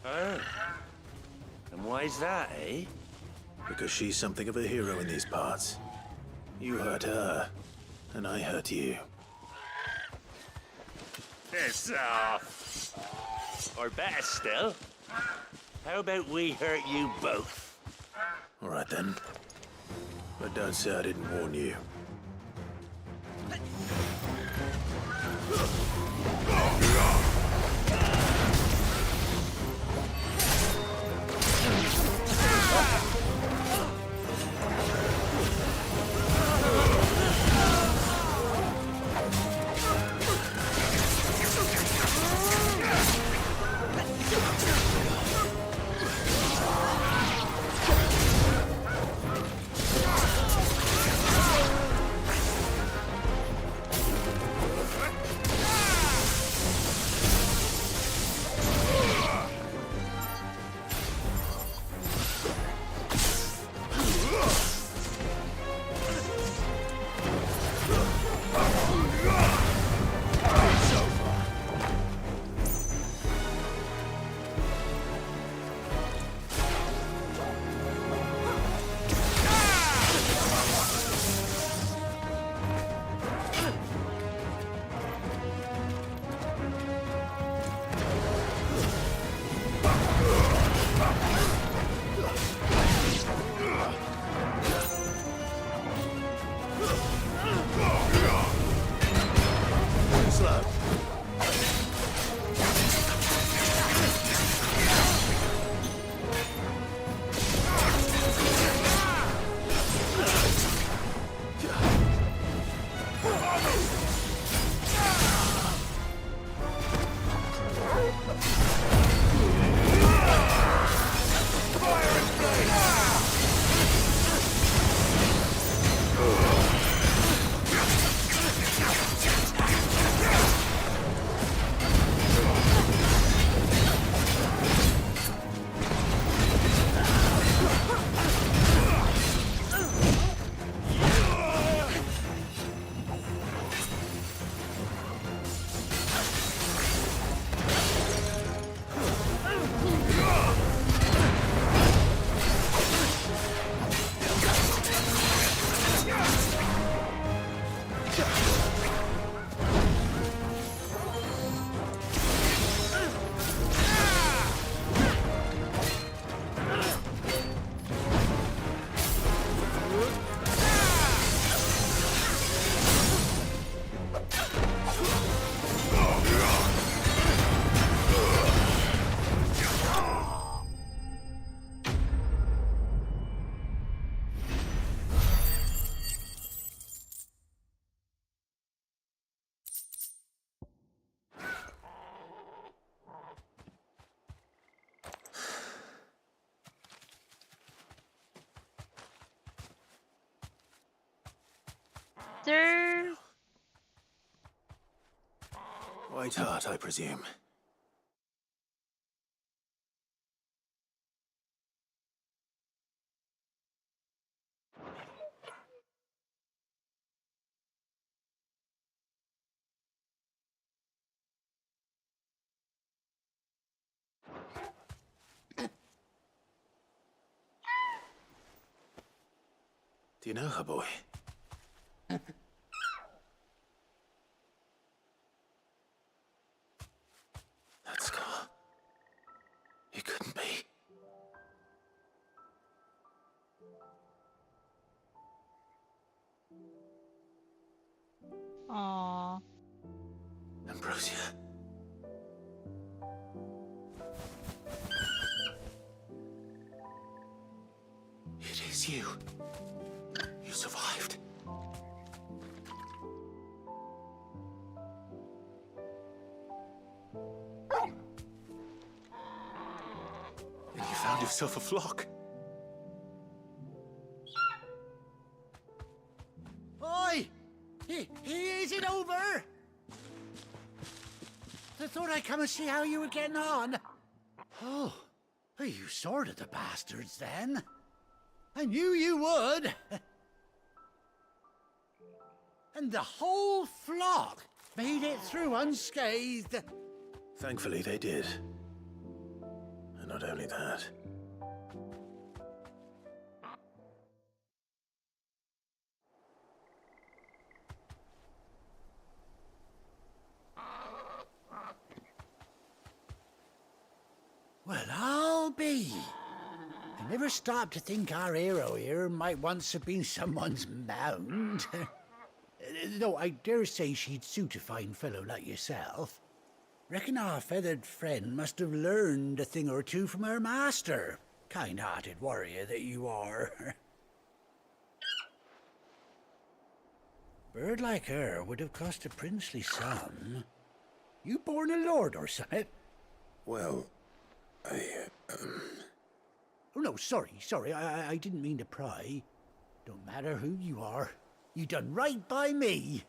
Oh. And why's that, eh? Because she's something of a hero in these parts. You hurt her, and I hurt you. Piss off. Or better still, how about we hurt you both? All right then. But don't say I didn't warn you. Sir. White Heart, I presume. Do you know her, boy? That scar. It couldn't be. Aww. Ambrosia. It is you. You survived. And you found yourself a flock. Oi! Is it over? I thought I'd come and see how you were getting on. Oh, you sorted the bastards then. I knew you would. And the whole flock made it through unscathed. Thankfully, they did. And not only that, Well, I'll be. I never stopped to think our hero here might once have been someone's mound. Though I dare say she'd suit a fine fellow like yourself. Reckon our feathered friend must have learned a thing or two from her master. Kind-hearted warrior that you are. Bird like her would have cost a princely sum. You born a lord or something? Well, Oh, no, sorry, I didn't mean to pry. Don't matter who you are. You done right by me.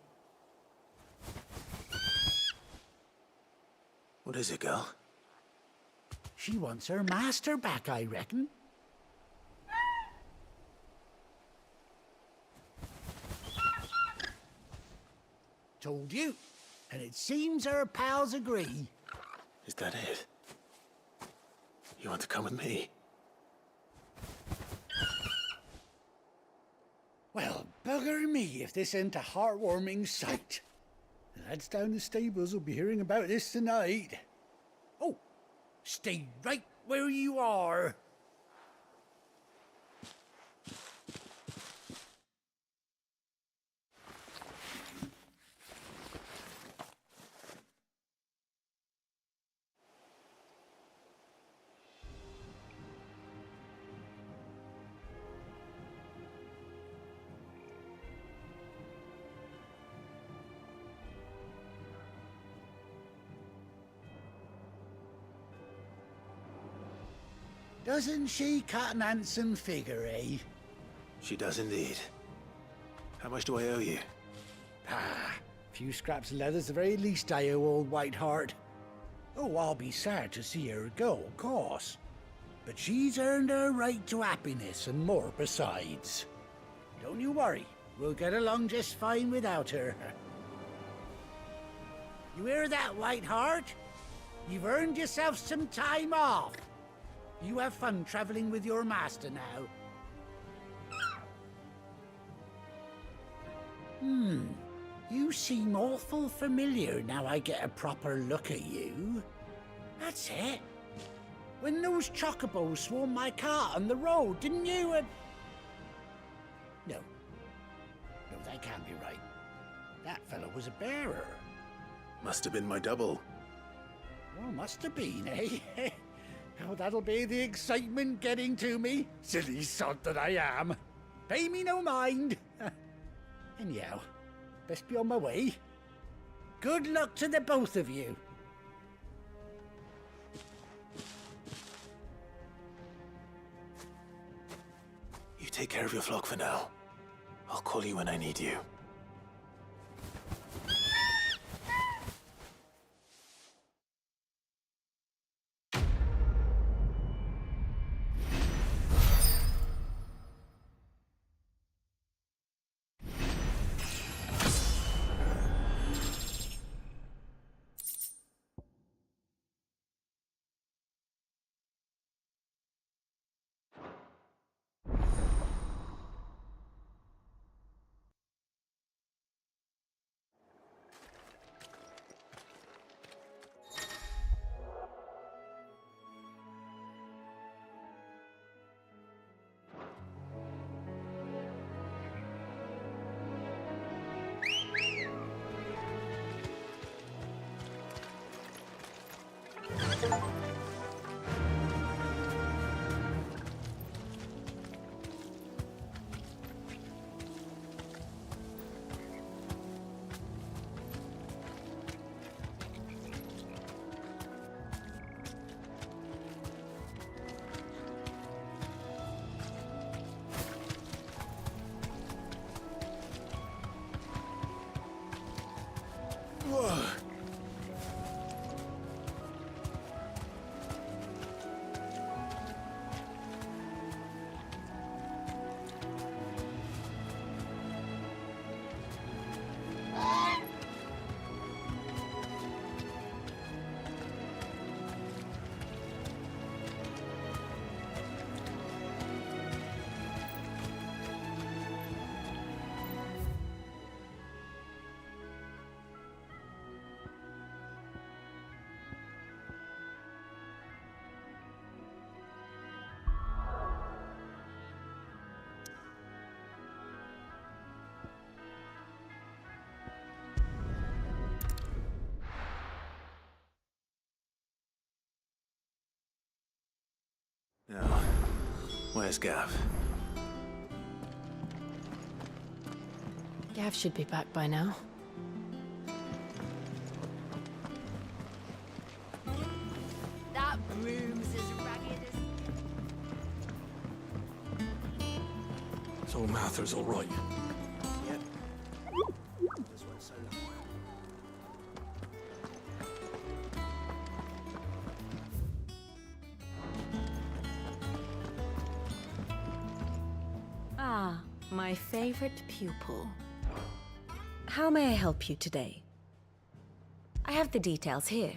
What is it, girl? She wants her master back, I reckon. Told you. And it seems her pals agree. Is that it? You want to come with me? Well, bugger me if this ain't a heartwarming sight. The lads down the stables will be hearing about this tonight. Oh, stay right where you are. Doesn't she cut an handsome figure, eh? She does indeed. How much do I owe you? Ah, a few scraps of leather's the very least I owe old Whiteheart. Oh, I'll be sad to see her go, of course. But she's earned her right to happiness and more besides. Don't you worry, we'll get along just fine without her. You hear that, Whiteheart? You've earned yourself some time off. You have fun traveling with your master now. You seem awful familiar now I get a proper look at you. That's it. When those chocobos swarmed my cart on the road, didn't you? No, that can't be right. That fellow was a bearer. Must have been my double. Well, must have been, eh? Oh, that'll be the excitement getting to me. Silly sod that I am. Pay me no mind. Anyhow, best be on my way. Good luck to the both of you. You take care of your flock for now. I'll call you when I need you. Where's Gav? Gav should be back by now. That room's as ragged as... So Mather's all right. Yep. This one's so long. Ah, my favorite pupil. How may I help you today? I have the details here.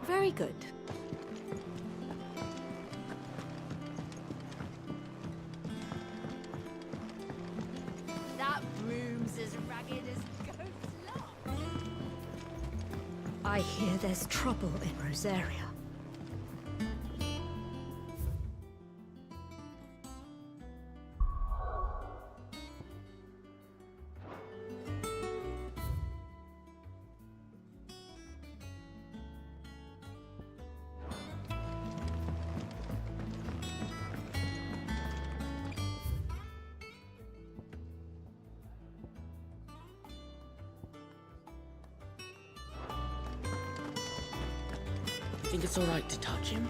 Very good. That room's as ragged as goat's luck. I hear there's trouble in Rosaria. Think it's all right to touch him?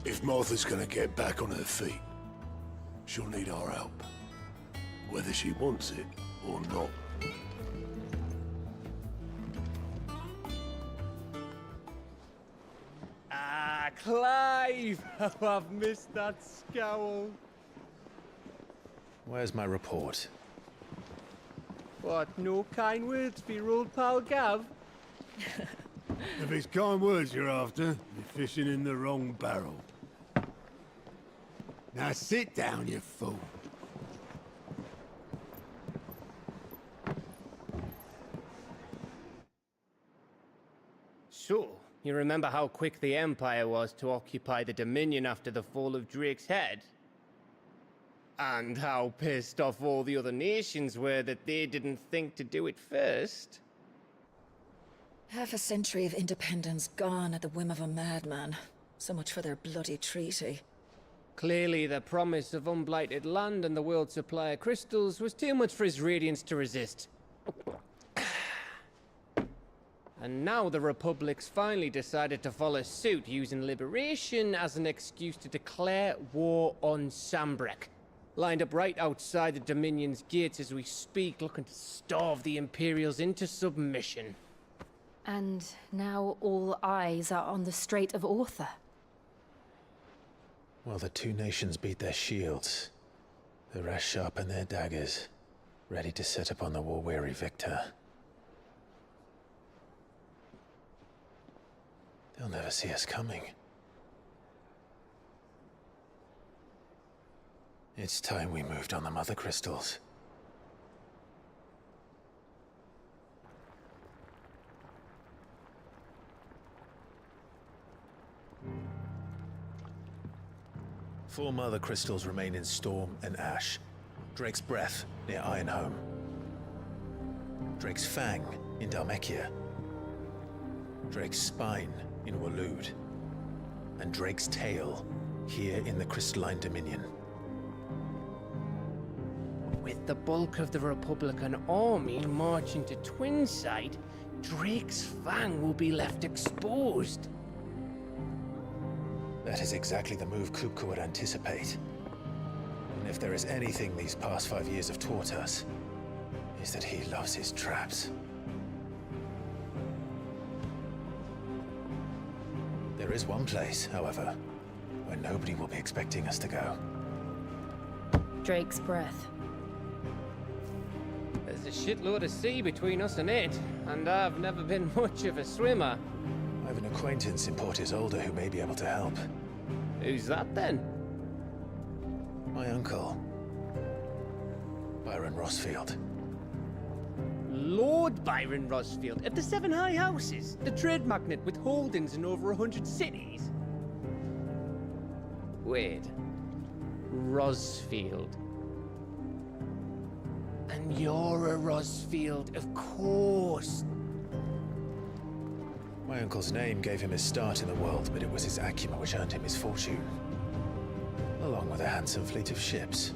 If Martha's gonna get back on her feet, she'll need our help. Whether she wants it or not. Ah, Clive! Oh, I've missed that scowl. Where's my report? What, no kind words for your old pal Gav? If it's kind words you're after, you're fishing in the wrong barrel. Now sit down, you fool. So, you remember how quick the Empire was to occupy the Dominion after the fall of Drake's head? And how pissed off all the other nations were that they didn't think to do it first? Half a century of independence gone at the whim of a madman. So much for their bloody treaty. Clearly, the promise of unblighted land and the world's supply of crystals was too much for his radiance to resist. And now the Republic's finally decided to follow suit, using liberation as an excuse to declare war on Sambrek. Lined up right outside the Dominion's gates as we speak, looking to starve the Imperials into submission. And now all eyes are on the Strait of Author. Well, the two nations beat their shields. The rest sharpen their daggers, ready to set upon the war-weary victor. They'll never see us coming. It's time we moved on the Mother Crystals. Four Mother Crystals remain in Storm and Ash. Drake's Breath near Ironhome. Drake's Fang in Dhalmekia. Drake's Spine in Waloed. And Drake's Tail here in the Crystalline Dominion. With the bulk of the Republican army marching to Twinside, Drake's Fang will be left exposed. That is exactly the move Kupka would anticipate. And if there is anything these past 5 years have taught us, is that he loves his traps. There is one place, however, where nobody will be expecting us to go. Drake's Breath. There's a shitload of sea between us and it, and I've never been much of a swimmer. I have an acquaintance in Port Isolde who may be able to help. Who's that then? My uncle, Byron Rosfield. Lord Byron Rosfield of the Seven High Houses, the trade magnate with holdings in over 100 cities. Wait, Rosfield. And you're a Rosfield, of course. My uncle's name gave him his start in the world, but it was his acumen which earned him his fortune. Along with a handsome fleet of ships.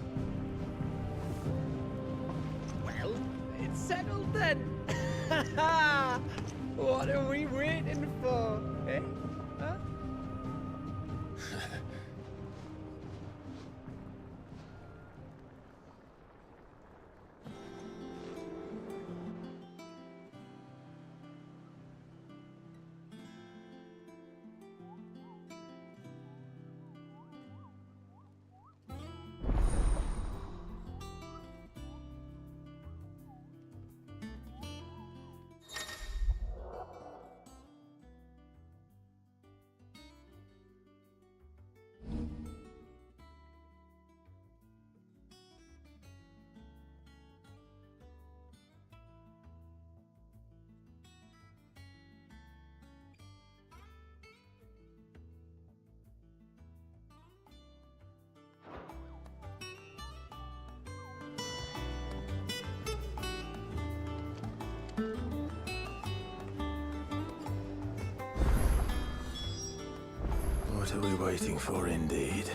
settled then. What are we waiting for, eh? Huh? What are we waiting for, indeed?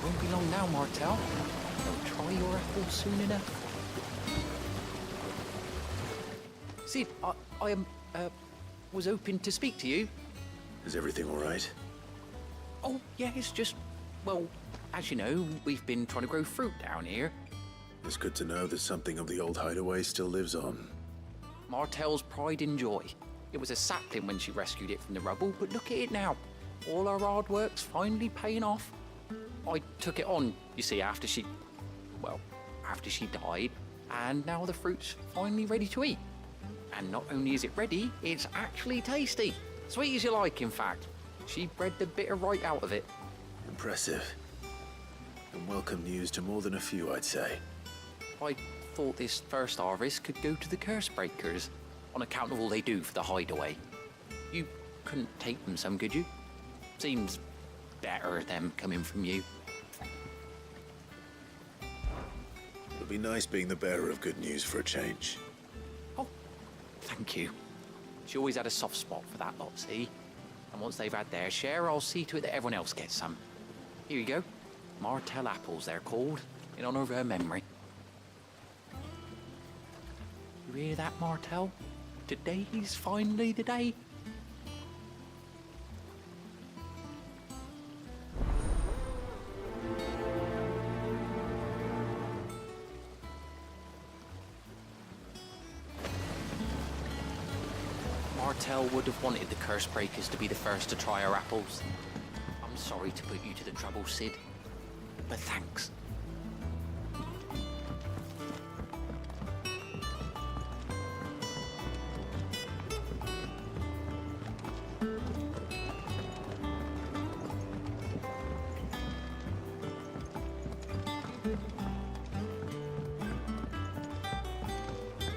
Won't be long now, Martel. They'll try your apple soon enough. Sid, I was hoping to speak to you. Is everything all right? Oh, yeah, it's just, well, as you know, we've been trying to grow fruit down here. It's good to know that something of the old hideaway still lives on. Martel's pride and joy. It was a sapling when she rescued it from the rubble, but look at it now. All our hard work's finally paying off. I took it on, you see, after she died, and now the fruit's finally ready to eat. And not only is it ready, it's actually tasty. Sweet as you like, in fact. She bred the bitter right out of it. Impressive. And welcome news to more than a few, I'd say. I thought this first harvest could go to the curse breakers, on account of all they do for the hideaway. You couldn't take them some, could you? Seems better them coming from you. It'll be nice being the bearer of good news for a change. Oh, thank you. She always had a soft spot for that lot, see? And once they've had their share, I'll see to it that everyone else gets some. Here you go. Martel apples, they're called, in honor of her memory. You hear that, Martel? Today's finally the day. Martel would have wanted the curse breakers to be the first to try our apples. I'm sorry to put you to the trouble, Sid, but thanks.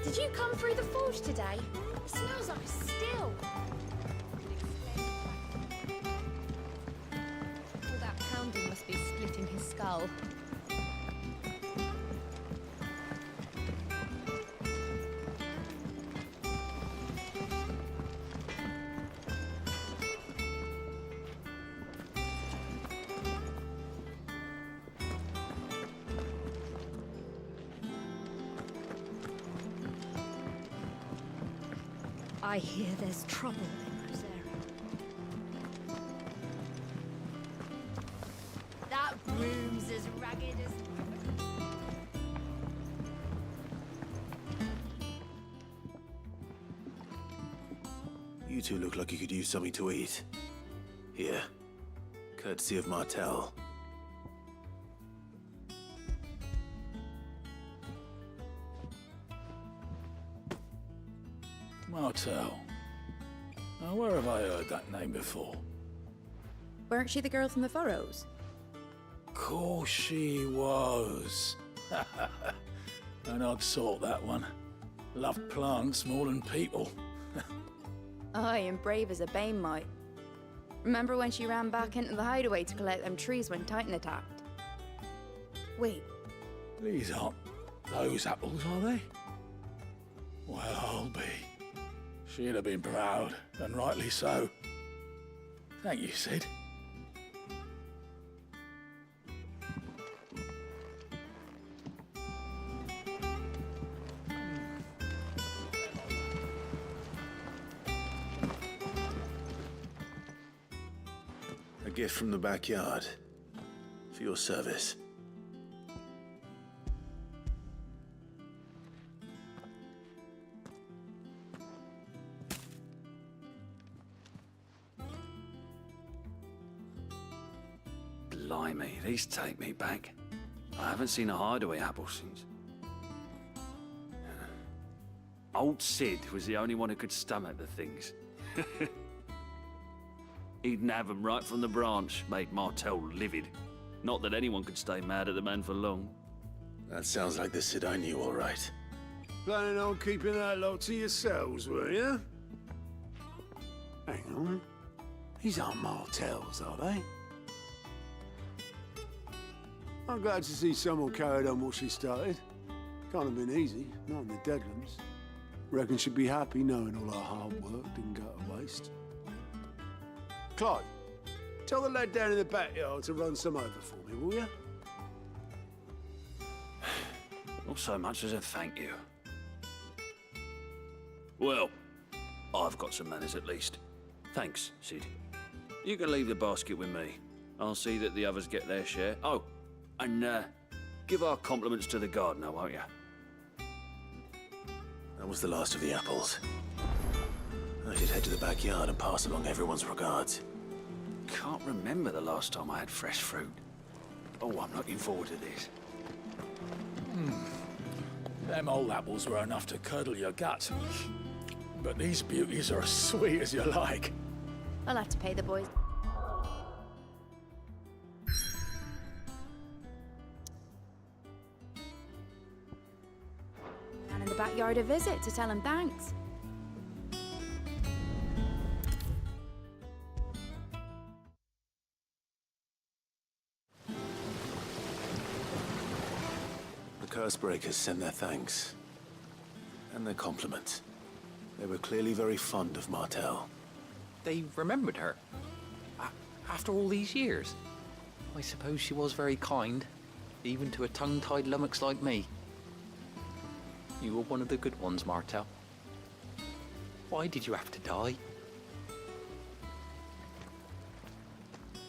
Did you come through the forge today? It smells like a still. All that pounding must be splitting his skull. I hear there's trouble in Rosaria. That room's as ragged as... You two look like you could use something to eat. Here. Courtesy of Martel. Martel. Now, where have I heard that name before? Weren't she the girl from the Furrows? Course she was. An odd sort, that one. Loved plants more than people. Aye, and brave as a bane might. Remember when she ran back into the hideaway to collect them trees when Titan attacked? Wait. These aren't those apples, are they? Well, I'll be. She'd have been proud, and rightly so. Thank you, Sid. A gift from the backyard. For your service. Blimey, these take me back. I haven't seen a hideaway apple since. Old Sid was the only one who could stomach the things. He'd nab 'em right from the branch, made Martel livid. Not that anyone could stay mad at the man for long. That sounds like the Sid I knew, all right. Planning on keeping that lot to yourselves, were you? Hang on. These aren't Martels, are they? I'm glad to see someone carried on what she started. Can't have been easy, not in the Deadlands. Reckon she'd be happy knowing all her hard work didn't go to waste. Clive, tell the lad down in the backyard to run some over for me, will you? Not so much as a thank you. Well, I've got some manners at least. Thanks, Sid. You can leave the basket with me. I'll see that the others get their share. Oh, and give our compliments to the gardener, won't you? That was the last of the apples. I should head to the backyard and pass along everyone's regards. Can't remember the last time I had fresh fruit. Oh, I'm looking forward to this. Them old apples were enough to curdle your gut. But these beauties are as sweet as you like. I'll have to pay the boys. Down in the backyard a visit to tell him thanks. The Cursebreakers send their thanks. And their compliments. They were clearly very fond of Martel. They remembered her. After all these years. I suppose she was very kind, even to a tongue-tied lummox like me. You were one of the good ones, Martel. Why did you have to die?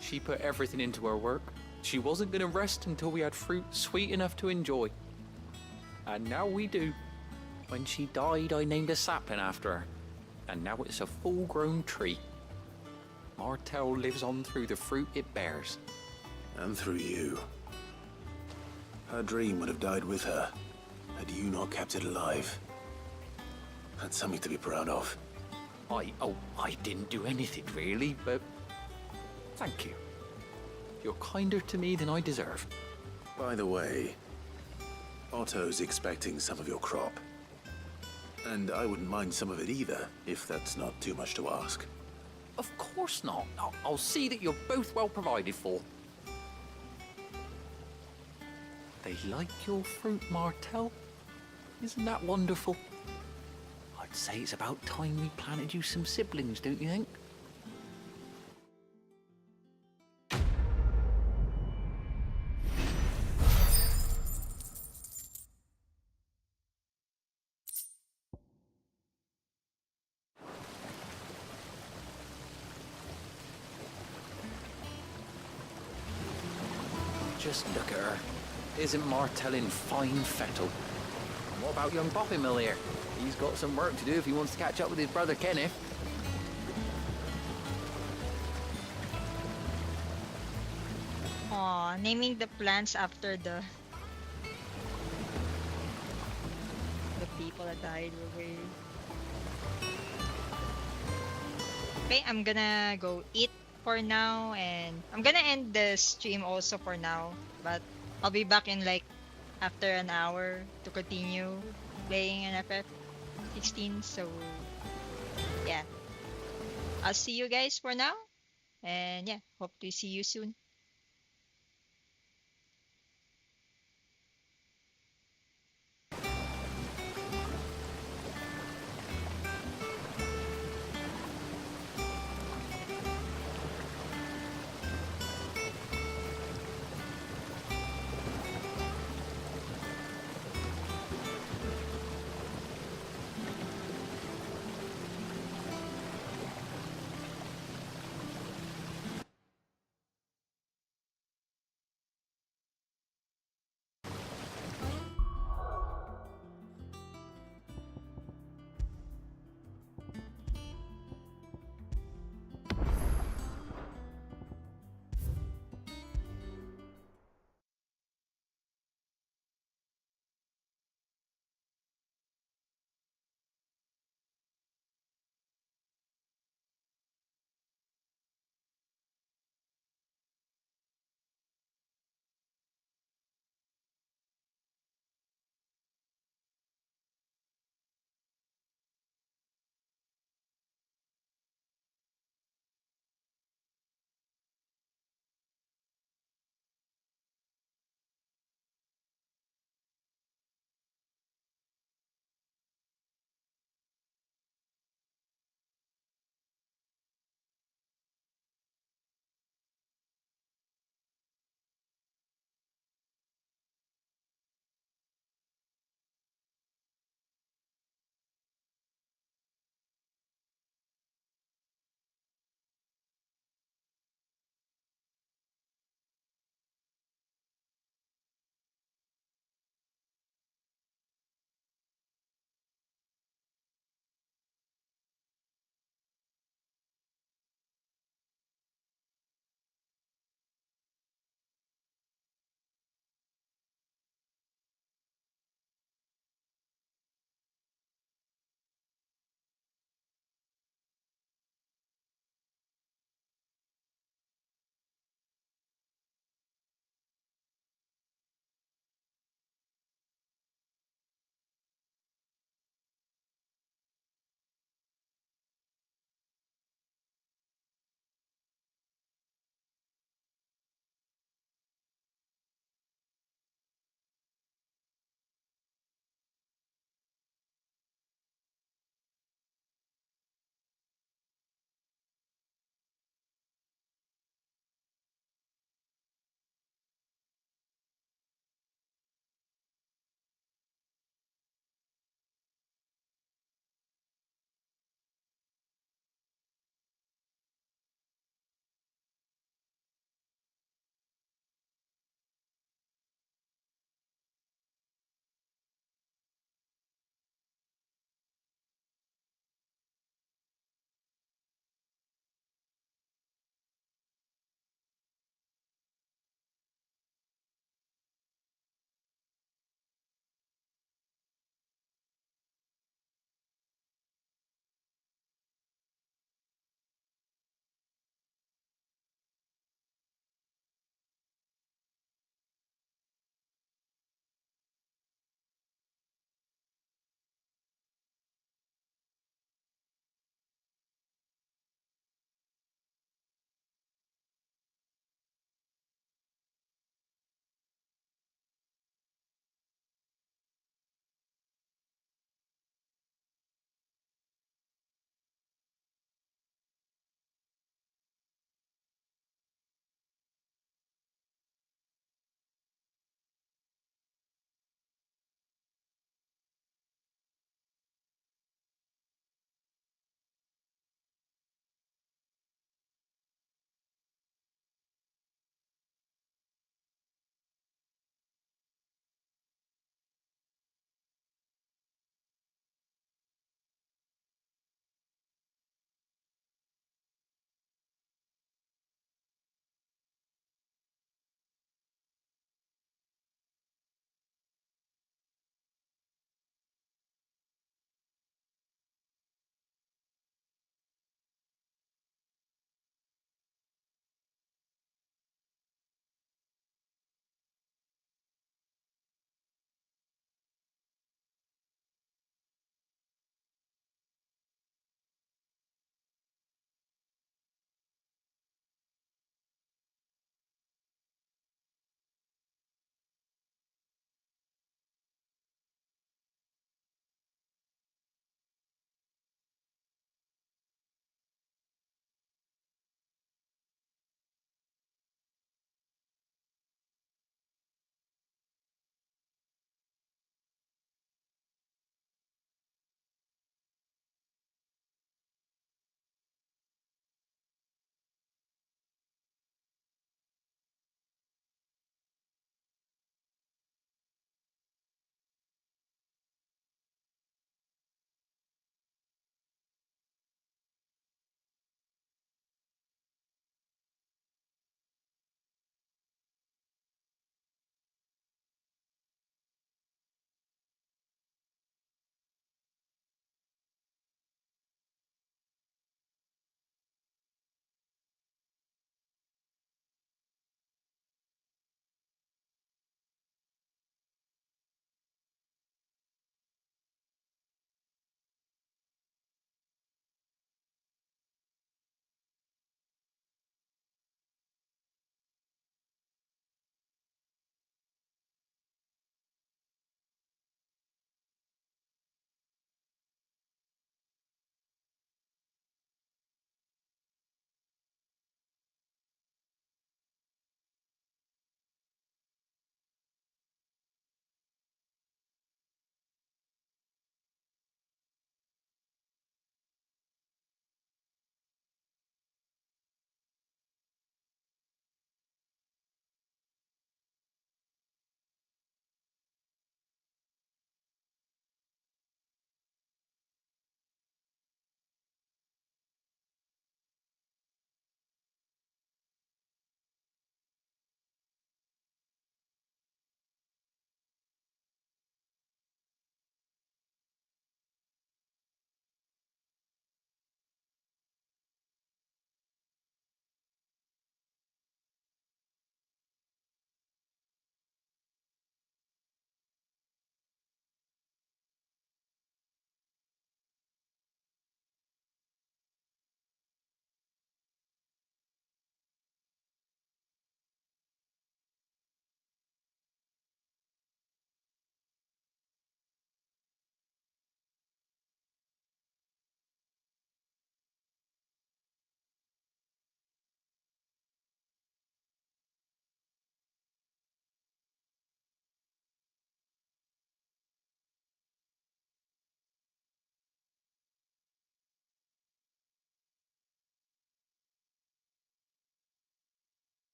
She put everything into her work. She wasn't going to rest until we had fruit sweet enough to enjoy. And now we do. When she died, I named a sapling after her. And now it's a full-grown tree. Martel lives on through the fruit it bears. And through you. Her dream would have died with her, had you not kept it alive. That's something to be proud of. I didn't do anything really, but thank you. You're kinder to me than I deserve. By the way, Otto's expecting some of your crop. And I wouldn't mind some of it either, if that's not too much to ask. Of course not. I'll see that you're both well provided for. They like your fruit, Martel. Isn't that wonderful? I'd say it's about time we planted you some siblings, don't you think? Just look at her. Isn't Martel in fine fettle? And what about young Boppymill here? He's got some work to do if he wants to catch up with his brother Kenneth. Aw, naming the plants after the people that died away. Okay, I'm gonna go eat for now, and I'm gonna end the stream also for now. But I'll be back in like after an hour to continue playing an FF16. So yeah, I'll see you guys for now, and yeah, hope to see you soon.